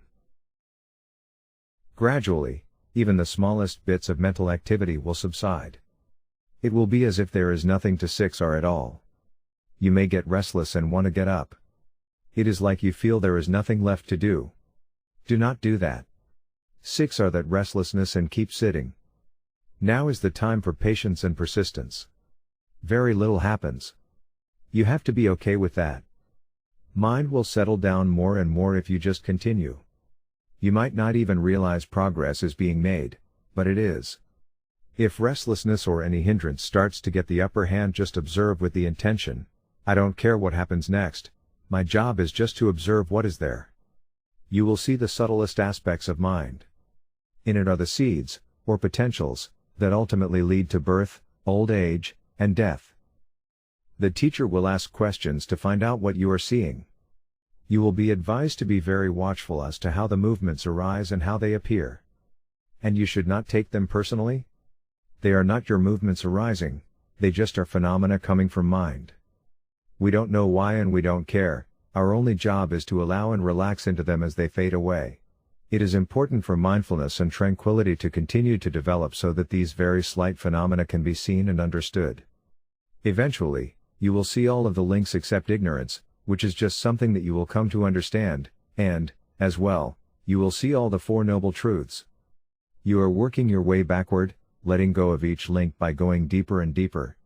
Gradually, even the smallest bits of mental activity will subside. It will be as if there is nothing to 6R at all. You may get restless and want to get up. It is like you feel there is nothing left to do. Do not do that. 6R that restlessness and keep sitting. Now is the time for patience and persistence. Very little happens. You have to be okay with that. Mind will settle down more and more if you just continue. You might not even realize progress is being made, but it is. If restlessness or any hindrance starts to get the upper hand, just observe with the intention, I don't care what happens next, my job is just to observe what is there. You will see the subtlest aspects of mind. In it are the seeds, or potentials, that ultimately lead to birth, old age, and death. The teacher will ask questions to find out what you are seeing. You will be advised to be very watchful as to how the movements arise and how they appear. And you should not take them personally. They are not your movements arising, they just are phenomena coming from mind. We don't know why and we don't care, our only job is to allow and relax into them as they fade away. It is important for mindfulness and tranquility to continue to develop so that these very slight phenomena can be seen and understood. Eventually, you will see all of the links except ignorance, which is just something that you will come to understand, and, as well, you will see all the Four Noble Truths. You are working your way backward, letting go of each link by going deeper and deeper.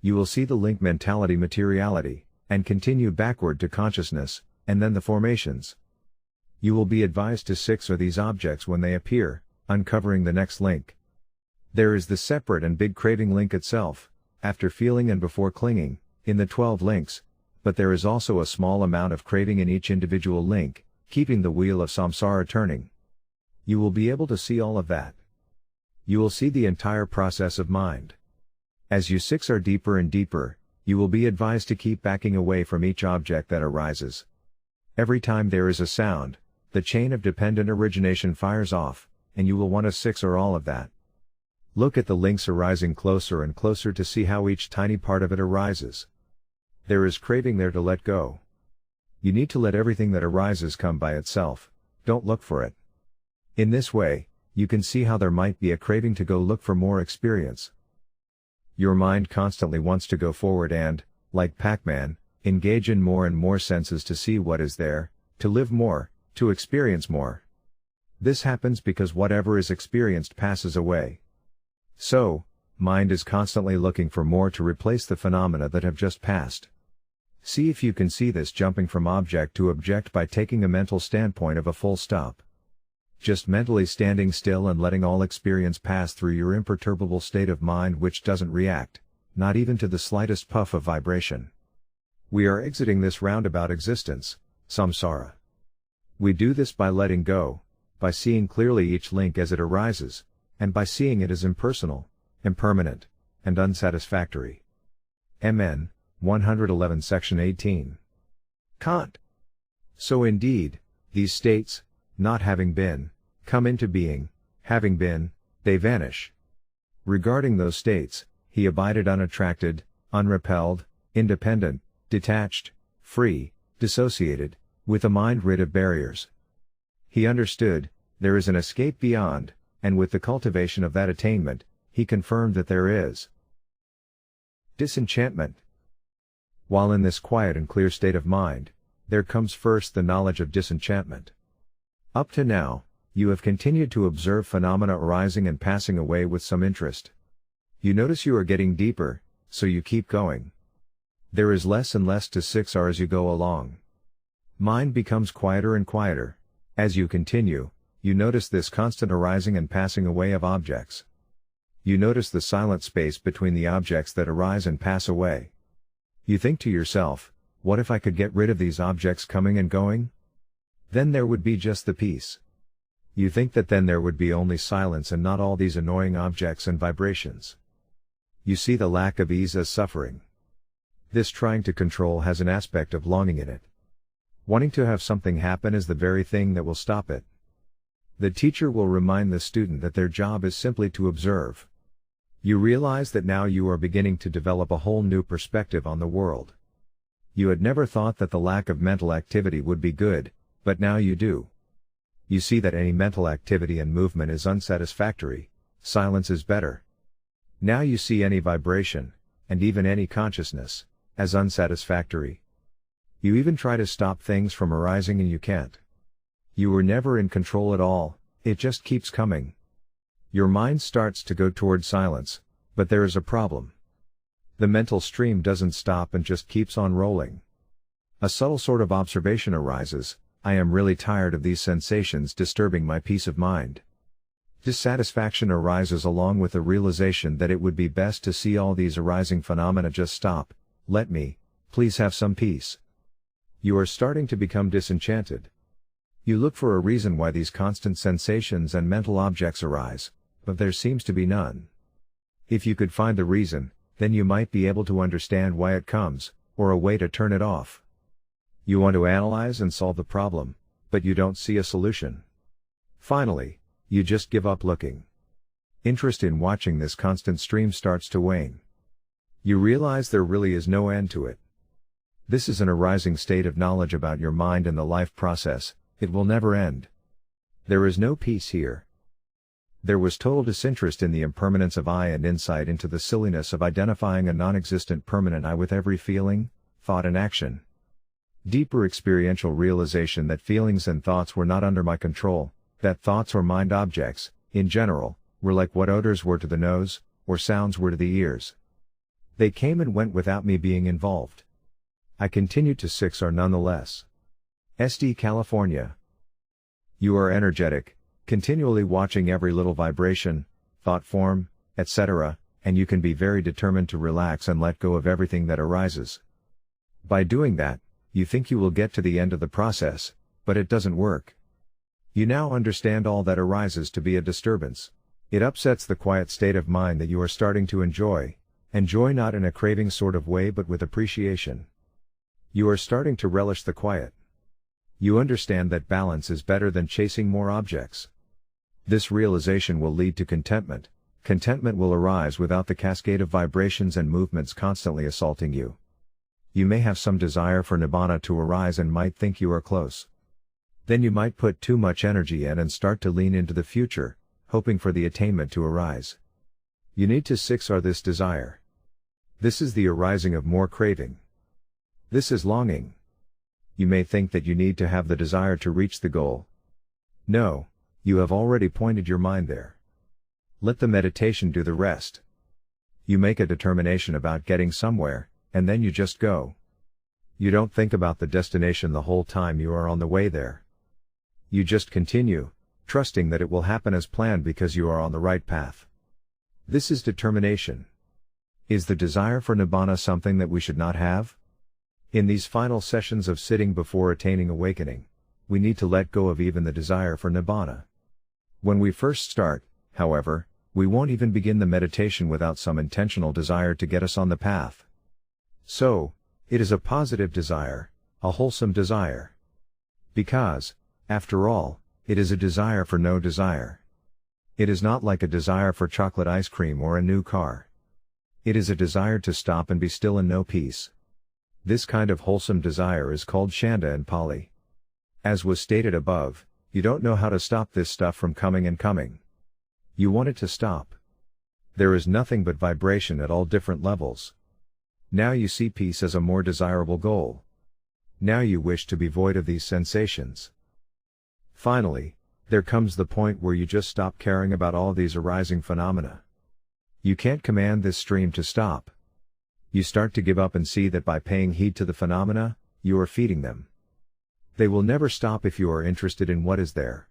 You will see the link mentality materiality, and continue backward to consciousness, and then the formations. You will be advised to 6 are these objects when they appear, uncovering the next link. There is the separate and big craving link itself, after feeling and before clinging, in the 12 links, but there is also a small amount of craving in each individual link, keeping the wheel of samsara turning. You will be able to see all of that. You will see the entire process of mind. As you 6 are deeper and deeper, you will be advised to keep backing away from each object that arises. Every time there is a sound, the chain of dependent origination fires off, and you will want to 6 or all of that. Look at the links arising closer and closer to see how each tiny part of it arises. There is craving there to let go. You need to let everything that arises come by itself, don't look for it. In this way, you can see how there might be a craving to go look for more experience. Your mind constantly wants to go forward and, like Pac-Man, engage in more and more senses to see what is there, to live more, to experience more. This happens because whatever is experienced passes away. So, mind is constantly looking for more to replace the phenomena that have just passed. See if you can see this jumping from object to object by taking a mental standpoint of a full stop. Just mentally standing still and letting all experience pass through your imperturbable state of mind which doesn't react, not even to the slightest puff of vibration. We are exiting this roundabout existence, samsara. We do this by letting go, by seeing clearly each link as it arises, and by seeing it as impersonal, impermanent, and unsatisfactory. MN, 111 Section 18. Kant. So indeed, these states, not having been, come into being, having been, they vanish. Regarding those states, he abided unattracted, unrepelled, independent, detached, free, dissociated, with a mind rid of barriers. He understood, There is an escape beyond, and with the cultivation of that attainment, he confirmed that there is disenchantment. While in this quiet and clear state of mind, there comes first the knowledge of disenchantment. Up to now, you have continued to observe phenomena arising and passing away with some interest. You notice you are getting deeper, so you keep going. There is less and less to 6R as you go along. Mind becomes quieter and quieter. As you continue, you notice this constant arising and passing away of objects. You notice the silent space between the objects that arise and pass away. You think to yourself, what if I could get rid of these objects coming and going? Then there would be just the peace. You think that then there would be only silence and not all these annoying objects and vibrations. You see the lack of ease as suffering. This trying to control has an aspect of longing in it. Wanting to have something happen is the very thing that will stop it. The teacher will remind the student that their job is simply to observe. You realize that now you are beginning to develop a whole new perspective on the world. You had never thought that the lack of mental activity would be good, but now you do. You see that any mental activity and movement is unsatisfactory, silence is better. Now you see any vibration, and even any consciousness, as unsatisfactory. You even try to stop things from arising and you can't. You were never in control at all, it just keeps coming. Your mind starts to go toward silence, but there is a problem. The mental stream doesn't stop and just keeps on rolling. A subtle sort of observation arises, I am really tired of these sensations disturbing my peace of mind. Dissatisfaction arises along with the realization that it would be best to see all these arising phenomena just stop, let me, please have some peace. You are starting to become disenchanted. You look for a reason why these constant sensations and mental objects arise, but there seems to be none. If you could find the reason, then you might be able to understand why it comes, or a way to turn it off. You want to analyze and solve the problem, but you don't see a solution. Finally, you just give up looking. Interest in watching this constant stream starts to wane. You realize there really is no end to it. This is an arising state of knowledge about your mind and the life process, it will never end. There is no peace here. There was total disinterest in the impermanence of I and insight into the silliness of identifying a non-existent permanent I with every feeling, thought and action. Deeper experiential realization that feelings and thoughts were not under my control, that thoughts or mind objects, in general, were like what odors were to the nose, or sounds were to the ears. They came and went without me being involved. I continued to 6R nonetheless. SD California. You are energetic, continually watching every little vibration, thought form, etc., and you can be very determined to relax and let go of everything that arises. By doing that, you think you will get to the end of the process, but it doesn't work. You now understand all that arises to be a disturbance. It upsets the quiet state of mind that you are starting to enjoy not in a craving sort of way but with appreciation. You are starting to relish the quiet. You understand that balance is better than chasing more objects. This realization will lead to contentment. Contentment will arise without the cascade of vibrations and movements constantly assaulting you. You may have some desire for Nibbana to arise and might think you are close. Then you might put too much energy in and start to lean into the future, hoping for the attainment to arise. You need to 6R this desire. This is the arising of more craving. This is longing. You may think that you need to have the desire to reach the goal. No, you have already pointed your mind there. Let the meditation do the rest. You make a determination about getting somewhere, and then you just go. You don't think about the destination the whole time you are on the way there. You just continue, trusting that it will happen as planned because you are on the right path. This is determination. Is the desire for Nibbana something that we should not have? In these final sessions of sitting before attaining awakening, we need to let go of even the desire for Nibbana. When we first start, however, we won't even begin the meditation without some intentional desire to get us on the path. So, it is a positive desire, a wholesome desire. Because, after all, it is a desire for no desire. It is not like a desire for chocolate ice cream or a new car. It is a desire to stop and be still and know peace. This kind of wholesome desire is called Shanda in Pali. As was stated above, You don't know how to stop this stuff from coming and coming. You want it to stop. There is nothing but vibration at all different levels. Now you see peace as a more desirable goal. Now you wish to be void of these sensations. Finally, there comes the point where you just stop caring about all these arising phenomena. You can't command this stream to stop. You start to give up and see that by paying heed to the phenomena, you are feeding them. They will never stop if you are interested in what is there.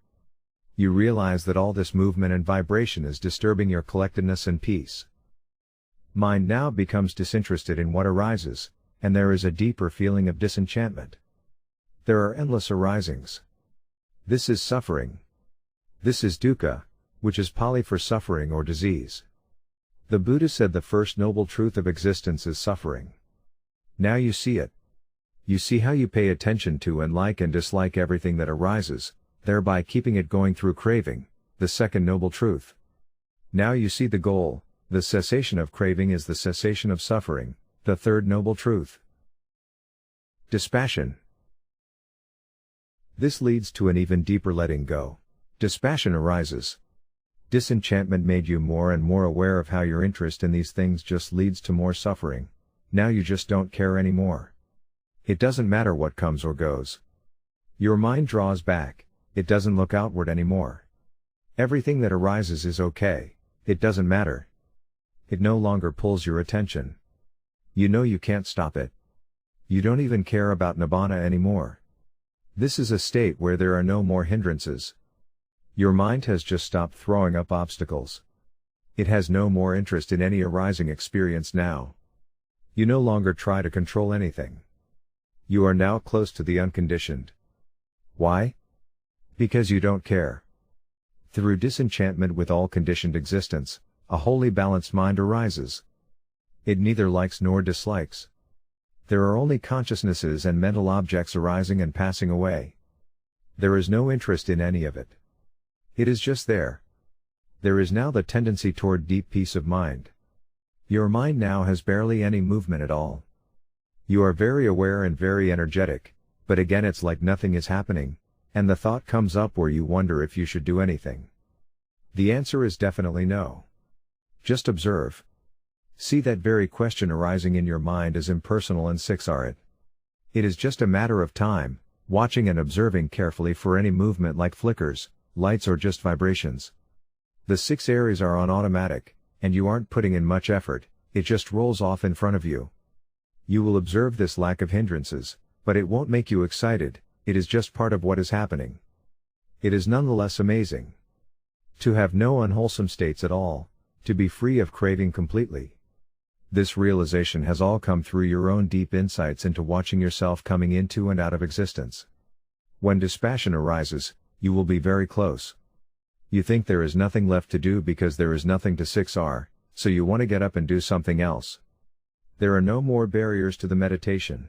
You realize that all this movement and vibration is disturbing your collectedness and peace. Mind now becomes disinterested in what arises, and there is a deeper feeling of disenchantment. There are endless arisings. This is suffering. This is dukkha, which is Pali for suffering or disease. The Buddha said the first noble truth of existence is suffering. Now you see it. You see how you pay attention to and like and dislike everything that arises, thereby keeping it going through craving, the second noble truth. Now you see the goal, the cessation of craving is the cessation of suffering, the third noble truth. Dispassion. This leads to an even deeper letting go. Dispassion arises. Disenchantment made you more and more aware of how your interest in these things just leads to more suffering. Now you just don't care anymore. It doesn't matter what comes or goes. Your mind draws back, it doesn't look outward anymore. Everything that arises is okay, it doesn't matter. It no longer pulls your attention. You know you can't stop it. You don't even care about Nibbana anymore. This is a state where there are no more hindrances. Your mind has just stopped throwing up obstacles. It has no more interest in any arising experience now. You no longer try to control anything. You are now close to the unconditioned. Why? Because you don't care. Through disenchantment with all conditioned existence, a wholly balanced mind arises. It neither likes nor dislikes. There are only consciousnesses and mental objects arising and passing away. There is no interest in any of it. It is just there. There is now the tendency toward deep peace of mind. Your mind now has barely any movement at all. You are very aware and very energetic, but again it's like nothing is happening, and the thought comes up where you wonder if you should do anything. The answer is definitely no. Just observe. See that very question arising in your mind as impersonal and Sage-Arahant. It is just a matter of time, watching and observing carefully for any movement like flickers, lights or just vibrations. The 6 areas are on automatic, and you aren't putting in much effort, it just rolls off in front of you. You will observe this lack of hindrances, but it won't make you excited, it is just part of what is happening. It is nonetheless amazing. To have no unwholesome states at all, to be free of craving completely. This realization has all come through your own deep insights into watching yourself coming into and out of existence. When dispassion arises, you will be very close. You think there is nothing left to do because there is nothing to Sage-Arahant, so you want to get up and do something else. There are no more barriers to the meditation.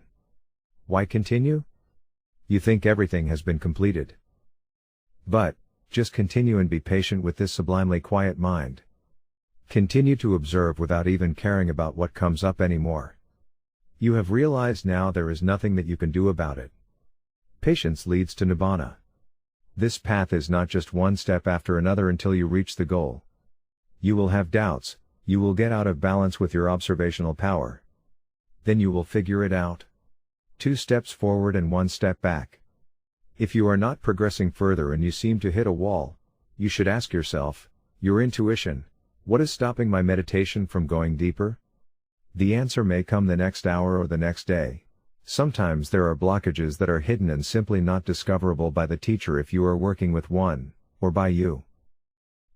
Why continue? You think everything has been completed. But, just continue and be patient with this sublimely quiet mind. Continue to observe without even caring about what comes up anymore. You have realized now there is nothing that you can do about it. Patience leads to Nibbana. This path is not just one step after another until you reach the goal. You will have doubts, you will get out of balance with your observational power. Then you will figure it out. 2 steps forward and 1 step back. If you are not progressing further and you seem to hit a wall, you should ask yourself, your intuition, what is stopping my meditation from going deeper? The answer may come the next hour or the next day. Sometimes there are blockages that are hidden and simply not discoverable by the teacher if you are working with one, or by you.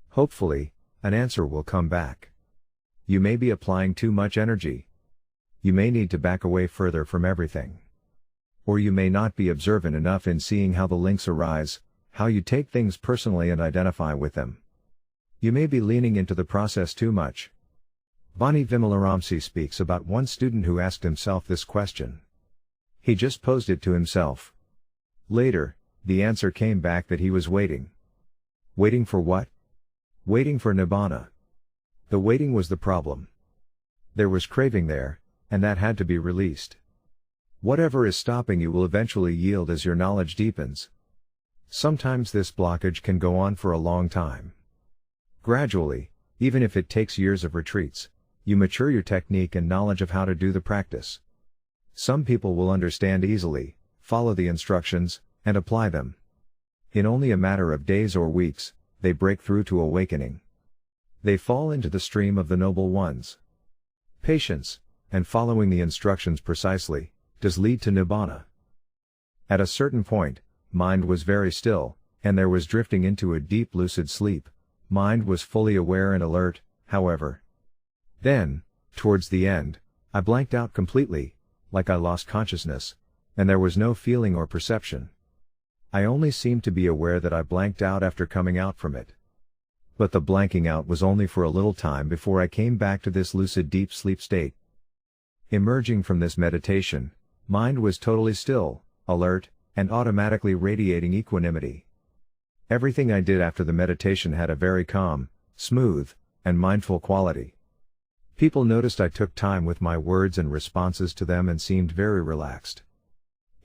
Hopefully, an answer will come back. You may be applying too much energy. You may need to back away further from everything. Or you may not be observant enough in seeing how the links arise, how you take things personally and identify with them. You may be leaning into the process too much. Bani Vimalaramsi speaks about one student who asked himself this question. He just posed it to himself. Later, the answer came back that he was waiting. Waiting for what? Waiting for Nibbana. The waiting was the problem. There was craving there, and that had to be released. Whatever is stopping you will eventually yield as your knowledge deepens. Sometimes this blockage can go on for a long time. Gradually, even if it takes years of retreats, you mature your technique and knowledge of how to do the practice. Some people will understand easily, follow the instructions, and apply them. In only a matter of days or weeks, they break through to awakening. They fall into the stream of the noble ones. Patience, and following the instructions precisely, does lead to Nibbana. At a certain point, mind was very still, and there was drifting into a deep lucid sleep. Mind was fully aware and alert, however. Then, towards the end, I blanked out completely, like I lost consciousness, and there was no feeling or perception. I only seemed to be aware that I blanked out after coming out from it. But the blanking out was only for a little time before I came back to this lucid deep sleep state. Emerging from this meditation, mind was totally still, alert, and automatically radiating equanimity. Everything I did after the meditation had a very calm, smooth, and mindful quality. People noticed I took time with my words and responses to them and seemed very relaxed.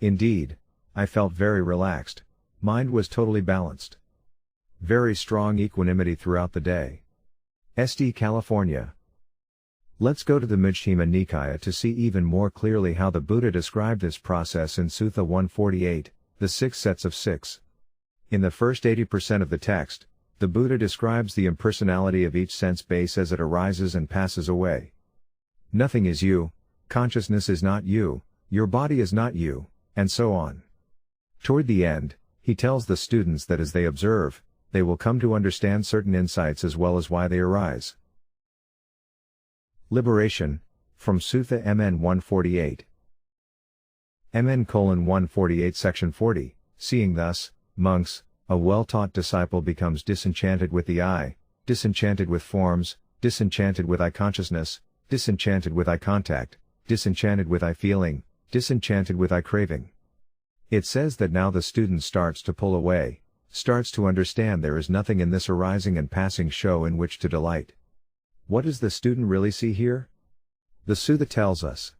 Indeed, I felt very relaxed. Mind was totally balanced. Very strong equanimity throughout the day. SD California. Let's go to the Majjhima Nikaya to see even more clearly how the Buddha described this process in Sutta 148, the 6 sets of 6. In the first 80% of the text, the Buddha describes the impersonality of each sense base as it arises and passes away. Nothing is you, consciousness is not you, your body is not you, and so on. Toward the end, he tells the students that as they observe, they will come to understand certain insights as well as why they arise. Liberation, from Sutta MN 148. MN:148 Section 40, seeing thus, monks, a well-taught disciple becomes disenchanted with the eye, disenchanted with forms, disenchanted with eye consciousness, disenchanted with eye contact, disenchanted with eye feeling, disenchanted with eye craving. It says that now the student starts to pull away, starts to understand there is nothing in this arising and passing show in which to delight. What does the student really see here? The Sutta tells us.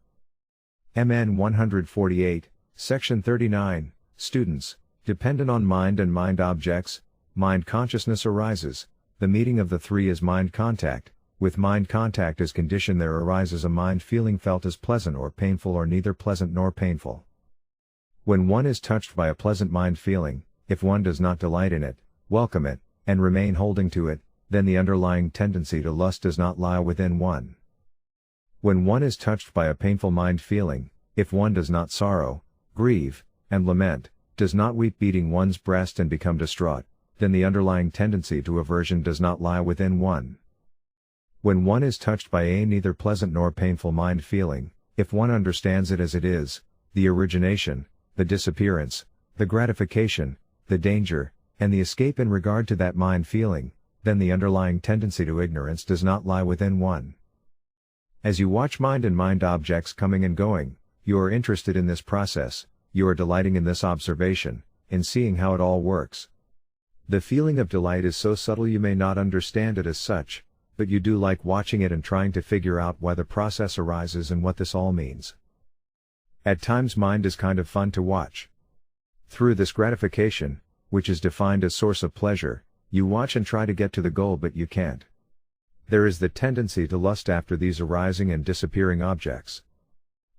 MN 148, Section 39, students, dependent on mind and mind objects, mind consciousness arises, the meeting of the three is mind contact, with mind contact as condition there arises a mind feeling felt as pleasant or painful or neither pleasant nor painful. When one is touched by a pleasant mind feeling, if one does not delight in it, welcome it, and remain holding to it, then the underlying tendency to lust does not lie within one. When one is touched by a painful mind feeling, if one does not sorrow, grieve, and lament, does not weep beating one's breast and become distraught, then the underlying tendency to aversion does not lie within one. When one is touched by a neither pleasant nor painful mind feeling, if one understands it as it is, the origination, the disappearance, the gratification, the danger, and the escape in regard to that mind feeling, then the underlying tendency to ignorance does not lie within one. As you watch mind and mind objects coming and going, you are interested in this process, you are delighting in this observation, in seeing how it all works. The feeling of delight is so subtle you may not understand it as such, but you do like watching it and trying to figure out why the process arises and what this all means. At times mind is kind of fun to watch. Through this gratification, which is defined as source of pleasure, you watch and try to get to the goal but you can't. There is the tendency to lust after these arising and disappearing objects.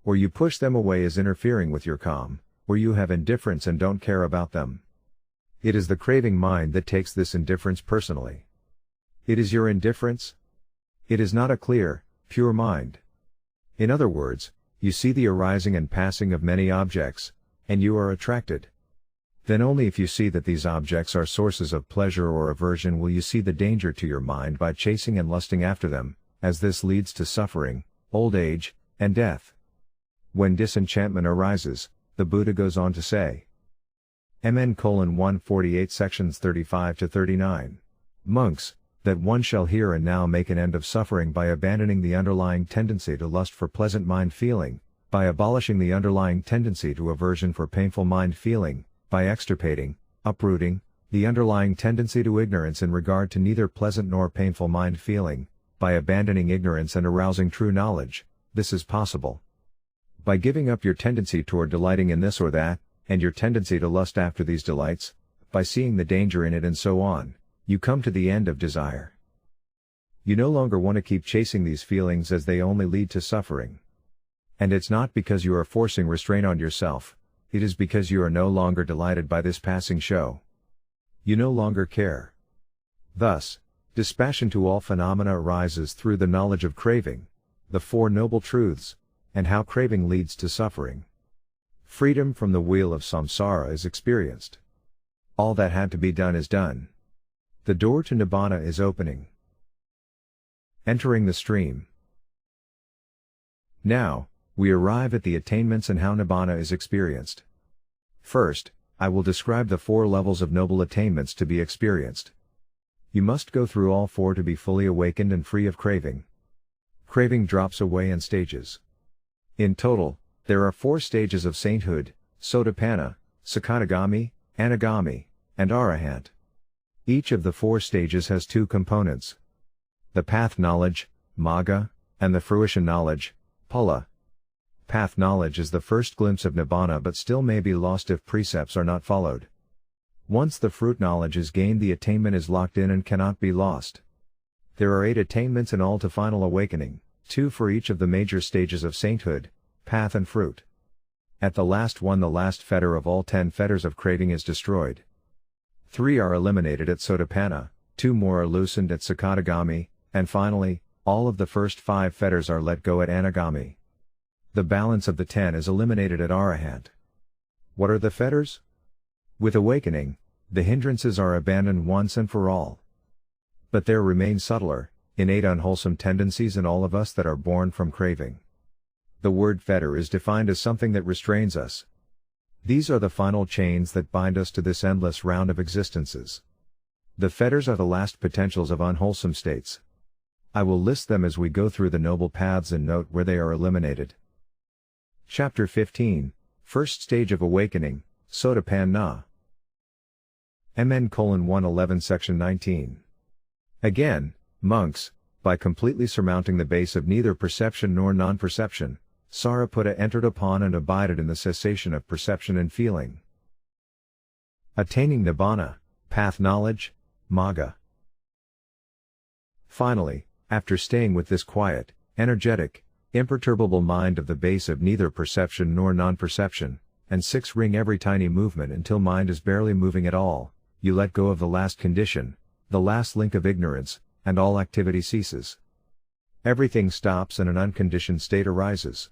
Or you push them away as interfering with your calm, or you have indifference and don't care about them. It is the craving mind that takes this indifference personally. It is your indifference? It is not a clear, pure mind. In other words, you see the arising and passing of many objects, and you are attracted. Then only if you see that these objects are sources of pleasure or aversion will you see the danger to your mind by chasing and lusting after them, as this leads to suffering, old age, and death. When disenchantment arises, the Buddha goes on to say. MN:148 Sections 35 to 39. Monks, that one shall hear and now make an end of suffering by abandoning the underlying tendency to lust for pleasant mind feeling, by abolishing the underlying tendency to aversion for painful mind feeling, by extirpating, uprooting, the underlying tendency to ignorance in regard to neither pleasant nor painful mind feeling, by abandoning ignorance and arousing true knowledge, this is possible. By giving up your tendency toward delighting in this or that, and your tendency to lust after these delights, by seeing the danger in it and so on, you come to the end of desire. You no longer want to keep chasing these feelings as they only lead to suffering. And it's not because you are forcing restraint on yourself, it is because you are no longer delighted by this passing show. You no longer care. Thus, dispassion to all phenomena arises through the knowledge of craving, the Four Noble Truths, and how craving leads to suffering. Freedom from the wheel of samsara is experienced. All that had to be done is done. The door to Nibbana is opening. Entering the stream. Now, we arrive at the attainments and how Nibbana is experienced. First, I will describe the 4 levels of noble attainments to be experienced. You must go through all 4 to be fully awakened and free of craving. Craving drops away in stages. In total, there are 4 stages of sainthood: Sotapanna, Sakadagami, Anagami, and Arahant. Each of the 4 stages has 2 components: the path knowledge, Magga, and the fruition knowledge, Phala. Path knowledge is the first glimpse of Nibbana but still may be lost if precepts are not followed. Once the fruit knowledge is gained, the attainment is locked in and cannot be lost. There are 8 attainments in all to final awakening, 2 for each of the major stages of sainthood, path and fruit. At the last one, the last fetter of all 10 fetters of craving is destroyed. 3 are eliminated at Sotapanna, 2 more are loosened at Sakadagami, and finally, all of the first 5 fetters are let go at Anagami. The balance of the 10 is eliminated at Arahant. What are the fetters? With awakening, the hindrances are abandoned once and for all. But there remain subtler, innate unwholesome tendencies in all of us that are born from craving. The word fetter is defined as something that restrains us. These are the final chains that bind us to this endless round of existences. The fetters are the last potentials of unwholesome states. I will list them as we go through the noble paths and note where they are eliminated. Chapter 15, First Stage of Awakening, Sotapanna. MN:111 Section 19. Again, monks, by completely surmounting the base of neither perception nor non-perception, Sariputta entered upon and abided in the cessation of perception and feeling. Attaining Nibbana, path knowledge, Magga. Finally, after staying with this quiet, energetic, imperturbable mind of the base of neither perception nor non-perception, and 6-ring every tiny movement until mind is barely moving at all, you let go of the last condition, the last link of ignorance, and all activity ceases. Everything stops and an unconditioned state arises.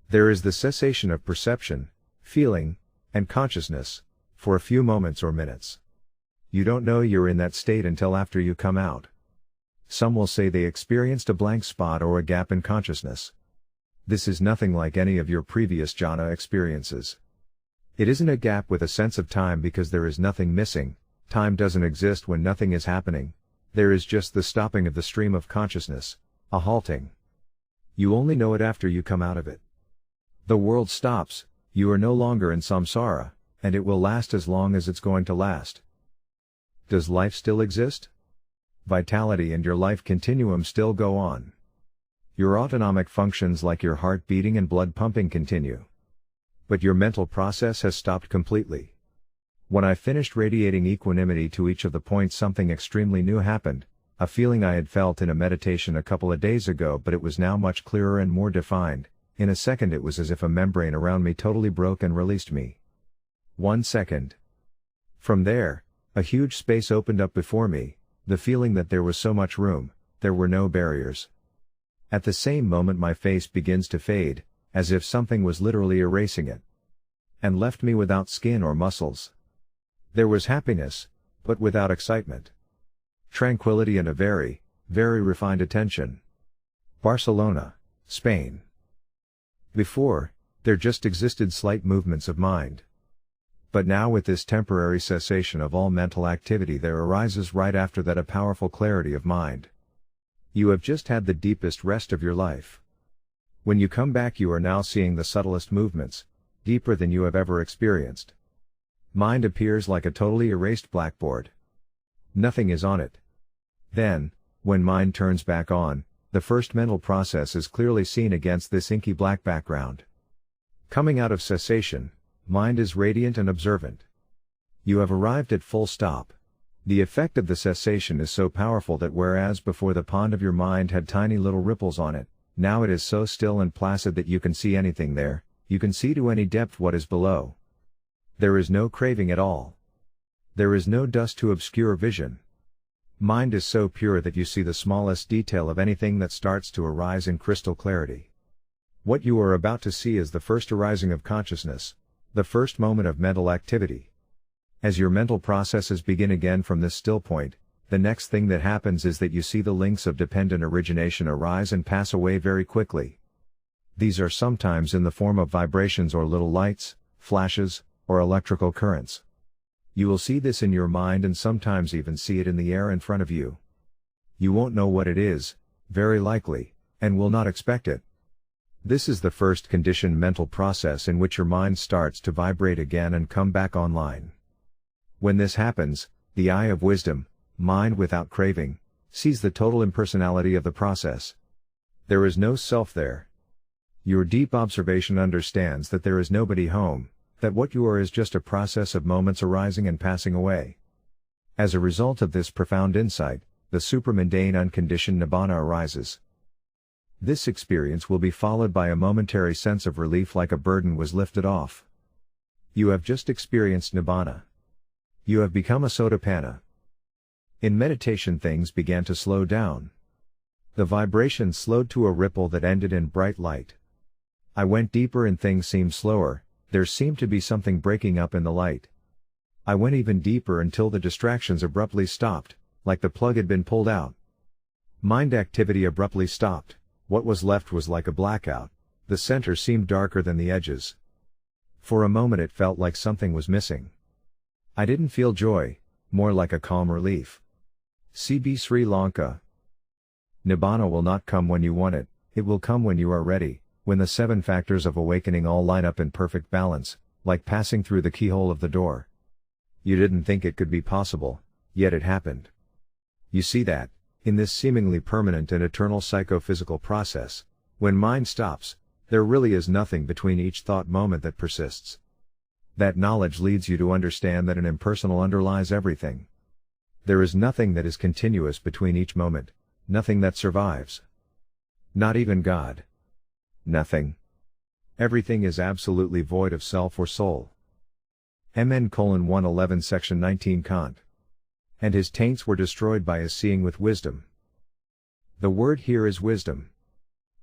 There is the cessation of perception, feeling, and consciousness, for a few moments or minutes. You don't know you're in that state until after you come out. Some will say they experienced a blank spot or a gap in consciousness. This is nothing like any of your previous jhana experiences. It isn't a gap with a sense of time because there is nothing missing. Time doesn't exist when nothing is happening. There is just the stopping of the stream of consciousness, a halting. You only know it after you come out of it. The world stops, you are no longer in samsara, and it will last as long as it's going to last. Does life still exist? Vitality and your life continuum still go on. Your autonomic functions like your heart beating and blood pumping continue. But your mental process has stopped completely. When I finished radiating equanimity to each of the points, something extremely new happened, a feeling I had felt in a meditation a couple of days ago, but it was now much clearer and more defined. In a second it was as if a membrane around me totally broke and released me. 1 second. From there, a huge space opened up before me, the feeling that there was so much room, there were no barriers. At the same moment my face begins to fade, as if something was literally erasing it. And left me without skin or muscles. There was happiness, but without excitement. Tranquility and a very, very refined attention. Barcelona, Spain. Before, there just existed slight movements of mind. But now with this temporary cessation of all mental activity there arises right after that a powerful clarity of mind. You have just had the deepest rest of your life. When you come back you are now seeing the subtlest movements, deeper than you have ever experienced. Mind appears like a totally erased blackboard. Nothing is on it. Then, when mind turns back on, the first mental process is clearly seen against this inky black background. Coming out of cessation, mind is radiant and observant. You have arrived at full stop. The effect of the cessation is so powerful that whereas before the pond of your mind had tiny little ripples on it, now it is so still and placid that you can see anything there, you can see to any depth what is below. There is no craving at all. There is no dust to obscure vision. Mind is so pure that you see the smallest detail of anything that starts to arise in crystal clarity. What you are about to see is the first arising of consciousness, the first moment of mental activity. As your mental processes begin again from this still point, the next thing that happens is that you see the links of dependent origination arise and pass away very quickly. These are sometimes in the form of vibrations or little lights, flashes, or electrical currents. You will see this in your mind and sometimes even see it in the air in front of you. You won't know what it is, very likely, and will not expect it. This is the first conditioned mental process in which your mind starts to vibrate again and come back online. When this happens, the eye of wisdom, mind without craving, sees the total impersonality of the process. There is no self there. Your deep observation understands that there is nobody home, that what you are is just a process of moments arising and passing away. As a result of this profound insight, the supramundane unconditioned Nibbana arises. This experience will be followed by a momentary sense of relief like a burden was lifted off. You have just experienced Nibbana. You have become a Sotapanna. In meditation things began to slow down. The vibration slowed to a ripple that ended in bright light. I went deeper and things seemed slower, there seemed to be something breaking up in the light. I went even deeper until the distractions abruptly stopped, like the plug had been pulled out. Mind activity abruptly stopped, what was left was like a blackout, the center seemed darker than the edges. For a moment it felt like something was missing. I didn't feel joy, more like a calm relief. CB Sri Lanka. Nibbana will not come when you want it, it will come when you are ready, when the 7 factors of awakening all line up in perfect balance, like passing through the keyhole of the door. You didn't think it could be possible, yet it happened. You see that, in this seemingly permanent and eternal psychophysical process, when mind stops, there really is nothing between each thought moment that persists. That knowledge leads you to understand that an impersonal underlies everything. There is nothing that is continuous between each moment, nothing that survives. Not even God. Nothing. Everything is absolutely void of self or soul. MN:111 Section 19 Kant. And his taints were destroyed by his seeing with wisdom. The word here is wisdom.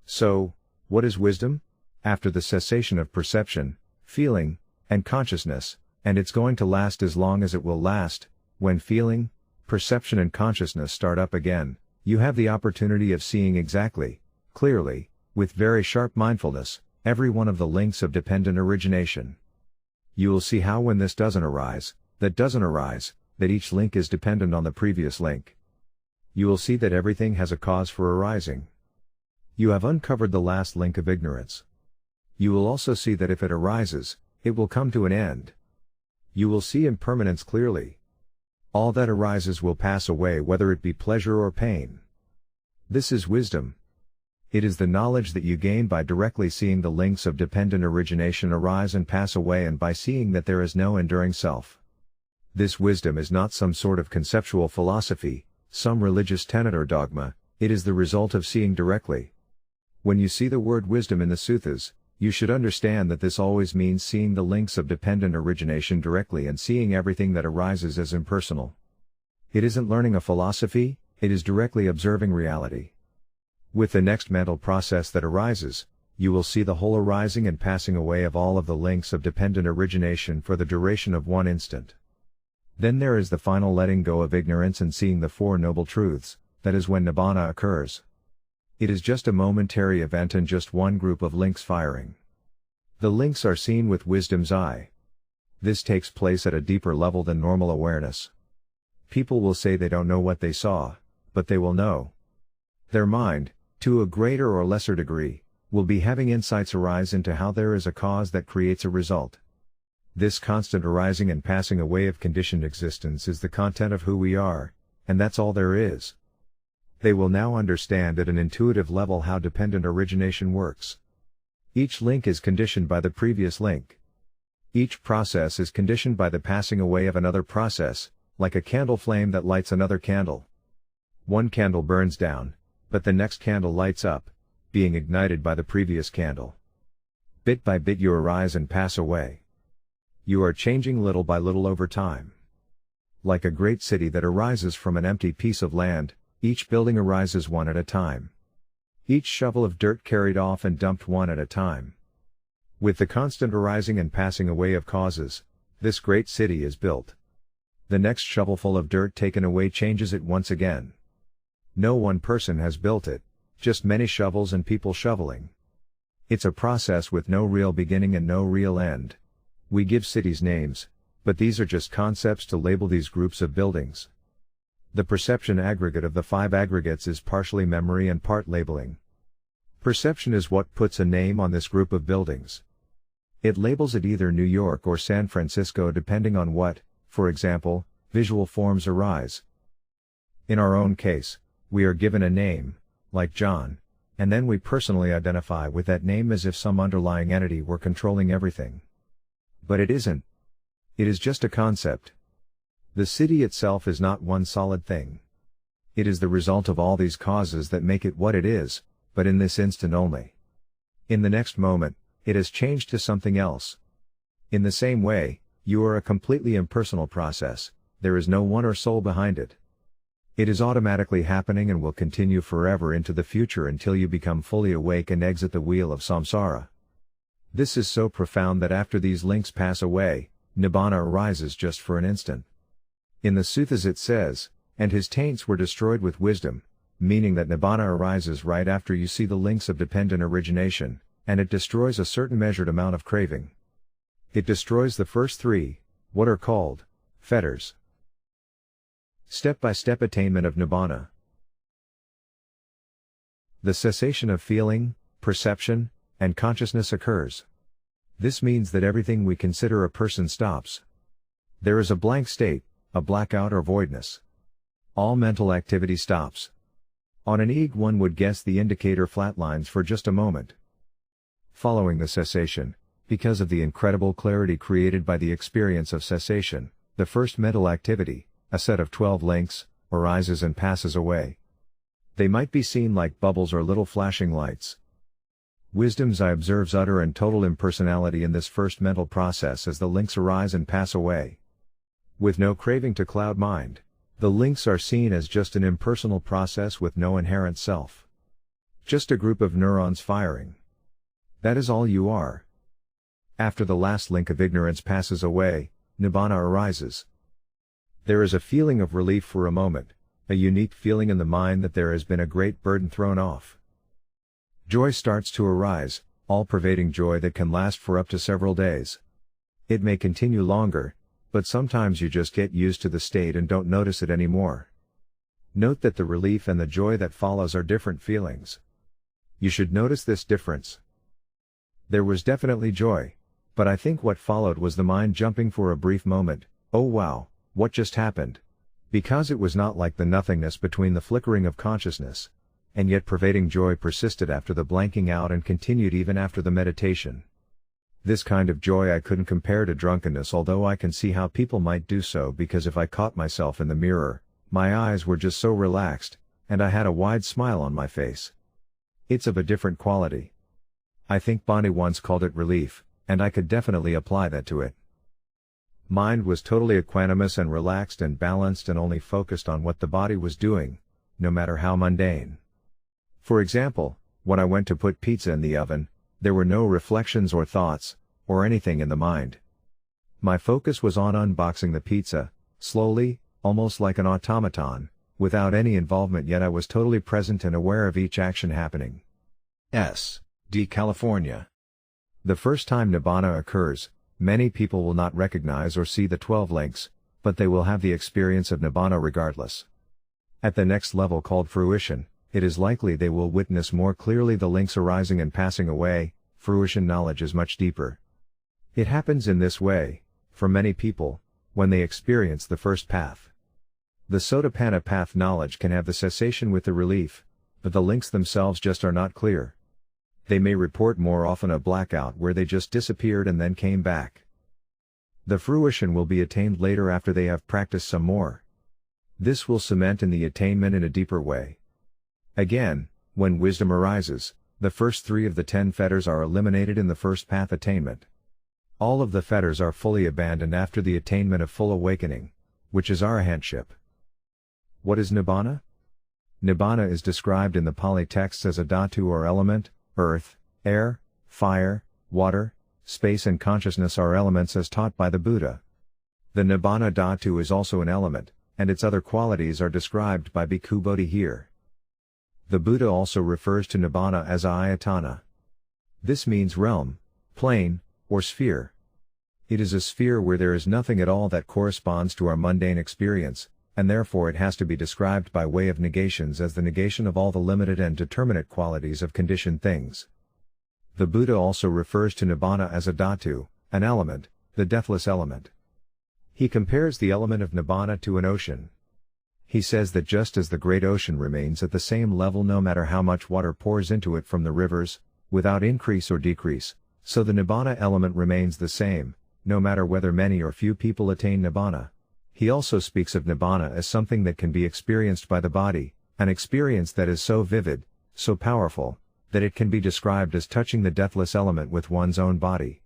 So, what is wisdom? After the cessation of perception, feeling, and consciousness, and it's going to last as long as it will last, when feeling, perception and consciousness start up again, you have the opportunity of seeing exactly, clearly, with very sharp mindfulness, every one of the links of dependent origination. You will see how when this doesn't arise, that each link is dependent on the previous link. You will see that everything has a cause for arising. You have uncovered the last link of ignorance. You will also see that if it arises, it will come to an end. You will see impermanence clearly. All that arises will pass away whether it be pleasure or pain. This is wisdom. It is the knowledge that you gain by directly seeing the links of dependent origination arise and pass away and by seeing that there is no enduring self. This wisdom is not some sort of conceptual philosophy, some religious tenet or dogma, it is the result of seeing directly. When you see the word wisdom in the suttas, you should understand that this always means seeing the links of dependent origination directly and seeing everything that arises as impersonal. It isn't learning a philosophy, it is directly observing reality. With the next mental process that arises, you will see the whole arising and passing away of all of the links of dependent origination for the duration of one instant. Then there is the final letting go of ignorance and seeing the Four Noble Truths, that is when Nibbana occurs. It is just a momentary event and just one group of links firing. The links are seen with wisdom's eye. This takes place at a deeper level than normal awareness. People will say they don't know what they saw, but they will know. Their mind, to a greater or lesser degree, will be having insights arise into how there is a cause that creates a result. This constant arising and passing away of conditioned existence is the content of who we are, and that's all there is. They will now understand at an intuitive level how dependent origination works. Each link is conditioned by the previous link. Each process is conditioned by the passing away of another process, like a candle flame that lights another candle. One candle burns down, but the next candle lights up, being ignited by the previous candle. Bit by bit you arise and pass away. You are changing little by little over time. Like a great city that arises from an empty piece of land, each building arises one at a time. Each shovel of dirt carried off and dumped one at a time. With the constant arising and passing away of causes, this great city is built. The next shovelful of dirt taken away changes it once again. No one person has built it, just many shovels and people shoveling. It's a process with no real beginning and no real end. We give cities names, but these are just concepts to label these groups of buildings. The perception aggregate of the 5 aggregates is partially memory and part labeling. Perception is what puts a name on this group of buildings. It labels it either New York or San Francisco depending on what, for example, visual forms arise. In our own case, we are given a name, like John, and then we personally identify with that name as if some underlying entity were controlling everything. But it isn't. It is just a concept. The city itself is not one solid thing. It is the result of all these causes that make it what it is, but in this instant only. In the next moment, it has changed to something else. In the same way, you are a completely impersonal process, there is no one or soul behind it. It is automatically happening and will continue forever into the future until you become fully awake and exit the wheel of samsara. This is so profound that after these links pass away, Nibbana arises just for an instant. In the suttas it says, and his taints were destroyed with wisdom, meaning that Nibbana arises right after you see the links of dependent origination, and it destroys a certain measured amount of craving. It destroys the first 3, what are called fetters. Step-by-step attainment of Nibbana. The cessation of feeling, perception, and consciousness occurs. This means that everything we consider a person stops. There is a blank state, a blackout or voidness. All mental activity stops. On an EEG one would guess the indicator flatlines for just a moment. Following the cessation, because of the incredible clarity created by the experience of cessation, the first mental activity, a set of 12 links, arises and passes away. They might be seen like bubbles or little flashing lights. Wisdom's eye observes utter and total impersonality in this first mental process as the links arise and pass away. With no craving to cloud mind, the links are seen as just an impersonal process with no inherent self. Just a group of neurons firing. That is all you are. After the last link of ignorance passes away, Nibbana arises. There is a feeling of relief for a moment, a unique feeling in the mind that there has been a great burden thrown off. Joy starts to arise, all-pervading joy that can last for up to several days. It may continue longer, but sometimes you just get used to the state and don't notice it anymore. Note that the relief and the joy that follows are different feelings. You should notice this difference. There was definitely joy, but I think what followed was the mind jumping for a brief moment, oh wow, what just happened? Because it was not like the nothingness between the flickering of consciousness, and yet pervading joy persisted after the blanking out and continued even after the meditation. This kind of joy I couldn't compare to drunkenness, although I can see how people might do so, because if I caught myself in the mirror, my eyes were just so relaxed, and I had a wide smile on my face. It's of a different quality. I think Bonnie once called it relief, and I could definitely apply that to it. Mind was totally equanimous and relaxed and balanced and only focused on what the body was doing, no matter how mundane. For example, when I went to put pizza in the oven, there were no reflections or thoughts, or anything in the mind. My focus was on unboxing the pizza, slowly, almost like an automaton, without any involvement, yet I was totally present and aware of each action happening. S.D. California. The first time Nibbana occurs, many people will not recognize or see the 12 links, but they will have the experience of Nibbana regardless. At the next level called fruition, it is likely they will witness more clearly the links arising and passing away. Fruition knowledge is much deeper. It happens in this way, for many people, when they experience the first path. The Sotapanna path knowledge can have the cessation with the relief, but the links themselves just are not clear. They may report more often a blackout where they just disappeared and then came back. The fruition will be attained later after they have practiced some more. This will cement in the attainment in a deeper way. Again, when wisdom arises, the first 3 of the 10 fetters are eliminated in the first path attainment. All of the fetters are fully abandoned after the attainment of full awakening, which is arahantship. What is Nibbana? Nibbana is described in the Pali texts as a dhatu or element. Earth, air, fire, water, space and consciousness are elements as taught by the Buddha. The Nibbana dhatu is also an element, and its other qualities are described by Bhikkhu Bodhi here. The Buddha also refers to Nibbana as ayatana. This means realm, plane, or sphere. It is a sphere where there is nothing at all that corresponds to our mundane experience, and therefore it has to be described by way of negations as the negation of all the limited and determinate qualities of conditioned things. The Buddha also refers to Nibbana as a dhatu, an element, the deathless element. He compares the element of Nibbana to an ocean. He says that just as the great ocean remains at the same level no matter how much water pours into it from the rivers, without increase or decrease, so the Nibbana element remains the same, no matter whether many or few people attain Nibbana. He also speaks of Nibbana as something that can be experienced by the body, an experience that is so vivid, so powerful, that it can be described as touching the deathless element with one's own body.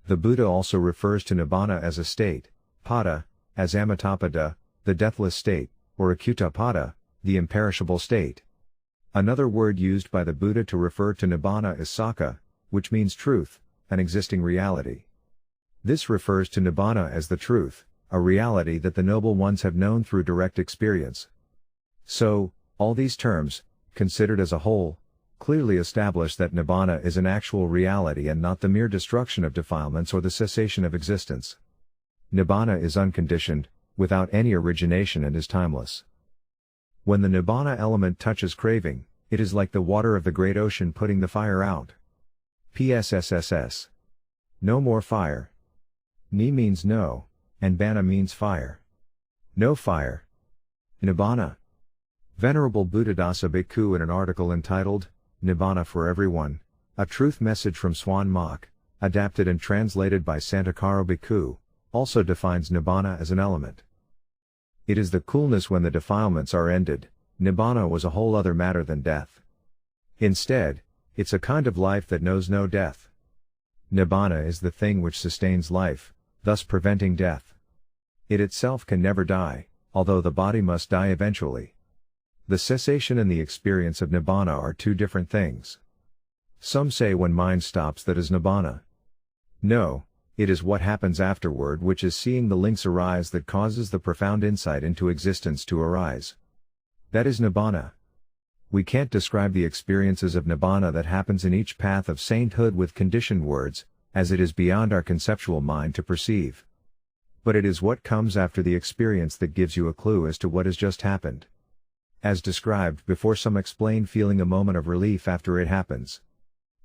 The Buddha also refers to Nibbana as a state, pada, as Amitabha, the deathless state, or Acutapada, the imperishable state. Another word used by the Buddha to refer to Nibbana is Sakha, which means truth, an existing reality. This refers to Nibbana as the truth, a reality that the noble ones have known through direct experience. So, all these terms, considered as a whole, clearly establish that Nibbana is an actual reality and not the mere destruction of defilements or the cessation of existence. Nibbana is unconditioned, without any origination and is timeless. When the Nibbana element touches craving, it is like the water of the great ocean putting the fire out. PSSSS. No more fire. Ni means no, and Bana means fire. No fire. Nibbana. Venerable Buddhadasa Bhikkhu in an article entitled, Nibbana for Everyone, a Truth Message from Swan Mok, adapted and translated by Santakaro Bhikkhu, also defines Nibbana as an element. It is the coolness when the defilements are ended. Nibbana was a whole other matter than death. Instead, it's a kind of life that knows no death. Nibbana is the thing which sustains life, thus preventing death. It itself can never die, although the body must die eventually. The cessation and the experience of Nibbana are 2 different things. Some say when mind stops that is Nibbana. No, it is what happens afterward which is seeing the links arise that causes the profound insight into existence to arise. That is Nibbana. We can't describe the experiences of Nibbana that happens in each path of sainthood with conditioned words, as it is beyond our conceptual mind to perceive. But it is what comes after the experience that gives you a clue as to what has just happened. As described before, some explain feeling a moment of relief after it happens.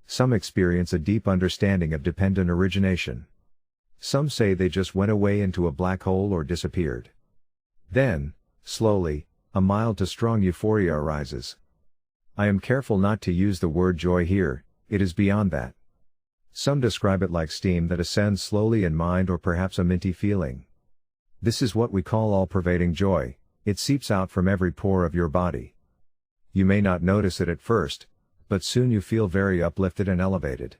Some experience a deep understanding of dependent origination. Some say they just went away into a black hole or disappeared. Then, slowly, a mild to strong euphoria arises. I am careful not to use the word joy here, it is beyond that. Some describe it like steam that ascends slowly in mind or perhaps a minty feeling. This is what we call all-pervading joy, it seeps out from every pore of your body. You may not notice it at first, but soon you feel very uplifted and elevated.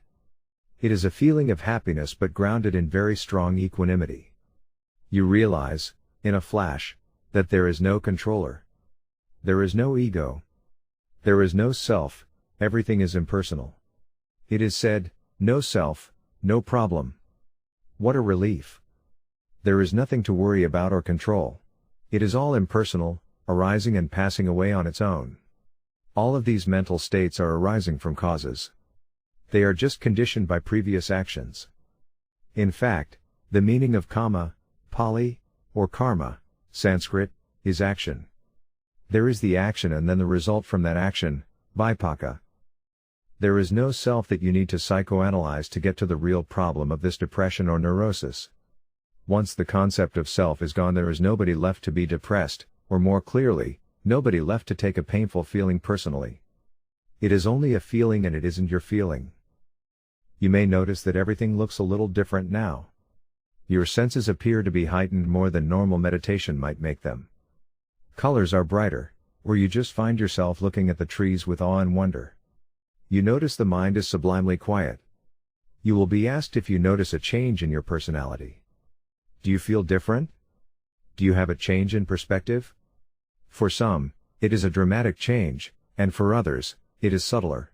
It is a feeling of happiness but grounded in very strong equanimity. You realize, in a flash, that there is no controller. There is no ego. There is no self, everything is impersonal. It is said, no self, no problem. What a relief. There is nothing to worry about or control. It is all impersonal, arising and passing away on its own. All of these mental states are arising from causes. They are just conditioned by previous actions. In fact, the meaning of kama, Pali, or karma, Sanskrit, is action. There is the action and then the result from that action, vipaka. There is no self that you need to psychoanalyze to get to the real problem of this depression or neurosis. Once the concept of self is gone, there is nobody left to be depressed, or more clearly, nobody left to take a painful feeling personally. It is only a feeling and it isn't your feeling. You may notice that everything looks a little different now. Your senses appear to be heightened more than normal meditation might make them. Colors are brighter, or you just find yourself looking at the trees with awe and wonder. You notice the mind is sublimely quiet. You will be asked if you notice a change in your personality. Do you feel different? Do you have a change in perspective? For some, it is a dramatic change, and for others, it is subtler.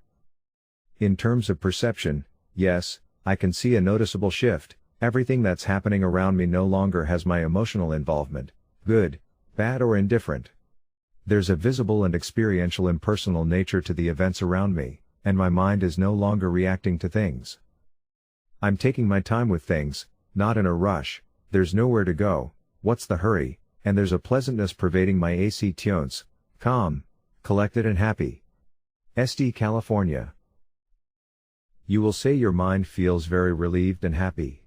In terms of perception, yes, I can see a noticeable shift. Everything that's happening around me no longer has my emotional involvement, good, bad or indifferent. There's a visible and experiential impersonal nature to the events around me, and my mind is no longer reacting to things. I'm taking my time with things, not in a rush, there's nowhere to go, what's the hurry, and there's a pleasantness pervading my actions, calm, collected and happy. SD California. You will say your mind feels very relieved and happy.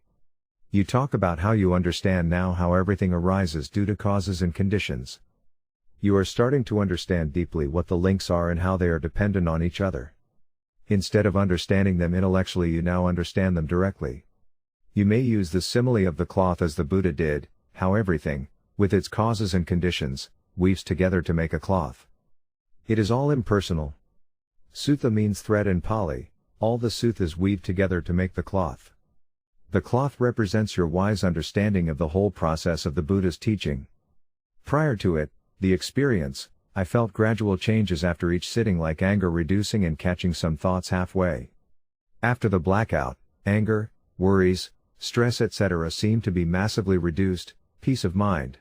You talk about how you understand now how everything arises due to causes and conditions. You are starting to understand deeply what the links are and how they are dependent on each other. Instead of understanding them intellectually, you now understand them directly. You may use the simile of the cloth as the Buddha did, how everything, with its causes and conditions, weaves together to make a cloth. It is all impersonal. Sutha means thread in Pali, all the suthas weave together to make the cloth. The cloth represents your wise understanding of the whole process of the Buddha's teaching. Prior to it, the experience, I felt gradual changes after each sitting, like anger reducing and catching some thoughts halfway. After the blackout, anger, worries, stress etc. seemed to be massively reduced, peace of mind.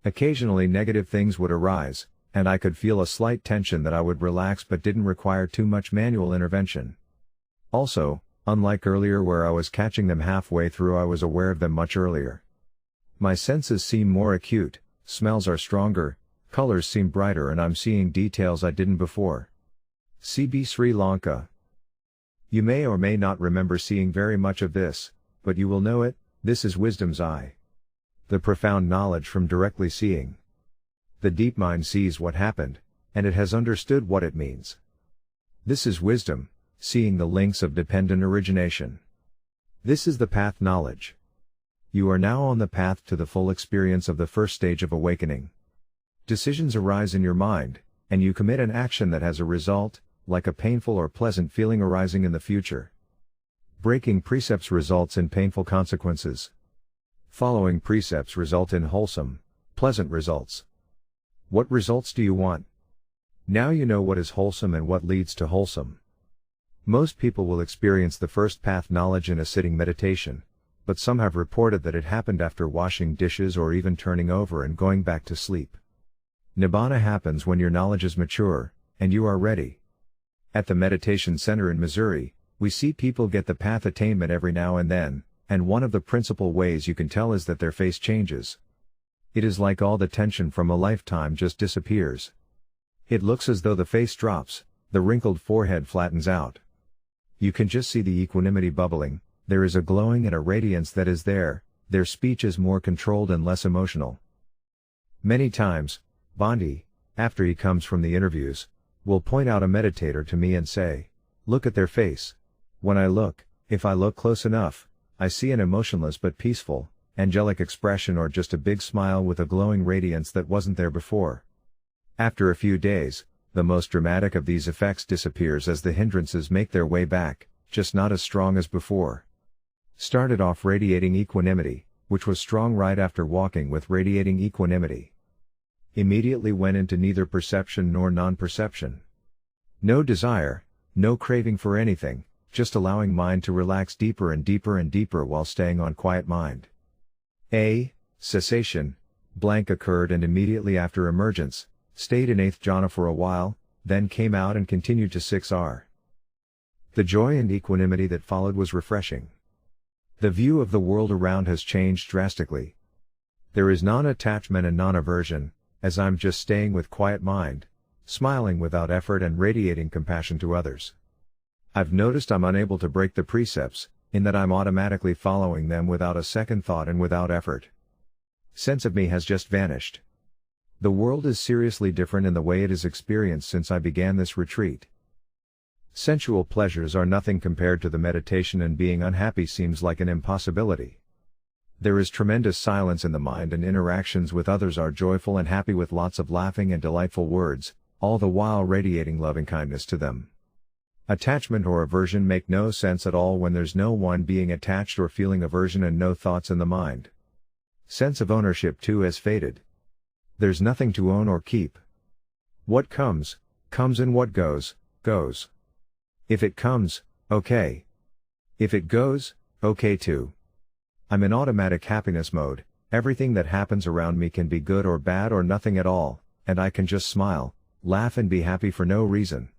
Occasionally negative things would arise, and I could feel a slight tension that I would relax but didn't require too much manual intervention. Also, unlike earlier where I was catching them halfway through, I was aware of them much earlier. My senses seem more acute, smells are stronger, colors seem brighter, and I'm seeing details I didn't before. CB Sri Lanka. You may or may not remember seeing very much of this, but you will know it. This is wisdom's eye. The profound knowledge from directly seeing. The deep mind sees what happened, and it has understood what it means. This is wisdom, seeing the links of dependent origination. This is the path knowledge. You are now on the path to the full experience of the first stage of awakening. Decisions arise in your mind, and you commit an action that has a result, like a painful or pleasant feeling arising in the future. Breaking precepts results in painful consequences. Following precepts result in wholesome, pleasant results. What results do you want? Now you know what is wholesome and what leads to wholesome. Most people will experience the first path knowledge in a sitting meditation, but some have reported that it happened after washing dishes or even turning over and going back to sleep. Nibbana happens when your knowledge is mature, and you are ready. At the Meditation Center in Missouri, we see people get the path attainment every now and then, and one of the principal ways you can tell is that their face changes. It is like all the tension from a lifetime just disappears. It looks as though the face drops, the wrinkled forehead flattens out. You can just see the equanimity bubbling, there is a glowing and a radiance that is there, their speech is more controlled and less emotional. Many times, Bondi, after he comes from the interviews, will point out a meditator to me and say, "Look at their face." When I look, if I look close enough, I see an emotionless but peaceful, angelic expression or just a big smile with a glowing radiance that wasn't there before. After a few days, the most dramatic of these effects disappears as the hindrances make their way back, just not as strong as before. Started off radiating equanimity, which was strong right after walking with radiating equanimity. Immediately went into neither perception nor non-perception. No desire, no craving for anything, just allowing mind to relax deeper and deeper and deeper while staying on quiet mind. Cessation, blank occurred, and immediately after emergence, stayed in 8th jhana for a while, then came out and continued to 6R. The joy and equanimity that followed was refreshing. The view of the world around has changed drastically. There is non-attachment and non-aversion, as I'm just staying with quiet mind, smiling without effort and radiating compassion to others. I've noticed I'm unable to break the precepts, in that I'm automatically following them without a second thought and without effort. Sense of me has just vanished. The world is seriously different in the way it is experienced since I began this retreat. Sensual pleasures are nothing compared to the meditation, and being unhappy seems like an impossibility. There is tremendous silence in the mind and interactions with others are joyful and happy with lots of laughing and delightful words, all the while radiating loving-kindness to them. Attachment or aversion make no sense at all when there's no one being attached or feeling aversion and no thoughts in the mind. Sense of ownership too has faded. There's nothing to own or keep. What comes, comes, and what goes, goes. If it comes, okay. If it goes, okay too. I'm in automatic happiness mode, everything that happens around me can be good or bad or nothing at all, and I can just smile, laugh and be happy for no reason.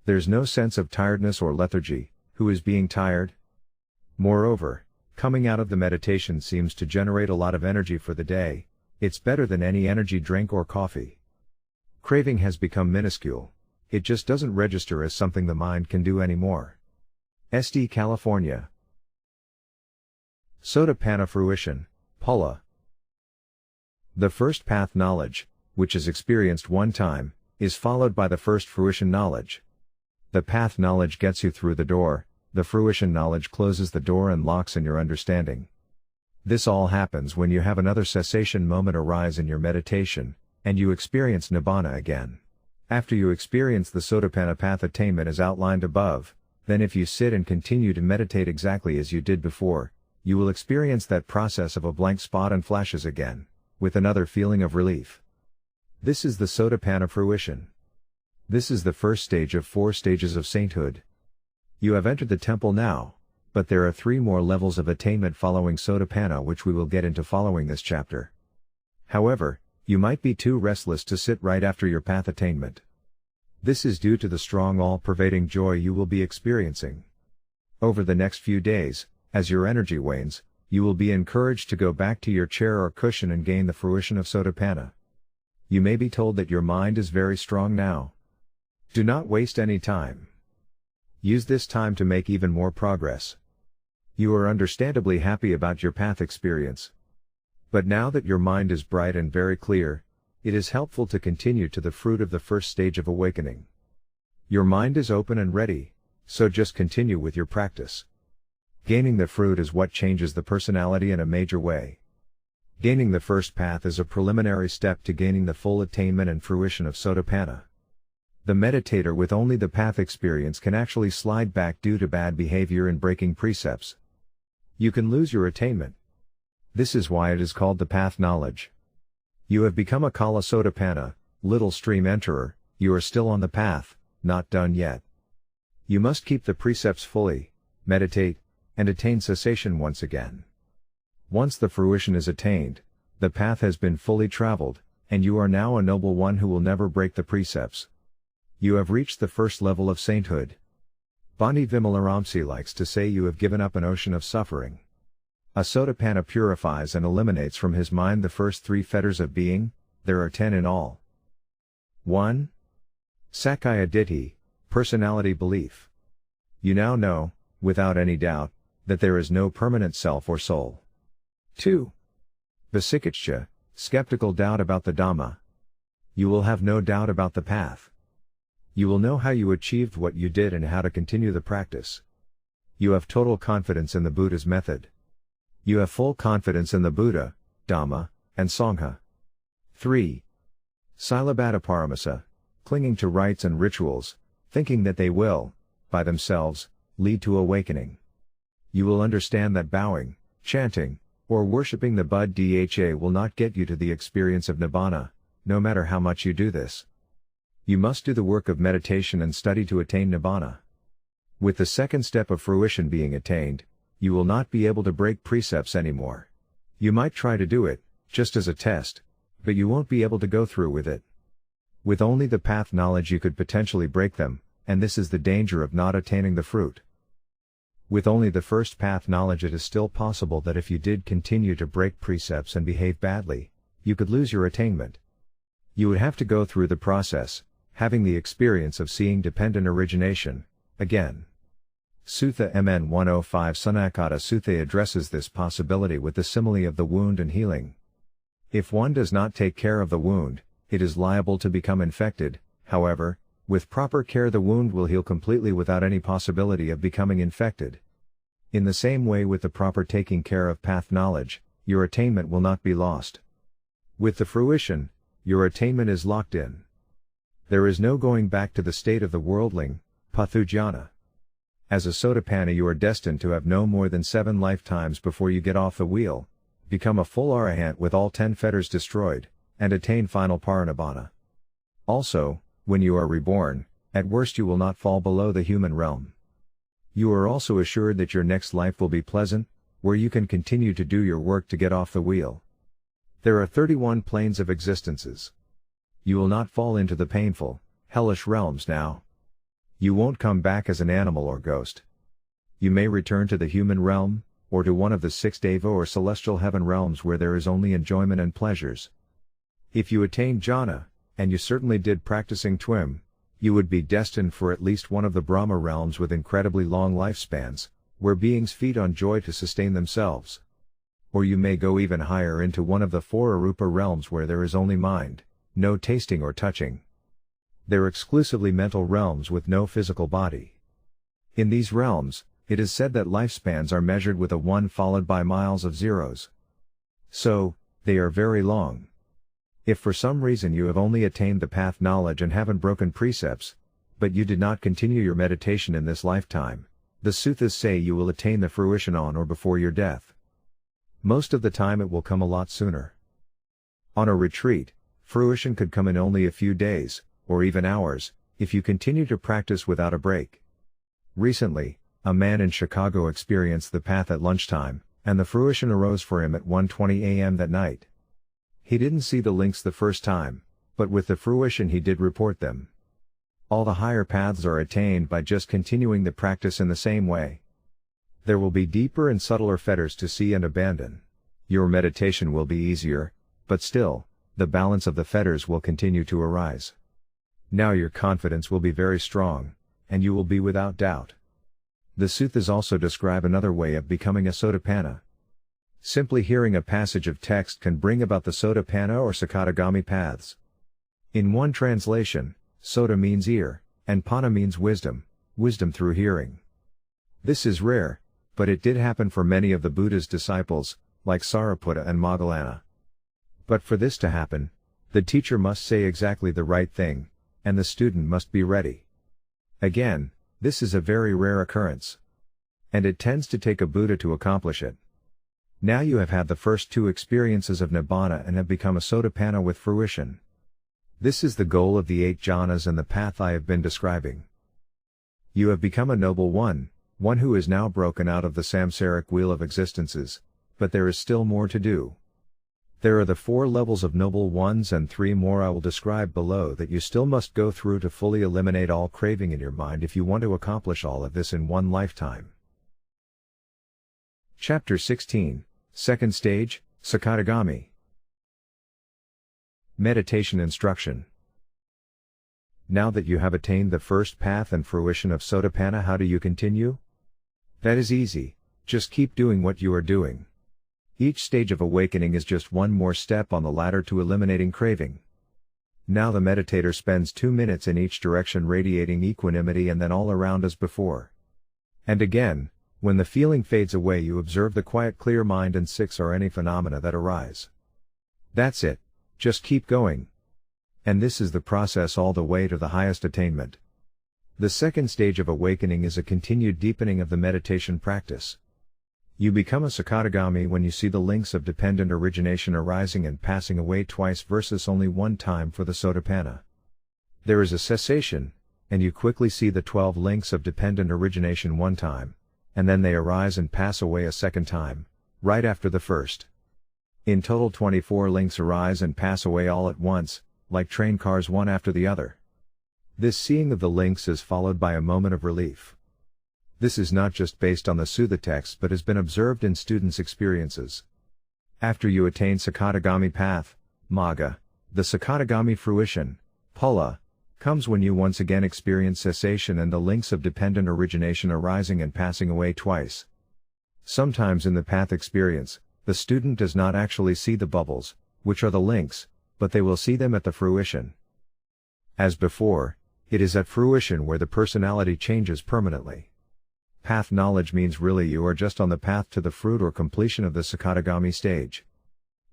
There's no sense of tiredness or lethargy. Who is being tired? Moreover, coming out of the meditation seems to generate a lot of energy for the day. It's better than any energy drink or coffee. Craving has become minuscule. It just doesn't register as something the mind can do anymore. SD California. Sotapanna fruition, Pula. The first path knowledge, which is experienced one time, is followed by the first fruition knowledge. The path knowledge gets you through the door, the fruition knowledge closes the door and locks in your understanding. This all happens when you have another cessation moment arise in your meditation, and you experience Nibbana again. After you experience the Sotapanna path attainment as outlined above, then if you sit and continue to meditate exactly as you did before, you will experience that process of a blank spot and flashes again, with another feeling of relief. This is the Sotapanna fruition. This is the first stage of 4 stages of sainthood. You have entered the temple now, but there are 3 more levels of attainment following Sotapanna which we will get into following this chapter. However, you might be too restless to sit right after your path attainment. This is due to the strong all-pervading joy you will be experiencing. Over the next few days, as your energy wanes, you will be encouraged to go back to your chair or cushion and gain the fruition of Sotapanna. You may be told that your mind is very strong now. Do not waste any time. Use this time to make even more progress. You are understandably happy about your path experience. But now that your mind is bright and very clear, it is helpful to continue to the fruit of the first stage of awakening. Your mind is open and ready, so just continue with your practice. Gaining the fruit is what changes the personality in a major way. Gaining the first path is a preliminary step to gaining the full attainment and fruition of Sotapanna. The meditator with only the path experience can actually slide back due to bad behavior and breaking precepts. You can lose your attainment. This is why it is called the path knowledge. You have become a Kala Sotapanna, little stream enterer. You are still on the path, not done yet. You must keep the precepts fully, meditate, and attain cessation once again. Once the fruition is attained, the path has been fully traveled, and you are now a noble one who will never break the precepts. You have reached the first level of sainthood. Bani Vimalaramsi likes to say you have given up an ocean of suffering. A Sotapanna purifies and eliminates from his mind the first 3 fetters of being. There are 10 in all. 1. Sakkaya Ditthi, personality belief. You now know, without any doubt, that there is no permanent self or soul. 2. Visikiccha, skeptical doubt about the Dhamma. You will have no doubt about the path. You will know how you achieved what you did and how to continue the practice. You have total confidence in the Buddha's method. You have full confidence in the Buddha, Dhamma, and Sangha. 3. Silabhataparamasa, clinging to rites and rituals, thinking that they will, by themselves, lead to awakening. You will understand that bowing, chanting, or worshipping the Buddha will not get you to the experience of Nibbana, no matter how much you do this. You must do the work of meditation and study to attain Nibbana. With the second step of fruition being attained, you will not be able to break precepts anymore. You might try to do it, just as a test, but you won't be able to go through with it. With only the path knowledge you could potentially break them, and this is the danger of not attaining the fruit. With only the first path knowledge it is still possible that if you did continue to break precepts and behave badly, you could lose your attainment. You would have to go through the process, having the experience of seeing dependent origination, again. Sutta Mn 105 Sanakata Sutta addresses this possibility with the simile of the wound and healing. If one does not take care of the wound, it is liable to become infected. However, with proper care the wound will heal completely without any possibility of becoming infected. In the same way with the proper taking care of path knowledge, your attainment will not be lost. With the fruition, your attainment is locked in. There is no going back to the state of the worldling, pathu jhana. As a Sotapanna you are destined to have no more than 7 lifetimes before you get off the wheel, become a full Arahant with all 10 fetters destroyed, and attain final Parinibbana. Also, when you are reborn, at worst you will not fall below the human realm. You are also assured that your next life will be pleasant, where you can continue to do your work to get off the wheel. There are 31 planes of existences. You will not fall into the painful, hellish realms now. You won't come back as an animal or ghost. You may return to the human realm, or to one of the 6 deva or celestial heaven realms where there is only enjoyment and pleasures. If you attained jhana, and you certainly did practicing TWIM, you would be destined for at least one of the Brahma realms with incredibly long lifespans, where beings feed on joy to sustain themselves. Or you may go even higher into one of the 4 Arupa realms where there is only mind, no tasting or touching. They're exclusively mental realms with no physical body. In these realms, it is said that lifespans are measured with a 1 followed by miles of zeros. So, they are very long. If for some reason you have only attained the path knowledge and haven't broken precepts, but you did not continue your meditation in this lifetime, the suttas say you will attain the fruition on or before your death. Most of the time it will come a lot sooner. On a retreat, fruition could come in only a few days, or even hours, if you continue to practice without a break. Recently, a man in Chicago experienced the path at lunchtime, and the fruition arose for him at 1:20 a.m. that night. He didn't see the links the first time, but with the fruition he did report them. All the higher paths are attained by just continuing the practice in the same way. There will be deeper and subtler fetters to see and abandon. Your meditation will be easier, but still, the balance of the fetters will continue to arise. Now your confidence will be very strong, and you will be without doubt. The suttas also describe another way of becoming a Sotapanna. Simply hearing a passage of text can bring about the Sotapanna or Sakadagami paths. In one translation, Sota means ear, and Panna means wisdom, wisdom through hearing. This is rare, but it did happen for many of the Buddha's disciples, like Sariputta and Moggallana. But for this to happen, the teacher must say exactly the right thing, and the student must be ready. Again, this is a very rare occurrence. And it tends to take a Buddha to accomplish it. Now you have had the first 2 experiences of Nibbana and have become a Sotapanna with fruition. This is the goal of the 8 jhanas and the path I have been describing. You have become a noble one who is now broken out of the samsaric wheel of existences, but there is still more to do. There are the 4 levels of noble ones and 3 more I will describe below that you still must go through to fully eliminate all craving in your mind if you want to accomplish all of this in one lifetime. Chapter 16, Second Stage, Sakadagami. Meditation Instruction. Now that you have attained the first path and fruition of Sotapanna, how do you continue? That is easy, just keep doing what you are doing. Each stage of awakening is just one more step on the ladder to eliminating craving. Now the meditator spends 2 minutes in each direction radiating equanimity and then all around as before. And again, when the feeling fades away you observe the quiet clear mind and 6 or any phenomena that arise. That's it, just keep going. And this is the process all the way to the highest attainment. The second stage of awakening is a continued deepening of the meditation practice. You become a Sakadagami when you see the links of dependent origination arising and passing away twice versus only one time for the Sotapanna. There is a cessation, and you quickly see the 12 links of dependent origination one time, and then they arise and pass away a second time, right after the first. In total 24 links arise and pass away all at once, like train cars one after the other. This seeing of the links is followed by a moment of relief. This is not just based on the Sutta text but has been observed in students' experiences. After you attain Sakadagami path, Magga, the Sakadagami fruition, Phala, comes when you once again experience cessation and the links of dependent origination arising and passing away twice. Sometimes in the path experience, the student does not actually see the bubbles, which are the links, but they will see them at the fruition. As before, it is at fruition where the personality changes permanently. path knowledge means really you are just on the path to the fruit or completion of the Sakadagami stage.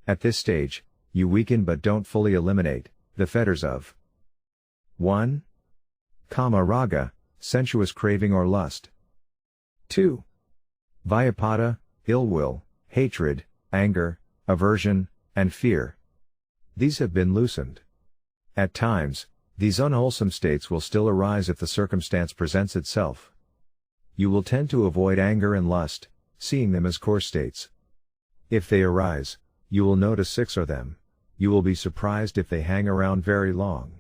At this stage, you weaken but don't fully eliminate the fetters of 1. Kama raga, sensuous craving or lust. 2. Vyapada, ill will, hatred, anger, aversion, and fear. These have been loosened. At times, these unwholesome states will still arise if the circumstance presents itself. You will tend to avoid anger and lust, seeing them as core states. If they arise, you will notice 6 of them. You will be surprised if they hang around very long.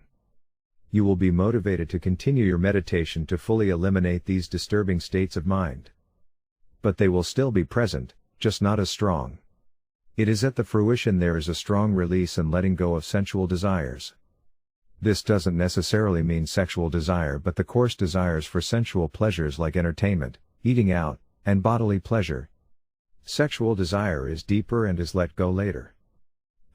You will be motivated to continue your meditation to fully eliminate these disturbing states of mind. But they will still be present, just not as strong. It is at the fruition there is a strong release and letting go of sensual desires. This doesn't necessarily mean sexual desire but the coarse desires for sensual pleasures like entertainment, eating out, and bodily pleasure. Sexual desire is deeper and is let go later.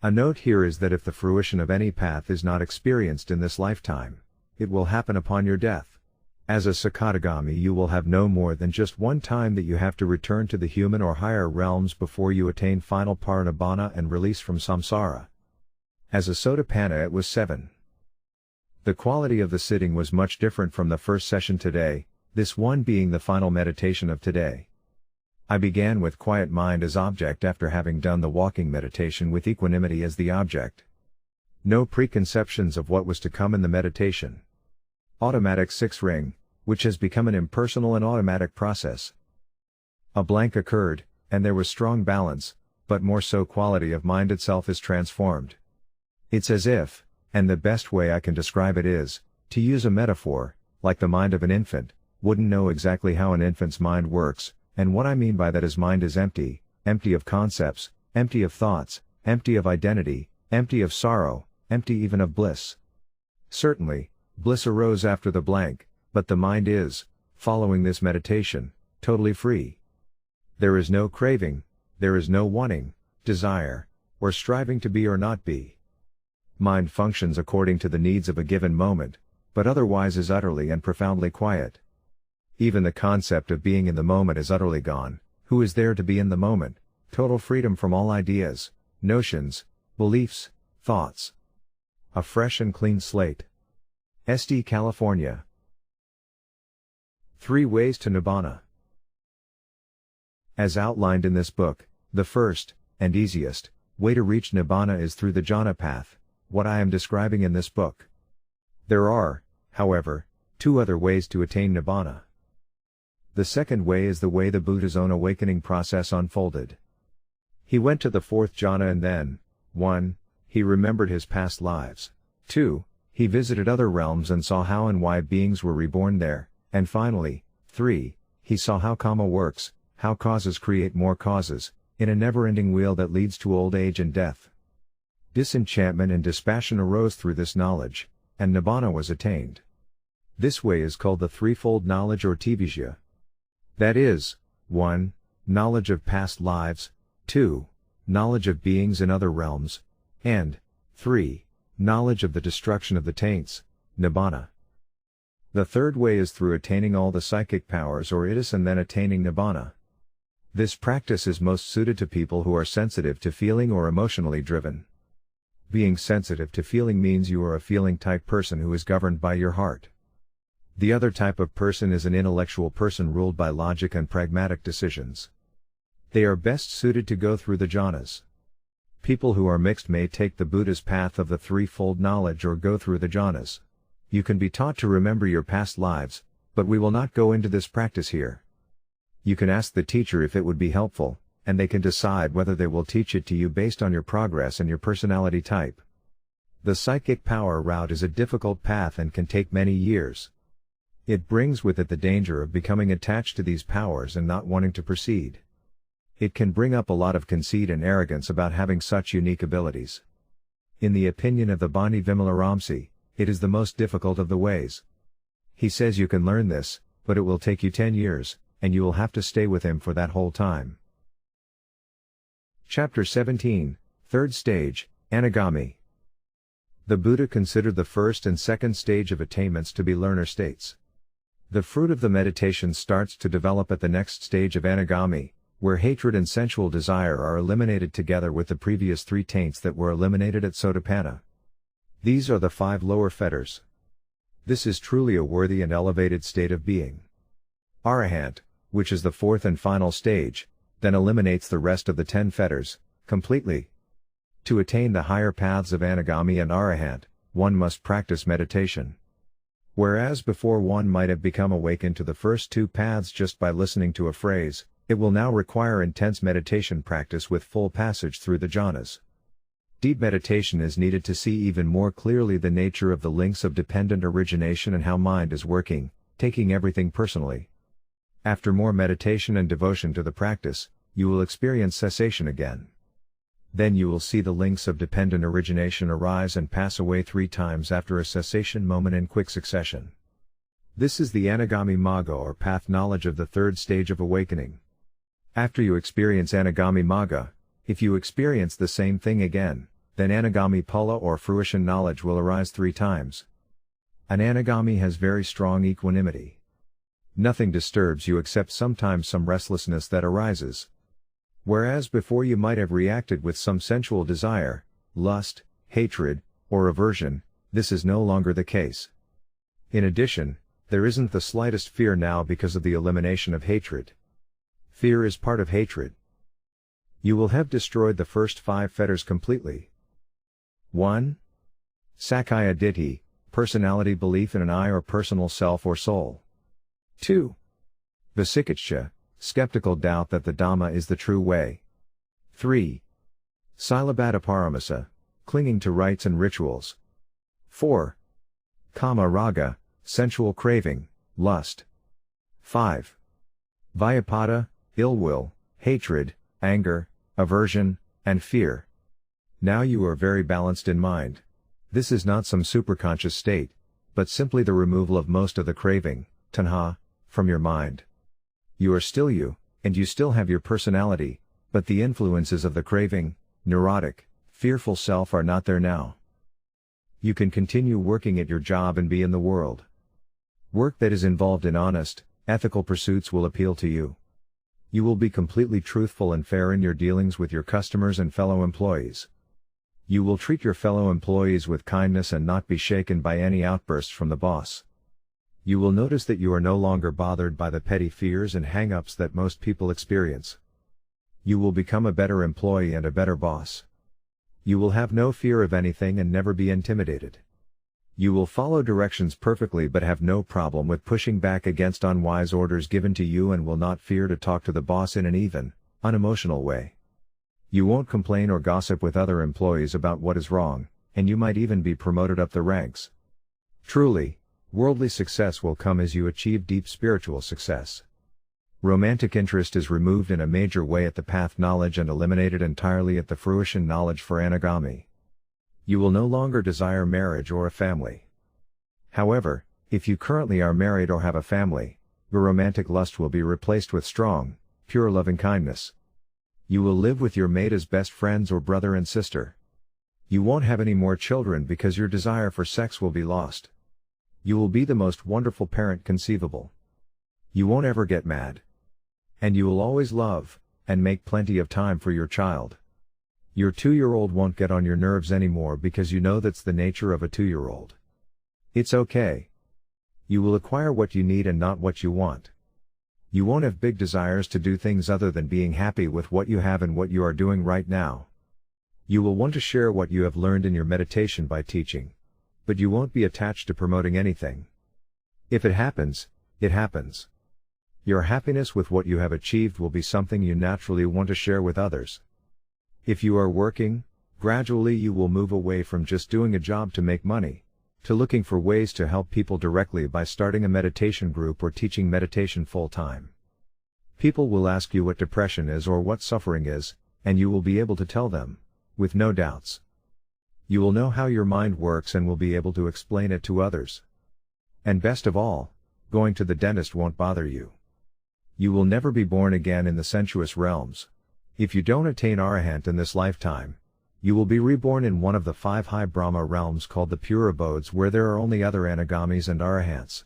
A note here is that if the fruition of any path is not experienced in this lifetime, it will happen upon your death. As a Sakadagami you will have no more than just one time that you have to return to the human or higher realms before you attain final Nibbana and release from samsara. As a Sotapanna it was 7. The quality of the sitting was much different from the first session today, this one being the final meditation of today. I began with quiet mind as object after having done the walking meditation with equanimity as the object. No preconceptions of what was to come in the meditation. Automatic 6-ring, which has become an impersonal and automatic process. A blank occurred, and there was strong balance, but more so quality of mind itself is transformed. It's as if, and the best way I can describe it is, to use a metaphor, like the mind of an infant, wouldn't know exactly how an infant's mind works, and what I mean by that is mind is empty, empty of concepts, empty of thoughts, empty of identity, empty of sorrow, empty even of bliss. Certainly, bliss arose after the blank, but the mind is, following this meditation, totally free. There is no craving, there is no wanting, desire, or striving to be or not be. Mind functions according to the needs of a given moment, but otherwise is utterly and profoundly quiet. Even the concept of being in the moment is utterly gone. Who is there to be in the moment? Total freedom from all ideas, notions, beliefs, thoughts. A fresh and clean slate. SD California. 3 Ways to Nibbana. As outlined in this book, the first, and easiest, way to reach Nibbana is through the Jhana path, what I am describing in this book. There are, however, 2 other ways to attain Nibbana. The second way is the way the Buddha's own awakening process unfolded. He went to the 4th jhana and then, 1. He remembered his past lives. 2. He visited other realms and saw how and why beings were reborn there, and finally, 3. He saw how karma works, how causes create more causes, in a never-ending wheel that leads to old age and death. Disenchantment and dispassion arose through this knowledge, and Nibbana was attained. This way is called the threefold knowledge or Tivijja. That is, 1. Knowledge of past lives, 2. Knowledge of beings in other realms, and 3. Knowledge of the destruction of the taints, Nibbana. The third way is through attaining all the psychic powers or iddhis and then attaining Nibbana. This practice is most suited to people who are sensitive to feeling or emotionally driven. Being sensitive to feeling means you are a feeling type person who is governed by your heart. The other type of person is an intellectual person ruled by logic and pragmatic decisions. They are best suited to go through the jhanas. People who are mixed may take the Buddha's path of the threefold knowledge or go through the jhanas. You can be taught to remember your past lives, but we will not go into this practice here. You can ask the teacher if it would be helpful, and they can decide whether they will teach it to you based on your progress and your personality type. The psychic power route is a difficult path and can take many years. It brings with it the danger of becoming attached to these powers and not wanting to proceed. It can bring up a lot of conceit and arrogance about having such unique abilities. In the opinion of the Bani Vimalaramsi, it is the most difficult of the ways. He says you can learn this, but it will take you 10 years, and you will have to stay with him for that whole time. Chapter 17, Third Stage, Anagami. The Buddha considered the first and second stage of attainments to be learner states. The fruit of the meditation starts to develop at the next stage of Anagami, where hatred and sensual desire are eliminated together with the previous 3 taints that were eliminated at Sotapanna. These are the 5 lower fetters. This is truly a worthy and elevated state of being. Arahant, which is the 4th and final stage, then eliminates the rest of the 10 fetters, completely. To attain the higher paths of Anagami and Arahant, one must practice meditation. Whereas before one might have become awakened to the first 2 paths just by listening to a phrase, it will now require intense meditation practice with full passage through the jhanas. Deep meditation is needed to see even more clearly the nature of the links of dependent origination and how mind is working, taking everything personally. After more meditation and devotion to the practice, you will experience cessation again. Then you will see the links of dependent origination arise and pass away 3 times after a cessation moment in quick succession. This is the Anagami Magga or path knowledge of the 3rd stage of awakening. After you experience Anagami Magga, if you experience the same thing again, then Anagami Phala or fruition knowledge will arise 3 times. An Anagami has very strong equanimity. Nothing disturbs you except sometimes some restlessness that arises. Whereas before you might have reacted with some sensual desire, lust, hatred, or aversion, this is no longer the case. In addition, there isn't the slightest fear now because of the elimination of hatred. Fear is part of hatred. You will have destroyed the first 5 fetters completely. 1. Sakkaya Ditthi, personality belief in an I or personal self or soul. 2. Vicikiccha, skeptical doubt that the Dhamma is the true way. 3. Silabbata paramasa, clinging to rites and rituals. 4. Kama raga, sensual craving, lust. 5. Vyapada, ill will, hatred, anger, aversion, and fear. Now you are very balanced in mind. This is not some superconscious state, but simply the removal of most of the craving, tanha, from your mind. You are still you, and you still have your personality, but the influences of the craving, neurotic, fearful self are not there now. You can continue working at your job and be in the world. Work that is involved in honest, ethical pursuits will appeal to you. You will be completely truthful and fair in your dealings with your customers and fellow employees. You will treat your fellow employees with kindness and not be shaken by any outbursts from the boss. You will notice that you are no longer bothered by the petty fears and hang-ups that most people experience. You will become a better employee and a better boss. You will have no fear of anything and never be intimidated. You will follow directions perfectly but have no problem with pushing back against unwise orders given to you and will not fear to talk to the boss in an even, unemotional way. You won't complain or gossip with other employees about what is wrong, and you might even be promoted up the ranks. Truly, worldly success will come as you achieve deep spiritual success. Romantic interest is removed in a major way at the path knowledge and eliminated entirely at the fruition knowledge for Anagami. You will no longer desire marriage or a family. However, if you currently are married or have a family, your romantic lust will be replaced with strong, pure loving-kindness. You will live with your mate as best friends or brother and sister. You won't have any more children because your desire for sex will be lost. You will be the most wonderful parent conceivable. You won't ever get mad. And you will always love, and make plenty of time for your child. Your 2-year-old won't get on your nerves anymore because you know that's the nature of a 2-year-old. It's okay. You will acquire what you need and not what you want. You won't have big desires to do things other than being happy with what you have and what you are doing right now. You will want to share what you have learned in your meditation by teaching. But you won't be attached to promoting anything. If it happens, it happens. Your happiness with what you have achieved will be something you naturally want to share with others. If you are working, gradually you will move away from just doing a job to make money, to looking for ways to help people directly by starting a meditation group or teaching meditation full-time. People will ask you what depression is or what suffering is, and you will be able to tell them, with no doubts. You will know how your mind works and will be able to explain it to others. And best of all, going to the dentist won't bother you. You will never be born again in the sensuous realms. If you don't attain Arahant in this lifetime, you will be reborn in one of the 5 high Brahma realms called the pure abodes where there are only other Anagamis and Arahants.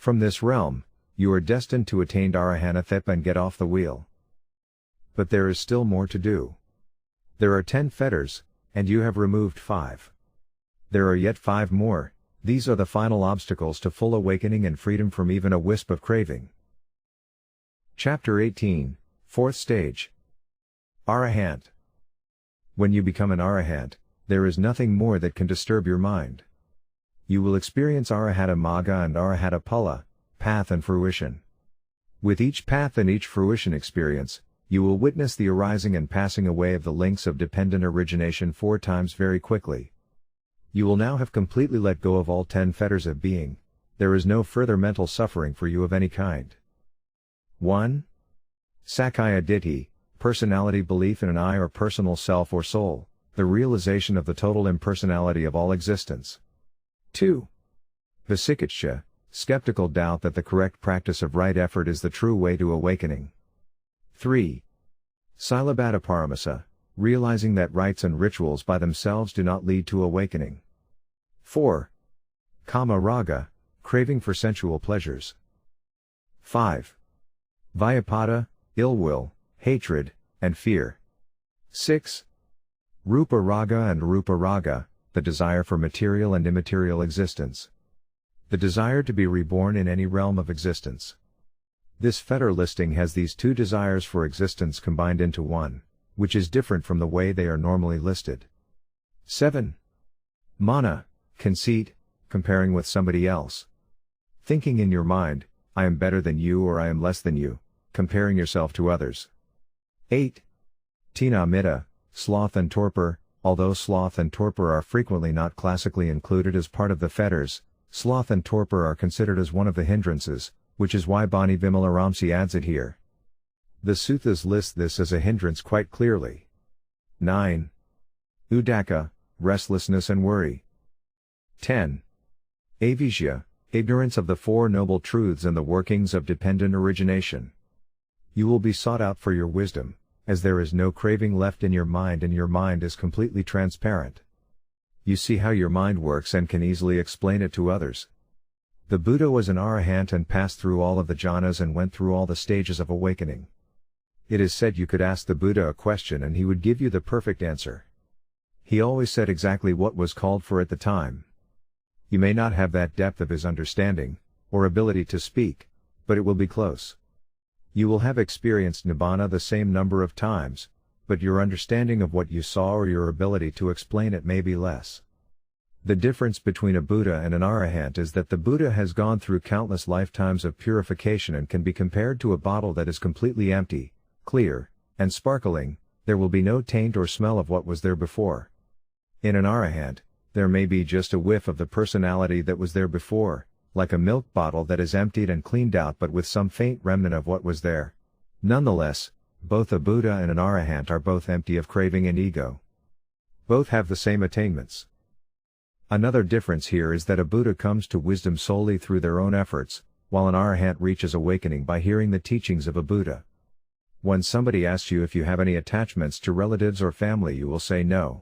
From this realm, you are destined to attain Arahanthothep and get off the wheel. But there is still more to do. There are 10 fetters, and you have removed 5. There are yet 5 more. These are the final obstacles to full awakening and freedom from even a wisp of craving. Chapter 18, 4th Stage. Arahant. When you become an Arahant, there is nothing more that can disturb your mind. You will experience Arahata Magga and Arahata Phala, path and fruition. With each path and each fruition experience, you will witness the arising and passing away of the links of dependent origination 4 times very quickly. You will now have completely let go of all 10 fetters of being. There is no further mental suffering for you of any kind. 1. Sakkaya Ditthi, personality belief in an I or personal self or soul, the realization of the total impersonality of all existence. 2. Vicikiccha, skeptical doubt that the correct practice of right effort is the true way to awakening. 3. Silabhata Paramasa, realizing that rites and rituals by themselves do not lead to awakening. 4. Kama Raga, craving for sensual pleasures. 5. Vyapada, ill will, hatred, and fear. 6. Rupa Raga and Arupa Raga, the desire for material and immaterial existence. The desire to be reborn in any realm of existence. This fetter listing has these 2 desires for existence combined into one, which is different from the way they are normally listed. 7. Mana, conceit, comparing with somebody else. Thinking in your mind, I am better than you or I am less than you, comparing yourself to others. 8. Tina Mitta, sloth and torpor. Although sloth and torpor are frequently not classically included as part of the fetters, sloth and torpor are considered as one of the hindrances, which is why Bani Vimalaramsi adds it here. The suttas list this as a hindrance quite clearly. 9. Udaka, restlessness and worry. 10. Avijja, ignorance of the 4 noble truths and the workings of dependent origination. You will be sought out for your wisdom, as there is no craving left in your mind and your mind is completely transparent. You see how your mind works and can easily explain it to others. The Buddha was an Arahant and passed through all of the jhanas and went through all the stages of awakening. It is said you could ask the Buddha a question and he would give you the perfect answer. He always said exactly what was called for at the time. You may not have that depth of his understanding, or ability to speak, but it will be close. You will have experienced Nibbana the same number of times, but your understanding of what you saw or your ability to explain it may be less. The difference between a Buddha and an Arahant is that the Buddha has gone through countless lifetimes of purification and can be compared to a bottle that is completely empty, clear, and sparkling. There will be no taint or smell of what was there before. In an Arahant, there may be just a whiff of the personality that was there before, like a milk bottle that is emptied and cleaned out but with some faint remnant of what was there. Nonetheless, both a Buddha and an Arahant are both empty of craving and ego. Both have the same attainments. Another difference here is that a Buddha comes to wisdom solely through their own efforts, while an Arahant reaches awakening by hearing the teachings of a Buddha. When somebody asks you if you have any attachments to relatives or family, you will say no.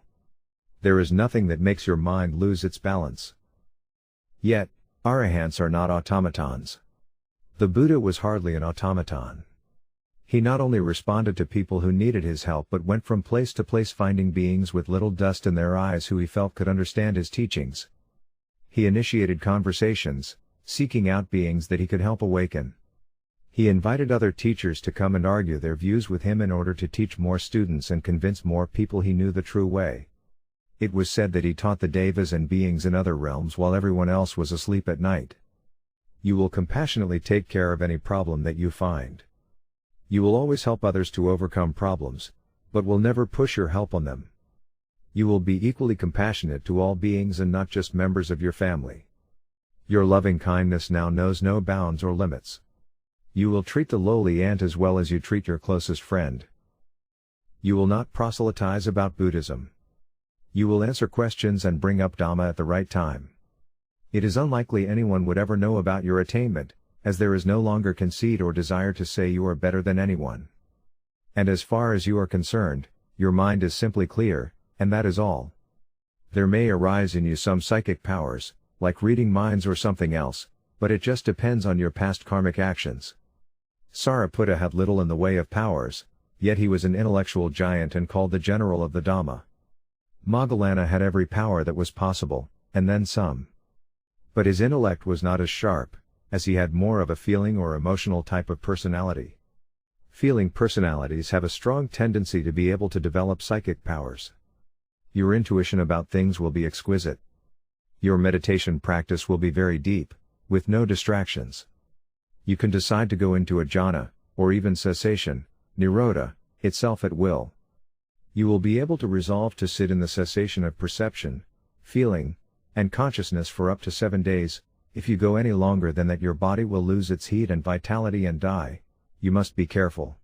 There is nothing that makes your mind lose its balance. Yet, Arahants are not automatons. The Buddha was hardly an automaton. He not only responded to people who needed his help but went from place to place finding beings with little dust in their eyes who he felt could understand his teachings. He initiated conversations, seeking out beings that he could help awaken. He invited other teachers to come and argue their views with him in order to teach more students and convince more people he knew the true way. It was said that he taught the devas and beings in other realms while everyone else was asleep at night. You will compassionately take care of any problem that you find. You will always help others to overcome problems, but will never push your help on them. You will be equally compassionate to all beings and not just members of your family. Your loving kindness now knows no bounds or limits. You will treat the lowly ant as well as you treat your closest friend. You will not proselytize about Buddhism. You will answer questions and bring up Dhamma at the right time. It is unlikely anyone would ever know about your attainment, as there is no longer conceit or desire to say you are better than anyone. And as far as you are concerned, your mind is simply clear, and that is all. There may arise in you some psychic powers, like reading minds or something else, but it just depends on your past karmic actions. Sariputta had little in the way of powers, yet he was an intellectual giant and called the general of the Dhamma. Moggallana had every power that was possible, and then some. But his intellect was not as sharp, as he had more of a feeling or emotional type of personality. Feeling personalities have a strong tendency to be able to develop psychic powers. Your intuition about things will be exquisite. Your meditation practice will be very deep, with no distractions. You can decide to go into a jhana, or even cessation, nirodha, itself at will. You will be able to resolve to sit in the cessation of perception, feeling, and consciousness for up to 7 days. If you go any longer than that, your body will lose its heat and vitality and die. You must be careful.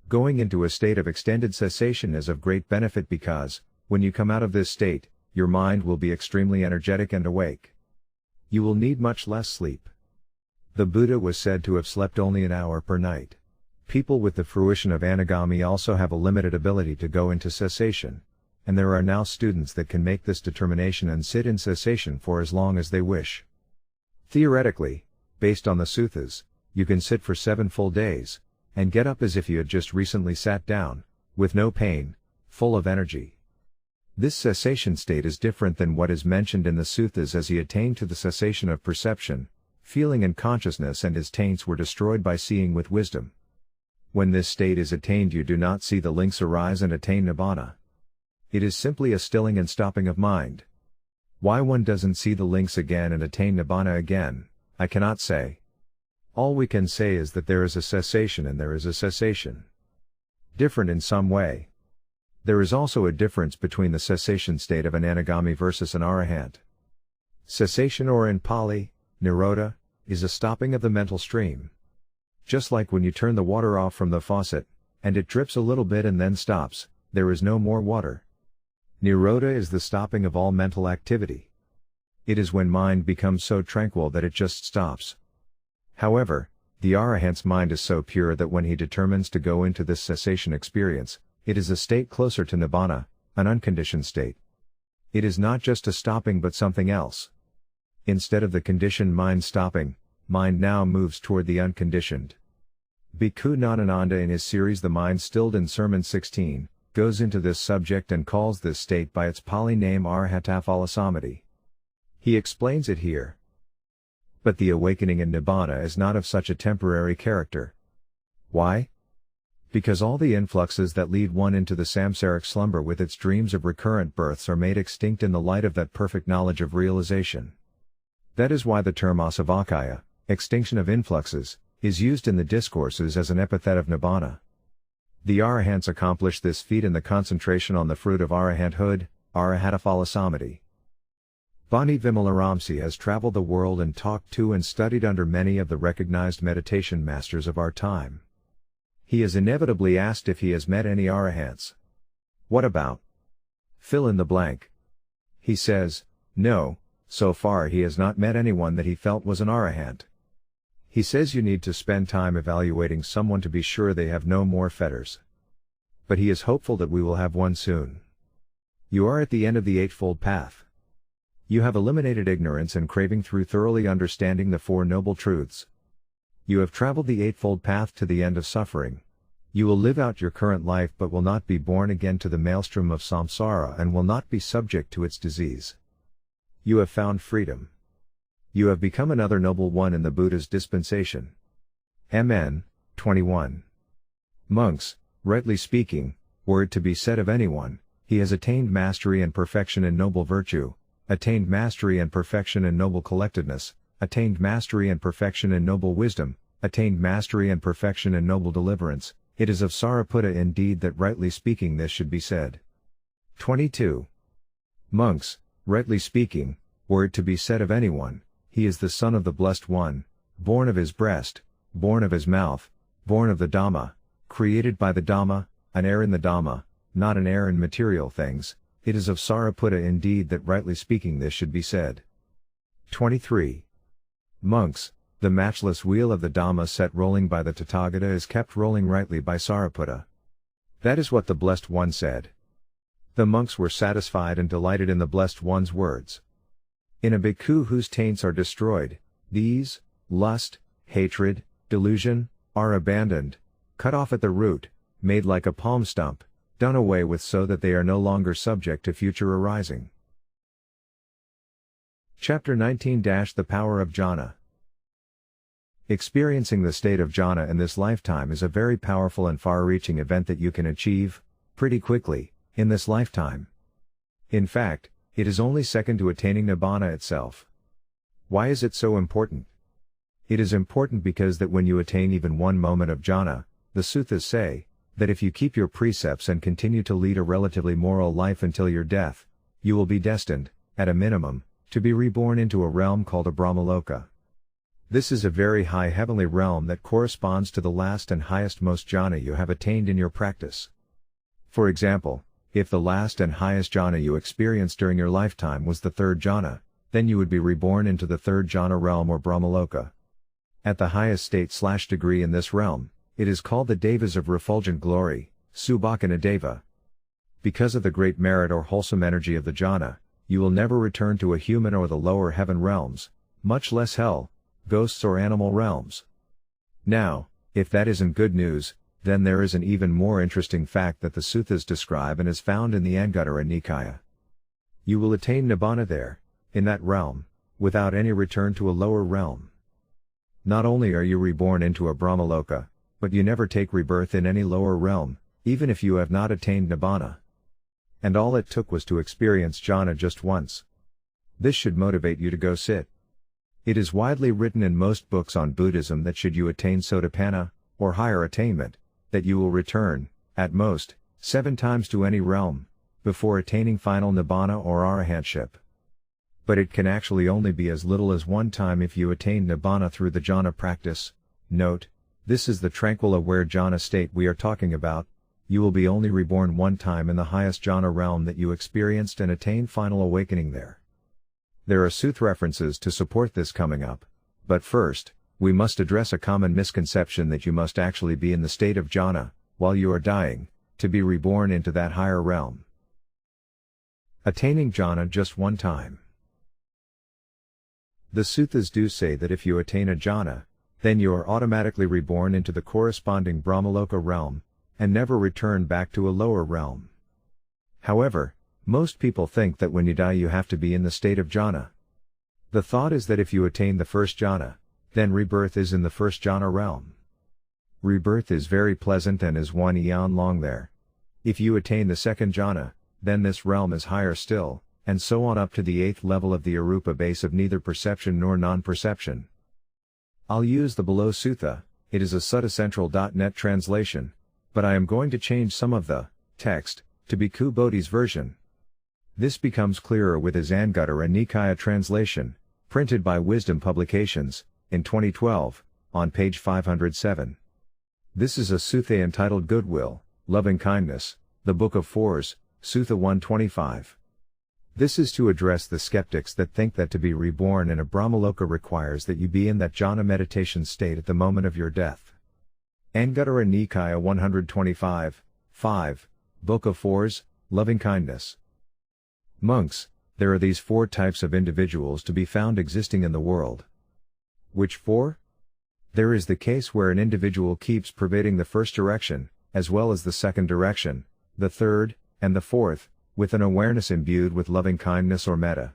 Going into a state of extended cessation is of great benefit because, when you come out of this state, your mind will be extremely energetic and awake. You will need much less sleep. The Buddha was said to have slept only an hour per night. People with the fruition of Anagami also have a limited ability to go into cessation, and there are now students that can make this determination and sit in cessation for as long as they wish. Theoretically, based on the suttas, you can sit for 7 full days, and get up as if you had just recently sat down, with no pain, full of energy. This cessation state is different than what is mentioned in the suttas, as he attained to the cessation of perception, feeling and consciousness, and his taints were destroyed by seeing with wisdom. When this state is attained, you do not see the links arise and attain Nibbana. It is simply a stilling and stopping of mind. Why one doesn't see the links again and attain Nibbana again, I cannot say. All we can say is that there is a cessation and there is a cessation. Different in some way. There is also a difference between the cessation state of an Anagami versus an Arahant. Cessation, or in Pali, nirodha, is a stopping of the mental stream. Just like when you turn the water off from the faucet, and it drips a little bit and then stops, there is no more water. Nirodha is the stopping of all mental activity. It is when mind becomes so tranquil that it just stops. However, the Arahant's mind is so pure that when he determines to go into this cessation experience, it is a state closer to Nibbana, an unconditioned state. It is not just a stopping but something else. Instead of the conditioned mind stopping, mind now moves toward the unconditioned. Bhikkhu Nanananda, in his series The Mind Stilled in Sermon 16, goes into this subject and calls this state by its Pali name Arhataphala. He explains it here. But the awakening in Nibbana is not of such a temporary character. Why? Because all the influxes that lead one into the samsaric slumber with its dreams of recurrent births are made extinct in the light of that perfect knowledge of realization. That is why the term asavakaya, extinction of influxes, is used in the discourses as an epithet of Nibbana. The Arahants accomplish this feat in the concentration on the fruit of Arahanthood, Arahataphala. Bani Vimalaramsi has traveled the world and talked to and studied under many of the recognized meditation masters of our time. He is inevitably asked if he has met any Arahants. What about? Fill in the blank. He says, no, so far he has not met anyone that he felt was an Arahant. He says you need to spend time evaluating someone to be sure they have no more fetters. But he is hopeful that we will have one soon. You are at the end of the Eightfold Path. You have eliminated ignorance and craving through thoroughly understanding the Four Noble Truths. You have traveled the Eightfold Path to the end of suffering. You will live out your current life but will not be born again to the maelstrom of samsara and will not be subject to its disease. You have found freedom. You have become another noble one in the Buddha's dispensation. MN, 21. Monks, rightly speaking, were it to be said of anyone, he has attained mastery and perfection in noble virtue, attained mastery and perfection in noble collectedness, attained mastery and perfection in noble wisdom, attained mastery and perfection in noble deliverance, it is of Sariputta indeed that rightly speaking this should be said. 22. Monks, rightly speaking, were it to be said of anyone, he is the son of the Blessed One, born of his breast, born of his mouth, born of the Dhamma, created by the Dhamma, an heir in the Dhamma, not an heir in material things, it is of Sariputta indeed that rightly speaking this should be said. 23. Monks, the matchless wheel of the Dhamma set rolling by the Tathagata is kept rolling rightly by Sariputta. That is what the Blessed One said. The monks were satisfied and delighted in the Blessed One's words. In a bhikkhu whose taints are destroyed, These, lust, hatred, delusion, are abandoned, cut off at the root, made like a palm stump, done away with so that they are no longer subject to future arising. Chapter 19 – The Power of Jhana. Experiencing the state of jhana in this lifetime is a very powerful and far-reaching event that you can achieve, pretty quickly, in this lifetime. In fact, it is only second to attaining Nibbana itself. Why is it so important? It is important because that when you attain even one moment of jhana, the suttas say, that if you keep your precepts and continue to lead a relatively moral life until your death, you will be destined, at a minimum, to be reborn into a realm called a Brahmaloka. This is a very high heavenly realm that corresponds to the last and highest most jhana you have attained in your practice. For example, if the last and highest jhana you experienced during your lifetime was the third jhana, then you would be reborn into the third jhana realm or Brahmaloka. At the highest state/degree in this realm, it is called the devas of refulgent glory, Subhakana Deva. Because of the great merit or wholesome energy of the jhana, you will never return to a human or the lower heaven realms, much less hell, ghosts or animal realms. Now, if that isn't good news, then there is an even more interesting fact that the suttas describe and is found in the Anguttara Nikaya. You will attain Nibbana there, in that realm, without any return to a lower realm. Not only are you reborn into a Brahmaloka, but you never take rebirth in any lower realm, even if you have not attained Nibbana. And all it took was to experience jhana just once. This should motivate you to go sit. It is widely written in most books on Buddhism that should you attain Sotapanna, or higher attainment, that you will return, at most, 7 times to any realm, before attaining final Nibbana or Arahantship. But it can actually only be as little as 1 time if you attain Nibbana through the jhana practice. Note, this is the tranquil aware jhana state we are talking about. You will be only reborn 1 time in the highest jhana realm that you experienced and attain final awakening there. There are sutra references to support this coming up, but first, we must address a common misconception that you must actually be in the state of jhana, while you are dying, to be reborn into that higher realm. Attaining jhana just 1 time. The suttas do say that if you attain a jhana, then you are automatically reborn into the corresponding Brahmaloka realm, and never return back to a lower realm. However, most people think that when you die you have to be in the state of jhana. The thought is that if you attain the first jhana, then rebirth is in the first jhana realm. Rebirth is very pleasant and is 1 eon long there. If you attain the second jhana, then this realm is higher still, and so on up to the 8th level of the arupa base of neither perception nor non-perception. I'll use the below sutta, it is a suttacentral.net translation, but I am going to change some of the text to Bhikkhu Bodhi's version. This becomes clearer with his Anguttara Nikaya translation, printed by Wisdom Publications, in 2012, on page 507. This is a sutta entitled Goodwill, Loving Kindness, the Book of Fours, Sutta 125. This is to address the skeptics that think that to be reborn in a Brahmaloka requires that you be in that jhana meditation state at the moment of your death. Anguttara Nikaya 125, 5, Book of Fours, Loving Kindness. Monks, there are these 4 types of individuals to be found existing in the world. Which 4? There is the case where an individual keeps pervading the first direction, as well as the second direction, the third, and the fourth, with an awareness imbued with loving kindness or metta.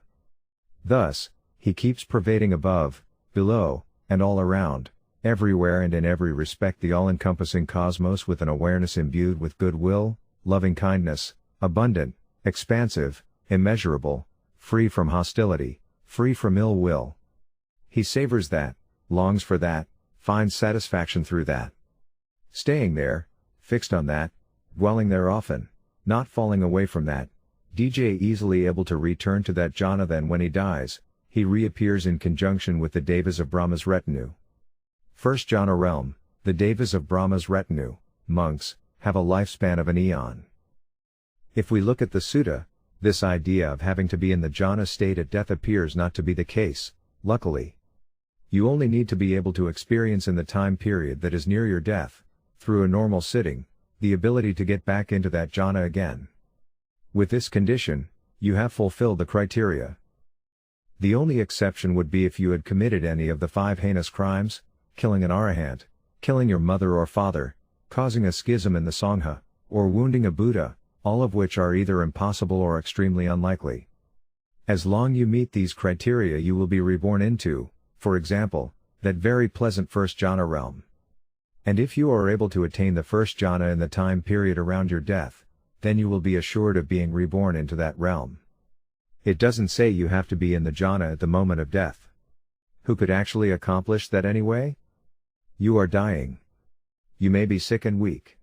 Thus, he keeps pervading above, below, and all around, everywhere and in every respect the all-encompassing cosmos with an awareness imbued with goodwill, loving kindness, abundant, expansive, immeasurable, free from hostility, free from ill will. He savors that, longs for that, finds satisfaction through that. Staying there, fixed on that, dwelling there often, not falling away from that, DJ easily able to return to that jhana. Then when he dies, he reappears in conjunction with the devas of Brahma's retinue. First jhana realm, the devas of Brahma's retinue, monks, have a lifespan of an eon. If we look at the sutta, this idea of having to be in the jhana state at death appears not to be the case, luckily. You only need to be able to experience in the time period that is near your death, through a normal sitting, the ability to get back into that jhana again. With this condition, you have fulfilled the criteria. The only exception would be if you had committed any of the 5 heinous crimes, killing an Arahant, killing your mother or father, causing a schism in the Sangha, or wounding a Buddha, all of which are either impossible or extremely unlikely. As long you meet these criteria you will be reborn into, for example, that very pleasant first jhana realm. And if you are able to attain the first jhana in the time period around your death, then you will be assured of being reborn into that realm. It doesn't say you have to be in the jhana at the moment of death. Who could actually accomplish that anyway? You are dying. You may be sick and weak.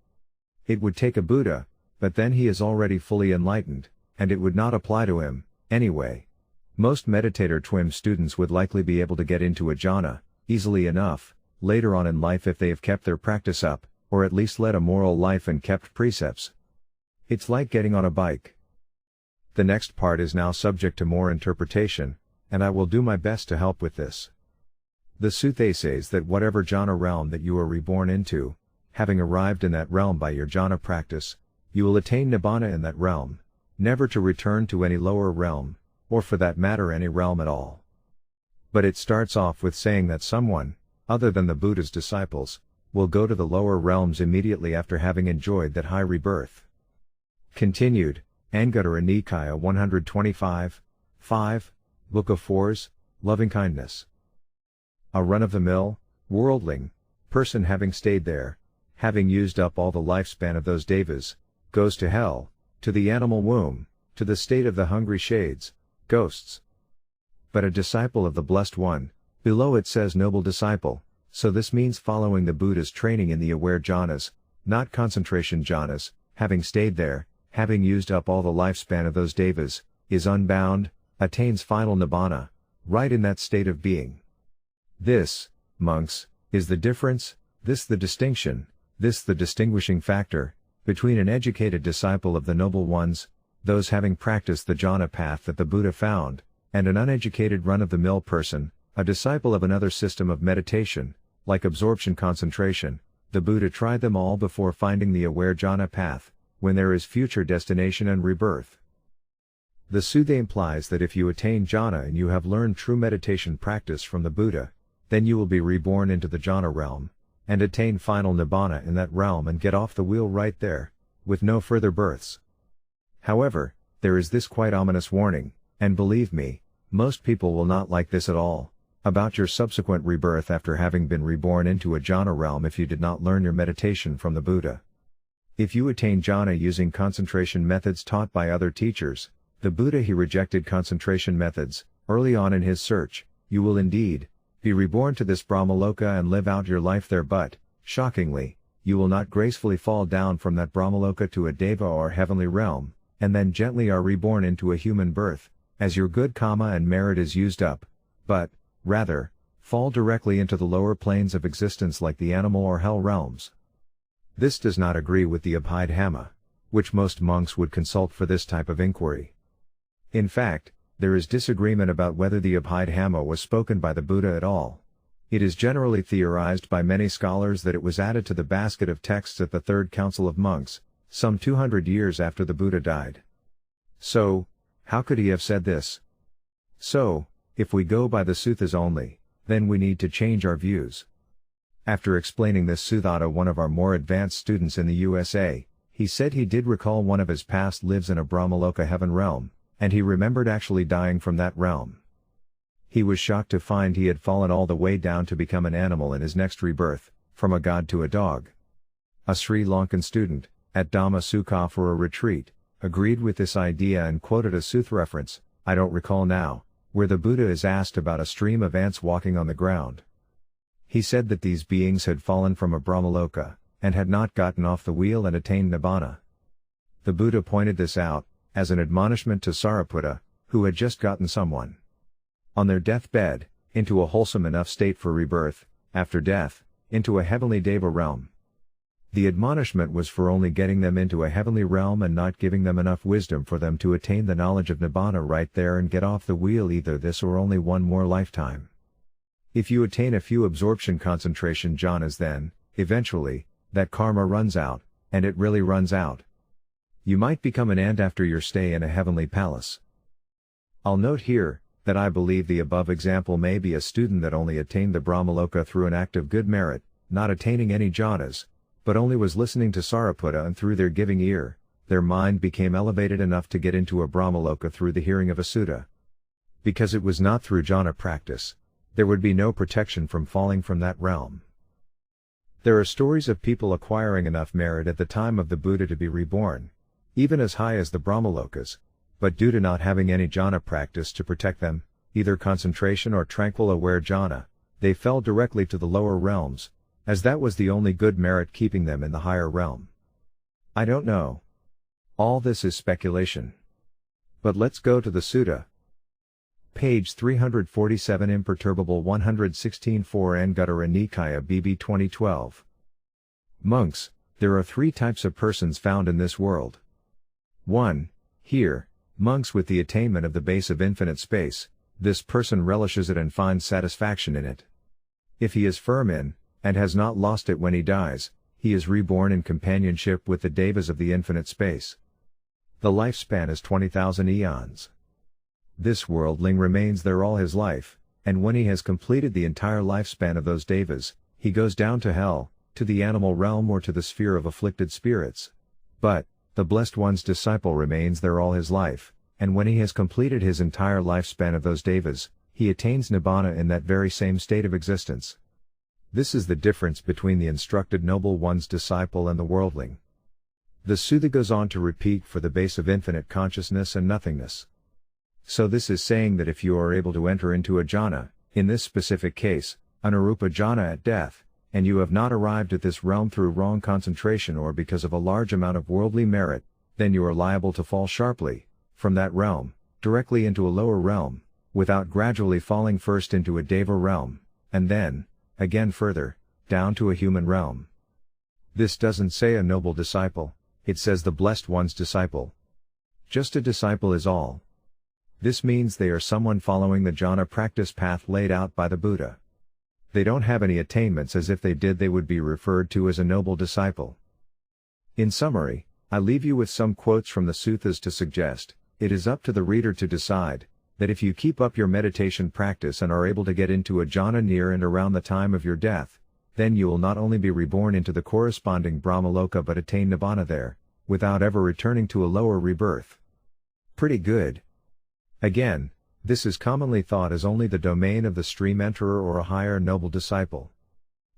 It would take a Buddha, but then he is already fully enlightened, and it would not apply to him, anyway. Most meditator TWIM students would likely be able to get into a jhana, easily enough, later on in life if they have kept their practice up, or at least led a moral life and kept precepts. It's like getting on a bike. The next part is now subject to more interpretation, and I will do my best to help with this. The sutta says that whatever jhana realm that you are reborn into, having arrived in that realm by your jhana practice, you will attain Nibbana in that realm, never to return to any lower realm, or for that matter any realm at all. But it starts off with saying that someone, other than the Buddha's disciples, will go to the lower realms immediately after having enjoyed that high rebirth. Continued, Anguttara Nikaya 125, 5, Book of Fours, Loving-Kindness. A run-of-the-mill, worldling, person having stayed there, having used up all the lifespan of those devas, goes to hell, to the animal womb, to the state of the hungry shades, ghosts. But a disciple of the Blessed One, below it says noble disciple, so this means following the Buddha's training in the aware jhanas, not concentration jhanas, having stayed there, having used up all the lifespan of those devas, is unbound, attains final Nibbana, right in that state of being. This, monks, is the difference, this the distinction, this the distinguishing factor, between an educated disciple of the Noble Ones, those having practiced the jhana path that the Buddha found, and an uneducated run-of-the-mill person, a disciple of another system of meditation, like absorption concentration. The Buddha tried them all before finding the aware jhana path, when there is future destination and rebirth. The sutta implies that if you attain jhana and you have learned true meditation practice from the Buddha, then you will be reborn into the jhana realm, and attain final Nibbana in that realm and get off the wheel right there, with no further births. However, there is this quite ominous warning, and believe me, most people will not like this at all, about your subsequent rebirth after having been reborn into a jhana realm if you did not learn your meditation from the Buddha. If you attain jhana using concentration methods taught by other teachers, the Buddha he rejected concentration methods, early on in his search, you will indeed, be reborn to this Brahmaloka and live out your life there, but, shockingly, you will not gracefully fall down from that Brahmaloka to a Deva or heavenly realm, and then gently are reborn into a human birth, as your good karma and merit is used up, but, rather, fall directly into the lower planes of existence like the animal or hell realms. This does not agree with the Abhidhamma, which most monks would consult for this type of inquiry. In fact, there is disagreement about whether the Abhidhamma was spoken by the Buddha at all. It is generally theorized by many scholars that it was added to the basket of texts at the Third Council of Monks, some 200 years after the Buddha died. So, how could he have said this? So, if we go by the suttas only, then we need to change our views. After explaining this sutta to one of our more advanced students in the USA, he said he did recall one of his past lives in a Brahmaloka heaven realm, and he remembered actually dying from that realm. He was shocked to find he had fallen all the way down to become an animal in his next rebirth, from a god to a dog. A Sri Lankan student, at Dhamma Sukha for a retreat, agreed with this idea and quoted a sutta reference, I don't recall now, where the Buddha is asked about a stream of ants walking on the ground. He said that these beings had fallen from a Brahmaloka, and had not gotten off the wheel and attained Nibbana. The Buddha pointed this out, as an admonishment to Sariputta, who had just gotten someone on their deathbed, into a wholesome enough state for rebirth, after death, into a heavenly Deva realm. The admonishment was for only getting them into a heavenly realm and not giving them enough wisdom for them to attain the knowledge of Nibbana right there and get off the wheel either this or only one more lifetime. If you attain a few absorption concentration jhanas then, eventually, that karma runs out, and it really runs out. You might become an ant after your stay in a heavenly palace. I'll note here, that I believe the above example may be a student that only attained the Brahmaloka through an act of good merit, not attaining any jhanas, but only was listening to Sariputta, and through their giving ear, their mind became elevated enough to get into a Brahmaloka through the hearing of a sutta. Because it was not through jhana practice, there would be no protection from falling from that realm. There are stories of people acquiring enough merit at the time of the Buddha to be reborn, even as high as the Brahmalokas, but due to not having any jhana practice to protect them, either concentration or tranquil aware jhana, they fell directly to the lower realms, as that was the only good merit keeping them in the higher realm. I don't know. All this is speculation. But let's go to the sutta. Page 347, Imperturbable 116, 4 Anguttara Nikaya BB 2012. Monks, there are 3 types of persons found in this world. 1. Here, monks with the attainment of the base of infinite space. This person relishes it and finds satisfaction in it. If he is firm in, and has not lost it when he dies, he is reborn in companionship with the devas of the infinite space. The lifespan is 20,000 eons. This worldling remains there all his life, and when he has completed the entire lifespan of those devas, he goes down to hell, to the animal realm, or to the sphere of afflicted spirits. But, the Blessed One's disciple remains there all his life, and when he has completed his entire lifespan of those devas, he attains Nibbana in that very same state of existence. This is the difference between the instructed Noble One's disciple and the worldling. The sutta goes on to repeat for the base of infinite consciousness and nothingness. So this is saying that if you are able to enter into a jhana, in this specific case, an arupa jhana at death, and you have not arrived at this realm through wrong concentration or because of a large amount of worldly merit, then you are liable to fall sharply, from that realm, directly into a lower realm, without gradually falling first into a deva realm, and then, again further, down to a human realm. This doesn't say a noble disciple, it says the Blessed One's disciple. Just a disciple is all. This means they are someone following the jhana practice path laid out by the Buddha. They don't have any attainments, as if they did they would be referred to as a noble disciple. In summary, I leave you with some quotes from the suttas to suggest, it is up to the reader to decide, that if you keep up your meditation practice and are able to get into a jhana near and around the time of your death, then you will not only be reborn into the corresponding Brahmaloka but attain Nibbana there, without ever returning to a lower rebirth. Pretty good. Again, this is commonly thought as only the domain of the stream enterer or a higher noble disciple.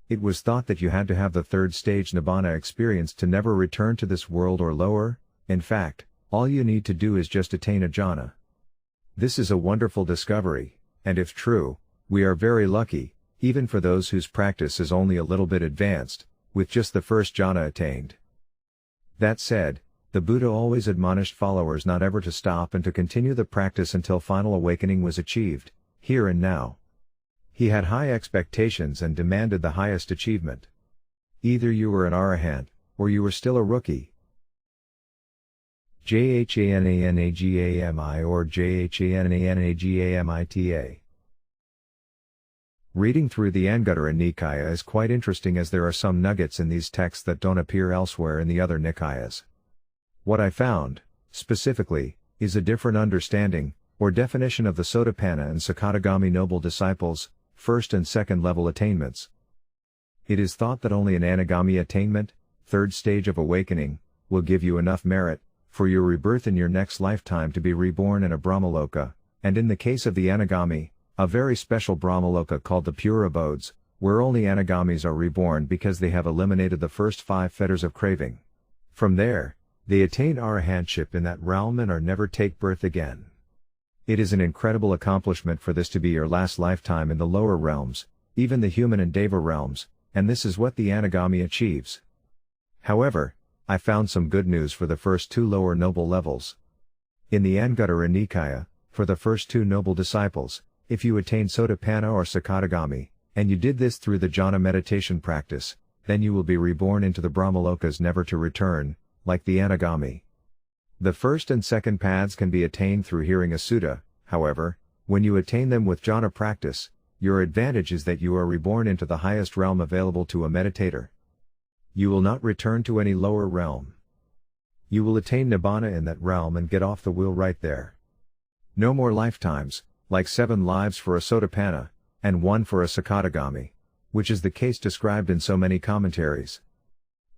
It was thought that you had to have the 3rd stage Nibbana experience to never return to this world or lower. In fact, all you need to do is just attain a jhana. This is a wonderful discovery, and if true, we are very lucky, even for those whose practice is only a little bit advanced, with just the first jhana attained. That said, the Buddha always admonished followers not ever to stop and to continue the practice until final awakening was achieved, here and now. He had high expectations and demanded the highest achievement. Either you were an Arahant, or you were still a rookie. Jhananagami or Jhananagamita. Reading through the Anguttara Nikaya is quite interesting, as there are some nuggets in these texts that don't appear elsewhere in the other Nikayas. What I found, specifically, is a different understanding, or definition of the Sotapanna and Sakadagami noble disciples, 1st and 2nd level attainments. It is thought that only an Anagami attainment, 3rd stage of awakening, will give you enough merit, for your rebirth in your next lifetime to be reborn in a Brahmaloka, and in the case of the Anagami, a very special Brahmaloka called the Pure Abodes, where only Anagamis are reborn because they have eliminated the first 5 fetters of craving. From there, they attain arahantship in that realm and are never take birth again. It is an incredible accomplishment for this to be your last lifetime in the lower realms, even the human and deva realms, and this is what the Anagami achieves. However, I found some good news for the first 2 lower noble levels. In the Anguttara Nikaya, for the first 2 noble disciples, if you attain Sotapanna or Sakadagami, and you did this through the jhana meditation practice, then you will be reborn into the Brahmalokas never to return, like the Anagami. The 1st and 2nd paths can be attained through hearing a sutta. However, when you attain them with jhana practice, your advantage is that you are reborn into the highest realm available to a meditator. You will not return to any lower realm. You will attain Nibbana in that realm and get off the wheel right there. No more lifetimes, like 7 lives for a Sotapanna, and 1 for a Sakadagami, which is the case described in so many commentaries.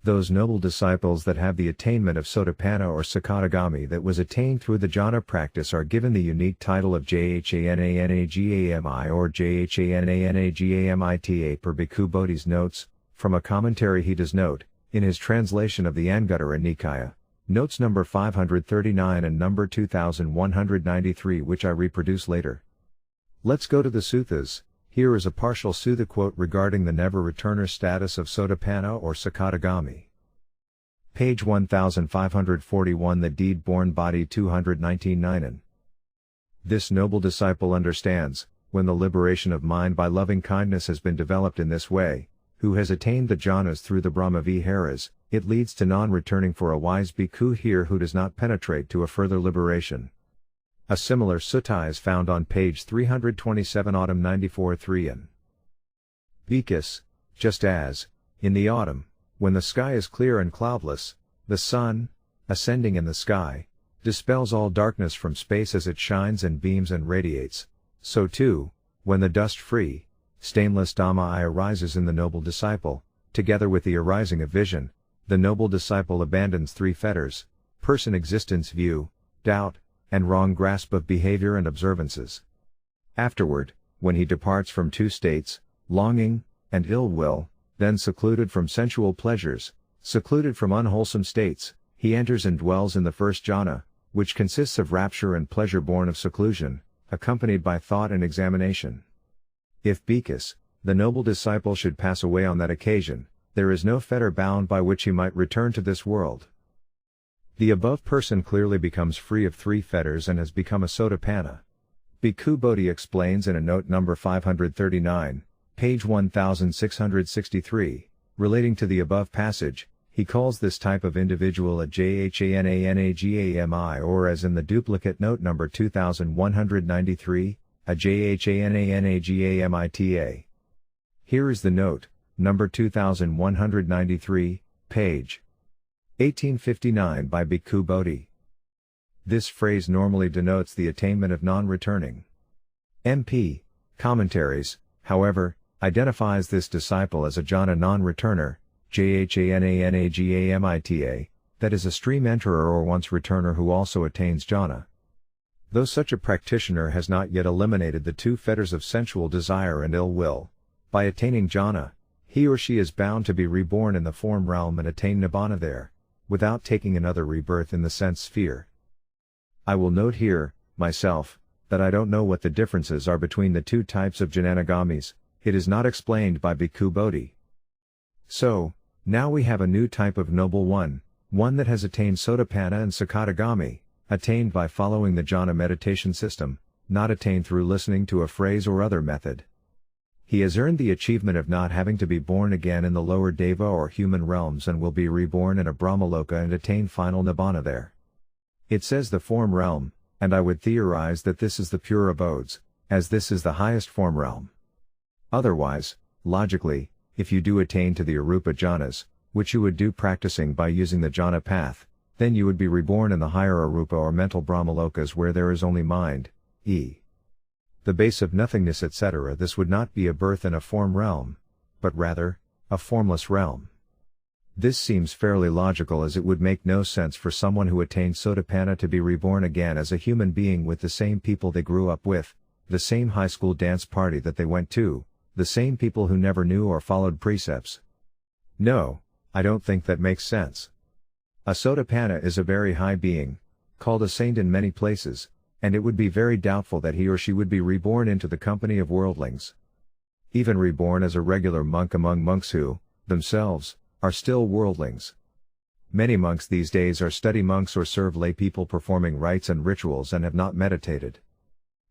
Those noble disciples that have the attainment of Sotapanna or Sakadagami that was attained through the jhana practice are given the unique title of Jhanagami or Jhanagami per Bhikkhu Bodhi's notes. From a commentary he does note, in his translation of the Anguttara Nikaya, notes number 539 and number 2193, which I reproduce later. Let's go to the suttas. Here is a partial sutta quote regarding the never-returner status of Sotapanna or Sakadagami. Page 1541. The deed-born body 219 This noble disciple understands, when the liberation of mind by loving kindness has been developed in this way, who has attained the jhanas through the Brahma Viharas, it leads to non-returning for a wise bhikkhu here who does not penetrate to a further liberation. A similar sutta is found on page 327 Autumn 94 3 and Bhikkhus, just as, in the autumn, when the sky is clear and cloudless, the sun, ascending in the sky, dispels all darkness from space as it shines and beams and radiates, so too, when the dust-free, stainless Dhamma arises in the noble disciple, together with the arising of vision, the noble disciple abandons 3 fetters: person existence view, doubt, and wrong grasp of behavior and observances. Afterward, when he departs from 2 states, longing, and ill will, then secluded from sensual pleasures, secluded from unwholesome states, he enters and dwells in the first jhana, which consists of rapture and pleasure born of seclusion, accompanied by thought and examination. If Bhikkhus, the noble disciple, should pass away on that occasion, there is no fetter bound by which he might return to this world. The above person clearly becomes free of 3 fetters and has become a Sotapanna. Bhikkhu Bodhi explains in a note number 539, page 1663, relating to the above passage, he calls this type of individual a Jhanagami, or as in the duplicate note number 2193, a Jhanagami. Here is the note, number 2193, page 1859 by Bhikkhu Bodhi. This phrase normally denotes the attainment of non-returning. MP. Commentaries, however, identifies this disciple as a jhana non-returner, Jhanagami, that is a stream enterer or once returner who also attains jhana. Though such a practitioner has not yet eliminated the 2 fetters of sensual desire and ill will, by attaining jhana, he or she is bound to be reborn in the form realm and attain Nibbana there, without taking another rebirth in the sense sphere. I will note here, myself, that I don't know what the differences are between the 2 types of Jhanagamis. It is not explained by Bhikkhu Bodhi. So, now we have a new type of noble one that has attained Sotapanna and Sakadagami, attained by following the jhana meditation system, not attained through listening to a phrase or other method. He has earned the achievement of not having to be born again in the lower deva or human realms and will be reborn in a Brahmaloka and attain final Nibbana there. It says the form realm, and I would theorize that this is the pure abodes, as this is the highest form realm. Otherwise, logically, if you do attain to the arupa jhanas, which you would do practicing by using the jhana path, then you would be reborn in the higher arupa or mental Brahmalokas where there is only mind, the base of nothingness, etc. This would not be a birth in a form realm, but rather, a formless realm. This seems fairly logical, as it would make no sense for someone who attained Sotapanna to be reborn again as a human being with the same people they grew up with, the same high school dance party that they went to, the same people who never knew or followed precepts. No, I don't think that makes sense. A Sotapanna is a very high being, called a saint in many places, and it would be very doubtful that he or she would be reborn into the company of worldlings. Even reborn as a regular monk among monks who, themselves, are still worldlings. Many monks these days are study monks or serve lay people performing rites and rituals and have not meditated.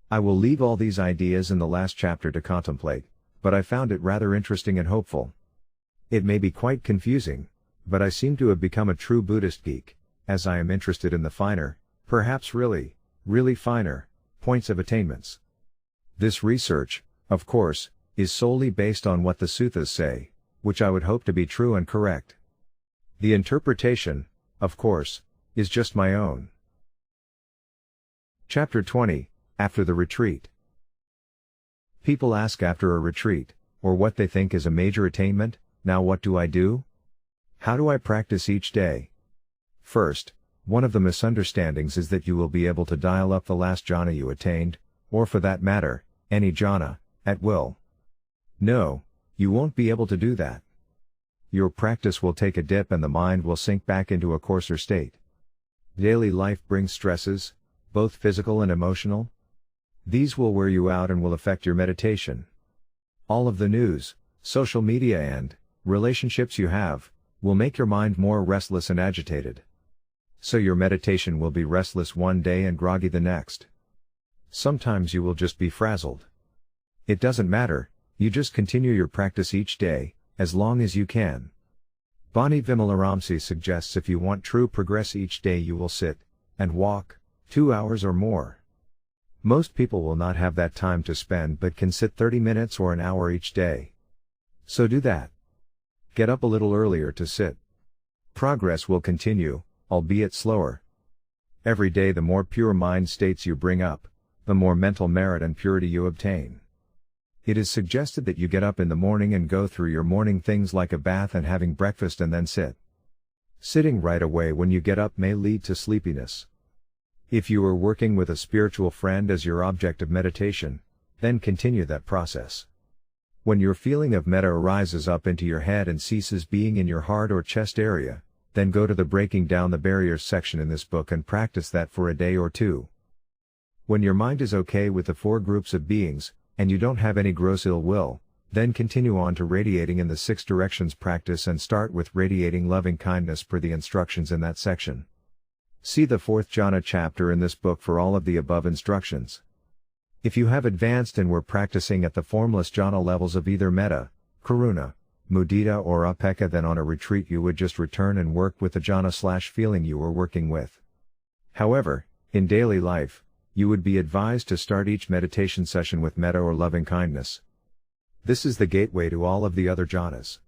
I will leave all these ideas in the last chapter to contemplate, but I found it rather interesting and hopeful. It may be quite confusing, but I seem to have become a true Buddhist geek, as I am interested in the finer, perhaps really finer, points of attainments. This research, of course, is solely based on what the suttas say, which I would hope to be true and correct. The interpretation, of course, is just my own. Chapter 20, After the Retreat. People ask after a retreat, or what they think is a major attainment, now what do I do? How do I practice each day? First, one of the misunderstandings is that you will be able to dial up the last jhana you attained, or for that matter, any jhana, at will. No, you won't be able to do that. Your practice will take a dip and the mind will sink back into a coarser state. Daily life brings stresses, both physical and emotional. These will wear you out and will affect your meditation. All of the news, social media and relationships you have, will make your mind more restless and agitated. So your meditation will be restless one day and groggy the next. Sometimes you will just be frazzled. It doesn't matter, you just continue your practice each day, as long as you can. Bani Vimalaramsi suggests if you want true progress each day you will sit, and walk, 2 hours or more. Most people will not have that time to spend but can sit 30 minutes or an hour each day. So do that. Get up a little earlier to sit. Progress will continue, albeit slower. Every day the more pure mind states you bring up, the more mental merit and purity you obtain. It is suggested that you get up in the morning and go through your morning things like a bath and having breakfast and then sit. Sitting right away when you get up may lead to sleepiness. If you are working with a spiritual friend as your object of meditation, then continue that process. When your feeling of metta arises up into your head and ceases being in your heart or chest area, then go to the Breaking Down the Barriers section in this book and practice that for a day or two. When your mind is okay with the 4 groups of beings, and you don't have any gross ill will, then continue on to radiating in the 6 directions practice and start with radiating loving kindness per the instructions in that section. See the 4th jhana chapter in this book for all of the above instructions. If you have advanced and were practicing at the formless jhana levels of either metta, karuna, mudita or upekkha, then on a retreat you would just return and work with the jhana/feeling you were working with. However, in daily life, you would be advised to start each meditation session with metta or loving kindness. This is the gateway to all of the other jhanas.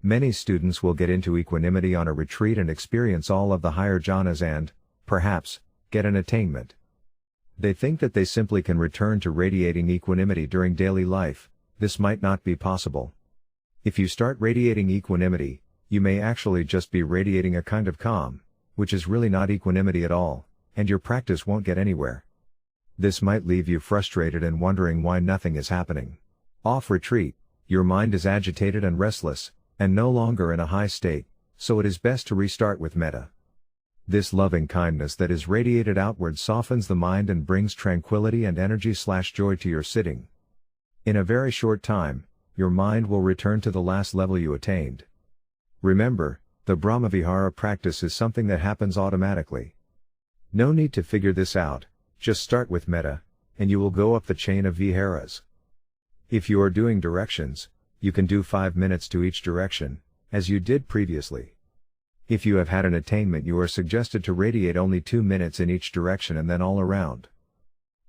Many students will get into equanimity on a retreat and experience all of the higher jhanas and, perhaps, get an attainment. They think that they simply can return to radiating equanimity during daily life. This might not be possible. If you start radiating equanimity, you may actually just be radiating a kind of calm, which is really not equanimity at all, and your practice won't get anywhere. This might leave you frustrated and wondering why nothing is happening. Off retreat, your mind is agitated and restless, and no longer in a high state, so it is best to restart with metta. This loving kindness that is radiated outward softens the mind and brings tranquility and energy/joy to your sitting. In a very short time, your mind will return to the last level you attained. Remember, the Brahmavihara practice is something that happens automatically. No need to figure this out, just start with metta, and you will go up the chain of viharas. If you are doing directions, you can do 5 minutes to each direction, as you did previously. If you have had an attainment, you are suggested to radiate only 2 minutes in each direction and then all around.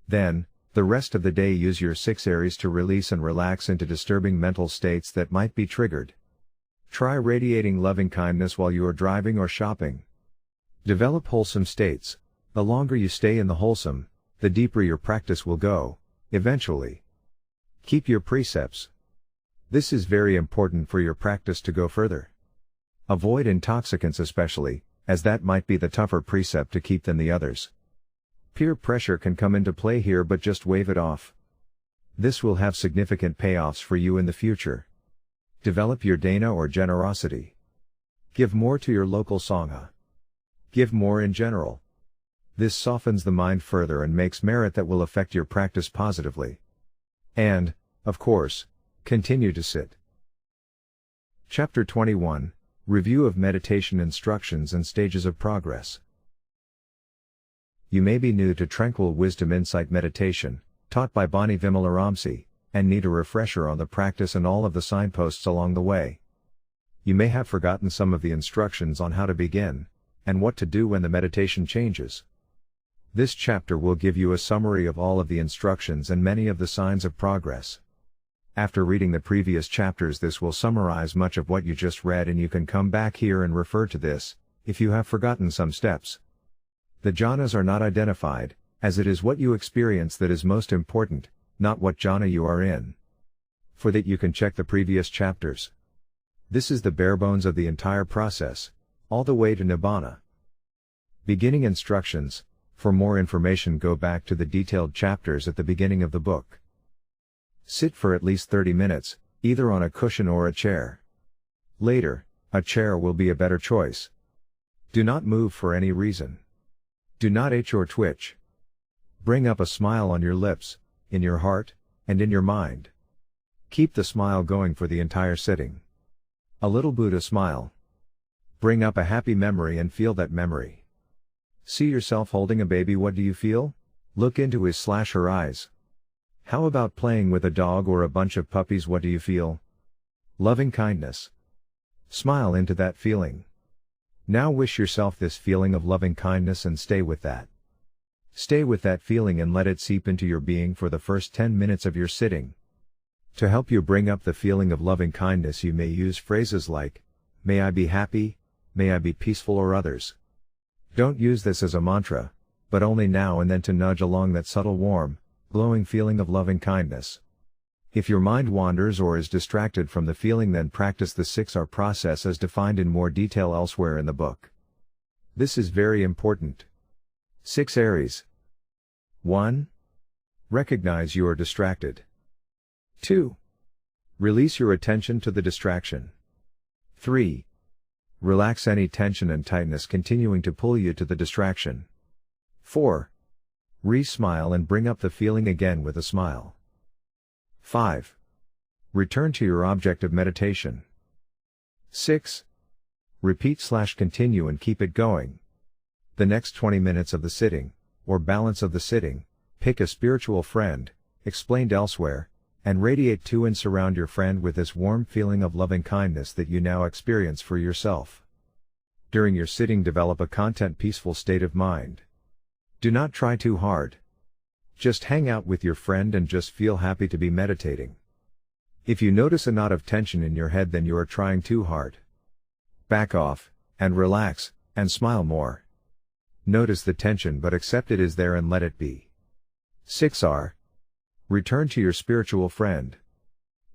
Then, the rest of the day use your 6 areas to release and relax into disturbing mental states that might be triggered. Try radiating loving kindness while you are driving or shopping. Develop wholesome states. The longer you stay in the wholesome, the deeper your practice will go, eventually. Keep your precepts. This is very important for your practice to go further. Avoid intoxicants especially, as that might be the tougher precept to keep than the others. Peer pressure can come into play here, but just wave it off. This will have significant payoffs for you in the future. Develop your dana or generosity. Give more to your local sangha. Give more in general. This softens the mind further and makes merit that will affect your practice positively. And, of course, continue to sit. Chapter 21, Review of Meditation Instructions and Stages of Progress. You may be new to Tranquil Wisdom Insight Meditation, taught by Bani Vimalaramsi, and need a refresher on the practice and all of the signposts along the way. You may have forgotten some of the instructions on how to begin, and what to do when the meditation changes. This chapter will give you a summary of all of the instructions and many of the signs of progress. After reading the previous chapters, this will summarize much of what you just read, and you can come back here and refer to this, if you have forgotten some steps. The jhanas are not identified, as it is what you experience that is most important, not what jhana you are in. For that you can check the previous chapters. This is the bare bones of the entire process, all the way to Nibbana. Beginning instructions. For more information, go back to the detailed chapters at the beginning of the book. Sit for at least 30 minutes, either on a cushion or a chair. Later, a chair will be a better choice. Do not move for any reason. Do not itch or twitch. Bring up a smile on your lips, in your heart, and in your mind. Keep the smile going for the entire sitting. A little Buddha smile. Bring up a happy memory and feel that memory. See yourself holding a baby. What do you feel? Look into his/her eyes. How about playing with a dog or a bunch of puppies? What do you feel? Loving kindness. Smile into that feeling. Now wish yourself this feeling of loving kindness and stay with that. Stay with that feeling and let it seep into your being for the first 10 minutes of your sitting. To help you bring up the feeling of loving kindness, you may use phrases like, "May I be happy," "May I be peaceful," or others. Don't use this as a mantra, but only now and then to nudge along that subtle warm, glowing feeling of loving kindness. If your mind wanders or is distracted from the feeling, then practice the 6R process as defined in more detail elsewhere in the book. This is very important. 6 Aries. 1. Recognize you are distracted. 2. Release your attention to the distraction. 3. Relax any tension and tightness continuing to pull you to the distraction. 4. Re-smile and bring up the feeling again with a smile. 5. Return to your object of meditation. 6. Repeat/continue and keep it going. The next 20 minutes of the sitting, or balance of the sitting, pick a spiritual friend, explained elsewhere, and radiate to and surround your friend with this warm feeling of loving kindness that you now experience for yourself. During your sitting, develop a content peaceful state of mind. Do not try too hard. Just hang out with your friend and just feel happy to be meditating. If you notice a knot of tension in your head, then you are trying too hard. Back off, and relax, and smile more. Notice the tension but accept it is there and let it be. 6R. Return to your spiritual friend.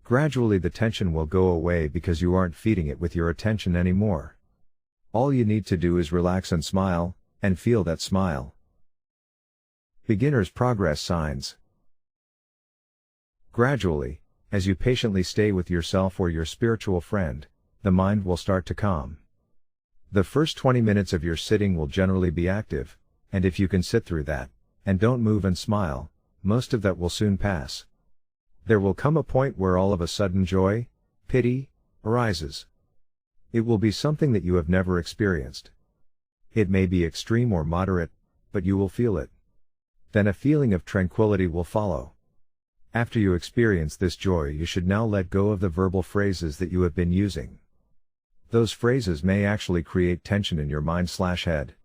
Gradually the tension will go away because you aren't feeding it with your attention anymore. All you need to do is relax and smile, and feel that smile. Beginner's progress signs. Gradually, as you patiently stay with yourself or your spiritual friend, the mind will start to calm. The first 20 minutes of your sitting will generally be active, and if you can sit through that, and don't move and smile, most of that will soon pass. There will come a point where all of a sudden joy, pity, arises. It will be something that you have never experienced. It may be extreme or moderate, but you will feel it. Then a feeling of tranquility will follow. After you experience this joy, you should now let go of the verbal phrases that you have been using. Those phrases may actually create tension in your mind/head.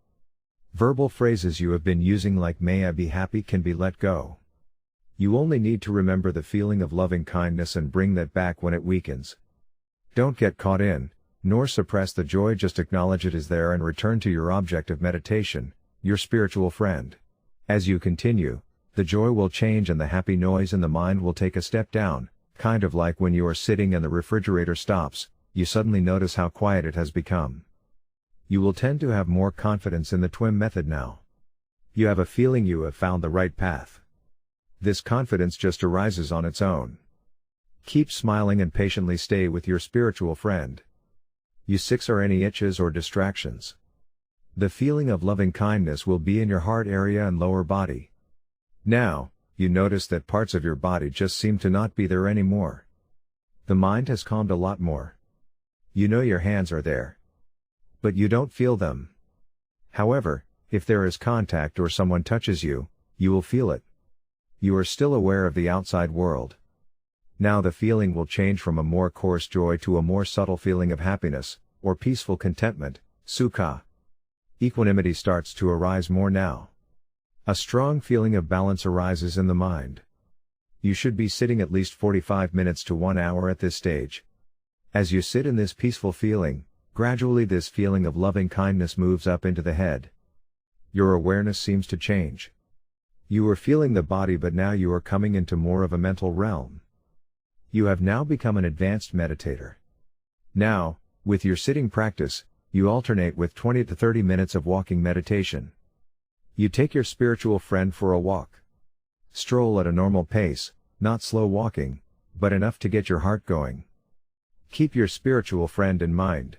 Verbal phrases you have been using like "May I be happy" can be let go. You only need to remember the feeling of loving kindness and bring that back when it weakens. Don't get caught in, nor suppress the joy, just acknowledge it is there and return to your object of meditation, your spiritual friend. As you continue, the joy will change and the happy noise in the mind will take a step down, kind of like when you are sitting and the refrigerator stops, you suddenly notice how quiet it has become. You will tend to have more confidence in the TWIM method now. You have a feeling you have found the right path. This confidence just arises on its own. Keep smiling and patiently stay with your spiritual friend. You 6R any itches or distractions. The feeling of loving kindness will be in your heart area and lower body. Now, you notice that parts of your body just seem to not be there anymore. The mind has calmed a lot more. You know your hands are there, but you don't feel them. However, if there is contact or someone touches you, you will feel it. You are still aware of the outside world. Now the feeling will change from a more coarse joy to a more subtle feeling of happiness, or peaceful contentment, sukha. Equanimity starts to arise more now. A strong feeling of balance arises in the mind. You should be sitting at least 45 minutes to 1 hour at this stage. As you sit in this peaceful feeling, gradually this feeling of loving kindness moves up into the head. Your awareness seems to change. You were feeling the body, but now you are coming into more of a mental realm. You have now become an advanced meditator. Now, with your sitting practice, you alternate with 20 to 30 minutes of walking meditation. You take your spiritual friend for a walk. Stroll at a normal pace, not slow walking, but enough to get your heart going. Keep your spiritual friend in mind.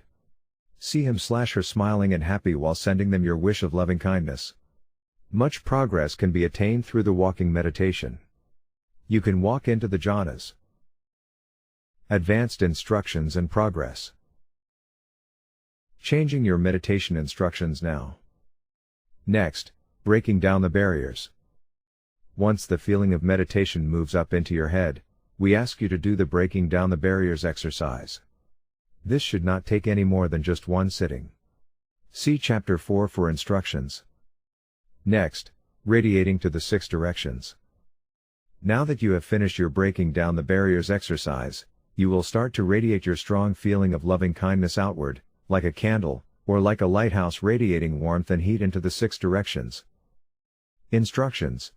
See him/her smiling and happy while sending them your wish of loving kindness. Much progress can be attained through the walking meditation. You can walk into the jhanas. Advanced instructions and progress. Changing your meditation instructions now. Next, breaking down the barriers. Once the feeling of meditation moves up into your head, we ask you to do the breaking down the barriers exercise. This should not take any more than just one sitting. See Chapter 4 for instructions. Next, radiating to the 6 directions. Now that you have finished your breaking down the barriers exercise, you will start to radiate your strong feeling of loving kindness outward, like a candle, or like a lighthouse radiating warmth and heat into the 6 directions. Instructions.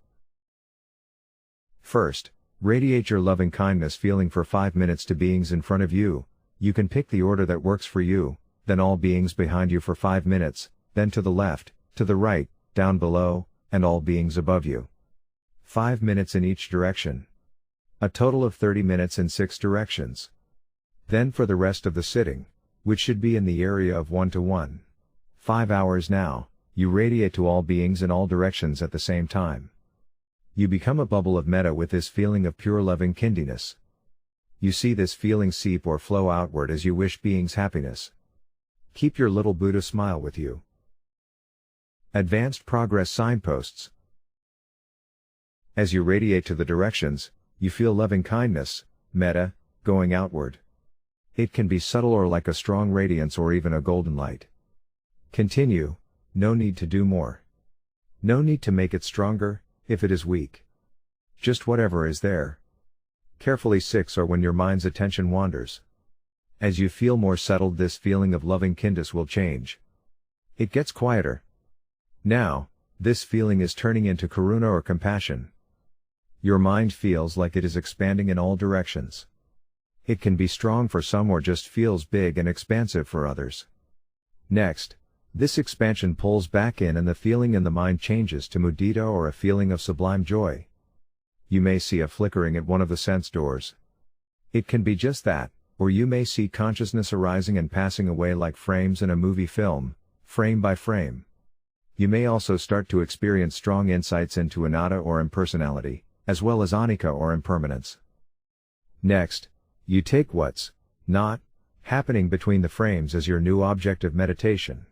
First, radiate your loving kindness feeling for 5 minutes to beings in front of you. You can pick the order that works for you, then all beings behind you for 5 minutes, then to the left, to the right, down below, and all beings above you. 5 minutes in each direction. A total of 30 minutes in 6 directions. Then for the rest of the sitting, which should be in the area of 1 to 1. 5 hours now, you radiate to all beings in all directions at the same time. You become a bubble of metta with this feeling of pure loving kindness. You see this feeling seep or flow outward as you wish beings happiness. Keep your little Buddha smile with you. Advanced progress signposts. As you radiate to the directions, you feel loving kindness, metta, going outward. It can be subtle or like a strong radiance or even a golden light. Continue, no need to do more. No need to make it stronger, if it is weak. Just whatever is there. Carefully 6 or when your mind's attention wanders. As you feel more settled, this feeling of loving kindness will change. It gets quieter. Now, this feeling is turning into karuna or compassion. Your mind feels like it is expanding in all directions. It can be strong for some or just feels big and expansive for others. Next, this expansion pulls back in and the feeling in the mind changes to mudita or a feeling of sublime joy. You may see a flickering at one of the sense doors. It can be just that, or you may see consciousness arising and passing away like frames in a movie film, frame by frame. You may also start to experience strong insights into anatta or impersonality, as well as anicca or impermanence. Next, you take what's not happening between the frames as your new object of meditation.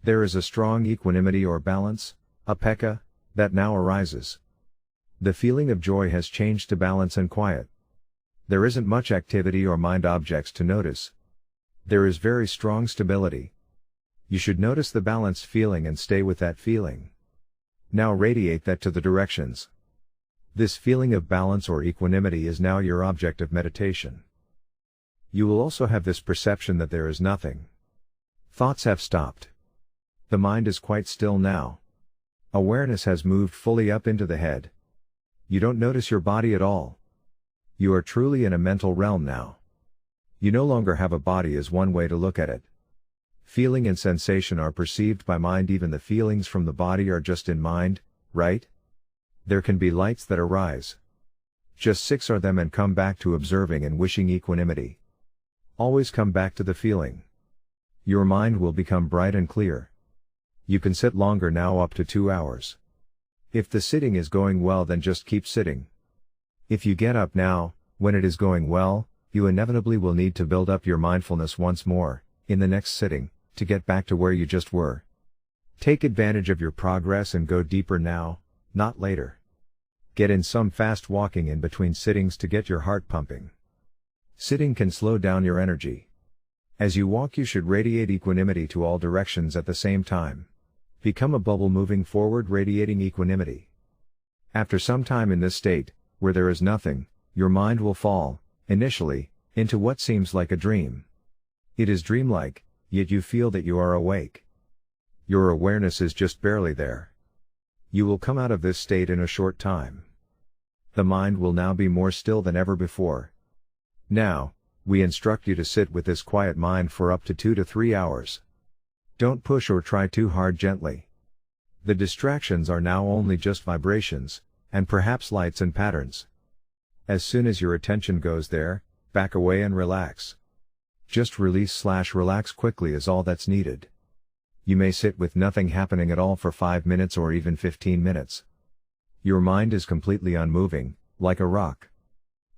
There is a strong equanimity or balance, upekkha, that now arises. The feeling of joy has changed to balance and quiet. There isn't much activity or mind objects to notice. There is very strong stability. You should notice the balanced feeling and stay with that feeling. Now radiate that to the directions. This feeling of balance or equanimity is now your object of meditation. You will also have this perception that there is nothing. Thoughts have stopped. The mind is quite still now. Awareness has moved fully up into the head. You don't notice your body at all. You are truly in a mental realm now. You no longer have a body as one way to look at it. Feeling and sensation are perceived by mind, even the feelings from the body are just in mind, right? There can be lights that arise. Just 6 are them and come back to observing and wishing equanimity. Always come back to the feeling. Your mind will become bright and clear. You can sit longer now, up to 2 hours. If the sitting is going well, then just keep sitting. If you get up now, when it is going well, you inevitably will need to build up your mindfulness once more, in the next sitting, to get back to where you just were. Take advantage of your progress and go deeper now, not later. Get in some fast walking in between sittings to get your heart pumping. Sitting can slow down your energy. As you walk, you should radiate equanimity to all directions at the same time. Become a bubble moving forward, radiating equanimity. After some time in this state, where there is nothing, your mind will fall, initially, into what seems like a dream. It is dreamlike, yet you feel that you are awake. Your awareness is just barely there. You will come out of this state in a short time. The mind will now be more still than ever before. Now, we instruct you to sit with this quiet mind for up to 2 to 3 hours. Don't push or try too hard, gently. The distractions are now only just vibrations, and perhaps lights and patterns. As soon as your attention goes there, back away and relax. Just release/relax quickly is all that's needed. You may sit with nothing happening at all for 5 minutes or even 15 minutes. Your mind is completely unmoving, like a rock.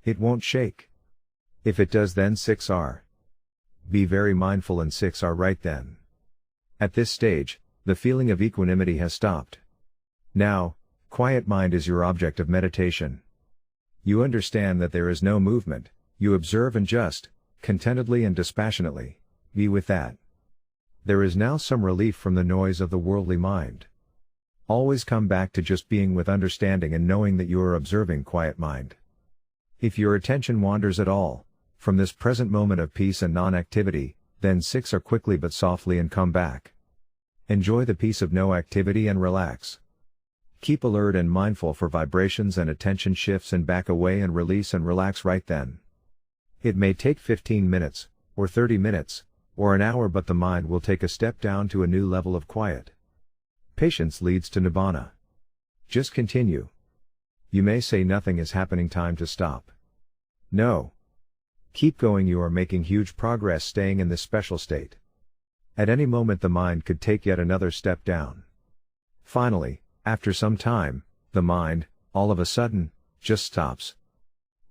It won't shake. If it does, then 6R. Be very mindful and 6R right then. At this stage, the feeling of equanimity has stopped. Now, quiet mind is your object of meditation. You understand that there is no movement, you observe and just, contentedly and dispassionately, be with that. There is now some relief from the noise of the worldly mind. Always come back to just being with understanding and knowing that you are observing quiet mind. If your attention wanders at all, from this present moment of peace and non-activity, then 6R quickly but softly and come back. Enjoy the peace of no activity and relax. Keep alert and mindful for vibrations and attention shifts and back away and release and relax right then. It may take 15 minutes, or 30 minutes, or an hour, but the mind will take a step down to a new level of quiet. Patience leads to Nibbana. Just continue. You may say nothing is happening, time to stop. No. Keep going, you are making huge progress staying in this special state. At any moment the mind could take yet another step down. Finally, after some time, the mind, all of a sudden, just stops.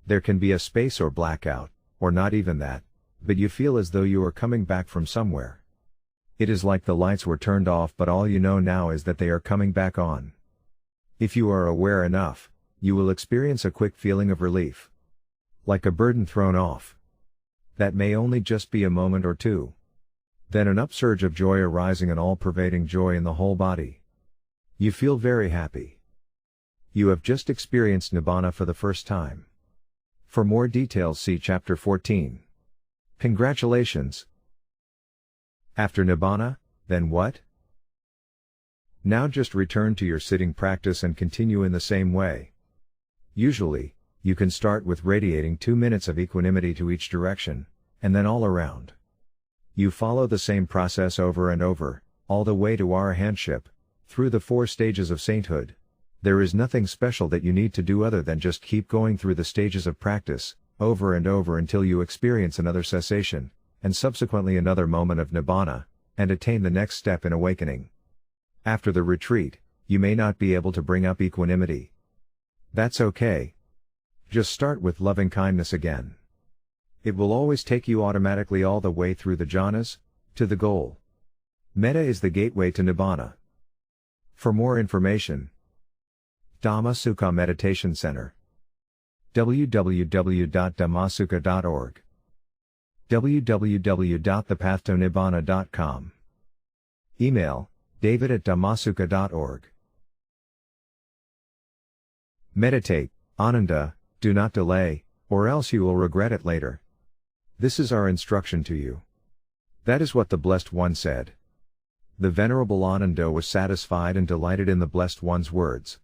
There can be a space or blackout, or not even that, but you feel as though you are coming back from somewhere. It is like the lights were turned off, but all you know now is that they are coming back on. If you are aware enough, you will experience a quick feeling of relief. Like a burden thrown off. That may only just be a moment or two. Then an upsurge of joy arising, an all-pervading joy in the whole body. You feel very happy. You have just experienced Nibbana for the first time. For more details, see Chapter 14. Congratulations! After Nibbana, then what? Now just return to your sitting practice and continue in the same way. Usually, you can start with radiating 2 minutes of equanimity to each direction, and then all around. You follow the same process over and over, all the way to Arahantship, through the 4 stages of sainthood. There is nothing special that you need to do other than just keep going through the stages of practice, over and over until you experience another cessation, and subsequently another moment of Nibbana, and attain the next step in awakening. After the retreat, you may not be able to bring up equanimity. That's okay. Just start with loving kindness again. It will always take you automatically all the way through the jhanas, to the goal. Metta is the gateway to Nibbana. For more information, Dhamma Sukha Meditation Center. www.dhammasukha.org. www.thepathtonibbana.com. Email, david@dhammasukha.org. Meditate, Ananda, do not delay, or else you will regret it later. This is our instruction to you. That is what the Blessed One said. The Venerable Ananda was satisfied and delighted in the Blessed One's words.